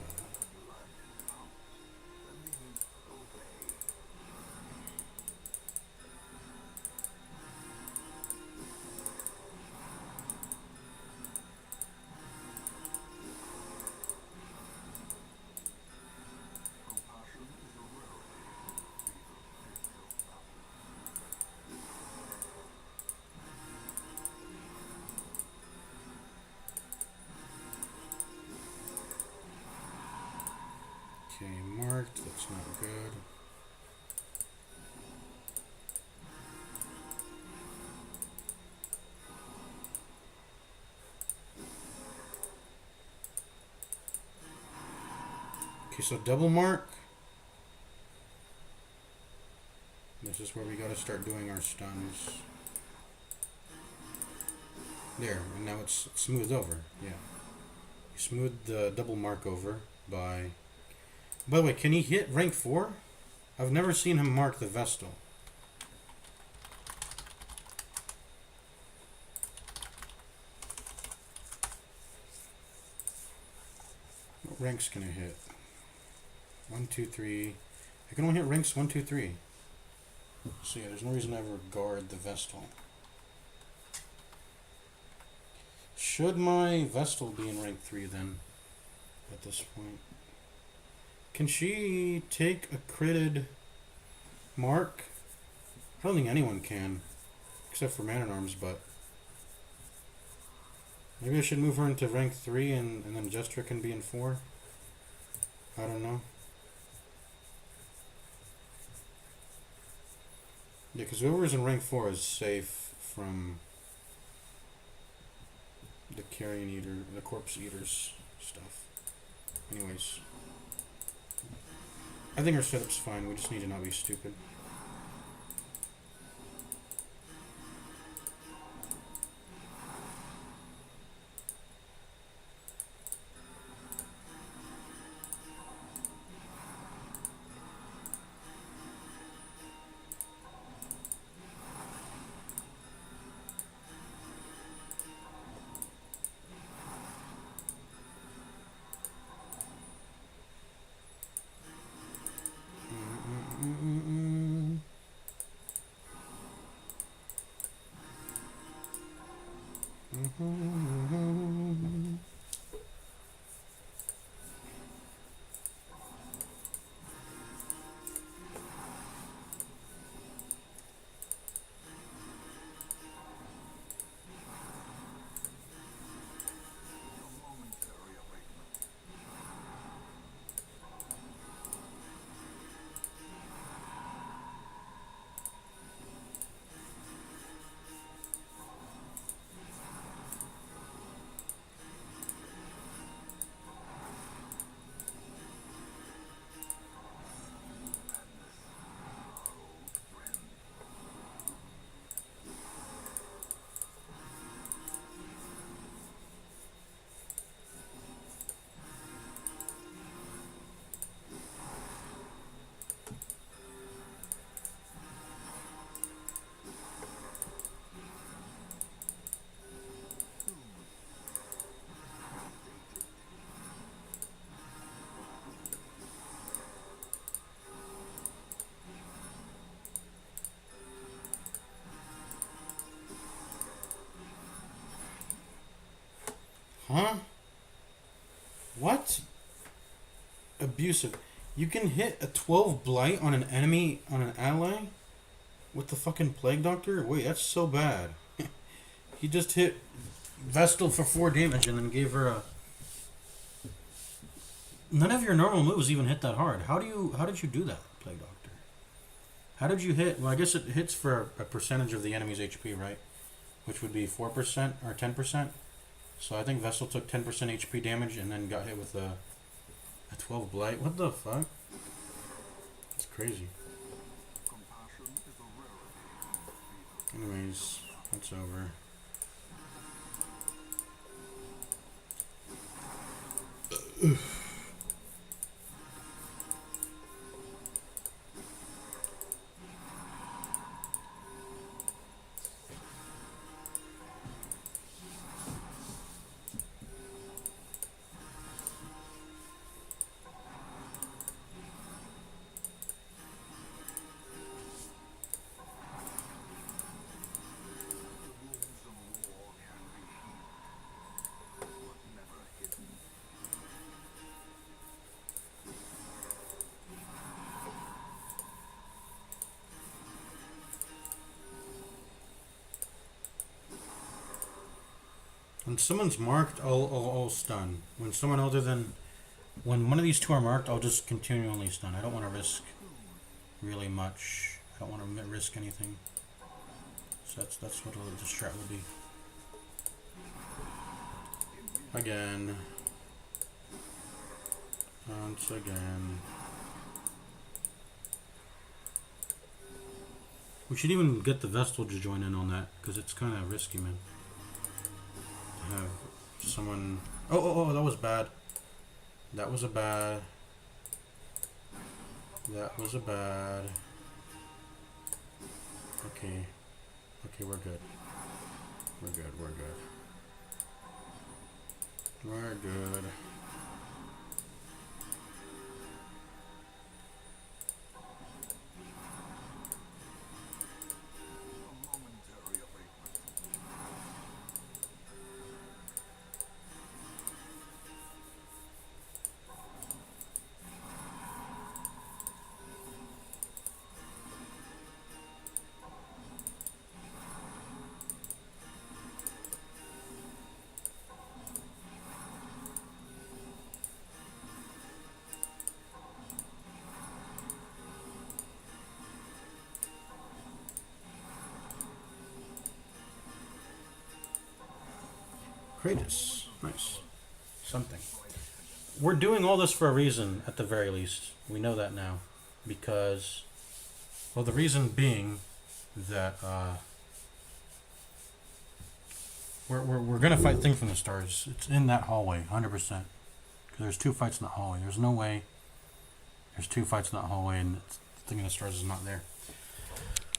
Okay, marked. That's not good. Okay, so double mark. This is where we gotta start doing our stuns. There, and now it's smoothed over. Yeah. You smoothed the double mark over by... By the way, can he hit rank 4? I've never seen him mark the Vestal. What ranks can I hit? 1, 2, 3. I can only hit ranks 1, 2, 3. So yeah, there's no reason to ever guard the Vestal. Should my Vestal be in rank 3 then? At this point. Can she take a critted mark? I don't think anyone can. Except for Man-at-Arms, but... Maybe I should move her into rank 3 and then Jester can be in 4? I don't know. Yeah, because whoever's in rank 4 is safe from the Carrion Eater, the Corpse Eaters stuff. Anyways. I think our setup's fine, we just need to not be stupid. Huh? What? Abusive. You can hit a 12 blight on an enemy, on an ally? With the fucking Plague Doctor? Wait, that's so bad. He just hit Vestal for 4 damage and then gave her a... None of your normal moves even hit that hard. How did you do that, Plague Doctor? How did you hit... Well, I guess it hits for a percentage of the enemy's HP, right? Which would be 4% or 10%. So I think Vestal took 10% HP damage and then got hit with a 12 blight. What the fuck? That's crazy. Anyways, that's over. When someone's marked, I'll stun. When someone other than... When one of these two are marked, I'll just continually stun. I don't want to risk really much. I don't want to risk anything. So that's what the strat will be. Again. Once again. We should even get the Vestal to join in on that, because it's kind of risky, man. Have someone... Oh, that was bad. That was a bad... That was a bad... Okay. Okay, we're good. We're good, we're good. We're good. Kratos. Nice. Something. We're doing all this for a reason, at the very least. We know that now. Because... Well, the reason being that, we're gonna fight Thing from the Stars. It's in that hallway, 100%. Because there's 2 fights in that hallway. There's no way there's 2 fights in that hallway and Thing from the Stars is not there.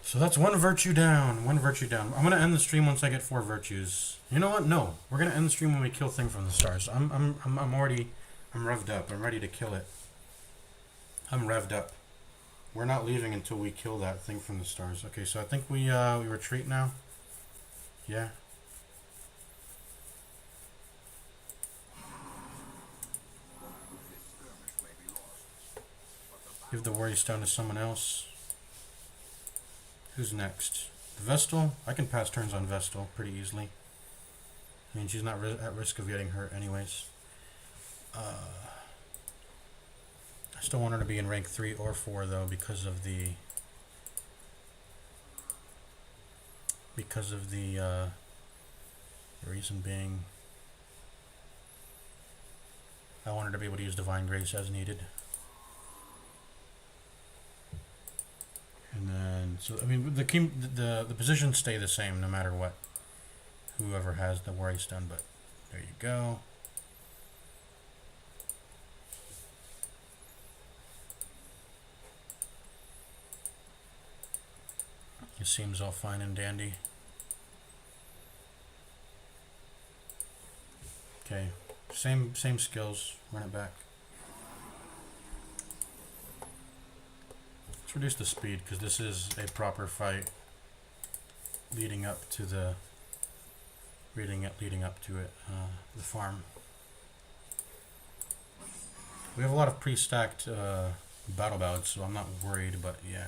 So that's 1 virtue down. 1 virtue down. I'm gonna end the stream once I get 4 virtues. You know what? No, we're gonna end the stream when we kill Thing from the Stars. I'm revved up. I'm ready to kill it. I'm revved up. We're not leaving until we kill that Thing from the Stars. Okay, so I think we retreat now. Yeah. Give the Worry Stone to someone else. Who's next? Vestal? I can pass turns on Vestal pretty easily. I mean, she's not at risk of getting hurt anyways. I still want her to be in rank 3 or 4 though because of the reason being I want her to be able to use Divine Grace as needed. And then, so I mean, the positions stay the same no matter what. Whoever has the Worry Stone, but there you go. It seems all fine and dandy. Okay, same skills. Run it back. Let's reduce the speed because this is a proper fight leading up to the leading up to it, the farm. We have a lot of pre-stacked battle ballads, so I'm not worried, but yeah.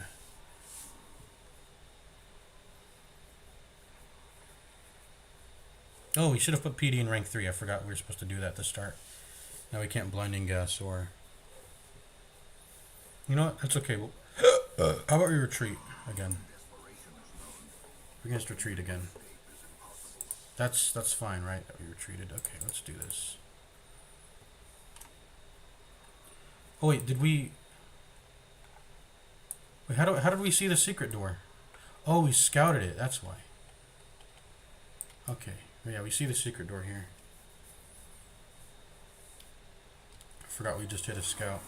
Oh, we should have put PD in rank 3. I forgot we were supposed to do that at the start. Now we can't blinding gas or... You know what? That's okay. How about we retreat again? We're going to retreat again. That's fine, right? That we retreated. Okay, let's do this. Oh wait, did we... Wait, how did we see the secret door? Oh, we scouted it. That's why. Okay. Yeah, we see the secret door here. I forgot we just hit a scout.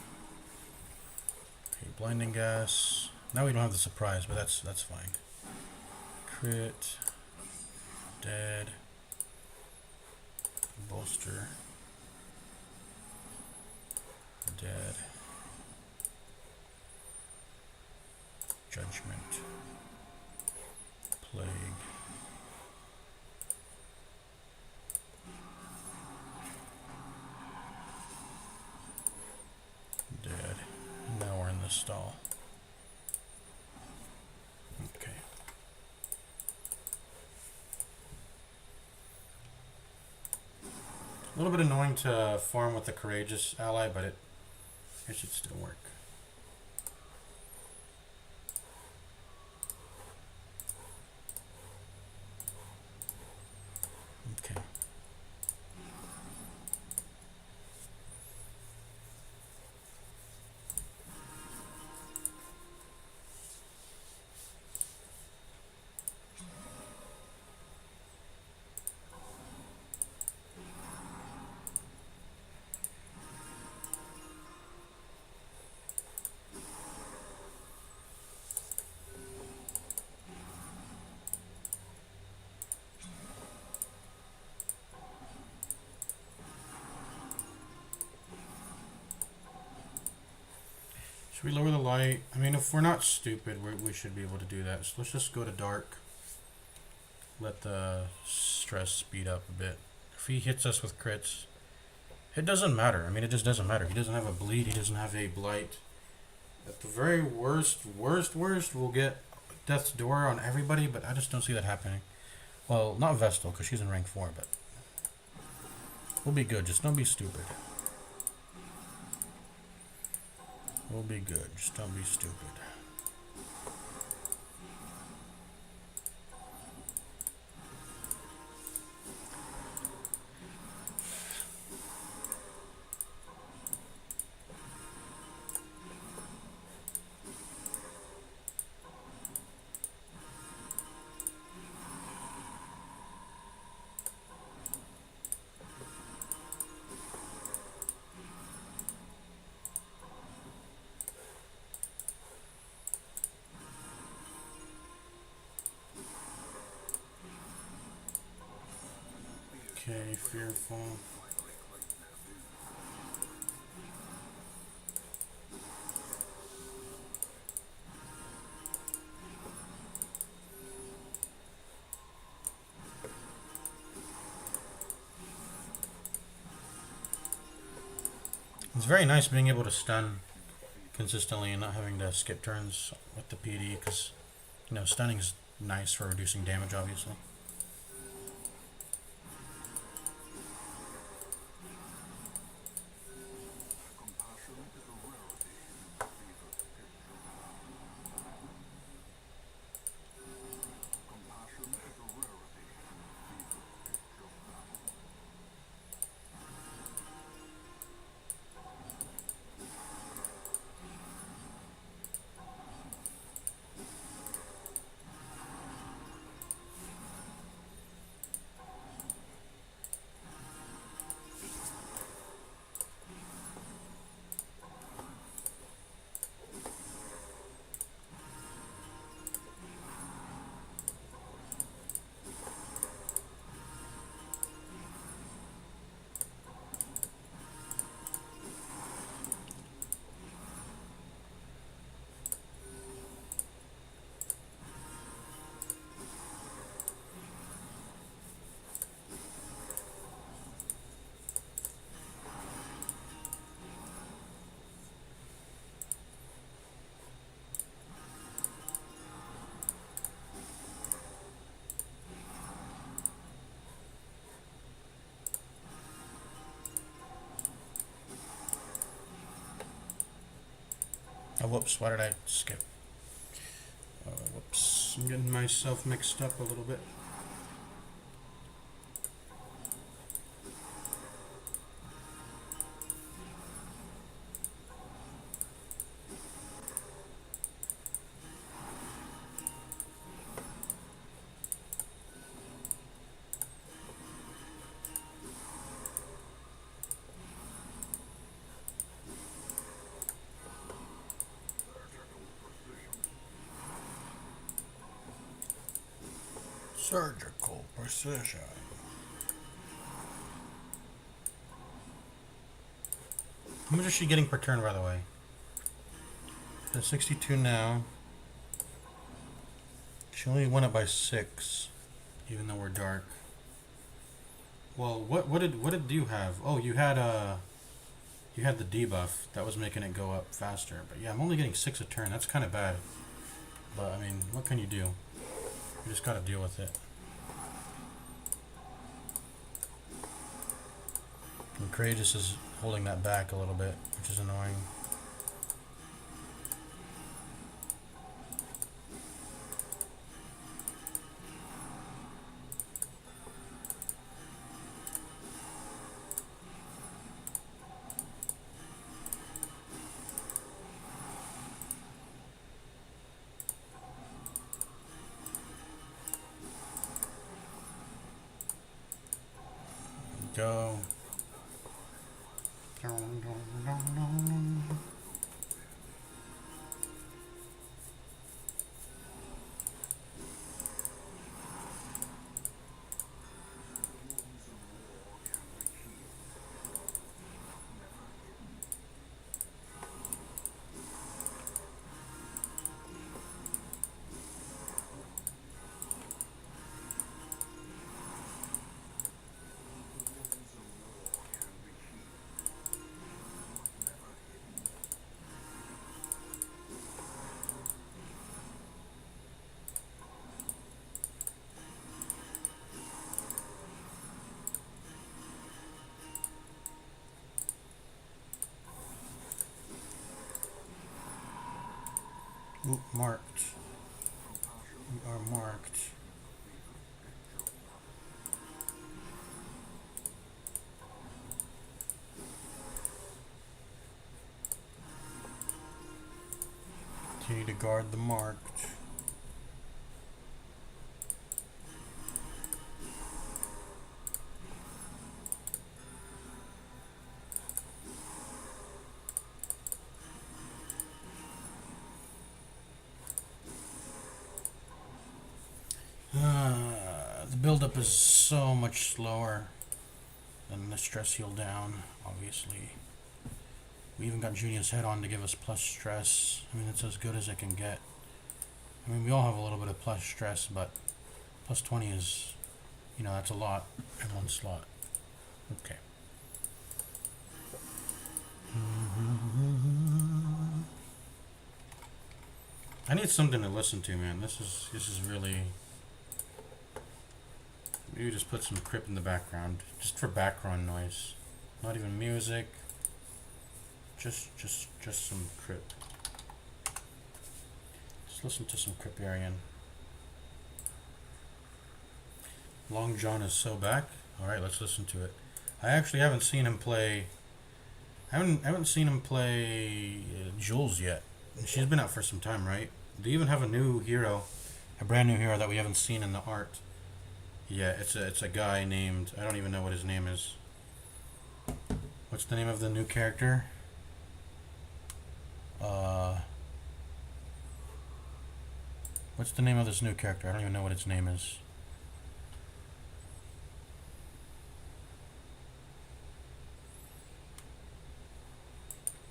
Okay, blinding gas. Now we don't have the surprise, but that's fine. Crit. Dead. Bolster. Dead. Judgment. Plague. Dead. Now we're in the stall. Okay. A little bit annoying to farm with a courageous ally, but it should still work. Okay. Should we lower the light? I mean, if we're not stupid, we should be able to do that. So let's just go to dark. Let the stress speed up a bit. If he hits us with crits, it doesn't matter. I mean, it just doesn't matter. He doesn't have a bleed. He doesn't have a blight. At the very worst, we'll get Death's Door on everybody, but I just don't see that happening. Well, not Vestal, because she's in rank 4, but we'll be good. Just don't be stupid. We'll be good. Just don't be stupid. Okay, fearful. It's very nice being able to stun consistently and not having to skip turns with the PD, because, you know, stunning is nice for reducing damage, obviously. Oh, whoops, why did I skip? Whoops, I'm getting myself mixed up a little bit. Surgical precision. How much is she getting per turn, by the way? At 62 now. She only won it by 6, even though we're dark. Well, what did you have? Oh, you had the debuff that was making it go up faster. But yeah, I'm only getting 6 a turn. That's kind of bad. But I mean, what can you do? You just gotta deal with it. And Courageous is holding that back a little bit, which is annoying. Go. Ooh, marked. We are marked. Continue to guard the marked. The buildup is so much slower than the stress heal down, obviously. We even got Junior's head on to give us plus stress. I mean, it's as good as it can get. I mean, we all have a little bit of plus stress, but plus 20 is, you know, that's a lot in one slot. Okay. I need something to listen to, man. This is really. Maybe just put some Crip in the background, just for background noise. Not even music. Just some Crip. Just listen to some Criparian. Long John is so back. All right, let's listen to it. I actually haven't seen him play. I haven't seen him play Jules yet. She's been out for some time, right? They even have a new hero, a brand new hero that we haven't seen in the art. Yeah, it's a guy named, I don't even know what his name is. What's the name of the new character? What's the name of this new character? I don't even know what its name is.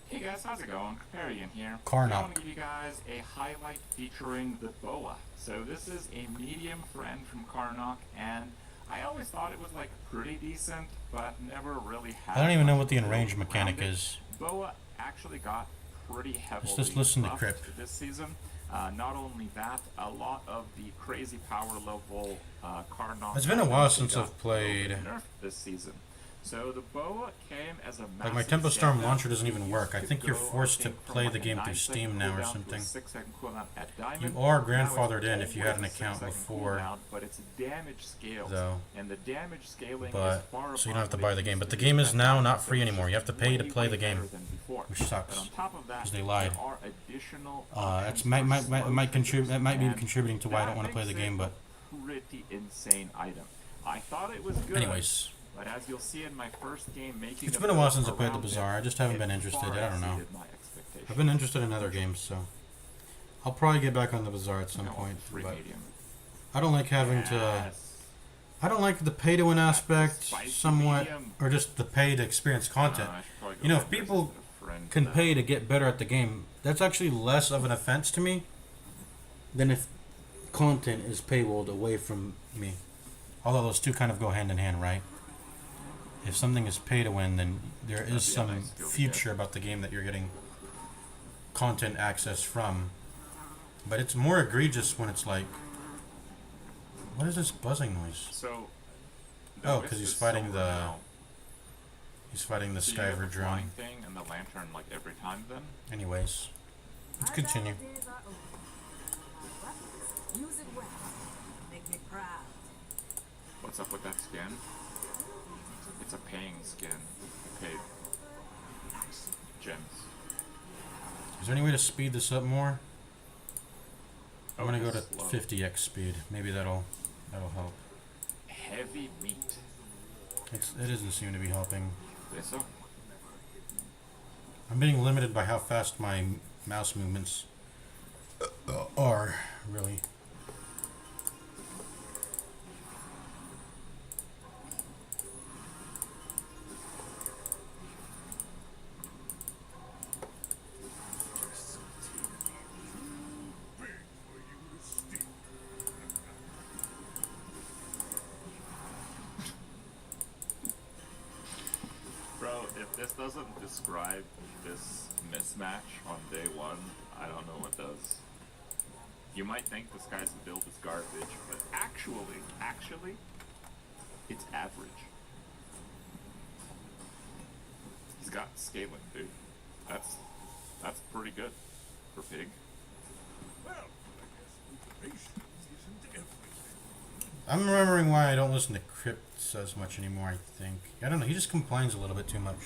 Hey guys, how's it going? Comparian here.
Karnak.
I want to give you guys a highlight featuring the Boa. So this is a medium friend from Karnak, and I always thought it was like pretty decent, but never really had.
I don't even know what the enraged mechanic is.
Boa actually got pretty heavily
Let's just listen to
buffed
Crip.
this season. Not only that, a lot of the crazy power level Karnak.
It's been a while since I've played
nerfed this season. So the boa came as a
Like my
massive
Tempo Storm
standout.
launcher doesn't even
It
work. I
used
think you're
go,
forced to
from
play
like
the
a
game through
9-second
Steam now or
cooldown to a
something.
6-second cooldown at
You
Diamond.
are
Now it's
grandfathered in if you had an
always a
account
6-second
before,
cooldown, but it's damage scales,
though.
and the damage scaling is
But
far
so you don't have to
above
buy
what
the
it
game.
used
But
to
the
be
game
at
is now
Diamond,
not
so
free
it's
anymore. You have to
just
pay to
way,
play
way
the game,
better than before.
which
But
sucks
on top of that,
because they lied.
there are additional
That's
options
might
for
might
slow
might contribute. That might be
and
contributing to why I don't
that
want to play
makes
the
it
game. But
a pretty insane item. I thought it was good.
anyways,
But as you'll see in my first game making
it's
a
been a while
build
since I played the
around it,
Bazaar. I just haven't
it
been interested.
far
I don't know.
exceeded my expectations.
I've been interested in other games, so I'll probably get back on the Bazaar at some
No,
point.
free
But
medium.
I don't like having to.
Yes.
I don't like the pay to win aspect,
Spicy
somewhat,
medium.
or just the pay to experience content.
I should probably go
You know,
back
if
there
people
instead of friend
can
that.
pay to get better at the game, that's actually less of an offense to me than if content is paywalled away from me. Although those two kind of go hand in hand, right? If something is pay to win, then there
That'd
is
be a
some
nice deal to
future about the game that you're getting content access from. But it's more egregious when it's like, what is this buzzing noise?
So.
Oh,
the
'cause he's
wisp is
fighting
silver
the
now.
He's fighting the
So you get
Skyver
the flying
drone.
thing and the lantern like every time then?
Anyways, let's continue.
Use it well. Make me proud.
What's up with that skin? It's a paying skin. I paid gems.
Is there any way to speed this up more? I'm gonna go to
Slow.
50x speed. Maybe that'll help.
Heavy meat.
It doesn't seem to be helping.
Yes, so.
I'm being limited by how fast my mouse movements are, really.
Bro, if this doesn't describe this mismatch on day one, I don't know what does. You might think this guy's build is garbage, but actually, it's average. He's got scaling, dude. That's pretty good for Pig.
Well, I guess patience isn't everything.
I'm remembering why I don't listen to Crypts as much anymore, I think. I don't know, he just complains a little bit too much.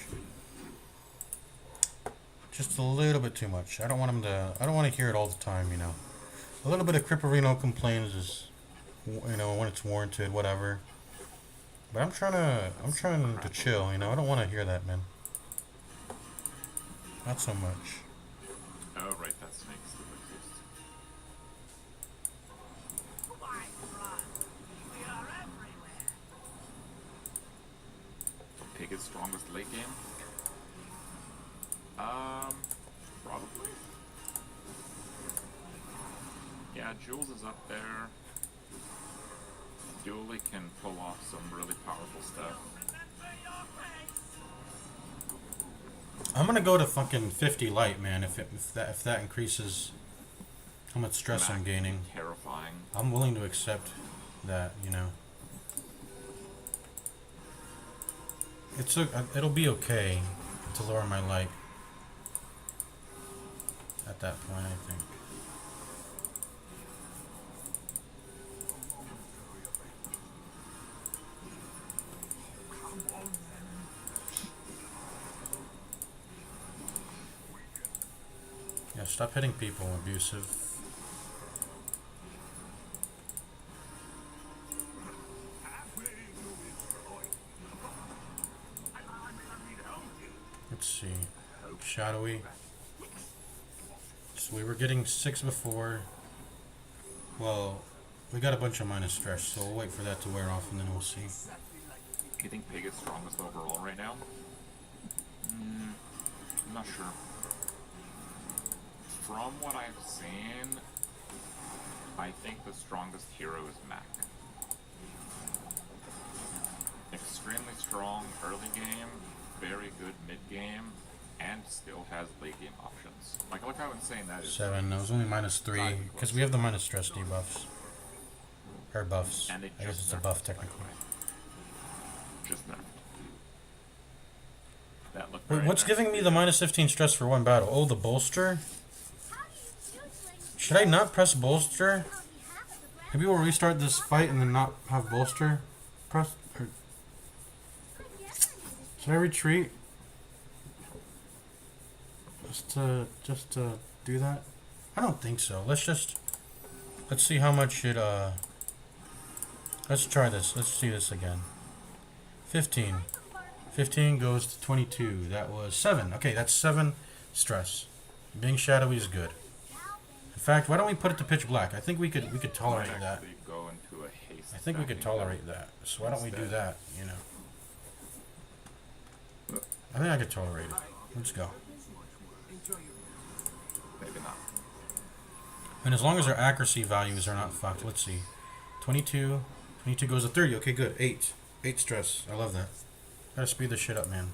Just a little bit too much. I don't want to hear it all the time, you know. A little bit of Cripperino complains is, you know, when it's warranted, whatever. But I'm trying to chill, you know. I don't want to hear that, man. Not so much.
Oh, right, that snake still exists.
Why run? We are everywhere.
Pig is strongest late game? Probably. Yeah, Jules is up there. Dooley can pull off some really powerful stuff.
Remember your face.
I'm gonna go to fucking 50 light, man. If that increases how much stress I'm
Mac
gaining,
is terrifying.
I'm willing to accept that. You know, it'll be okay to lower my light at that point, I think. Yeah, stop hitting people, abusive. Let's see. Shadowy. So we were getting 6 before. Well, we got a bunch of minus stress, so we'll wait for that to wear off and then we'll see.
You think Pig is strongest overall right now? I'm not sure. From what I've seen, I think the strongest hero is Mac. Extremely strong early game, very good mid game, and still has late game options. Like, look how insane that is.
7. I was only minus 3 because we have the minus stress debuffs. Or buffs.
And it
I guess
just
it's a
nerfed,
buff
by the
technically.
way. Just nerfed. That looked
Wait,
very
what's
nice.
giving me the minus 15 stress for one battle? Oh, the bolster? Should I not press bolster? Maybe we'll restart this fight and then not have bolster? Press... Or, should I retreat? Just to do that? I don't think so. Let's see how much it, let's try this. Let's see this again. 15. 15 goes to 22. That was 7. Okay, that's 7 stress. Being shadowy is good. In fact, why don't we put it to pitch black? I think we could tolerate
Might
that.
actually go into a haste
I think we could
stacking
tolerate that. So why don't we do
instead.
that, you know? I think I could tolerate it. Let's go.
Maybe not.
And as long as our accuracy values are not fucked, let's see. 22. 22 goes to 30. Okay, good. 8. 8 stress. I love that. Gotta speed this shit up, man.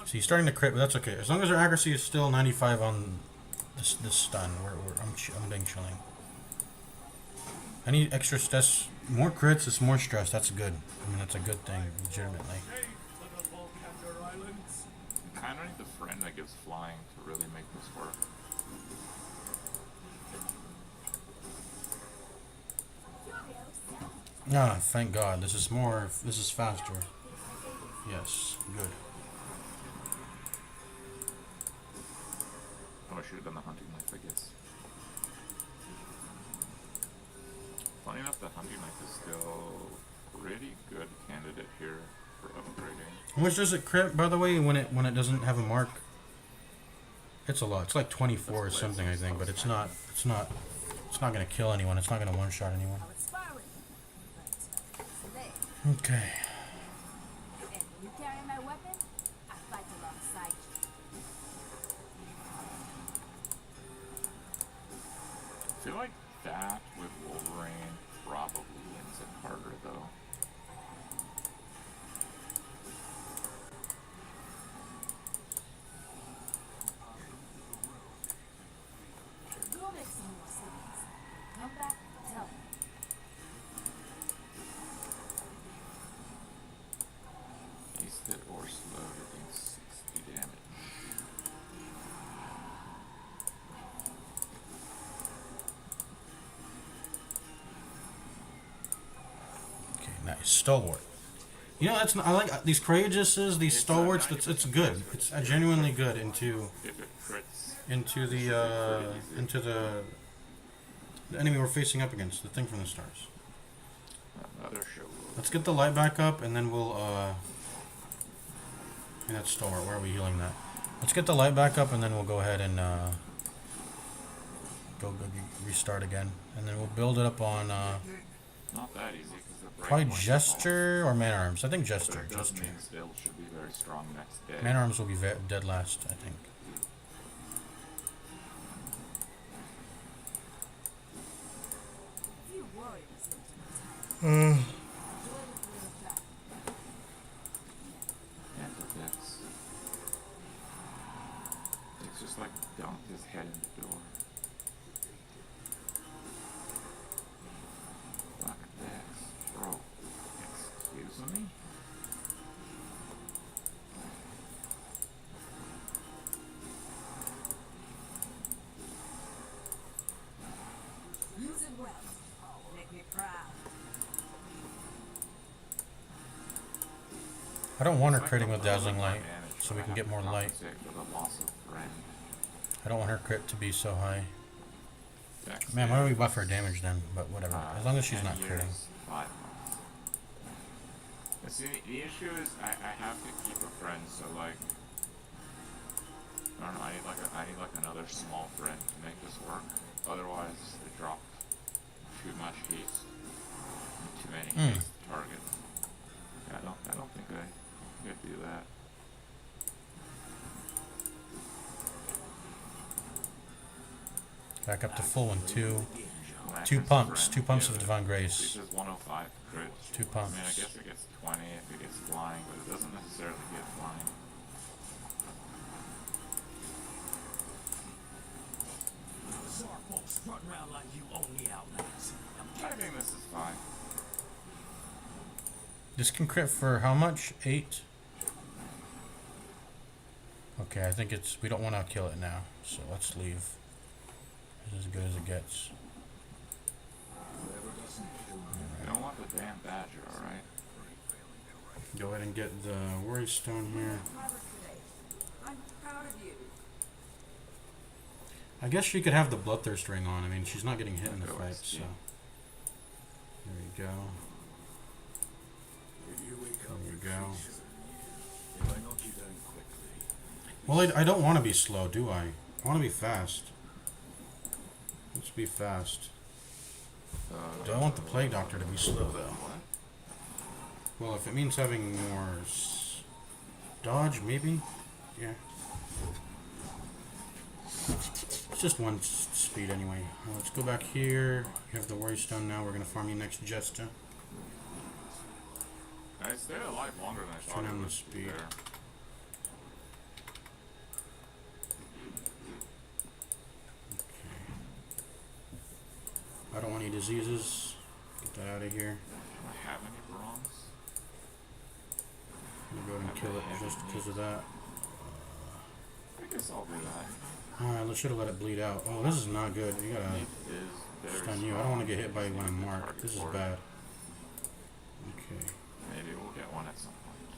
See, he's starting to crit, but that's okay. As long as our accuracy is still 95 on this stun, I'm being chilling. Any extra stress, more crits is more stress. That's good. I mean, that's a good thing, legitimately.
Kind of need the friend that gives flying to really make this work.
Ah, thank God. This is faster. Yes, good.
Oh, I should have done the hunting knife, I guess. Funny enough, the hunting knife is still pretty good candidate here for upgrading.
How much does it crit, by the way, when it doesn't have a mark? It's a lot. It's like 24 or something, I think, but it's not gonna kill anyone. It's not gonna one-shot anyone.
I would spar with you, but it's late.
Okay.
And when you carry my weapon, I fight alongside you.
I feel like that with Wolverine probably ends it harder, though.
You'll make some more sense. Come back, tell me.
Hasted or slowed against 60 damage.
Okay, nice. Stalwart. You know, I like these courageouses, these stalwarts. It's good. It's genuinely good into
If it crits,
the enemy we're facing up against, the thing from the stars.
another show.
Let's get the light back up, and then we'll and that's stalwart. Where are we healing that? Let's get the light back up, and then we'll go ahead and go restart again, and then we'll build it up on
Not that easy because the break
probably
points are
gesture or man arms. I think
small,
gesture.
but it does
Gesture.
mean still should be very strong next day.
Man arms will be dead last, I think.
Few warriors live to retire.
Uh,
Enjoy the thrill of battle.
And the Dex. It's just like dunked his head in the door. Black Dex. Bro. Excuse me?
Use it well. Make me proud.
I don't want her
It's like
critting
the
with dazzling
level of
light,
damage,
so
but
we
I
can
have
get
to
more light.
compensate for the loss of friend.
I don't want her crit to be so high.
Dex
Man, why don't we
is,
buff her damage then? But whatever. As long as she's
10
not critting.
years, 5 months. But see, the issue is I have to keep a friend, so like I don't know, I need like another small friend to make this work. Otherwise they drop too much haste and too many haste targets. Yeah, I don't think I could do that.
Back up to full one. Two
When I
Two
press
pumps.
friend,
2 pumps
yeah,
of Divine
This
Grace.
is 105 crit.
2
I
pumps.
mean, I guess it gets 20 if it gets flying, but it doesn't necessarily get flying.
Bizarre folks strut around like you own the Outlands.
I think this is fine.
This can crit for how much? 8? Okay, I think it's... We don't want to kill it now, so let's leave. It's as good as it gets.
You don't want the damn badger, alright?
Go ahead and get the worry stone here.
I'm proud of you.
I guess she could have the bloodthirst ring on. I mean, she's not getting hit in the
Go
fight,
rest,
so...
yeah.
There we go.
If you wake up,
There we go.
if I knock you down quickly,
Well, I don't want to be slow, do I? I want to be fast. Let's be fast. Don't want the Plague Doctor to be slow, though.
What?
Well, if it means having more dodge, maybe? Yeah. It's just one speed anyway. Let's go back here. You have the Worry Stone now. We're going to farm you next, Jesta.
I stayed alive longer than I thought
Turn
it
on the
would.
speed.
There.
I don't want any diseases. Get that out of here.
Do I have any bronze?
I'm going to go ahead and kill it just because of that.
I guess I'll do that.
Alright, let's should have let it bleed out. Oh, this is not good. You gotta
It is very
stun you. I don't want to get hit by when I'm marked. This is
Target
bad. Okay.
Maybe we'll get one at some point.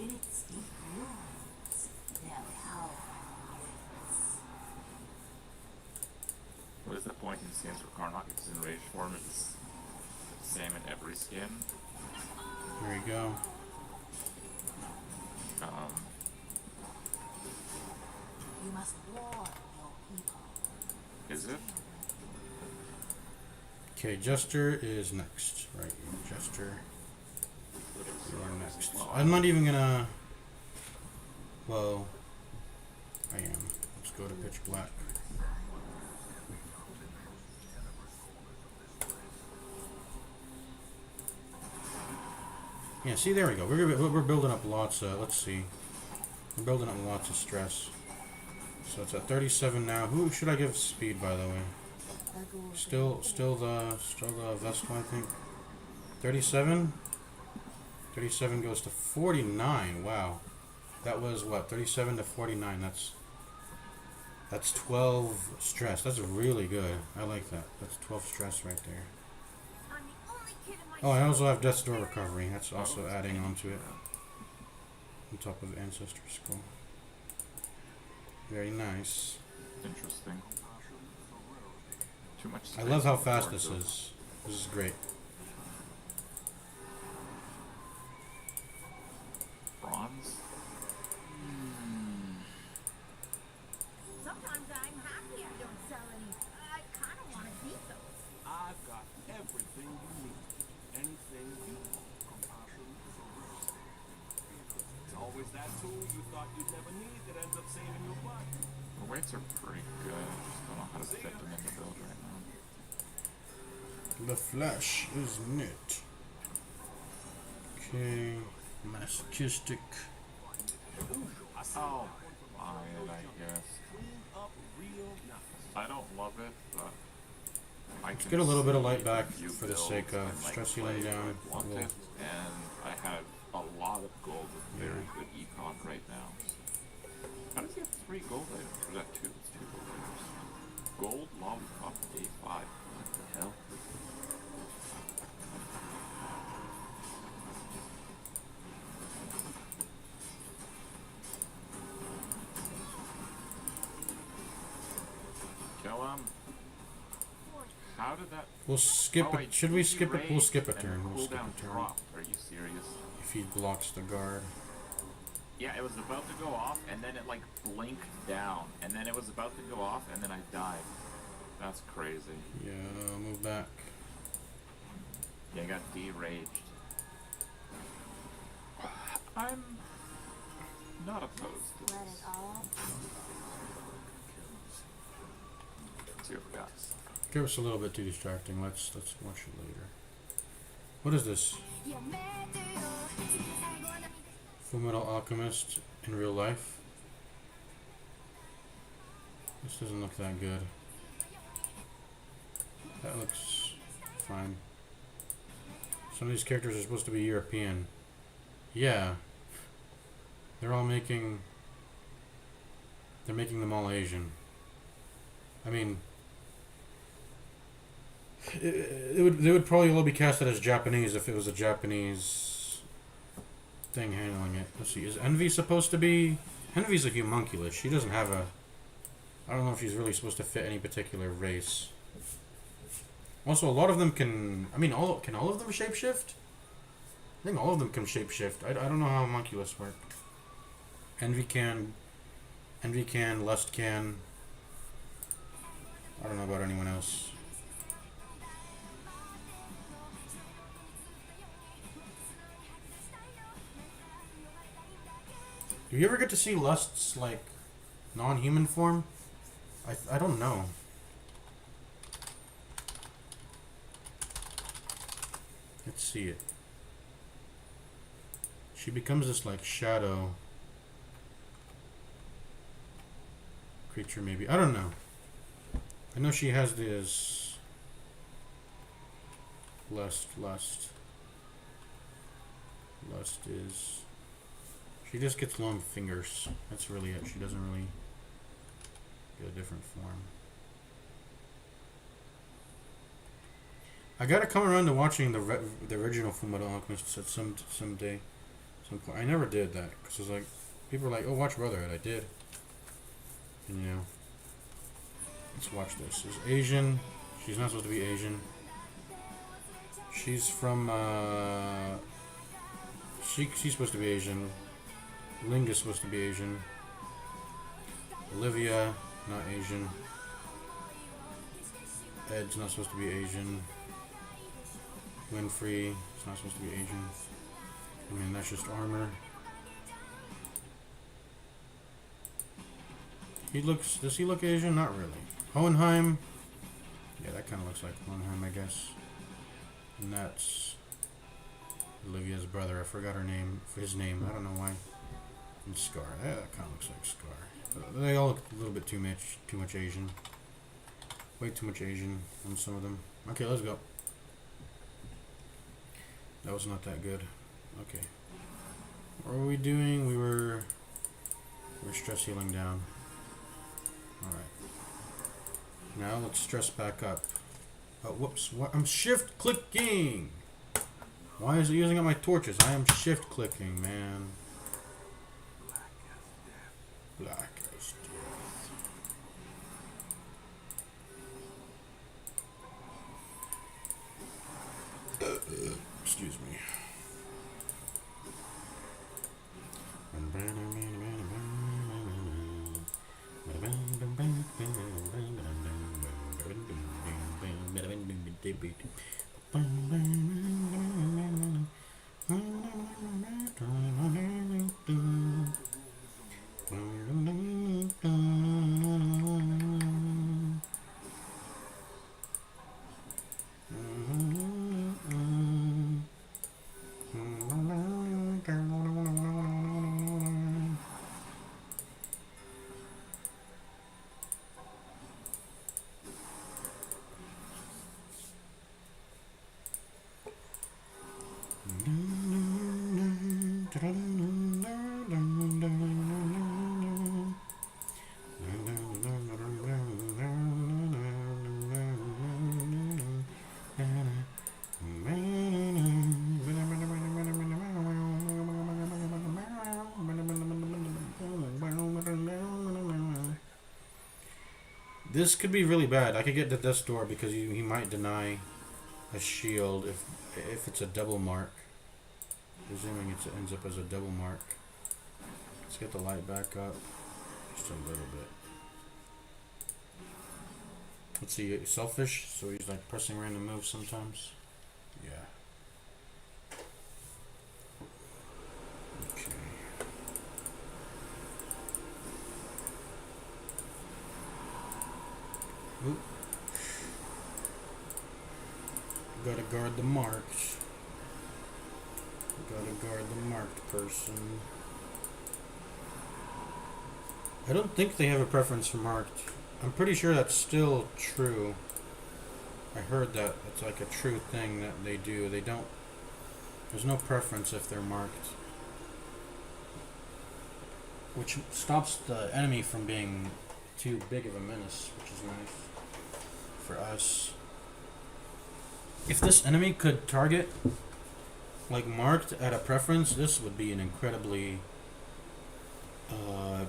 Units speak rules. They'll help us.
What is the point in skins for Karnak? It's in rage form. It's the same in every skin.
There you go.
You must warn your people.
Is it?
Okay, Jester is next. Right here, Jester. You are next.
Well,
I'm not even gonna... Well... I am. Let's go to Pitch Black. Yeah, see, there we go. We're building up lots of... Let's see. We're building up lots of stress. So it's at 37 now. Who should I give speed, by the way? Still the Vestal, I think. 37? 37 goes to 49. Wow. That was what? 37 to 49. That's 12 stress. That's really good. I like that. That's 12 stress right there.
I'm the only kid in my
Oh, I also have Death's Door Recovery. That's also adding on to it. On top of Ancestor Skull. Very nice.
Interesting. Too much
I
space
love how
on the
fast
board,
this
though.
is. This is great.
Bronze?
Sometimes I'm happy I don't sell any. I kind of want to keep them.
I've got everything you need. Anything you want. Compassion is a rare state. It's always that tool you thought you'd never need that ends up saving your butt.
The weights are pretty good. I just don't know how to fit them in the build right now.
The Flash is knit. Okay. Masochistic.
Oh, fine, I guess. I don't love it, but I can
Get a little bit of
see
light back
a few
for the
builds
sake of
and, like,
stress healing
play
down.
I want
Cool.
it, and I have a lot of gold with very good econ right now. How does he have 3 gold items? Or is that 2? It's 2 gold items. Gold lollipop day 5. What the hell? Kill him. How did that?
We'll skip
Oh,
it. Should we skip it? We'll
raged
skip a
and
turn.
the
We'll skip
cooldown
a turn.
dropped. Are you serious?
If he blocks the guard.
Yeah, it was about to go off, and then it like blinked down, and then it was about to go off, and then I died. That's crazy.
Yeah, move back.
Yeah, I got deraged. I'm not opposed to
Let it
this.
all.
Let's see what we got.
Give us a little bit too distracting. Let's watch it later. What is this? Fullmetal Alchemist in real life. This doesn't look that good. That looks fine. Some of these characters are supposed to be European. Yeah. They're making them all Asian. I mean, they would probably all be casted as Japanese if it was a Japanese thing handling it. Let's see, is Envy supposed to be... Envy's a homunculus. She doesn't have a... I don't know if she's really supposed to fit any particular race. Also, a lot of them can... I mean, can all of them shapeshift? I think all of them can shapeshift. I don't know how homunculus work. Envy can, Lust can. I don't know about anyone else. Do you ever get to see Lust's, like, non-human form? I don't know. Let's see it. She becomes this, like, shadow creature, maybe. I don't know. I know she has this Lust is... She just gets long fingers. That's really it. She doesn't really get a different form. I gotta come around to watching the original Fullmetal Alchemist at some day, some point. I never did that because it's like people are like, "Oh, watch Brotherhood." I did, and you know. Let's watch this. She's Asian. She's not supposed to be Asian. She's from. She's supposed to be Asian. Ling is supposed to be Asian. Olivia, not Asian. Ed's not supposed to be Asian. Winfrey is not supposed to be Asian. I mean, that's just armor. Does he look Asian? Not really. Hohenheim. Yeah, that kind of looks like Hohenheim, I guess. And that's Olivia's brother. I forgot his name. I don't know why. And Scar. Yeah, that kind of looks like Scar. They all look a little bit too much Asian. Way too much Asian on some of them. Okay, let's go. That was not that good. Okay. What were we doing? We're stress healing down. Alright. Now let's stress back up. Oh, whoops. What? I'm shift clicking! Why is it using up my torches? I am shift clicking, man. Black as death. Excuse me. This could be really bad. I could get to Death's Door because he might deny a shield if it's a double mark. Presuming it ends up as a double mark. Let's get the light back up. Just a little bit. Let's see, selfish, so he's like pressing random moves sometimes. Yeah. Okay. Oop. Gotta guard the marked. Gotta guard the marked person. I don't think they have a preference for marked. I'm pretty sure that's still true. I heard that it's like a true thing that they do. They don't There's no preference if they're marked. Which stops the enemy from being too big of a menace, which is nice for us. If this enemy could target, like, marked at a preference, this would be an incredibly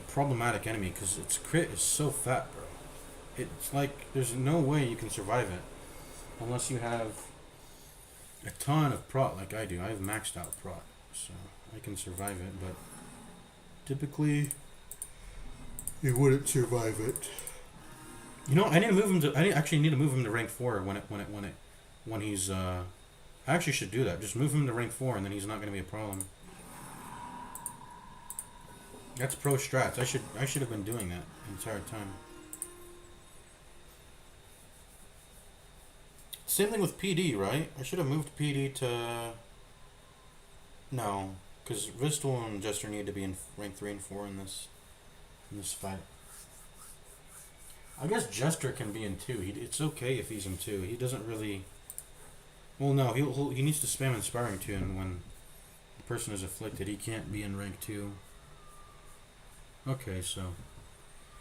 problematic enemy, because its crit is so fat, bro. It's like, there's no way you can survive it unless you have a ton of prot like I do. I have maxed out prot, so I can survive it, but typically you wouldn't survive it. You know, I need to move him to. I actually need to move him to rank 4 when he's. I actually should do that. Just move him to rank 4, and then he's not going to be a problem. That's pro strats. I should have been doing that the entire time. Same thing with PD, right? I should have moved PD to. No, because Vistal and Jester need to be in rank 3 and 4 in this fight. I guess Jester can be in 2. It's okay if he's in 2. He doesn't really. Well, no, he needs to spam Inspiring Tune when the person is afflicted. He can't be in rank 2. Okay, so,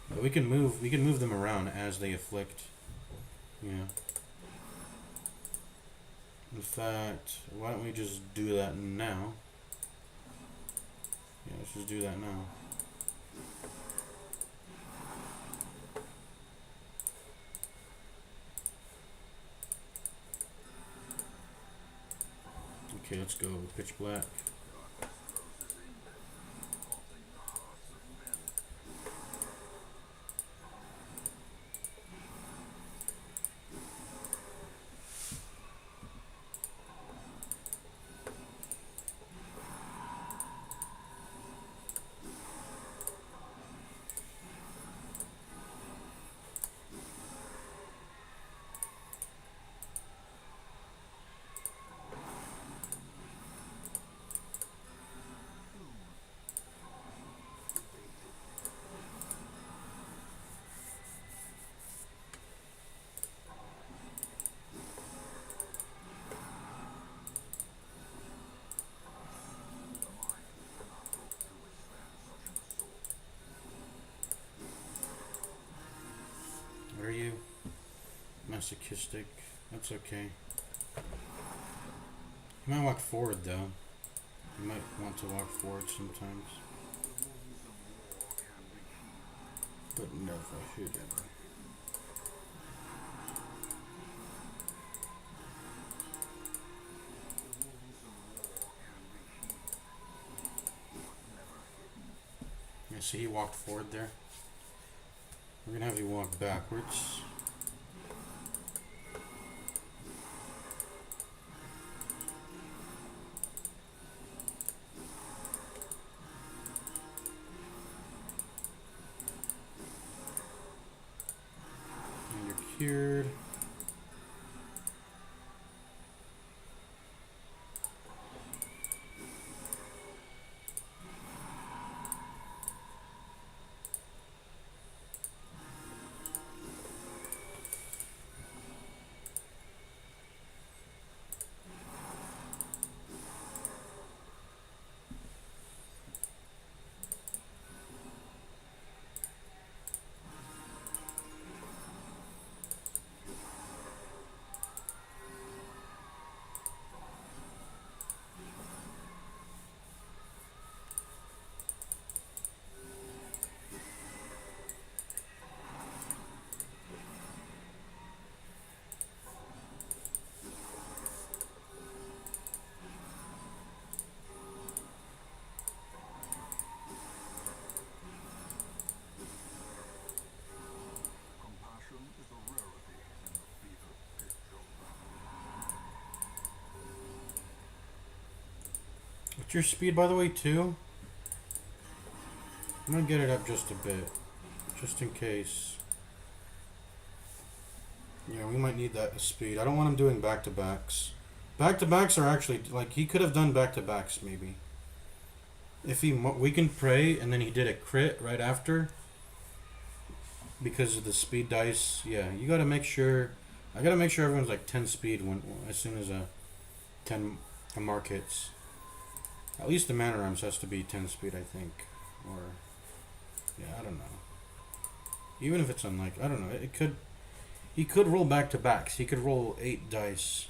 but we can move them around as they afflict. Yeah. In fact, why don't we just do that now? Yeah, let's just do that now. Okay, let's go pitch black. Are you masochistic? That's okay. You might walk forward though. You might want to walk forward sometimes. But never should ever. Yeah, see, he walked forward there. We're gonna have you walk backwards. And you're cured. What's your speed, by the way, too? I'm gonna get it up just a bit, just in case. Yeah, we might need that speed. I don't want him doing back-to-backs. Back-to-backs are actually, like, he could have done back-to-backs, maybe. If he weakened Prey, and then he did a crit right after, because of the speed dice, yeah, you gotta make sure, I gotta make sure everyone's, like, 10 speed as soon as a 10 a markets. At least the mana rhymes has to be 10 speed, I think. Or, yeah, I don't know. Even if it's unlikely, I don't know. It could. He could roll back to backs. He could roll 8 dice.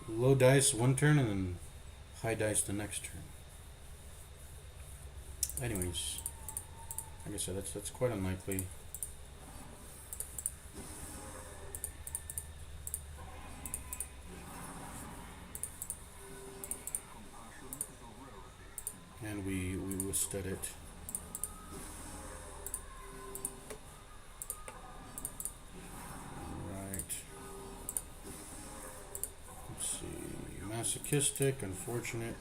Low dice one turn and then high dice the next turn. Anyways, like I said, that's quite unlikely. And we withstood it. Masochistic, unfortunate.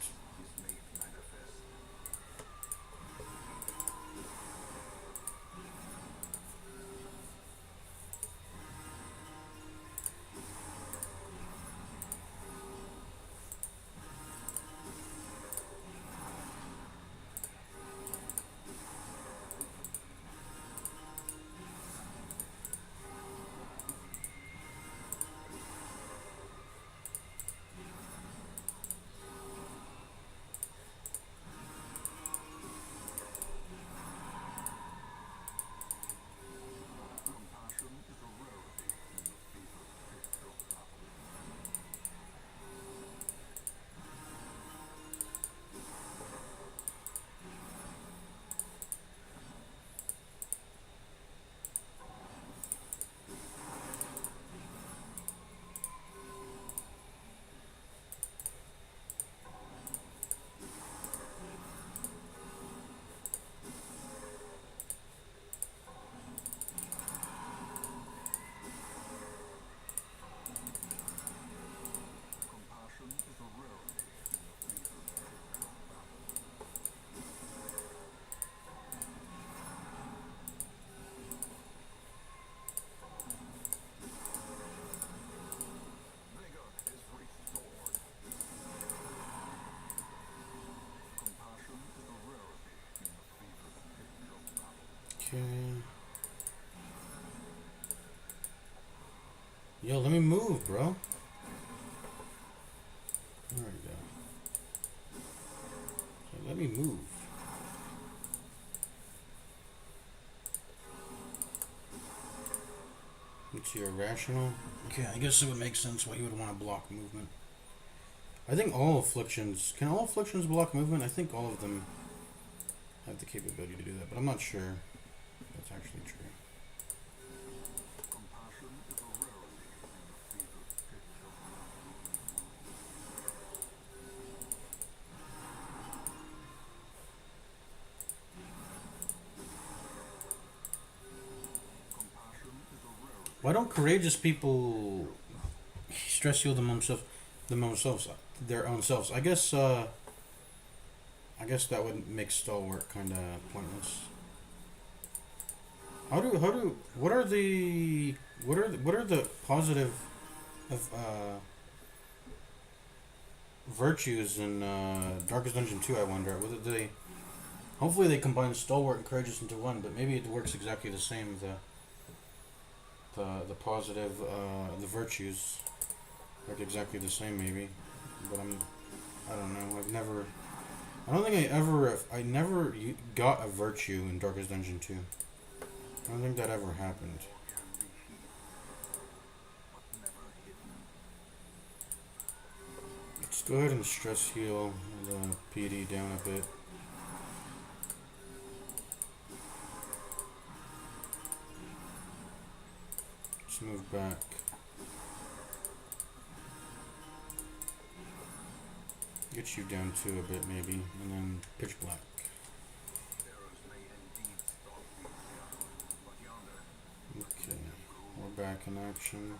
Okay. Yo, let me move, bro. There we go. So let me move. It's irrational. Okay, I guess it would make sense why you would want to block movement. I think all afflictions... Can all afflictions block movement? I think all of them have the capability to do that, but I'm not sure that's actually true. Why don't courageous people stress heal their own selves? I guess that would make stalwart kind of pointless. What are the positive of virtues in Darkest Dungeon 2? I wonder whether they. Hopefully they combine stalwart and courageous into one, but maybe it works exactly the same. The positive, the virtues work exactly the same, maybe. But I don't know. I don't think I never got a virtue in Darkest Dungeon 2. I don't think that ever happened. Let's go ahead and stress heal the PD down a bit. Let's move back. Get you down to a bit maybe, and then pitch black. Okay, we're back in action.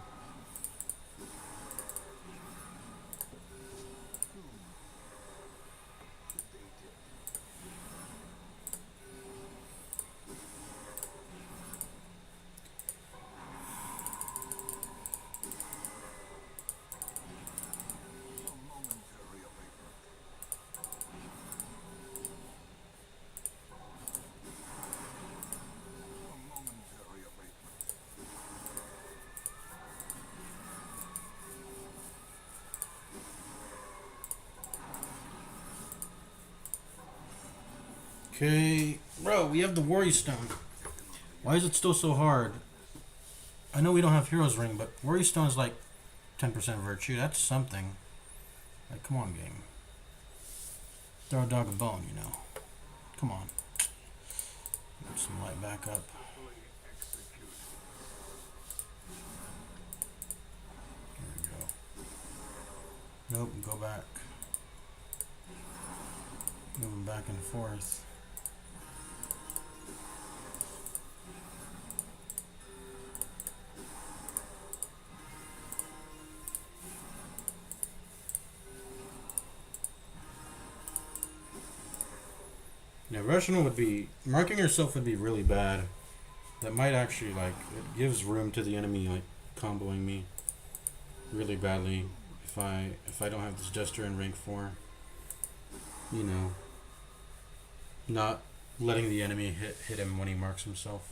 Okay, bro, we have the Worry Stone. Why is it still so hard? I know we don't have Hero's Ring, but Worry Stone is like 10% virtue. That's something. Like, come on, game. Throw a dog a bone, you know. Come on. Get some light back up. There we go. Nope, go back. Moving back and forth. Yeah, Rational would be... Marking yourself would be really bad. That might actually, like... It gives room to the enemy, like, comboing me really badly if I don't have this Jester in rank 4. You know. Not letting the enemy hit him when he marks himself.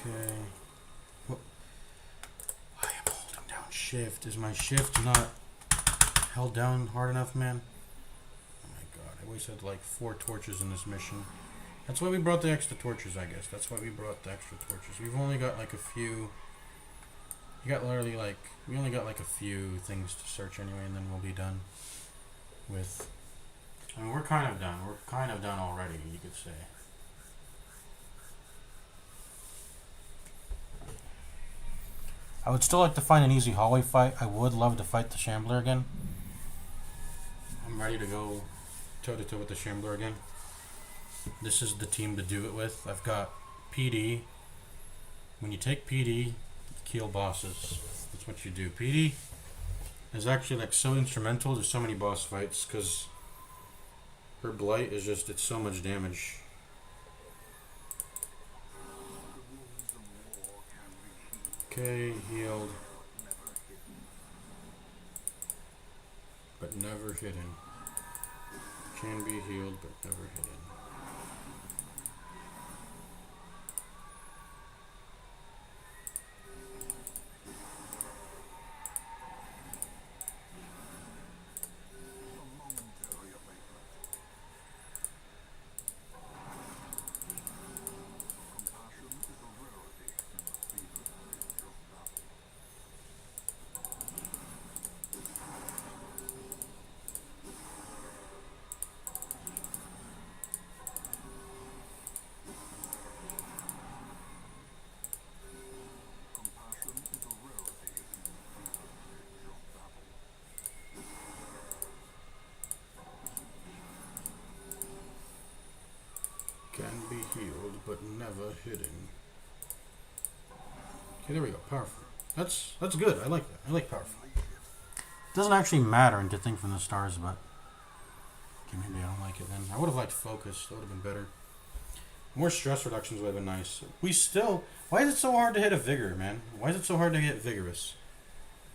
Okay. What? I am holding down shift. Is my shift not held down hard enough, man? Oh my god, I always had like 4 torches in this mission. That's why we brought the extra torches, I guess. That's why we brought the extra torches. We've only got like a few... You got literally like... We only got like a few things to search anyway, and then we'll be done with... I mean, we're kind of done. We're kind of done already, you could say. I would still like to find an easy hallway fight. I would love to fight the Shambler again. I'm ready to go toe-to-toe with the Shambler again. This is the team to do it with. I've got PD. When you take PD, kill bosses. That's what you do. PD is actually like so instrumental to so many boss fights because her blight is just, it's so much damage. Okay, healed. But never hidden. Can be healed, but never hidden. Can be healed, but never hidden. Okay, there we go. Powerful. That's good. I like that. I like powerful. It doesn't actually matter into Thing from the Stars, but okay, maybe I don't like it then. I would have liked Focus. That would have been better. More stress reductions would have been nice. We still... Why is it so hard to hit a Vigor, man? Why is it so hard to hit Vigorous?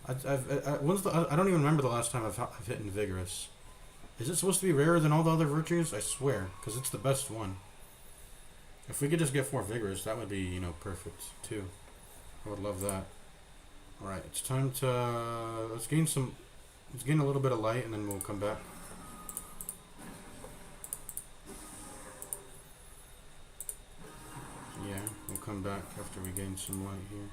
I don't even remember the last time I've hit in Vigorous. Is it supposed to be rarer than all the other virtues? I swear, because it's the best one. If we could just get 4 Vigorous, that would be, you know, perfect, too. I would love that. Alright, it's time to... Let's gain a little bit of light, and then we'll come back. Yeah, we'll come back after we gain some light here.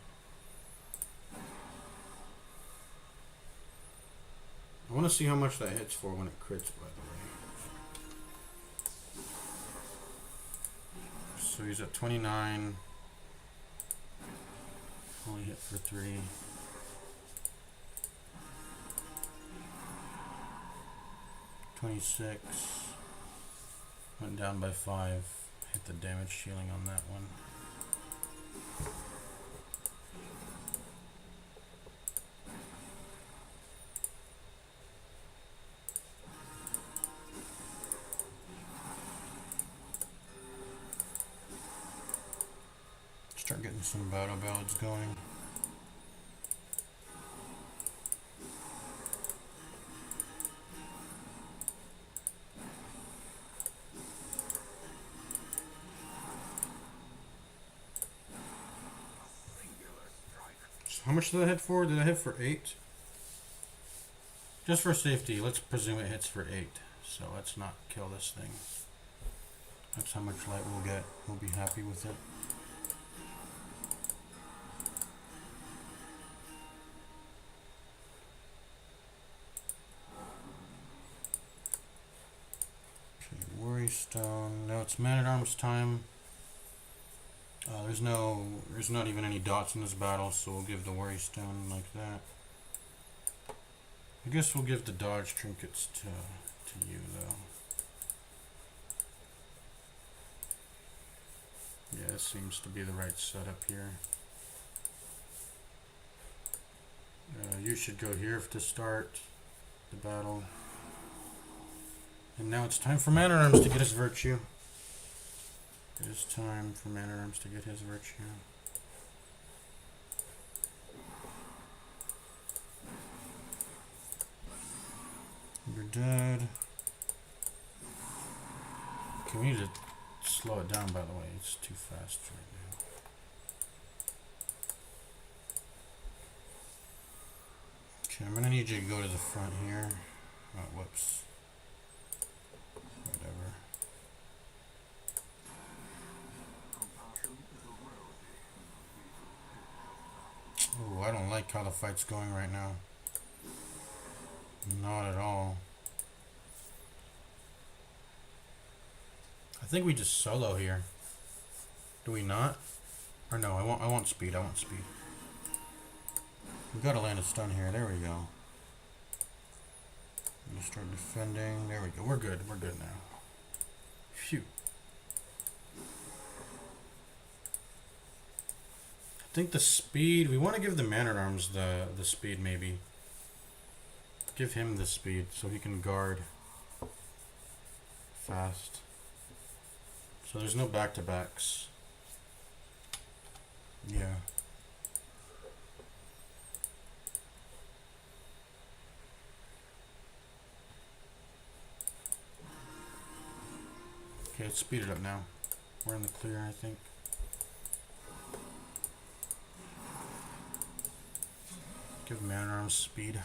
I want to see how much that hits for when it crits, by the way. So he's at 29. Only hit for 3. 26. Went down by 5. Hit the damage ceiling on that one. Start getting some battle ballads going. How much did I hit for? Did I hit for 8? Just for safety, let's presume it hits for 8. So let's not kill this thing. That's how much light we'll get. We'll be happy with it. Okay, Worry Stone. Now it's Man-at-Arms time. There's not even any dots in this battle, so we'll give the Worry Stone like that. I guess we'll give the dodge trinkets to you though. Yeah, this seems to be the right setup here. You should go here to start the battle. And now it's time for Man-at-Arms to get his virtue. It is time for Man-at-Arms to get his virtue. You're dead. Okay, we need to slow it down, by the way. It's too fast right now. Okay, I'm gonna need you to go to the front here. Oh, whoops. Whatever. Oh, I don't like how the fight's going right now. Not at all. I think we just solo here. Do we not? Or no, I want speed. I want speed. We gotta land a stun here. There we go. Just start defending. There we go. We're good. We're good now. Phew. I think the speed. We want to give the Man-at-Arms the speed maybe. Give him the speed so he can guard fast. So there's no back-to-backs. Yeah. Okay, let's speed it up now. We're in the clear, I think. Give Man-at-Arms speed.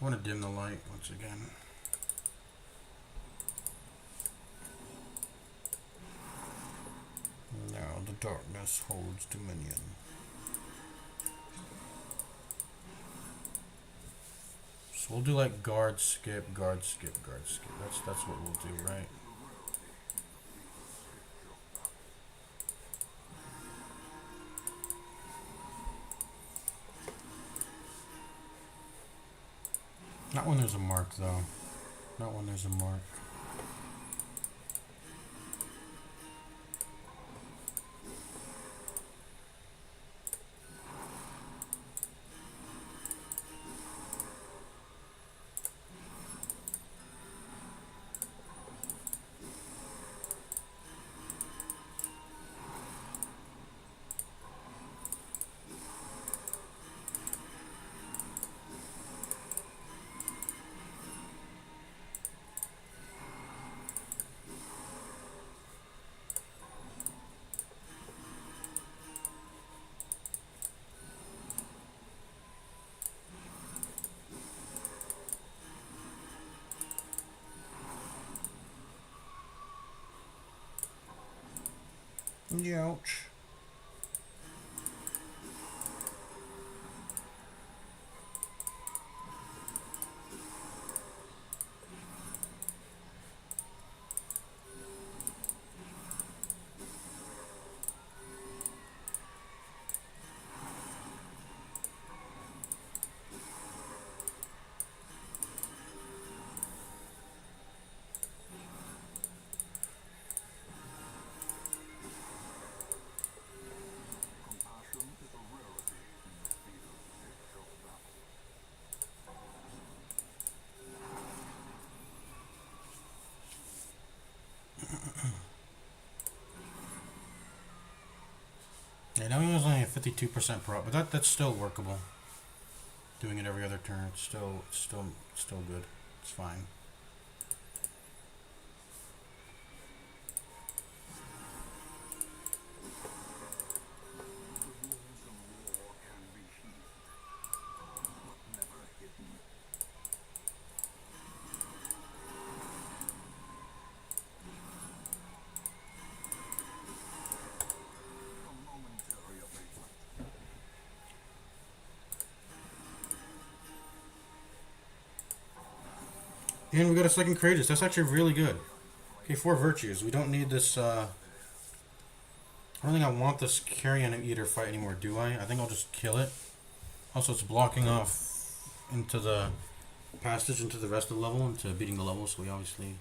I want to dim the light once again. Now the darkness holds dominion. So we'll do like guard, skip, guard, skip, guard, skip. That's what we'll do, right? Not when there's a mark, though. Not when there's a mark. Ouch. Yeah, now he was only a 52% prop, but that's still workable. Doing it every other turn, it's still good. It's fine. And we got a second courageous. That's actually really good. Okay, 4 virtues. We don't need this. I don't think I want this carrion eater fight anymore, do I? I think I'll just kill it. Also, it's blocking off into the passage into the rest of the level, into beating the level, so we obviously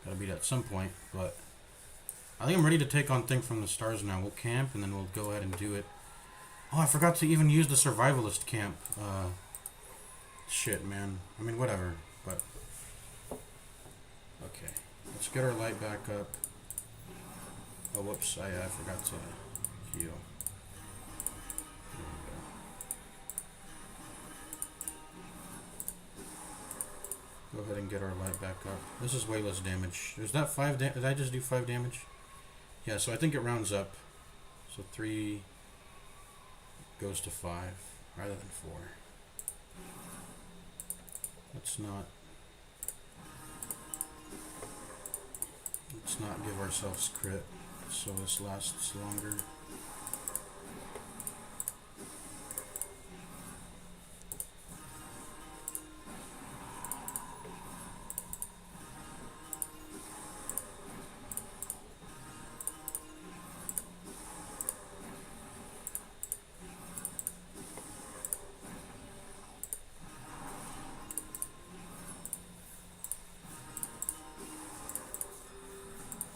gotta beat it at some point. But I think I'm ready to take on Thing from the Stars now. We'll camp and then we'll go ahead and do it. Oh, I forgot to even use the survivalist camp. Shit, man. I mean, whatever. But okay, let's get our light back up. Oh, whoops! I forgot to heal. There we go. Go ahead and get our light back up. This is way less damage. Was that 5 damage? Did I just do 5 damage? Yeah, so I think it rounds up. So 3 goes to 5 rather than 4. Let's not give ourselves crit so this lasts longer.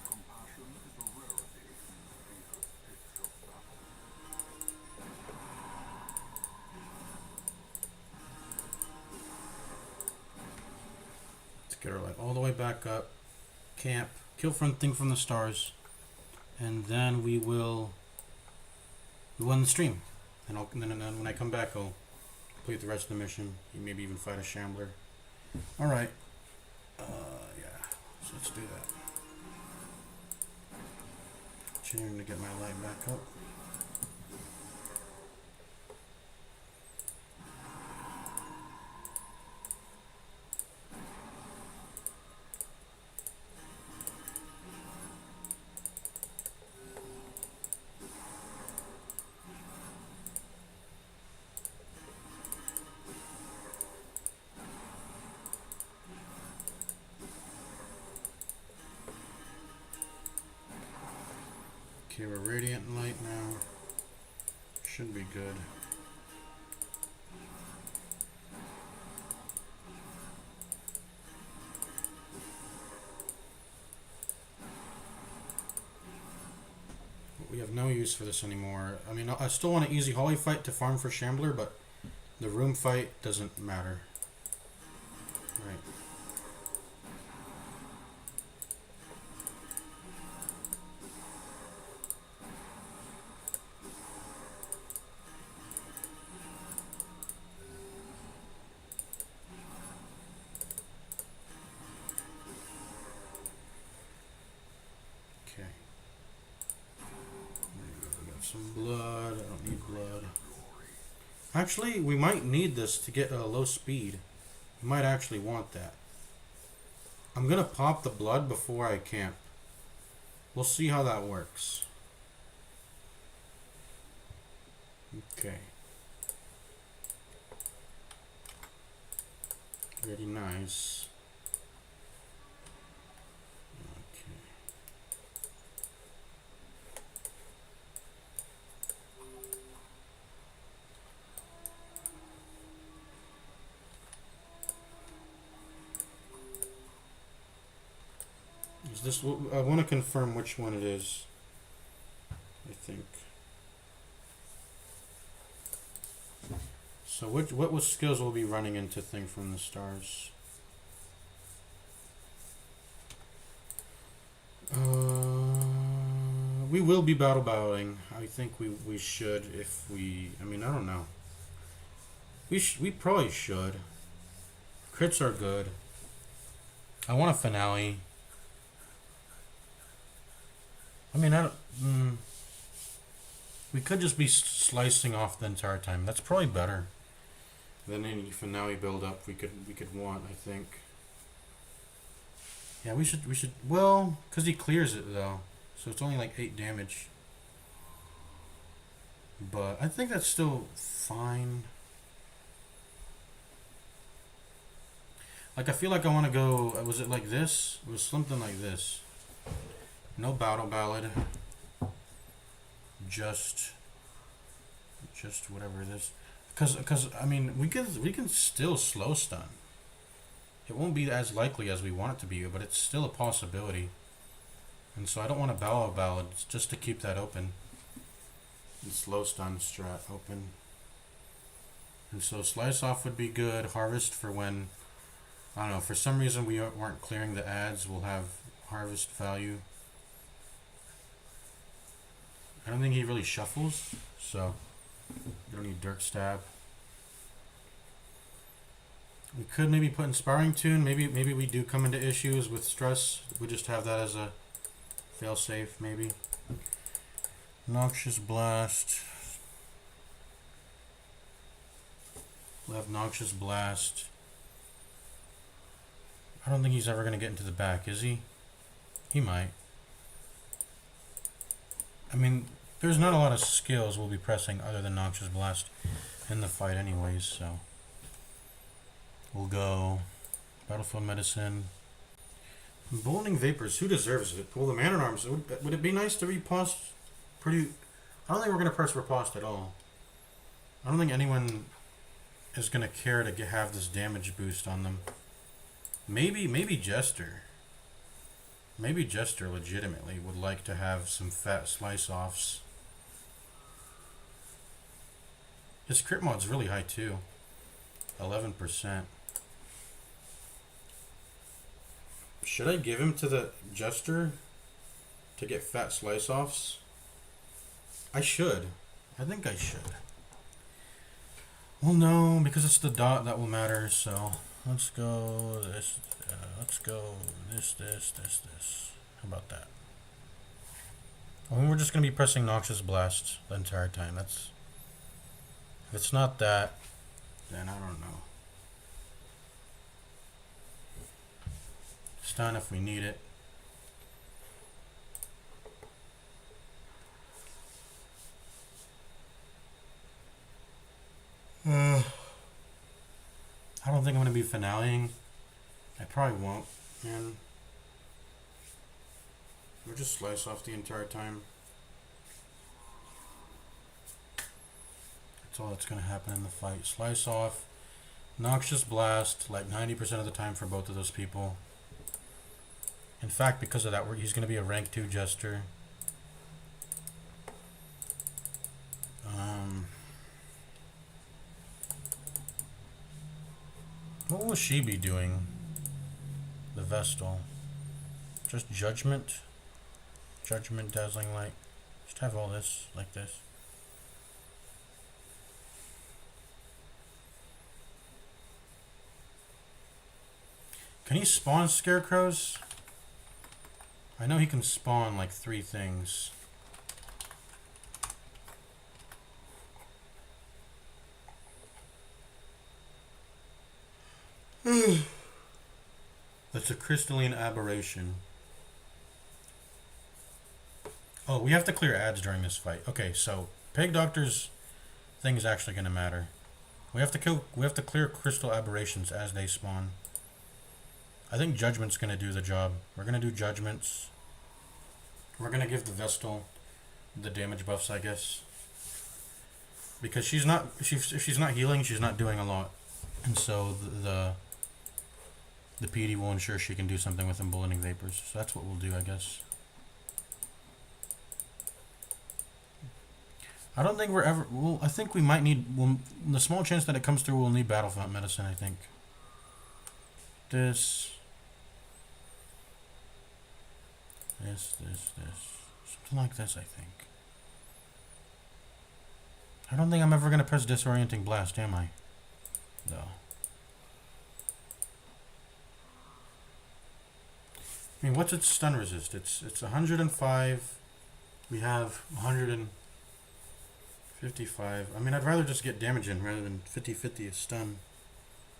Compassion is a rarity. Peter, pick your battle.
Let's get our light all the way back up. Camp. Kill Thing from the Stars. And then we will end the stream. And then when I come back, I'll complete the rest of the mission. Maybe even fight a Shambler. Alright. Yeah. So let's do that. Continuing to get my light back up. Okay, we're radiant light now. Should be good. But we have no use for this anymore. I mean, I still want an easy Holly fight to farm for Shambler, but the room fight doesn't matter. Right. Okay. We got some blood. I don't need blood. Actually, we might need this to get a low speed. We might actually want that. I'm gonna pop the blood before I camp. We'll see how that works. Okay. Very nice. Okay. Is this? I want to confirm which one it is. I think. So what skills will be running into Thing from the Stars? We will be battling. I think we should if we. I mean, I don't know. We probably should. Crits are good. I want a finale. I mean, I don't. We could just be slicing off the entire time. That's probably better than any finale build up we could want. I think. Yeah, we should. Well, because he clears it though, so it's only like 8 damage. But I think that's still fine. Like, I feel like I want to go. Was it like this? It was something like this. No battle ballad. Just whatever it is. Cause I mean, we can still slow stun. It won't be as likely as we want it to be, but it's still a possibility. And so I don't want to battle ballad just to keep that open. And slow stun strat open. And so slice off would be good. Harvest for when, I don't know, for some reason we weren't clearing the ads, we'll have harvest value. I don't think he really shuffles, so you don't need Dirk Stab. We could maybe put Inspiring Tune. Maybe we do come into issues with stress. We just have that as a fail safe, maybe. Noxious Blast. We'll have Noxious Blast. I don't think he's ever going to get into the back, is he? He might. I mean, there's not a lot of skills we'll be pressing other than Noxious Blast in the fight anyways, so. We'll go Battlefield Medicine. Bowling Vapors, who deserves it? Well, the Man-at-Arms. Would it be nice to riposte pretty... I don't think we're going to press riposte at all. I don't think anyone is going to care to have this damage boost on them. Maybe Jester. Maybe Jester legitimately would like to have some fat slice-offs. His crit mod's really high too. 11%. Should I give him to the Jester to get fat slice-offs? I should. I think I should. Well, no, because it's the dot that will matter, so let's go this, let's go this. How about that? I mean, we're just going to be pressing Noxious Blast the entire time. If it's not that, then I don't know. Stun if we need it. I don't think I'm going to be finaleing. I probably won't, man. We'll just slice off the entire time. That's all that's going to happen in the fight. Slice off. Noxious Blast, like 90% of the time for both of those people. In fact, because of that, he's going to be a rank 2 Jester. What will she be doing? The Vestal. Just Judgment. Judgment, Dazzling Light. Just have all this, like this. Can he spawn scarecrows? I know he can spawn like 3 things. That's a crystalline aberration. Oh, we have to clear ads during this fight. Okay, so Peg Doctor's thing is actually going to matter. We have to clear crystal aberrations as they spawn. I think Judgment's going to do the job. We're going to do Judgments. We're going to give the Vestal the damage buffs, I guess. Because if she's not healing, she's not doing a lot. And so the PD will ensure she can do something with Emboldening Vapors. So that's what we'll do, I guess. I don't think we're ever... Well, I think we might need... Well, the small chance that it comes through, we'll need Battlefield Medicine, I think. This. Something like this, I think. I don't think I'm ever going to press Disorienting Blast, am I? Though. I mean, what's its stun resist? It's 105. We have 155. I mean, I'd rather just get damage in rather than 50-50 a stun.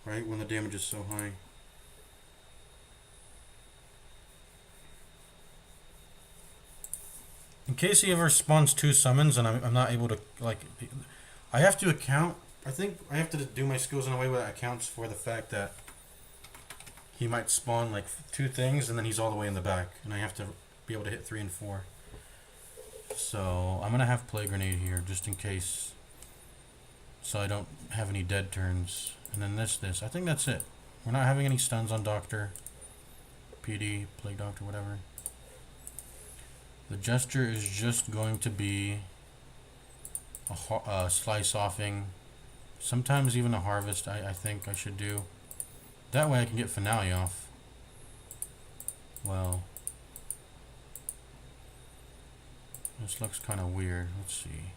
Right? When the damage is so high. In case he ever spawns 2 summons and I'm not able to, like... I have to account... I think I have to do my skills in a way where that accounts for the fact that he might spawn like 2 things and then he's all the way in the back, and I have to be able to hit 3 and 4. So I'm gonna have Play Grenade here just in case, so I don't have any dead turns. And then this. I think that's it. We're not having any stuns on Doctor, PD, Plague Doctor, whatever. The Jester is just going to be a slice offing, sometimes even a harvest. I think I should do. That way I can get Finale off. Well, this looks kind of weird. Let's see.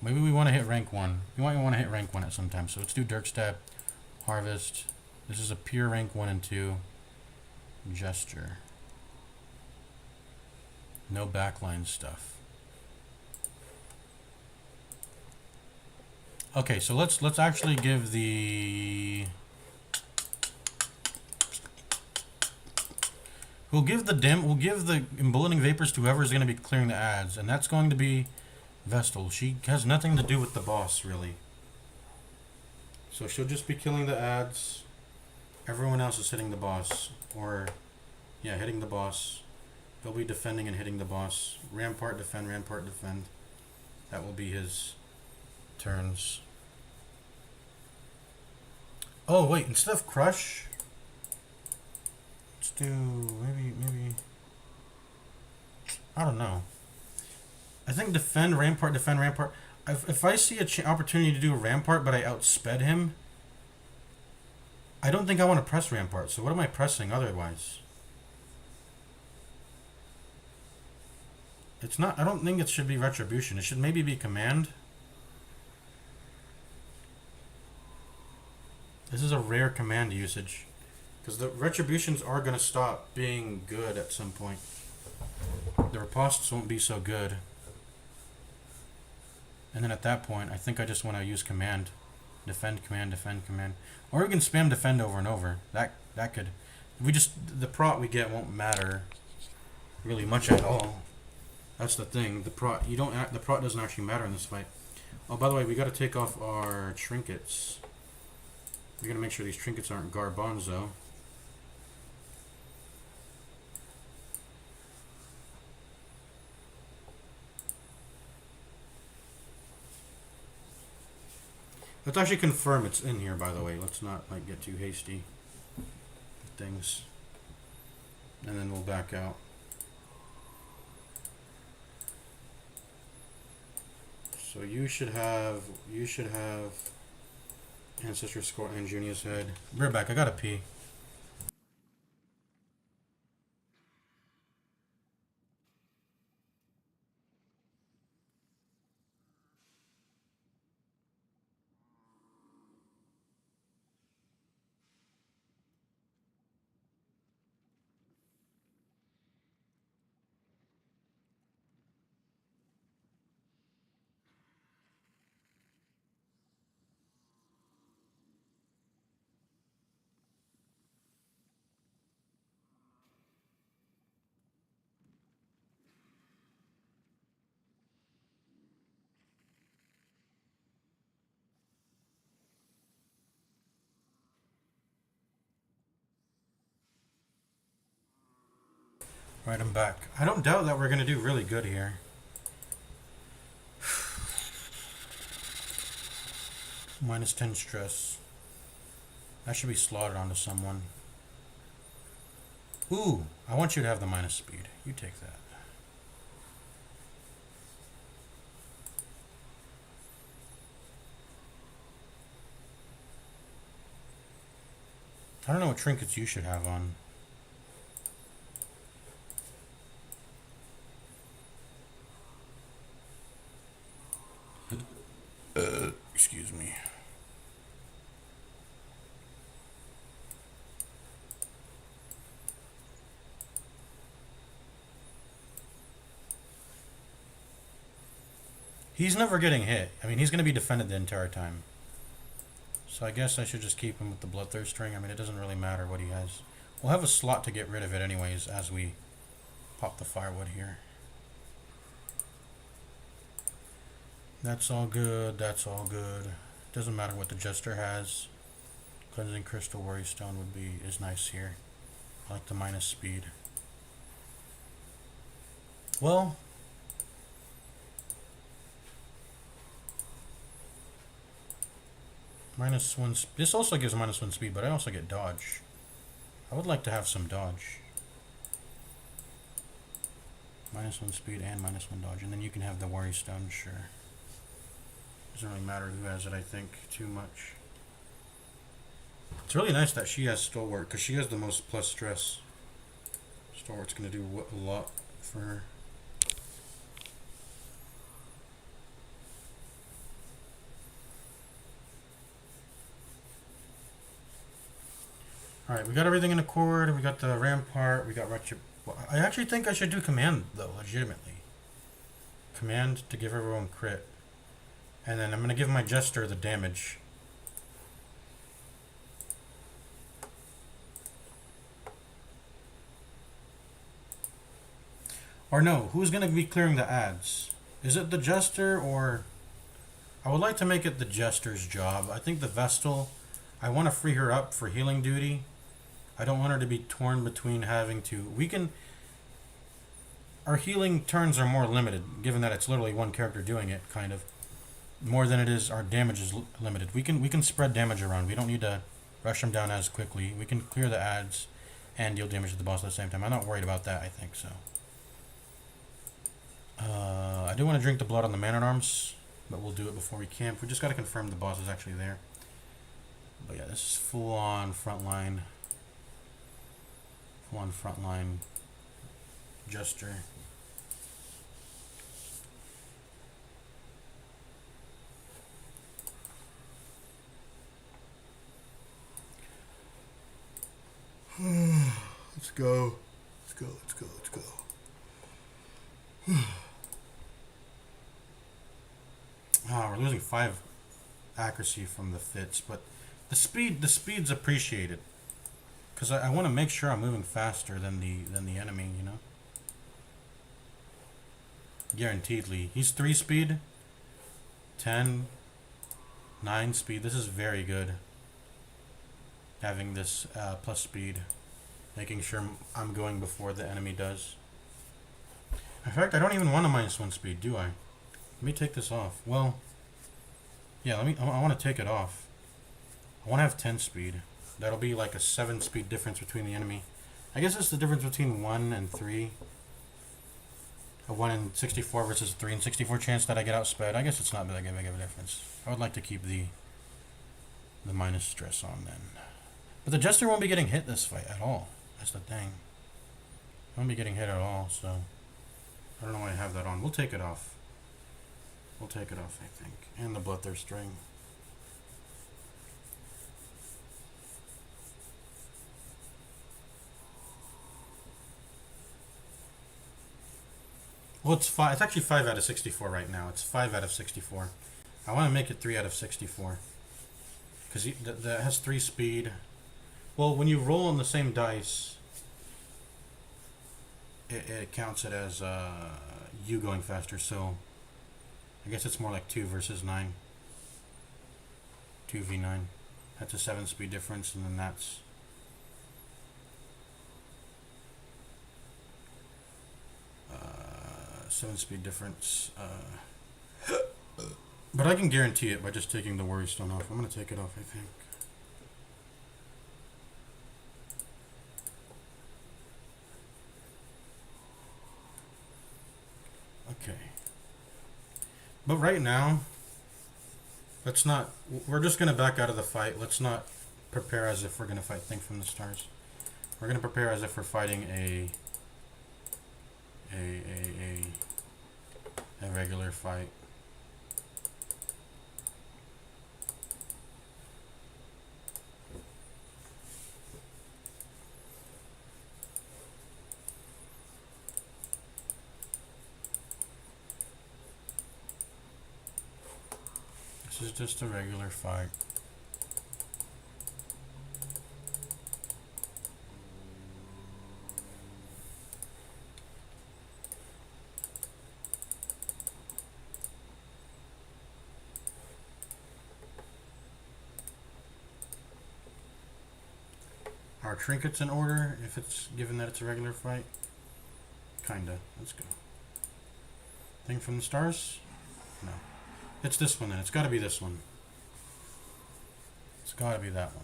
Maybe we want to hit rank 1. We might want to hit rank 1 at some time. So let's do Dirk Stab, Harvest. This is a pure rank 1 and 2 Jester. No backline stuff. Okay, so let's actually give the we'll give the emboldening vapors to whoever is going to be clearing the ads, and that's going to be Vestal. She has nothing to do with the boss really. So she'll just be killing the ads. Everyone else is hitting the boss, or yeah, hitting the boss. He'll be defending and hitting the boss. Rampart defend, Rampart defend. That will be his turns. Oh wait, instead of Crush, let's do maybe I don't know. I think defend, Rampart, defend, Rampart. If I see an opportunity to do a Rampart but I outsped him, I don't think I want to press Rampart. So what am I pressing otherwise? It's not. I don't think it should be Retribution. It should maybe be Command. This is a rare command usage, because the Retributions are going to stop being good at some point. The ripostes won't be so good. And then at that point, I think I just want to use Command. Defend, Command, defend, Command. Or we can spam Defend over and over. That could... the prot we get won't matter really much at all. That's the thing. The prot doesn't actually matter in this fight. Oh, by the way, we got to take off our trinkets. We got to make sure these trinkets aren't garbanzo. Let's actually confirm it's in here, by the way. Let's not like get too hasty with things. And then we'll back out. So you should have Ancestor Score and Junior's Head. We're back. I gotta pee. Right, I'm back. I don't doubt that we're gonna do really good here. Minus 10 stress. That should be slaughtered onto someone. Ooh, I want you to have the minus speed. You take that. I don't know what trinkets you should have on. Excuse me. He's never getting hit. I mean, he's going to be defended the entire time. So I guess I should just keep him with the Bloodthirst ring. I mean, it doesn't really matter what he has. We'll have a slot to get rid of it anyways as we pop the firewood here. That's all good. That's all good. Doesn't matter what the Jester has. Cleansing Crystal Worry Stone is nice here. I like the minus speed. Well, -1. This also gives -1 speed, but I also get dodge. I would like to have some dodge. -1 speed and -1 dodge, and then you can have the Worry Stone. Sure. Doesn't really matter who has it. I think too much. It's really nice that she has Stalwart because she has the most plus stress. Stalwart's gonna do a lot for her. Alright, we got everything in accord. We got the Rampart. We got Retrib. Well, I actually think I should do Command, though, legitimately. Command to give everyone crit. And then I'm going to give my Jester the damage. Or no, who's going to be clearing the ads? Is it the Jester or... I would like to make it the Jester's job. I think the Vestal, I want to free her up for healing duty. I don't want her to be torn between having to... We can... Our healing turns are more limited, given that it's literally one character doing it, kind of. More than it is our damage is limited. We can spread damage around. We don't need to rush them down as quickly. We can clear the ads and deal damage to the boss at the same time. I'm not worried about that, I think, so. I do want to drink the blood on the Man-at-Arms, but we'll do it before we camp. We just got to confirm the boss is actually there. But yeah, this is full-on frontline. Full-on frontline Jester. Let's go. Let's go, let's go, let's go. We're losing 5 accuracy from the fits, but the speed's appreciated. Because I want to make sure I'm moving faster than the enemy, you know? Guaranteedly. He's 3 speed, 10, 9 speed. This is very good. Having this plus speed. Making sure I'm going before the enemy does. In fact, I don't even want a -1 speed, do I? Let me take this off. Well, yeah, I want to take it off. I want to have 10 speed. That'll be like a 7 speed difference between the enemy. I guess it's the difference between 1 and 3. A 1 in 64 versus 3 in 64 chance that I get outsped. I guess it's not that big of a difference. I would like to keep the minus stress on then. But the Jester won't be getting hit this fight at all. That's the thing. Won't be getting hit at all, so I don't know why I have that on. We'll take it off. We'll take it off, I think. And the Bloodthirst ring. Well, it's 5. It's actually 5 out of 64 right now. It's 5 out of 64. I want to make it 3 out of 64. Because that has 3 speed. Well, when you roll on the same dice, it counts it as you going faster. So I guess it's more like 2 versus 9. 2v9. That's a 7 speed difference, and then that's... Seven speed difference. But I can guarantee it by just taking the Worry Stone off. I'm going to take it off, I think. Okay. But right now, let's not... We're just going to back out of the fight. Let's not prepare as if we're going to fight Think from the Stars. We're going to prepare as if we're fighting a regular fight. This is just a regular fight. our trinkets in order, if it's given that it's a regular fight. Kinda. Let's go. Thing from the stars? No. It's this one then. It's gotta be this one. It's gotta be that one.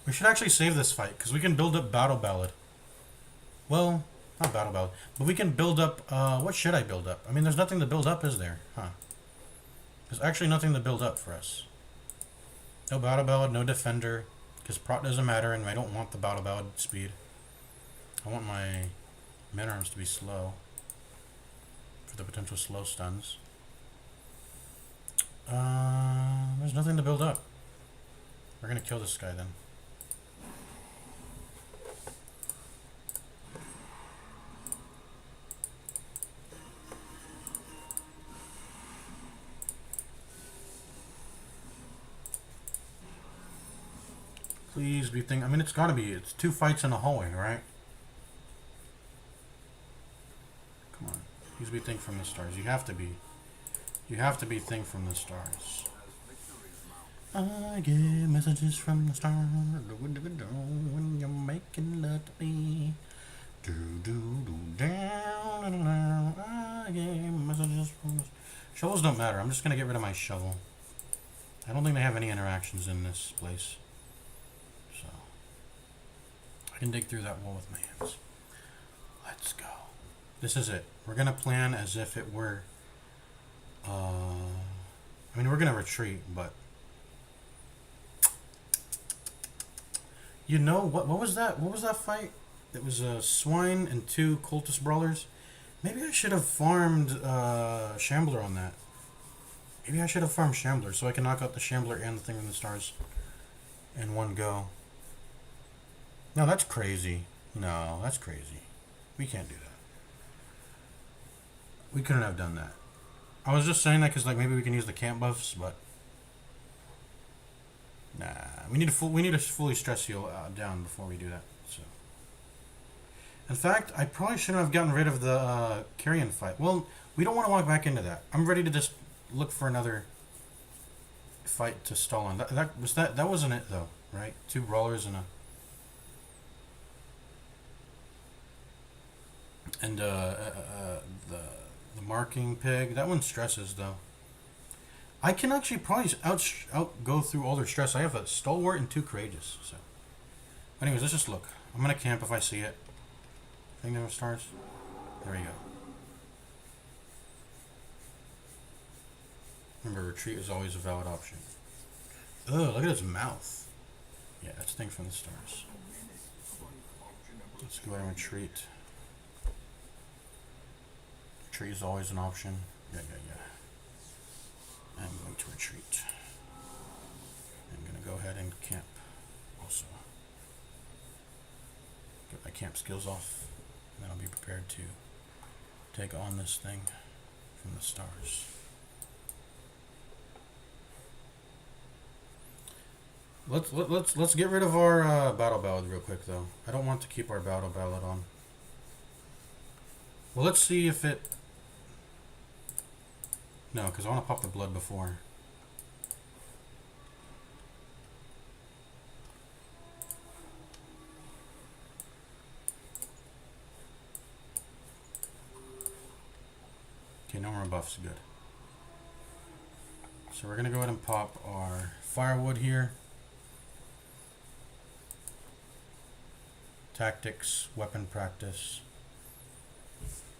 We should actually save this fight, because we can build up Battle Ballad. Well, not Battle Ballad, but we can build up, what should I build up? I mean, there's nothing to build up, is there? Huh. There's actually nothing to build up for us. No Battle Ballad, no Defender, because prot doesn't matter, and I don't want the Battle Ballad speed. I want my men arms to be slow, for the potential slow stuns. There's nothing to build up. We're gonna kill this guy then. Please be thinking. I mean, it's gotta be. It's 2 fights in a hallway, right? Come on. Please be think from the stars. You have to be. You have to be think from the stars. I get messages from the stars when you're making love to me. Do do do down. I get messages from the shovels don't matter. I'm just gonna get rid of my shovel. I don't think they have any interactions in this place. So I can dig through that wall with my hands. Let's go. This is it. We're gonna plan as if it were I mean, we're gonna retreat, but you know what was that? What was that fight? It was a swine and 2 cultist brawlers. Maybe I should have farmed Shambler on that. Maybe I should have farmed Shambler so I can knock out the Shambler and the Thing from the Stars in one go. No, that's crazy. No, that's crazy. We can't do that. We couldn't have done that. I was just saying that because like maybe we can use the camp buffs, but nah, we need to fully stress heal down before we do that. So, in fact, I probably shouldn't have gotten rid of the carrion fight. Well, we don't want to walk back into that. I'm ready to just look for another fight to stall on. That wasn't it though, right? 2 brawlers and the marking pig. That one stresses though. I can actually probably out go through all their stress. I have a stalwart and 2 courageous. So, anyways, let's just look. I'm gonna camp if I see it. Thing of stars. There we go. Remember, retreat is always a valid option. Oh, look at his mouth. Yeah, that's Thing from the Stars. Let's go ahead and retreat. Retreat is always an option. Yeah. I'm going to retreat. I'm going to go ahead and camp also. Get my camp skills off, and then I'll be prepared to take on this thing from the stars. Let's get rid of our battle ballad real quick though. I don't want to keep our battle ballad on. Well, let's see if it. No, because I want to pop the blood before. Okay, no more buffs. Good. So we're gonna go ahead and pop our firewood here. Tactics, weapon practice.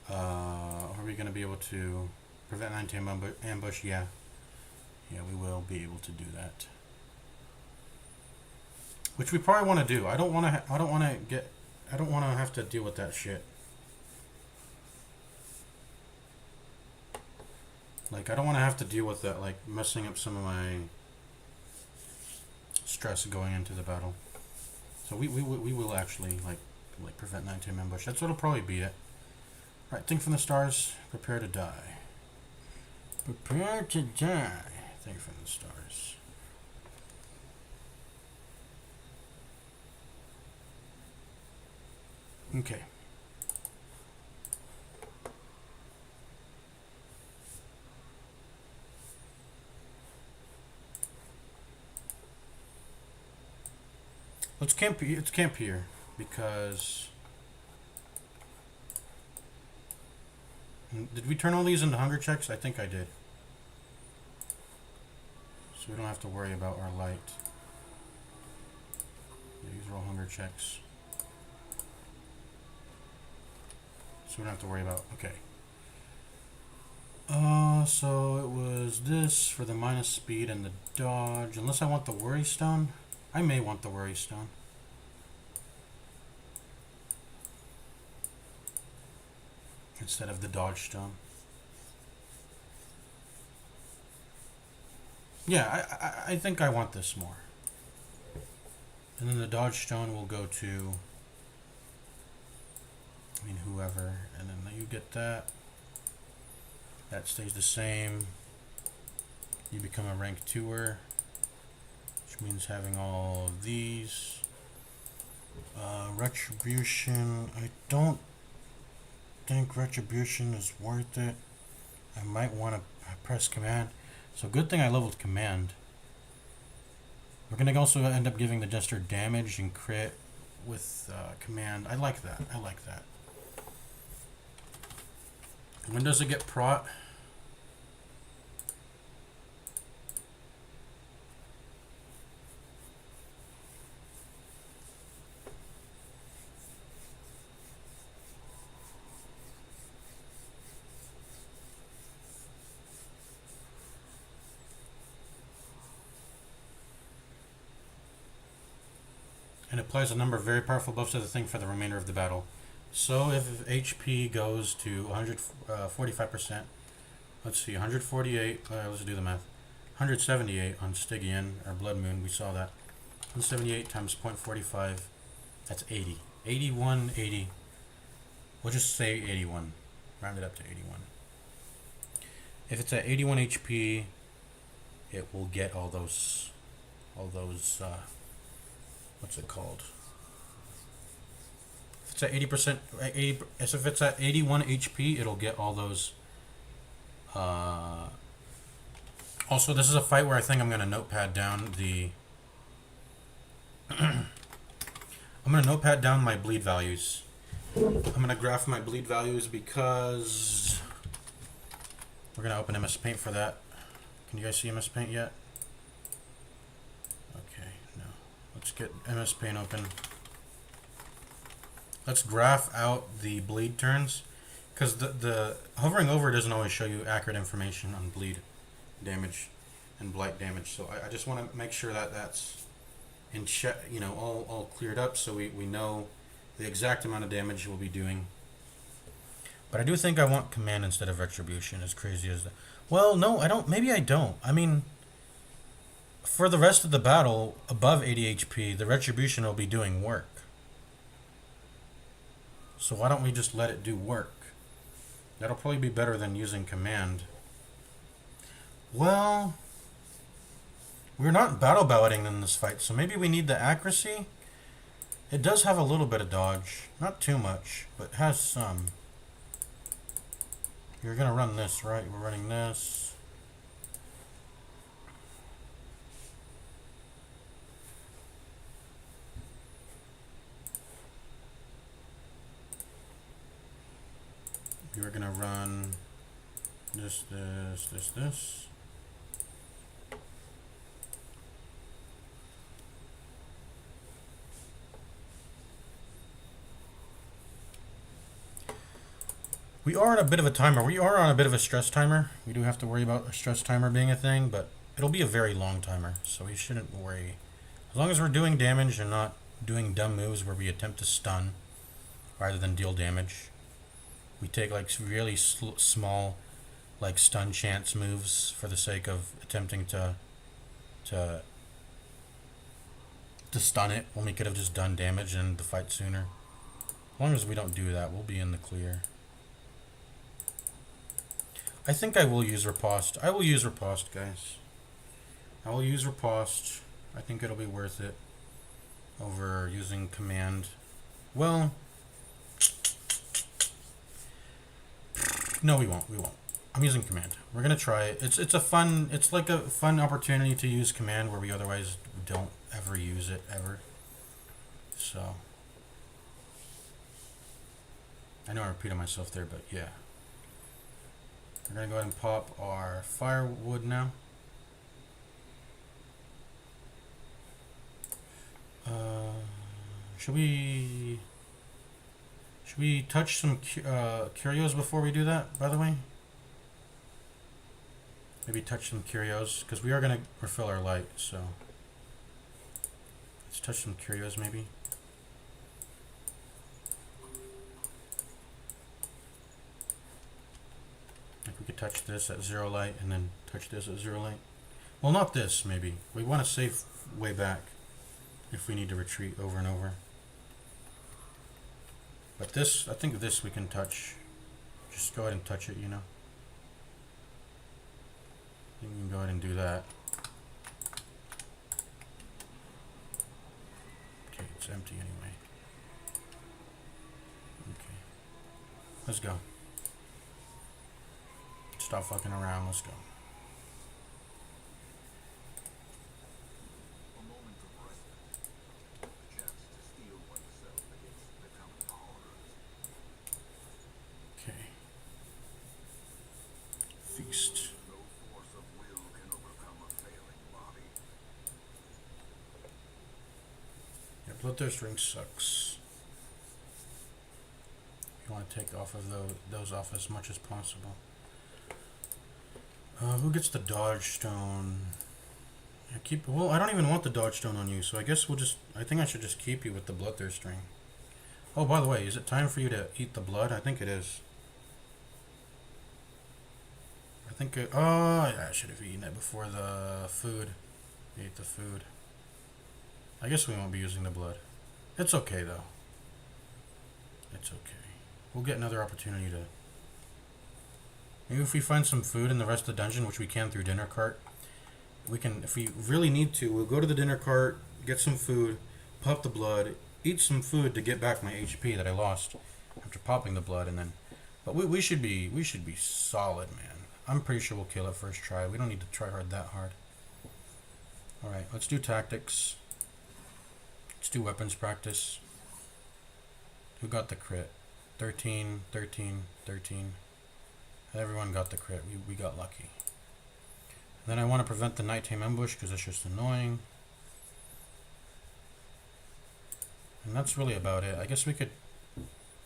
Are we going to be able to prevent 9-10 ambush? Yeah, we will be able to do that. Which we probably want to do. I don't want to get I don't want to have to deal with that shit. Like, I don't want to have to deal with that, like, messing up some of my stress going into the battle. So we will actually, like prevent 9-2 ambush. That's what'll probably be it. Alright, think from the stars. Prepare to die. Prepare to die. Think from the stars. Okay. Let's camp here because did we turn all these into hunger checks? I think I did. So we don't have to worry about our light. These are all hunger checks. So we don't have to worry about, okay. So it was this for the minus speed and the dodge. Unless I want the worry stone. I may want the worry stone. Instead of the dodge stone. Yeah, I think I want this more. And then the dodge stone will go to, I mean, whoever. And then you get that. That stays the same. You become a rank 2er. Which means having all of these. Retribution. I don't think Retribution is worth it. I might want to press command. So good thing I leveled command. We're going to also end up giving the Jester damage and crit with command. I like that. I like that. When does it get prot? And applies a number of very powerful buffs to the thing for the remainder of the battle. So if HP goes to 145%, let's see, 148, let's do the math. 178 on Stygian, or Blood Moon, we saw that. 178 times 0.45, that's 80. 81, 80. We'll just say 81. Round it up to 81. If it's at 81 HP, it will get all those, what's it called? If it's at 80%, so if it's at 81 HP, it'll get all those. Also, this is a fight where I think I'm going to notepad down the. I'm going to notepad down my bleed values. I'm going to graph my bleed values because we're going to open MS Paint for that. Can you guys see MS Paint yet? Okay, no. Let's get MS Paint open. Let's graph out the bleed turns, because the hovering over doesn't always show you accurate information on bleed damage and blight damage. So I just want to make sure that that's in check, you know, all cleared up, so we know the exact amount of damage we'll be doing. But I do think I want command instead of retribution, as crazy as that. Well, no, I don't. Maybe I don't. I mean, for the rest of the battle, above 80 HP, the retribution will be doing work. So why don't we just let it do work? That'll probably be better than using command. Well, we're not battle-balloting in this fight, so maybe we need the accuracy. It does have a little bit of dodge. Not too much, but it has some. You're going to run this, right? We're running this. You're going to run this. We are on a bit of a timer. We are on a bit of a stress timer. We do have to worry about a stress timer being a thing, but it'll be a very long timer, so we shouldn't worry. As long as we're doing damage and not doing dumb moves where we attempt to stun, rather than deal damage. We take like really small, like stun chance moves for the sake of attempting to stun it when we could have just done damage and ended the fight sooner. As long as we don't do that, we'll be in the clear. I think I will use Riposte. I will use Riposte, guys. I will use Riposte. I think it'll be worth it over using Command. Well, no, we won't. We won't. I'm using Command. We're gonna try it. It's like a fun opportunity to use Command where we otherwise don't ever use it ever. So I know I repeated myself there, but yeah. We're gonna go ahead and pop our firewood now. Should we touch some curios before we do that, by the way? Maybe touch some curios, because we are going to refill our light, so let's touch some curios maybe. Like we could touch this at 0 light and then touch this at 0 light. Well, not this, maybe. We want to save way back if we need to retreat over and over. But this, I think this we can touch. Just go ahead and touch it, you know. You can go ahead and do that. Okay, it's empty anyway. Okay. Let's go. Stop fucking around, let's go. Okay. Feast. Yeah, Bloodthirst Ring sucks. You want to take off of those off as much as possible. Who gets the dodge stone? Well, I don't even want the dodge stone on you, so I guess I think I should just keep you with the Bloodthirst Ring. Oh, by the way, is it time for you to eat the blood? I think it is. Oh, yeah, I should have eaten it before the food. Ate the food. I guess we won't be using the blood. It's okay, though. It's okay. We'll get another opportunity to... Maybe if we find some food in the rest of the dungeon, which we can through dinner cart, we can, if we really need to, we'll go to the dinner cart, get some food, pop the blood, eat some food to get back my HP that I lost after popping the blood, and then... But we should be solid, man. I'm pretty sure we'll kill it first try. We don't need to try hard that hard. Alright, let's do tactics. Let's do weapons practice. Who got the crit? 13, 13, 13. Everyone got the crit. We got lucky. And then I want to prevent the nighttime ambush because it's just annoying. And that's really about it. I guess we could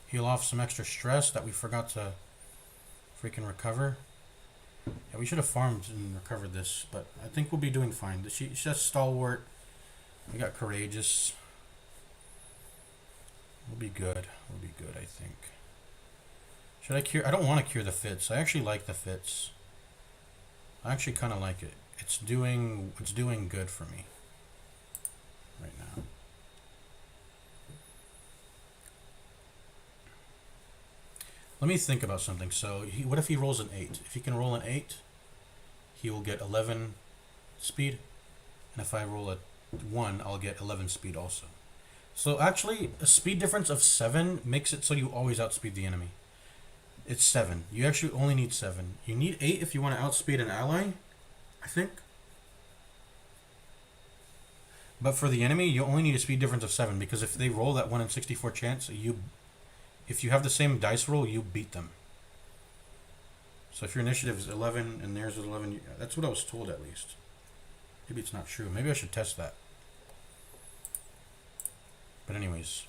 heal off some extra stress that we forgot to freaking recover. Yeah, we should have farmed and recovered this, but I think we'll be doing fine. She's just stalwart. We got courageous. We'll be good. We'll be good, I think. Should I cure? I don't want to cure the fits. I actually like the fits. I actually kind of like it. It's doing good for me right now. Let me think about something. So, what if he rolls an 8? If he can roll an 8, he will get 11 speed. And if I roll a 1, I'll get 11 speed also. So, actually, a speed difference of 7 makes it so you always outspeed the enemy. It's 7. You actually only need 7. You need 8 if you want to outspeed an ally, I think. But for the enemy, you only need a speed difference of 7, because if they roll that 1 in 64 chance, if you have the same dice roll, you beat them. So if your initiative is 11 and theirs is 11, that's what I was told at least. Maybe it's not true. Maybe I should test that. But anyways.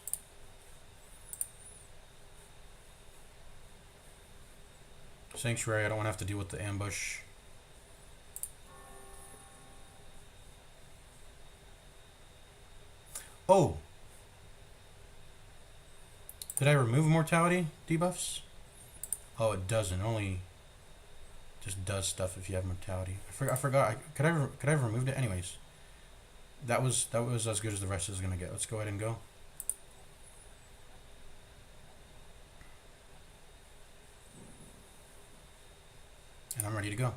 Sanctuary, I don't want to have to deal with the ambush. Oh! Did I remove mortality debuffs? Oh, it doesn't. Only just does stuff if you have mortality. I forgot. Could I have removed it? Anyways, that was as good as the rest is gonna get. Let's go ahead and go. And I'm ready to go.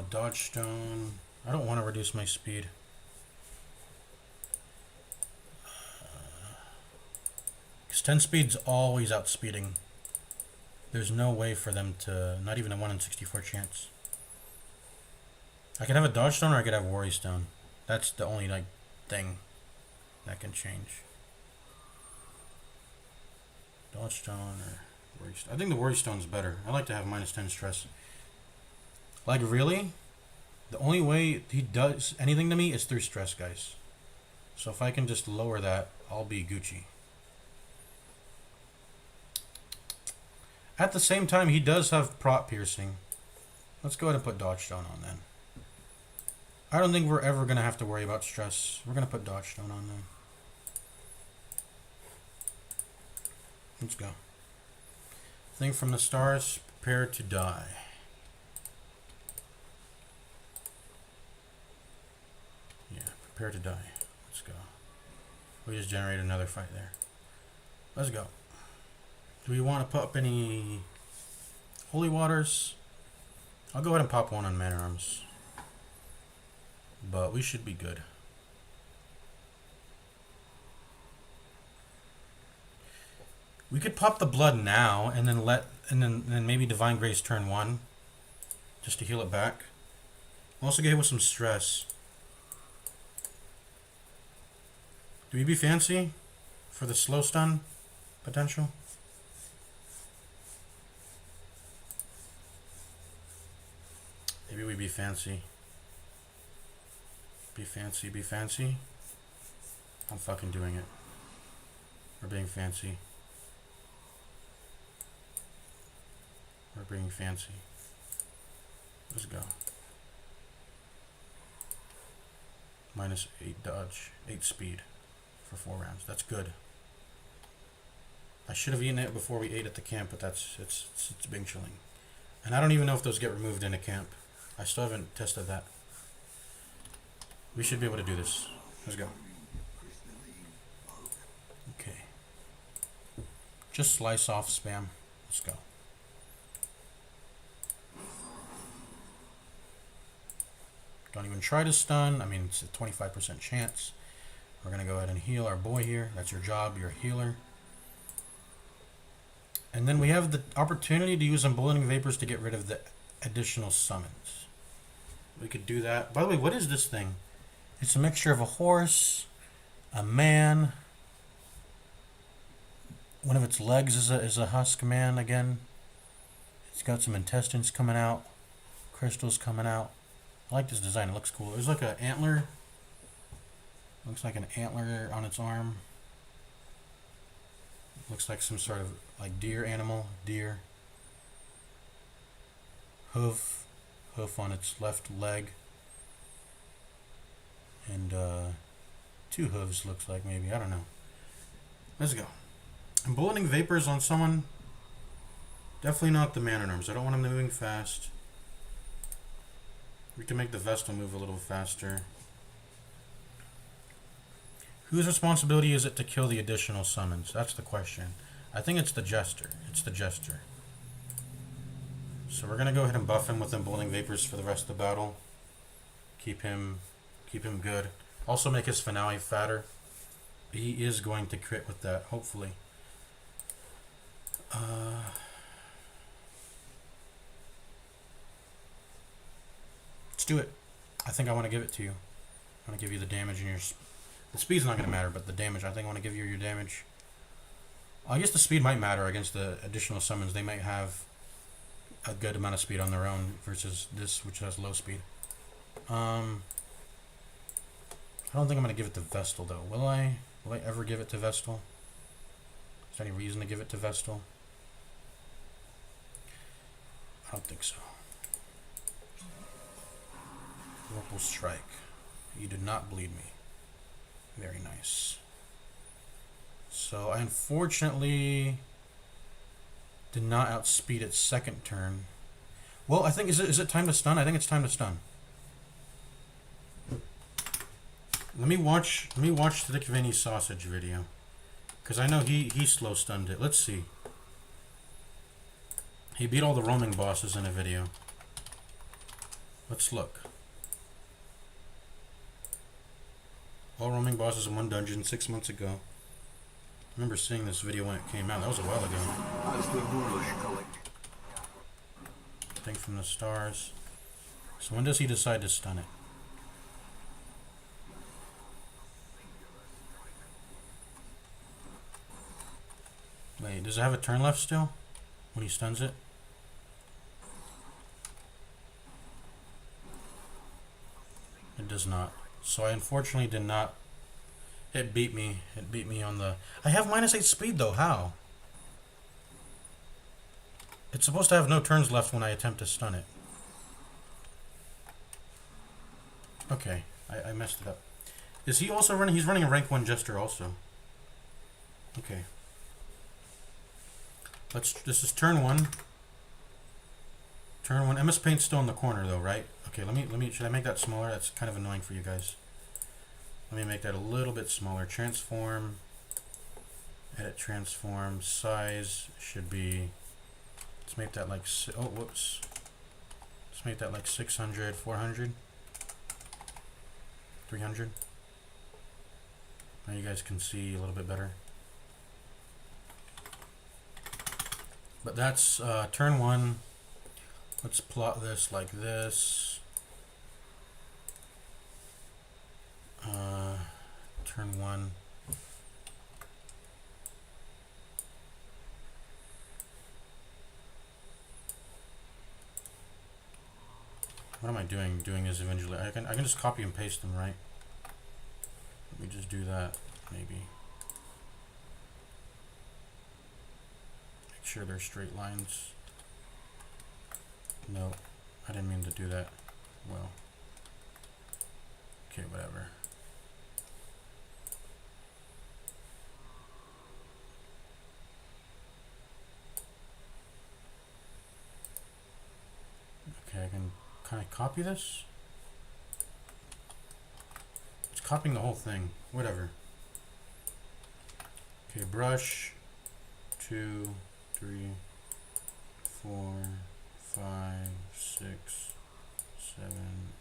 Dodge stone. I don't want to reduce my speed. 'Cause 10 speed's always outspeeding. There's no way for them to, not even a 1 in 64 chance. I could have a dodge stone or I could have worry stone. That's the only like thing that can change. Dodge stone or worry stone. I think the worry stone's better. I like to have minus 10 stress. Like really, the only way he does anything to me is through stress, guys. So if I can just lower that, I'll be Gucci. At the same time, he does have prot piercing. Let's go ahead and put dodge stone on then. I don't think we're ever going to have to worry about stress. We're going to put dodge stone on then. Let's go. Thing from the stars, prepare to die. Yeah, prepare to die. Let's go. We just generated another fight there. Let's go. Do we want to put up any holy waters? I'll go ahead and pop one on man arms. But we should be good. We could pop the blood now and then maybe divine grace turn 1 just to heal it back. We'll also get hit with some stress. Do we be fancy for the slow stun potential? Maybe we be fancy. Be fancy, be fancy. I'm fucking doing it. We're being fancy. We're being fancy. Let's go. Minus 8 dodge, 8 speed for 4 rounds. That's good. I should have eaten it before we ate at the camp, but it's being chilling. And I don't even know if those get removed in a camp. I still haven't tested that. We should be able to do this. Let's go. Okay. Just slice off spam. Let's go. Don't even try to stun. I mean, it's a 25% chance. We're going to go ahead and heal our boy here. That's your job. You're a healer. And then we have the opportunity to use emboldening vapors to get rid of the additional summons. We could do that. By the way, what is this thing? It's a mixture of a horse, a man. One of its legs is a husk man again. It's got some intestines coming out, crystals coming out. I like this design. It looks cool. There's like an antler. Looks like an antler on its arm. Looks like some sort of like deer animal. Deer. Hoof on its left leg. And 2 hooves looks like maybe. I don't know. Let's go. Emboldening vapors on someone. Definitely not the man at arms. I don't want him moving fast. We can make the Vestal move a little faster. Whose responsibility is it to kill the additional summons? That's the question. I think it's the Jester. It's the Jester. So we're gonna go ahead and buff him with emboldening vapors for the rest of the battle. Keep him good. Also make his finale fatter. He is going to crit with that, hopefully. Let's do it. I think I want to give it to you. I want to give you the damage and your... The speed's not going to matter, but the damage, I think I want to give you your damage. I guess the speed might matter against the additional summons. They might have a good amount of speed on their own versus this, which has low speed. I don't think I'm going to give it to Vestal, though. Will I? Will I ever give it to Vestal? Is there any reason to give it to Vestal? I don't think so. Whirlpool Strike. You did not bleed me. Very nice. So I unfortunately did not outspeed its second turn. Well, I think is it time to stun? I think it's time to stun. Let me watch the Dick Vinny sausage video, because I know he slow stunned it. Let's see. He beat all the roaming bosses in a video. Let's look. All roaming bosses in one dungeon 6 months ago. I remember seeing this video when it came out. That was a while ago.
As the Ghoulish collect.
Thing from the stars. So when does he decide to stun it? Wait, does it have a turn left still? When he stuns it? It does not. So I unfortunately did not. It beat me. It beat me on the... I have -8 speed though. How? It's supposed to have no turns left when I attempt to stun it. Okay. I messed it up. Is he also running... He's running a rank 1 Jester also. Okay. This is turn 1. Turn 1. MS Paint's still in the corner though, right? Okay, let me, should I make that smaller? That's kind of annoying for you guys. Let me make that a little bit smaller. Transform. Edit transform. Size should be, let's make that like, oh, whoops. Let's make that like 600, 400, 300. Now you guys can see a little bit better. But that's turn 1. Let's plot this like this. Turn 1. What am I doing? Doing this eventually. I can just copy and paste them, right? Let me just do that, maybe. Make sure they're straight lines. No, I didn't mean to do that. Well, okay, whatever. Okay, can I copy this? It's copying the whole thing. Whatever. Okay, brush. 2, 3, 4, 5, 6, 7,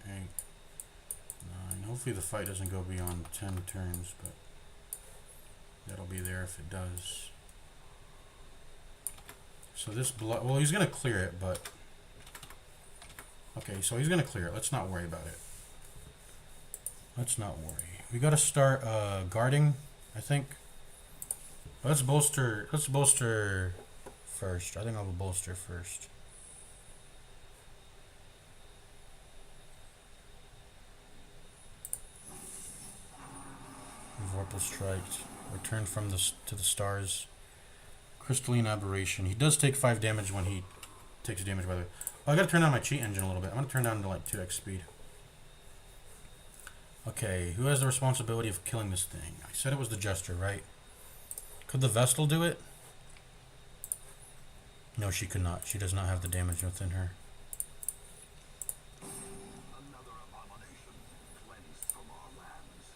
8, 9. Hopefully the fight doesn't go beyond 10 turns, but that'll be there if it does. So this blood, well, he's gonna clear it, but okay, so he's gonna clear it. Let's not worry about it. Let's not worry. We gotta start guarding, I think. Let's bolster first. I think I'll bolster first. Vorpal striked. Return from to the stars. Crystalline aberration. He does take 5 damage when he takes damage by the way. Oh, I gotta turn down my cheat engine a little bit. I'm gonna turn down to like 2x speed. Okay, who has the responsibility of killing this thing? I said it was the Jester, right? Could the Vestal do it? No, she could not. She does not have the damage within her.
Another abomination cleansed from our lands.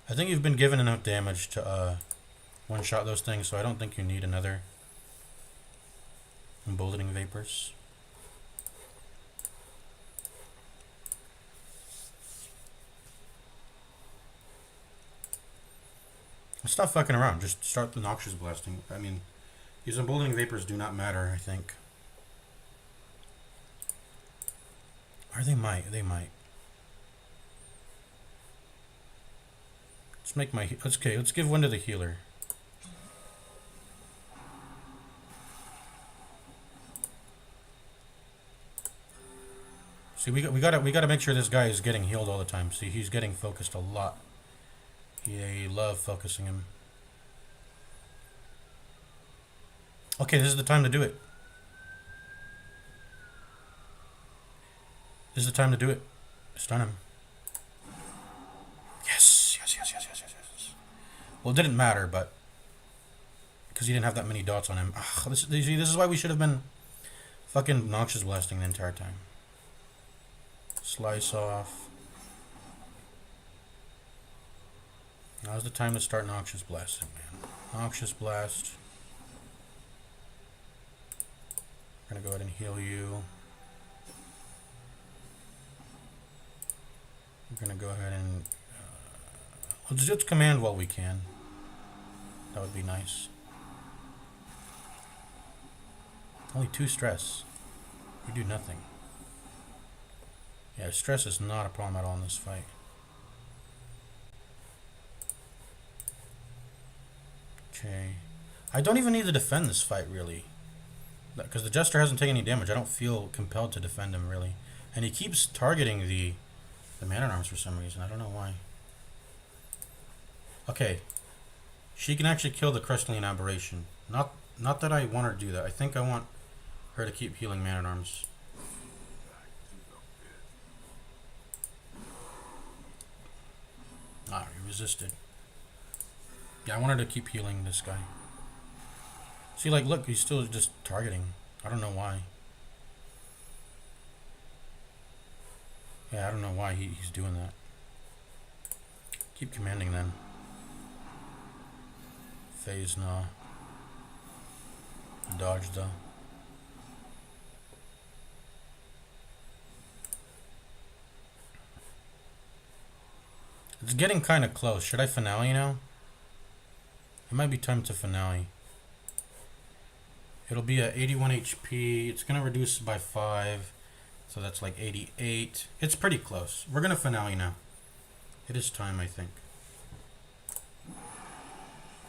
I think you've been given enough damage to one-shot those things, so I don't think you need another emboldening vapors. Stop fucking around. Just start the noxious blasting. I mean, these emboldening vapors do not matter, I think. Or they might. They might. Let's make my... Okay, let's give one to the healer. See, we gotta make sure this guy is getting healed all the time. See, he's getting focused a lot. Yeah, you love focusing him. Okay, this is the time to do it. This is the time to do it. Stun him. Well, it didn't matter, but because he didn't have that many dots on him. Ugh, this is why we should have been fucking Noxious Blasting the entire time. Slice off. Now's the time to start Noxious Blasting, man. Noxious Blast. We're gonna go ahead and heal you. We're gonna go ahead and let's command while we can. That would be nice. Only 2 stress. You do nothing. Yeah, stress is not a problem at all in this fight. Okay. I don't even need to defend this fight, really. Because the Jester hasn't taken any damage. I don't feel compelled to defend him, really. And he keeps targeting the Man-at-Arms for some reason. I don't know why. Okay. She can actually kill the Crystalline Aberration. Not that I want her to do that. I think I want her to keep healing Man-at-Arms. Ah, he resisted. Yeah, I want her to keep healing this guy. See, like, look, he's still just targeting. I don't know why. Yeah, I don't know why he's doing that. Keep commanding then. Phase nah. Dodge the. It's getting kind of close. Should I finale now? It might be time to finale. It'll be at 81 HP. It's going to reduce by 5. So that's like 88. It's pretty close. We're going to finale now. It is time, I think.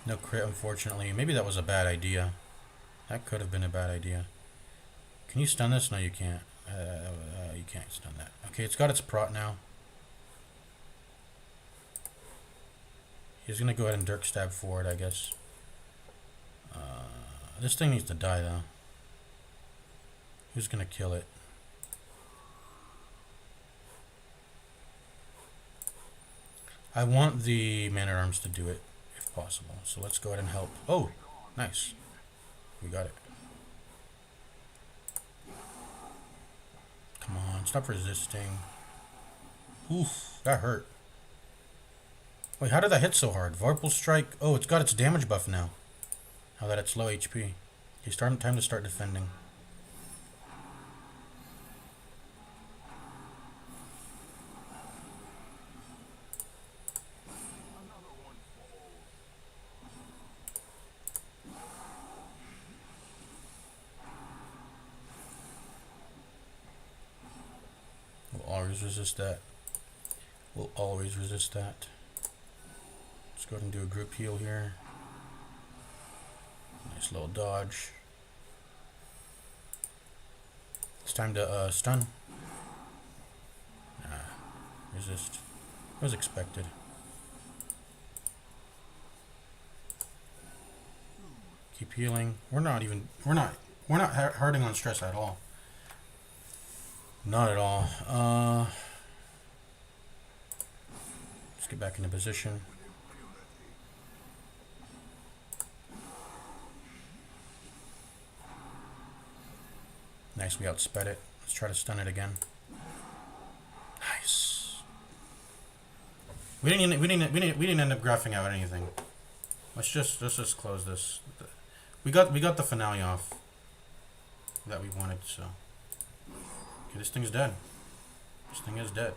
No crit, unfortunately. Maybe that was a bad idea. That could have been a bad idea. Can you stun this? No, you can't. You can't stun that. Okay, it's got its prot now. He's going to go ahead and Dirk Stab forward, I guess. This thing needs to die, though. Who's going to kill it? I want the Man-at-Arms to do it, if possible. So let's go ahead and help. Oh, nice. We got it. Come on, stop resisting. Oof, that hurt. Wait, how did that hit so hard? Vorpal Strike. Oh, it's got its damage buff now. Now that it's low HP. Okay, time to start defending. We'll always resist that. We'll always resist that. Let's go ahead and do a group heal here. Nice little dodge. It's time to stun. Nah, resist. It was expected. Keep healing. We're not hurting on stress at all. Not at all. Let's get back into position. Nice, we outsped it. Let's try to stun it again. Nice. We didn't end up graphing out anything. Let's just close this. We got the finale off that we wanted. So okay, this thing's dead. This thing is dead.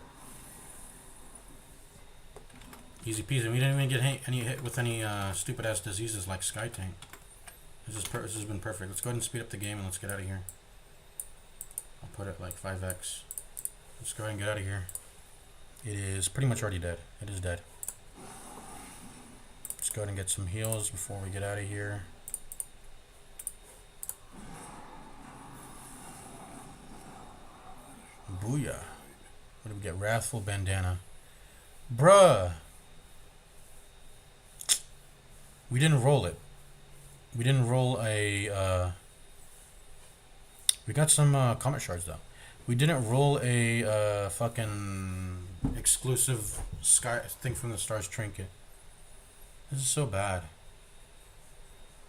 Easy peasy. We didn't even get any hit with any stupid ass diseases like Sky Tank. This has been perfect. Let's go ahead and speed up the game and let's get out of here. I'll put it like 5x. Let's go ahead and get out of here. It is pretty much already dead. It is dead. Let's go ahead and get some heals before we get out of here. Booyah. What do we get? Wrathful Bandana. Bruh. We didn't roll it. We didn't roll a... we got some Comet Shards, though. We didn't roll a fucking exclusive sky thing from the Stars Trinket. This is so bad.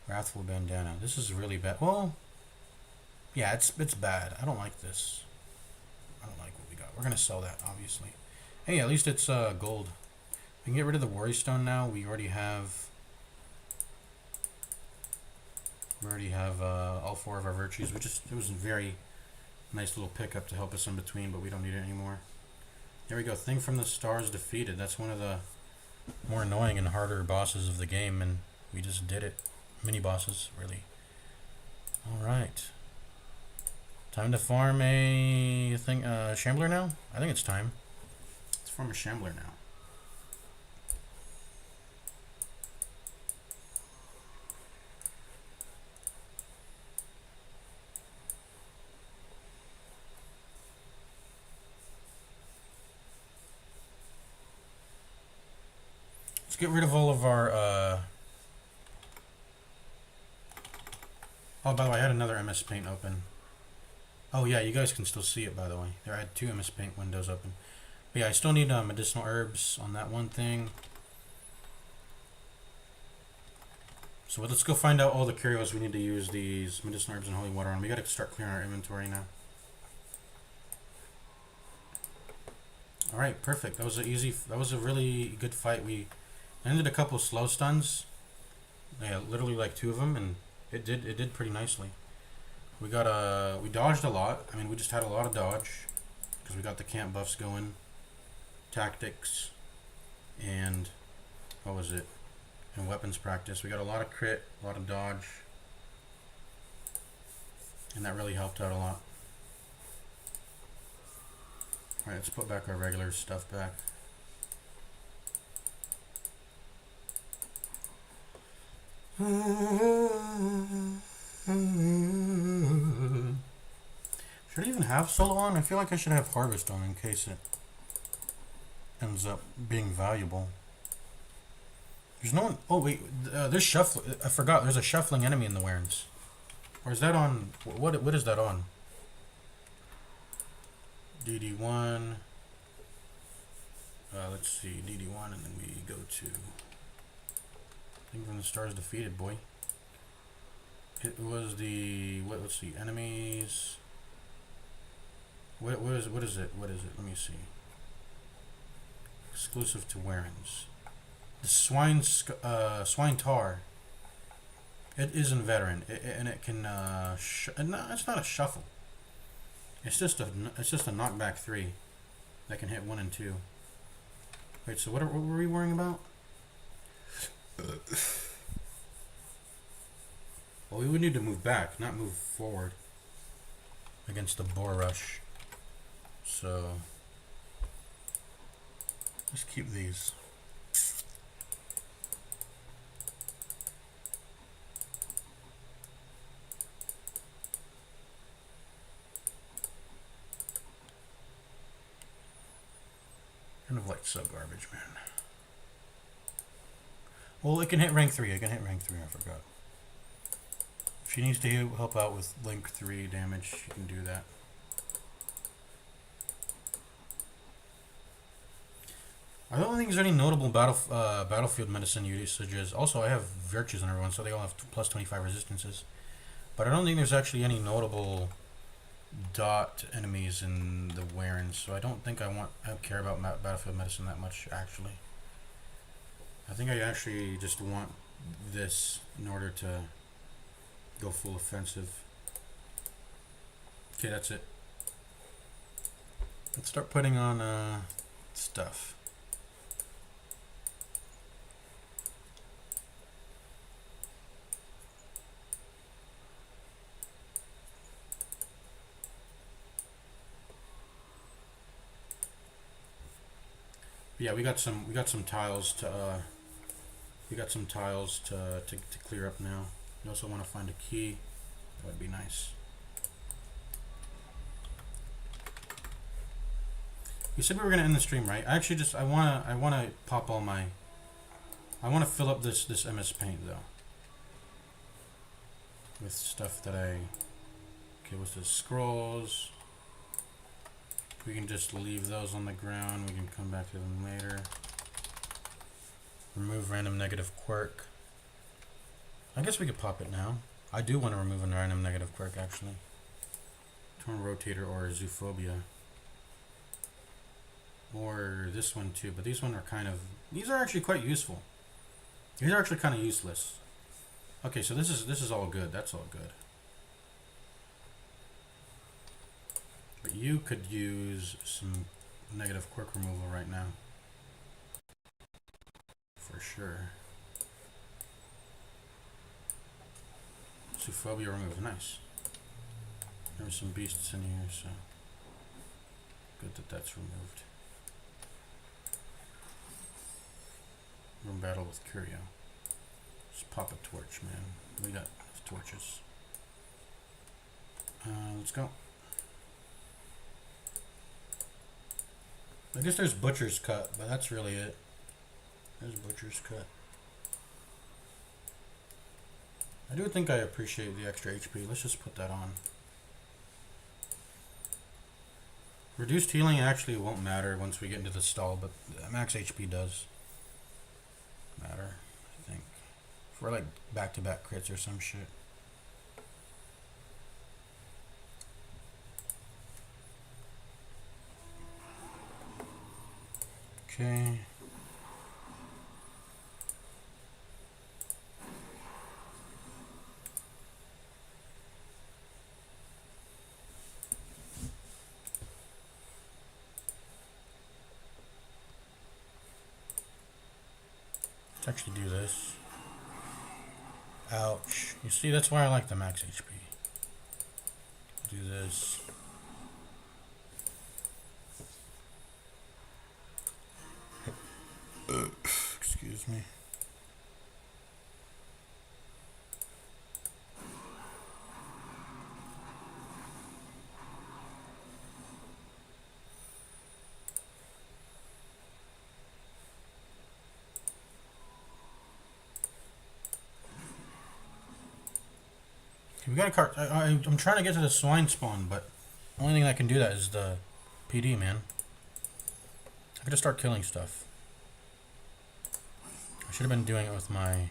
Wrathful bandana. This is really bad. Well, yeah, it's bad. I don't like this. I don't like what we got. We're gonna sell that, obviously. Hey, at least it's gold. We can get rid of the worry stone now. We already have. All 4 of our virtues. It was a very nice little pickup to help us in between, but we don't need it anymore. There we go. Thing from the Stars defeated. That's one of the more annoying and harder bosses of the game, and we just did it. Mini bosses, really. Alright. Time to farm a thing, Shambler now? I think it's time. Let's farm a Shambler now. Let's get rid of all of our, Oh, by the way, I had another MS Paint open. Oh, yeah, you guys can still see it, by the way. There, I had 2 MS Paint windows open. But yeah, I still need medicinal herbs on that one thing. So let's go find out all the curios we need to use these medicinal herbs and holy water on. We gotta start clearing our inventory now. Alright, perfect. That was a really good fight. We ended a couple of slow stuns. Yeah, literally like 2 of them, and it did pretty nicely. We dodged a lot. I mean, we just had a lot of dodge because we got the camp buffs going, tactics, and what was it? And weapons practice. We got a lot of crit, a lot of dodge, and that really helped out a lot. All right, let's put back our regular stuff back. Should I even have solo on? I feel like I should have harvest on in case it ends up being valuable. There's no one. Oh wait, there's shuffle. I forgot. There's a shuffling enemy in the Warrens. Or is that on? What is that on? DD1. Let's see, DD1, and then we go to. Thing from the Stars defeated, boy. It was the let's see, enemies. What is it? What is it? Let me see. Exclusive to Warrens. The Swine Tar. It is in veteran, and it can. No, it's not a shuffle. It's just a knockback 3 that can hit 1 and 2. Wait, so what were we worrying about? Well, we would need to move back, not move forward against the Boar Rush. So just keep these. Kind of like sub garbage, man. Well, it can hit rank 3. I forgot. If she needs to help out with link 3 damage, she can do that. I don't think there's any notable battlefield medicine usages. Also, I have virtues on everyone, so they all have plus 25 resistances. But I don't think there's actually any notable dot enemies in the Warrens, so I don't think I care about battlefield medicine that much, actually. I think I actually just want this in order to go full offensive. Okay, that's it. Let's start putting on stuff. Yeah, we got some tiles to clear up now. We also want to find a key. That would be nice. You said we were gonna end the stream, right? I actually I wanna pop all my. I wanna fill up this MS Paint though with stuff that I. Okay, what's this? Scrolls. We can just leave those on the ground. We can come back to them later. Remove random negative quirk. I guess we could pop it now. I do want to remove a random negative quirk, actually. Torn Rotator or Zoophobia. Or this one too, but these one are kind of... These are actually quite useful. These are actually kind of useless. Okay, so this is all good. That's all good. But you could use some negative quirk removal right now. For sure. Zoophobia removed. Nice. There's some beasts in here, so good that that's removed. Room battle with Curio. Just pop a torch, man. We got torches. Let's go. I guess there's Butcher's Cut, but that's really it. There's Butcher's Cut. I do think I appreciate the extra HP. Let's just put that on. Reduced healing actually won't matter once we get into the stall, but max HP does matter, I think. For like back-to-back crits or some shit. Okay. Let's actually do this. Ouch. You see, that's why I like the max HP. Do this. Excuse me. We got a cart. I'm trying to get to the swine spawn, but the only thing that can do that is the PD, man. I gotta start killing stuff. I should have been doing it with my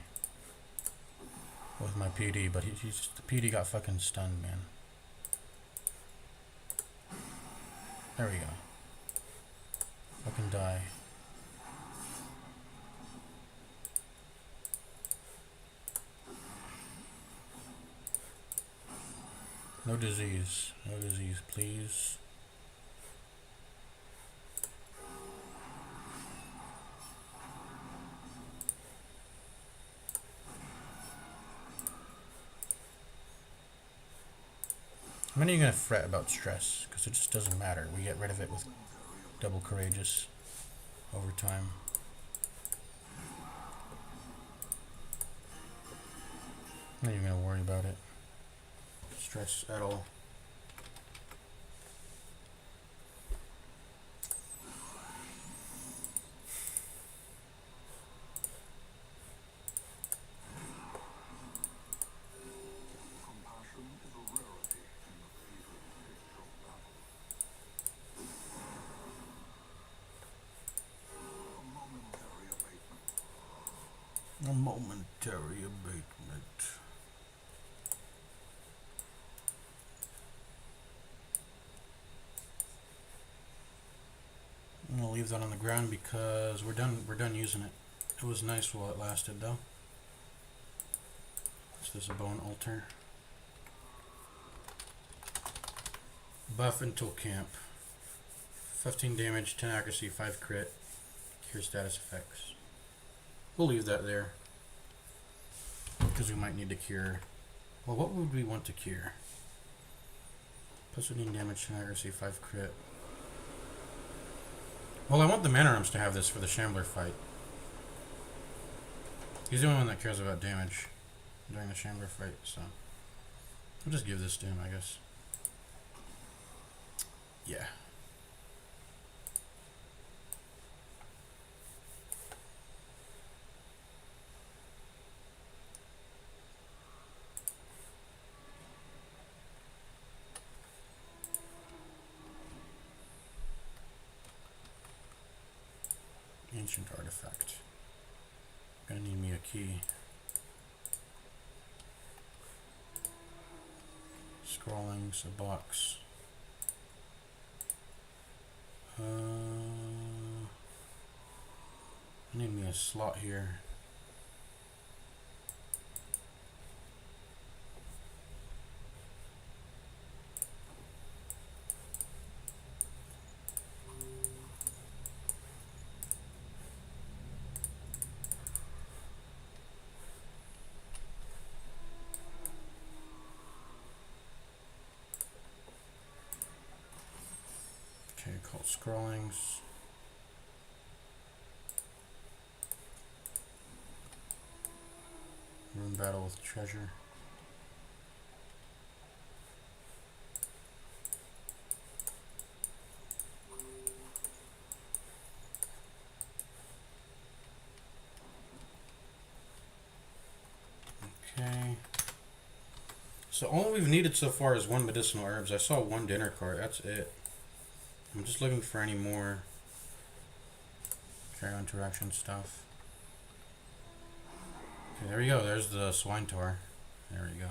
PD, but the PD got fucking stunned, man. There we go. Fucking die. No disease. No disease, please. How many are you going to fret about stress? Because it just doesn't matter. We get rid of it with double courageous over time. Not even going to worry about it. Stress at all.
Compassion is a rarity in the fevered pitch of battle. A momentary abatement.
A momentary abatement. I'm gonna leave that on the ground because we're done using it. It was nice while it lasted though. Is this a bone altar? Buff until camp. 15 damage, 10 accuracy, 5 crit. Cure status effects. We'll leave that there. Because we might need to cure. Well, what would we want to cure? Plus 15 damage, 10 accuracy, 5 crit. Well, I want the Manarums to have this for the Shambler fight. He's the only one that cares about damage during the Shambler fight, so we'll just give this to him, I guess. Yeah. Ancient artifact. Gonna need me a key. Scrollings, a box. I need me a slot here. Okay, called scrollings. Room battle with treasure. Okay. So all we've needed so far is one medicinal herbs. I saw one dinner cart. That's it. I'm just looking for any more carry interaction stuff. Okay, there we go. There's the swine tor. There we go.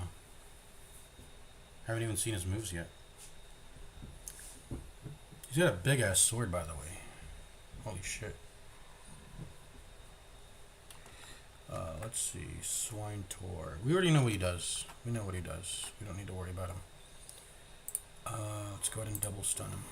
Haven't even seen his moves yet. He's got a big ass sword, by the way. Holy shit. Let's see. Swine tor. We already know what he does. We know what he does. We don't need to worry about him. Let's go ahead and double stun him.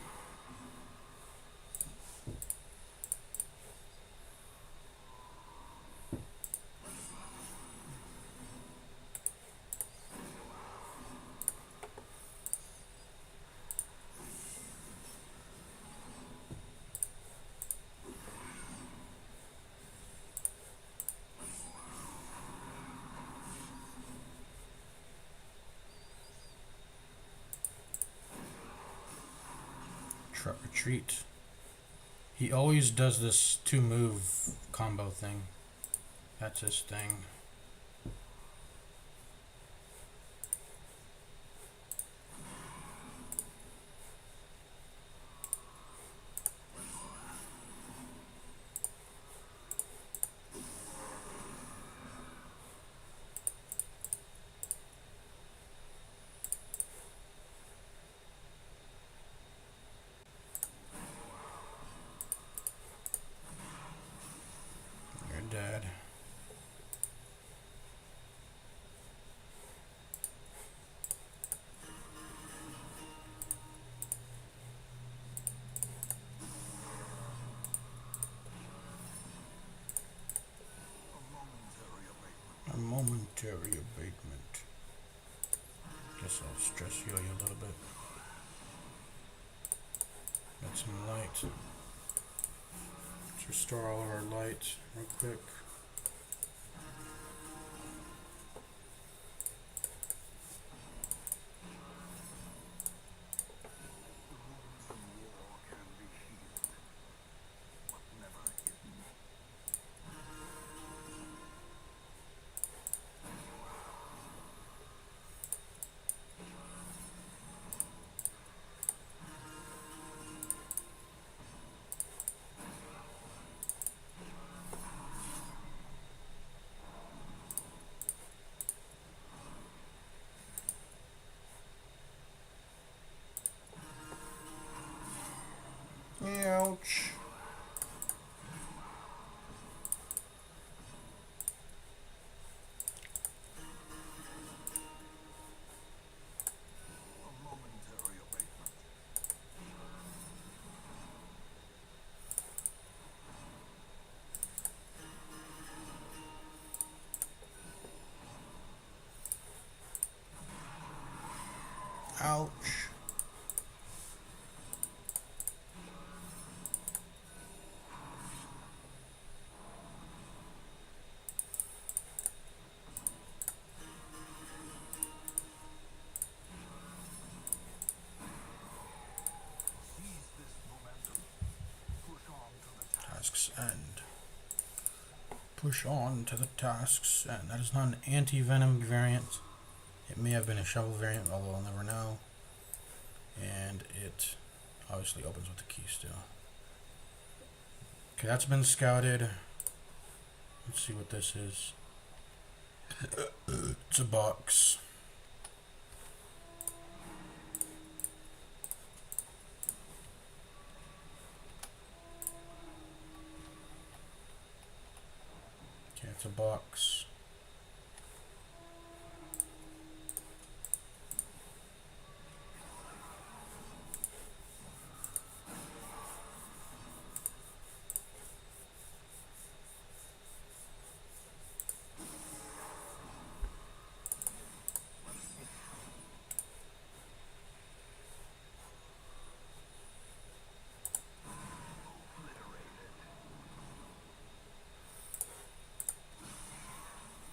Trap retreat. He always does this 2-move combo thing. That's his thing. You're dead. A momentary abatement. Guess I'll stress heal you a little bit. Got some light. Let's restore all of our light real quick. Ouch. Ouch. Tasks end. Push on to the tasks end. That is not an anti-venom variant. It may have been a shovel variant, although I'll never know. And it obviously opens with the key still. Okay, that's been scouted. Let's see what this is. It's a box. Okay, it's a box.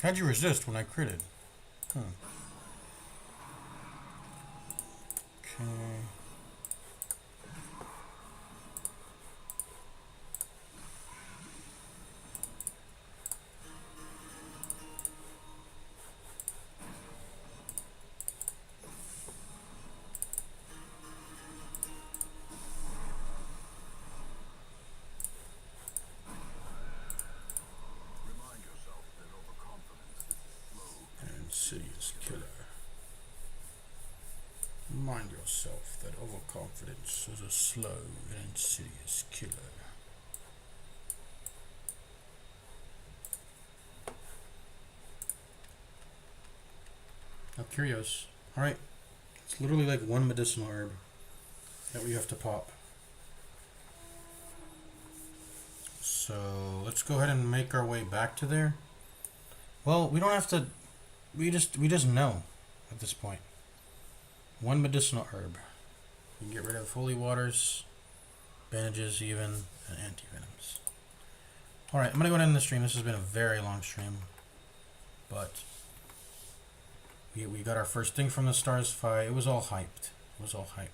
How'd you resist when I critted? Huh. Okay.
Remind yourself that overconfidence is slow.
An insidious killer. Remind yourself that overconfidence is a slow and insidious killer. Now, curious. Alright. It's literally like one medicinal herb that we have to pop. So let's go ahead and make our way back to there. Well, we don't have to. We just know at this point. One medicinal herb. You can get rid of holy waters, bandages, even, and anti-venoms. All right, I'm gonna go down the stream. This has been a very long stream, but we got our first thing from the stars fight. It was all hyped. It was all hype.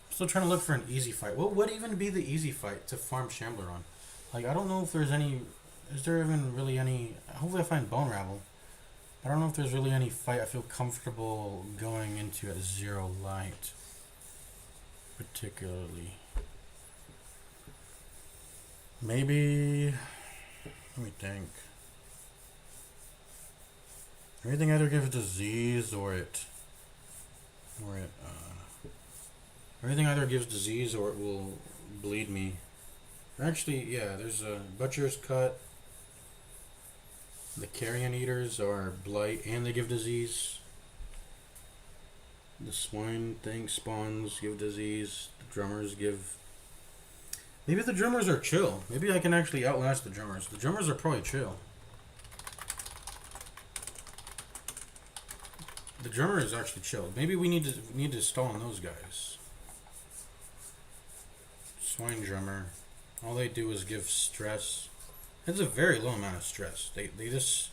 I'm still trying to look for an easy fight. What would even be the easy fight to farm Shambler on? Like, I don't know if there's any. Is there even really any? Hopefully, I find Bone Rabble. I don't know if there's really any fight I feel comfortable going into at 0 light, particularly. Maybe. Let me think. Everything either gives disease everything either gives disease or it will bleed me. Actually, yeah, there's a Butcher's Cut. The Carrion Eaters are blight and they give disease. The swine thing spawns give disease. The drummers give. Maybe the drummers are chill. Maybe I can actually outlast the drummers. The drummers are probably chill. The drummer is actually chill. Maybe we need to stall on those guys. Swine drummer. All they do is give stress. It's a very low amount of stress. They just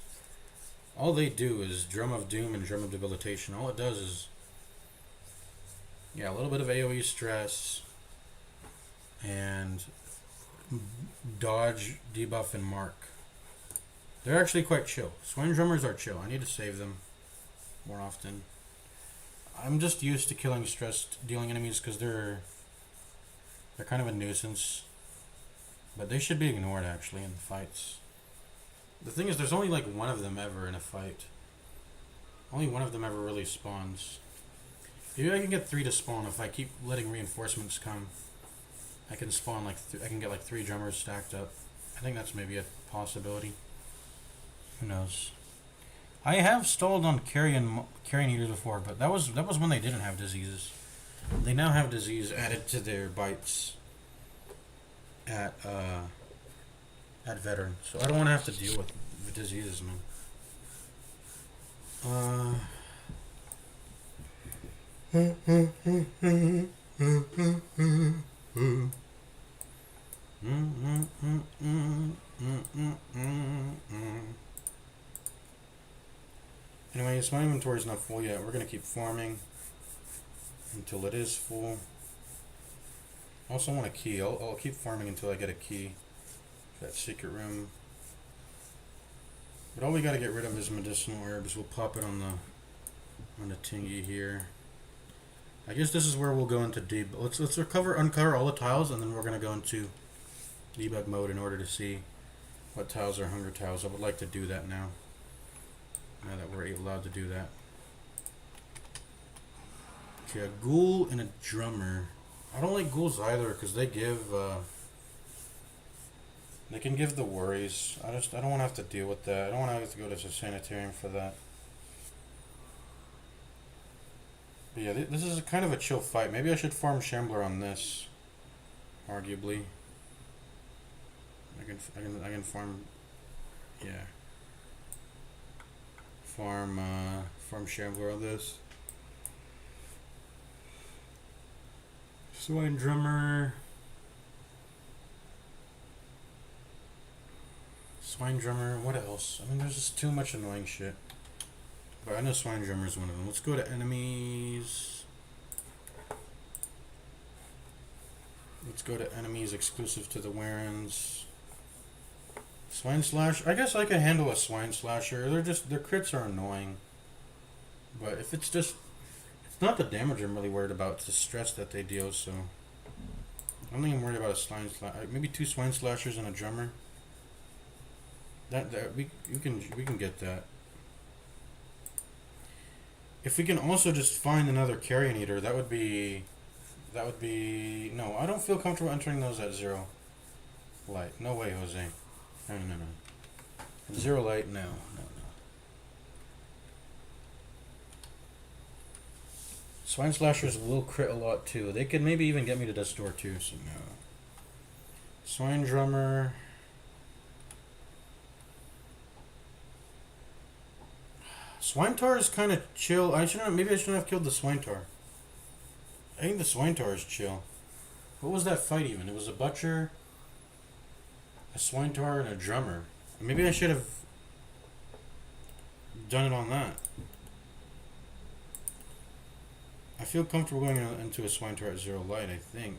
all they do is Drum of Doom and Drum of Debilitation. All it does is a little bit of AoE stress and dodge, debuff, and mark. They're actually quite chill. Swine drummers are chill. I need to save them more often. I'm just used to killing stressed dealing enemies because they're kind of a nuisance. But they should be ignored, actually, in the fights. The thing is, there's only, like, one of them ever in a fight. Only one of them ever really spawns. Maybe I can get 3 to spawn if I keep letting reinforcements come. I can spawn, like, I can get, like, 3 drummers stacked up. I think that's maybe a possibility. Who knows? I have stalled on Carrion Eaters before, but that was when they didn't have diseases. They now have disease added to their bites. At veteran, so I don't want to have to deal with the diseases, man. Anyways, my inventory is not full yet. We're gonna keep farming until it is full. I also want a key. I'll keep farming until I get a key for that secret room. But all we gotta get rid of is medicinal herbs. We'll pop it on the tingy here. I guess this is where we'll go into debug. Let's uncover all the tiles, and then we're gonna go into debug mode in order to see what tiles are hunger tiles. I would like to do that now. Now that we're allowed to do that. Okay, a ghoul and a drummer. I don't like ghouls either because they give they can give the worries. I don't want to have to deal with that. I don't want to have to go to the sanitarium for that. But yeah, this is kind of a chill fight. Maybe I should farm Shambler on this. Arguably, I can farm. Yeah. Farm Shambler on this. Swine Drummer. Swine Drummer, what else? I mean, there's just too much annoying shit. But I know Swine Drummer is one of them. Let's go to enemies. Let's go to enemies exclusive to the Warrens. Swine Slash. I guess I can handle a Swine Slasher. Their crits are annoying. But if it's just... It's not the damage I'm really worried about. It's the stress that they deal, so... I don't think I'm worried about a Swine Slasher. Maybe 2 Swine Slashers and a Drummer. We can get that. If we can also just find another Carrion Eater, that would be... No, I don't feel comfortable entering those at 0 light. No way, Jose. No. At 0 light, no. Swine Slashers will crit a lot too. They could maybe even get me to Death's Door too, so no. Swine Drummer. Swine Tar is kind of chill. Maybe I shouldn't have killed the Swine Tar. I think the Swine Tar is chill. What was that fight even? It was a Butcher, a Swine Tar, and a Drummer. Maybe I should have done it on that. I feel comfortable going into a Swine Tar at 0 light, I think.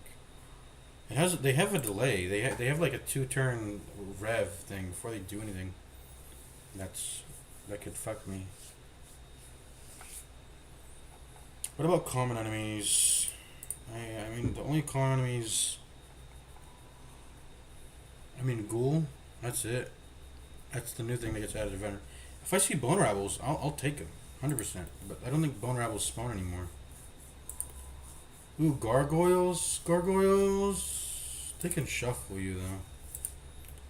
They have a delay. They have like a 2-turn rev thing before they do anything. That could fuck me. What about common enemies? I mean, the only common enemies... I mean, Ghoul, that's it. That's the new thing that gets added to Venom. If I see Bone Rabbles, I'll take them, 100%. But I don't think Bone Rabbles spawn anymore. Ooh, Gargoyles? Gargoyles... They can shuffle you, though.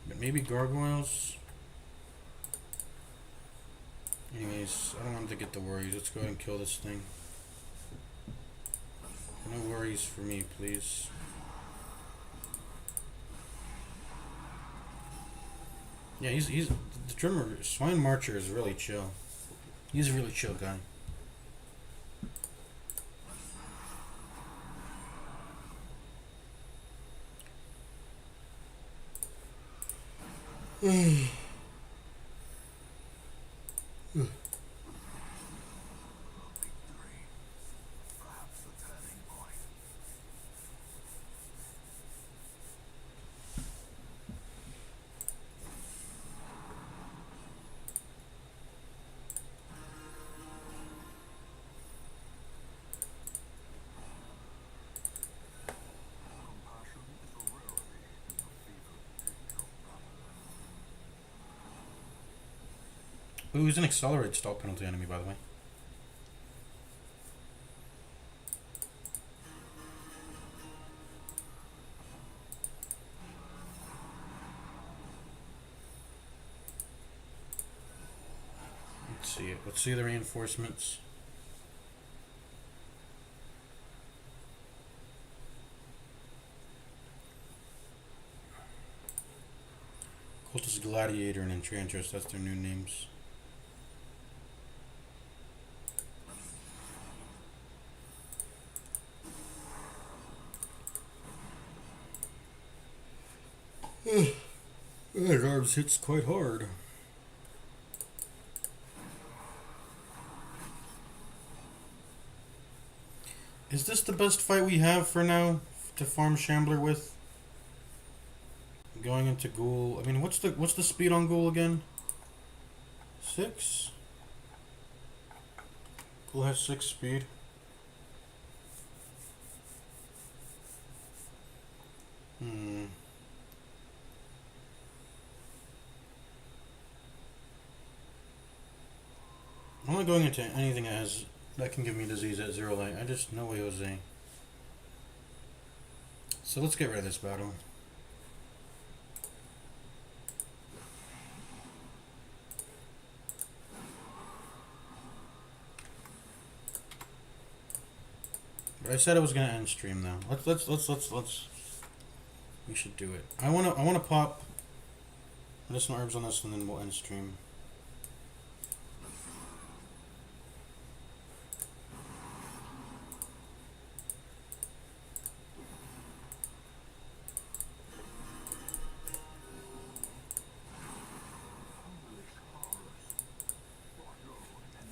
But maybe Gargoyles... Anyways, I don't want to get the worries. Let's go ahead and kill this thing. No worries for me, please. Yeah, he's the drummer. Swine Marcher is really chill. He's a really chill guy. Ooh, he's an accelerate stall penalty enemy, by the way. Let's see it. Let's see the reinforcements. Cultist Gladiator and Enchantress, that's their new names. That arms hits quite hard. Is this the best fight we have for now to farm Shambler with? Going into Ghoul. I mean, what's the speed on Ghoul again? 6? Ghoul has 6 speed. not going into anything that can give me disease at 0 light. I just no way, Jose. So let's get rid of this battle. But I said I was gonna end stream though. Let's. We should do it. I wanna pop medicinal herbs on this, and then we'll end stream.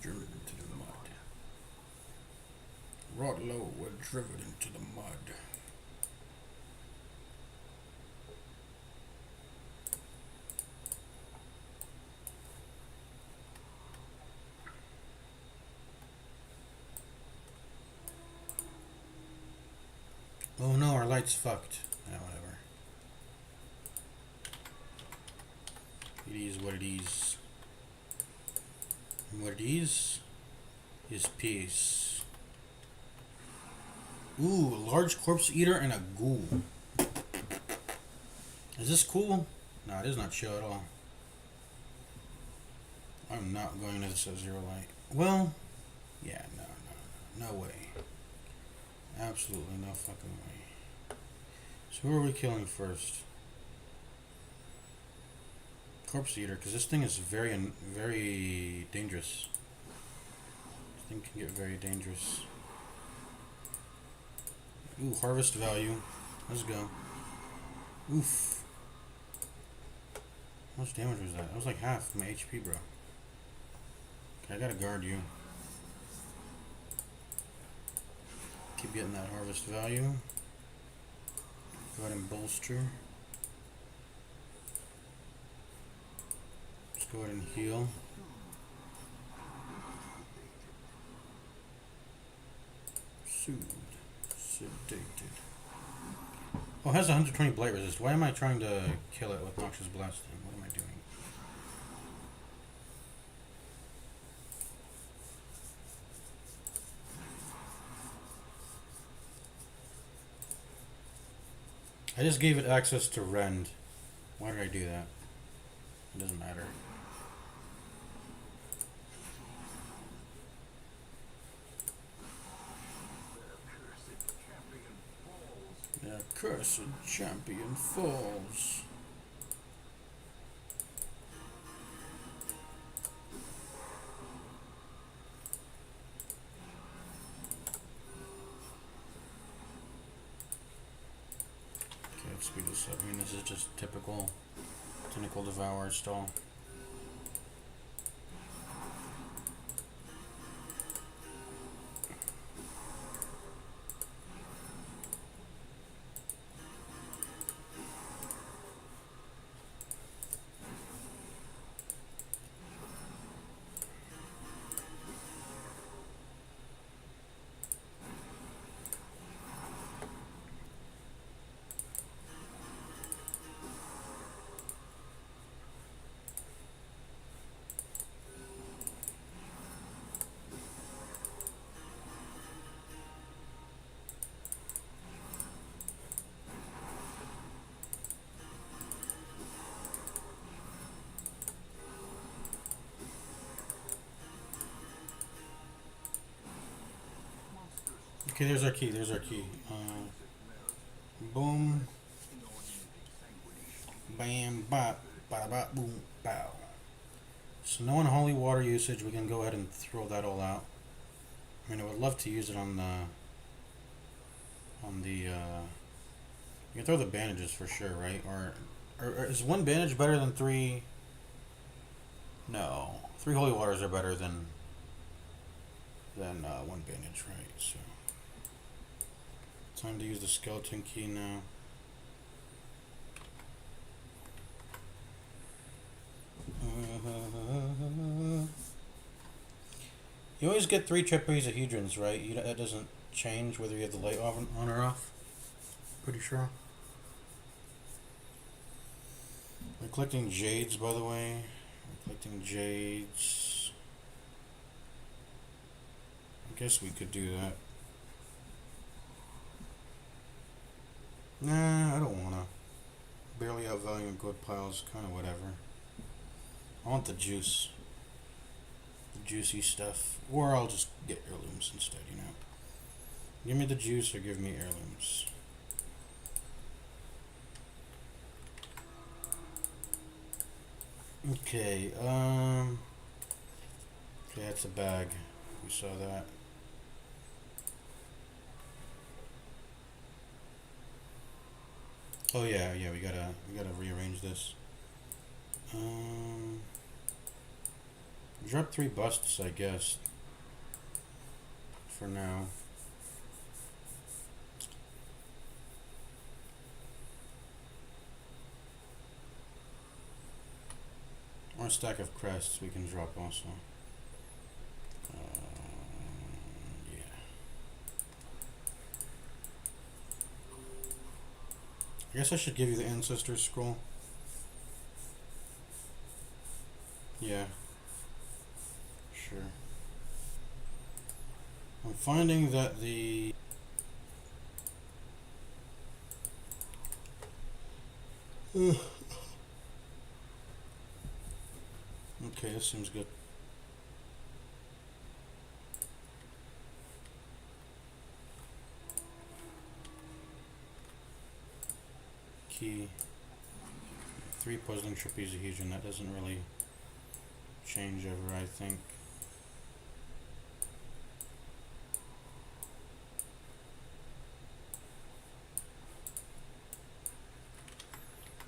Driven into the mud. Wrought low, we're driven into the mud. Oh no, our light's fucked. Yeah, whatever. It is what it is. And what it is peace. Ooh, a large corpse eater and a ghoul. Is this cool? No, it is not chill at all. I'm not going into this at 0 light. Well, yeah, no way. Absolutely no fucking way. So who are we killing first? Corpse eater, because this thing is very dangerous. This thing can get very dangerous. Ooh, harvest value. Let's go. Oof. How much damage was that? That was like half my HP, bro. Okay, I gotta guard you. Keep getting that harvest value. Go ahead and bolster. Let's go ahead and heal. Soothed. Sedated. Oh, it has 120 blight resist. Why am I trying to kill it with Noxious Blasting? What am I doing? I just gave it access to rend. Why did I do that? It doesn't matter. The cursed champion falls. Let's speed this up. I mean, this is just typical Tentacle Devourer stall. Okay, there's our key. Boom. Bam, bop, bada bop, boom, bow. So no unholy water usage. We can go ahead and throw that all out. I mean, I would love to use it on the... you can throw the bandages for sure, right? Or is one bandage better than 3? No. 3 holy waters are better than one bandage, right? So... time to use the skeleton key now. You always get 3 tetrahedrons, right? That doesn't change whether you have the light on or off. Pretty sure. We're collecting jades, by the way. We're collecting jades. Guess we could do that. Nah, I don't wanna. Barely outvaluing good piles, kinda whatever. I want the juice. The juicy stuff. Or I'll just get heirlooms instead, you know. Give me the juice or give me heirlooms. Okay, okay, that's a bag. We saw that. Oh yeah, we gotta rearrange this. Drop 3 busts, I guess. For now. Or a stack of crests we can drop also. Yeah. I guess I should give you the Ancestor's Scroll. Yeah. Sure. I'm finding that the... Okay, this seems good. Key. 3 puzzling trapezohedron. That doesn't really change ever, I think.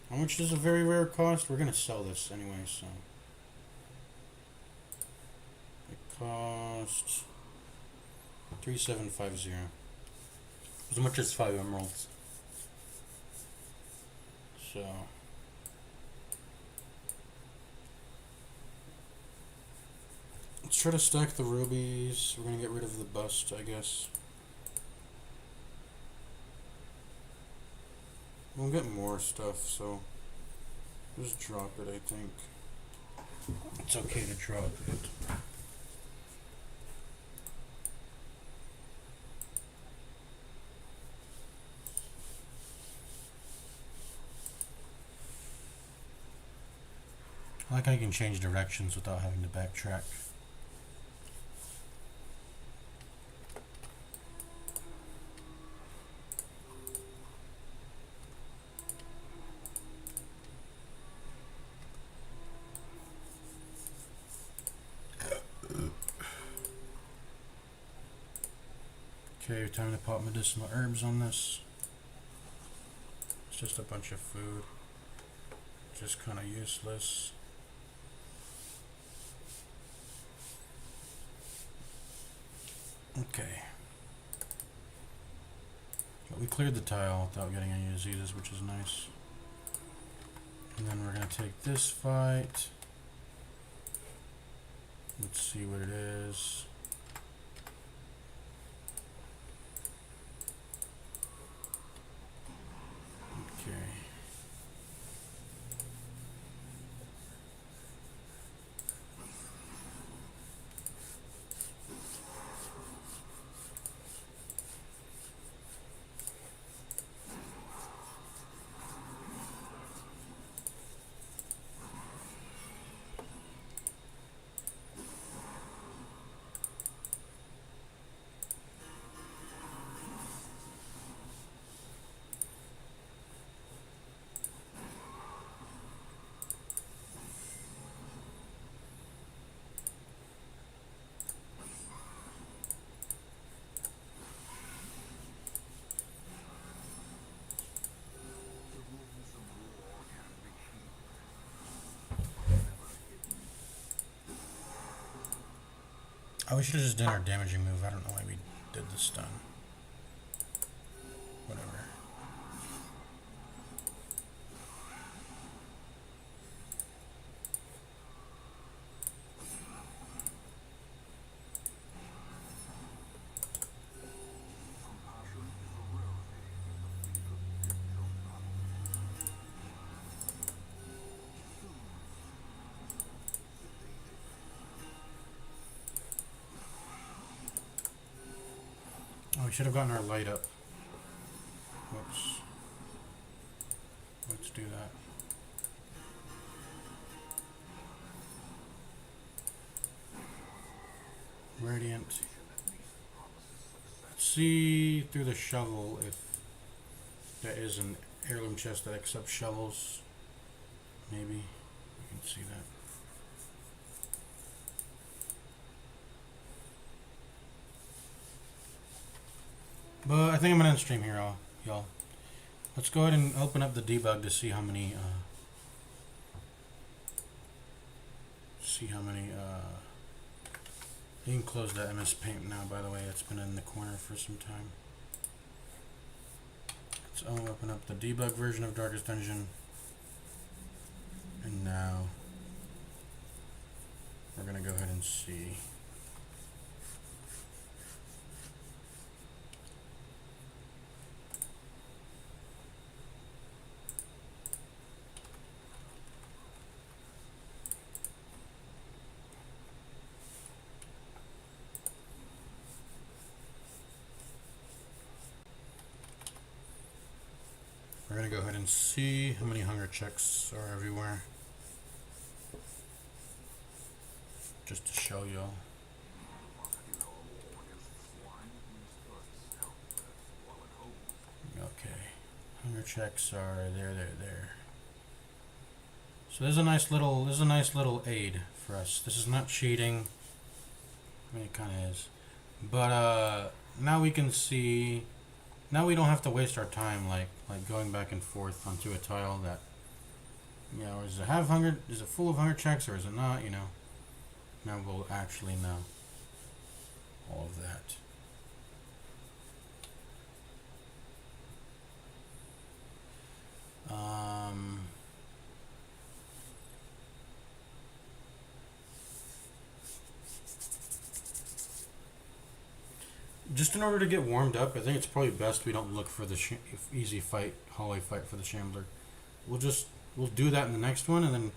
How much does a very rare cost? We're gonna sell this anyway, so. It costs 3750. As much as 5 emeralds. So. Let's try to stack the rubies. We're gonna get rid of the bust, I guess. We'll get more stuff, so just drop it, I think. It's okay to drop it. I like how you can change directions without having to backtrack. Okay, time to pop medicinal herbs on this. It's just a bunch of food. Just kind of useless. Okay. But we cleared the tile without getting any diseases, which is nice. And then we're going to take this fight. Let's see what it is. Okay. Oh, we should have just done our damaging move. I don't know why we did the stun. Whatever. should have gotten our light up. Whoops. Let's do that. Radiant. Let's see through the shovel if there is an heirloom chest that accepts shovels. Maybe. We can see that. But I think I'm gonna end stream here, y'all. Let's go ahead and open up the debug to see how many. You can close that MS Paint now. By the way, it's been in the corner for some time. Let's open up the debug version of Darkest Dungeon, and now we're gonna go ahead and see. We're gonna go ahead and see how many hunger checks are everywhere. Just to show y'all. Okay. Hunger checks are there. So there's a nice little aid for us. This is not cheating. I mean, it kinda is. But now we can see. Now we don't have to waste our time like going back and forth onto a tile that, you know, is it full of hunger checks or is it not, you know. Now we'll actually know all of that. Just in order to get warmed up, I think it's probably best we don't look for the easy fight, hallway fight for the Shambler. We'll do that in the next one, and then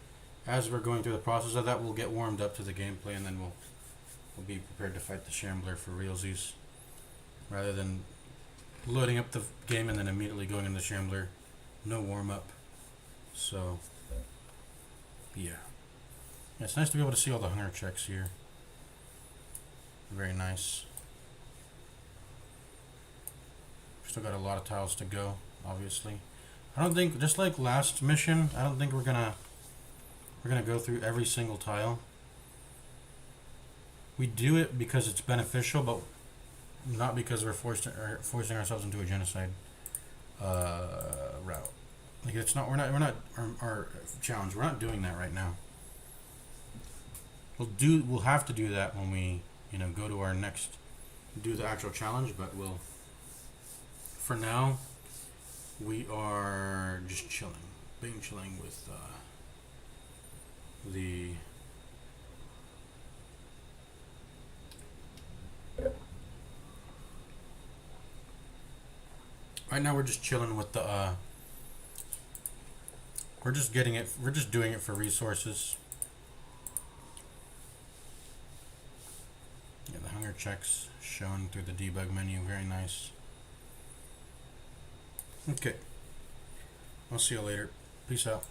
as we're going through the process of that, we'll get warmed up to the gameplay, and then we'll be prepared to fight the Shambler for realsies, rather than loading up the game and then immediately going into the Shambler. No warm up. So yeah, it's nice to be able to see all the hunger checks here. Very nice. Still got a lot of tiles to go, obviously. I don't think, just like last mission, I don't think we're gonna go through every single tile. We do it because it's beneficial, but not because we're forcing ourselves into a genocide route. Like it's not. We're not our challenge. We're not doing that right now. We'll have to do that when we, you know, go to our next, do the actual challenge. But for now, we are just chilling with the right now we're just chilling with the we're just doing it for resources. Yeah, the hunger checks shown through the debug menu, very nice. Okay, I'll see you later. Peace out.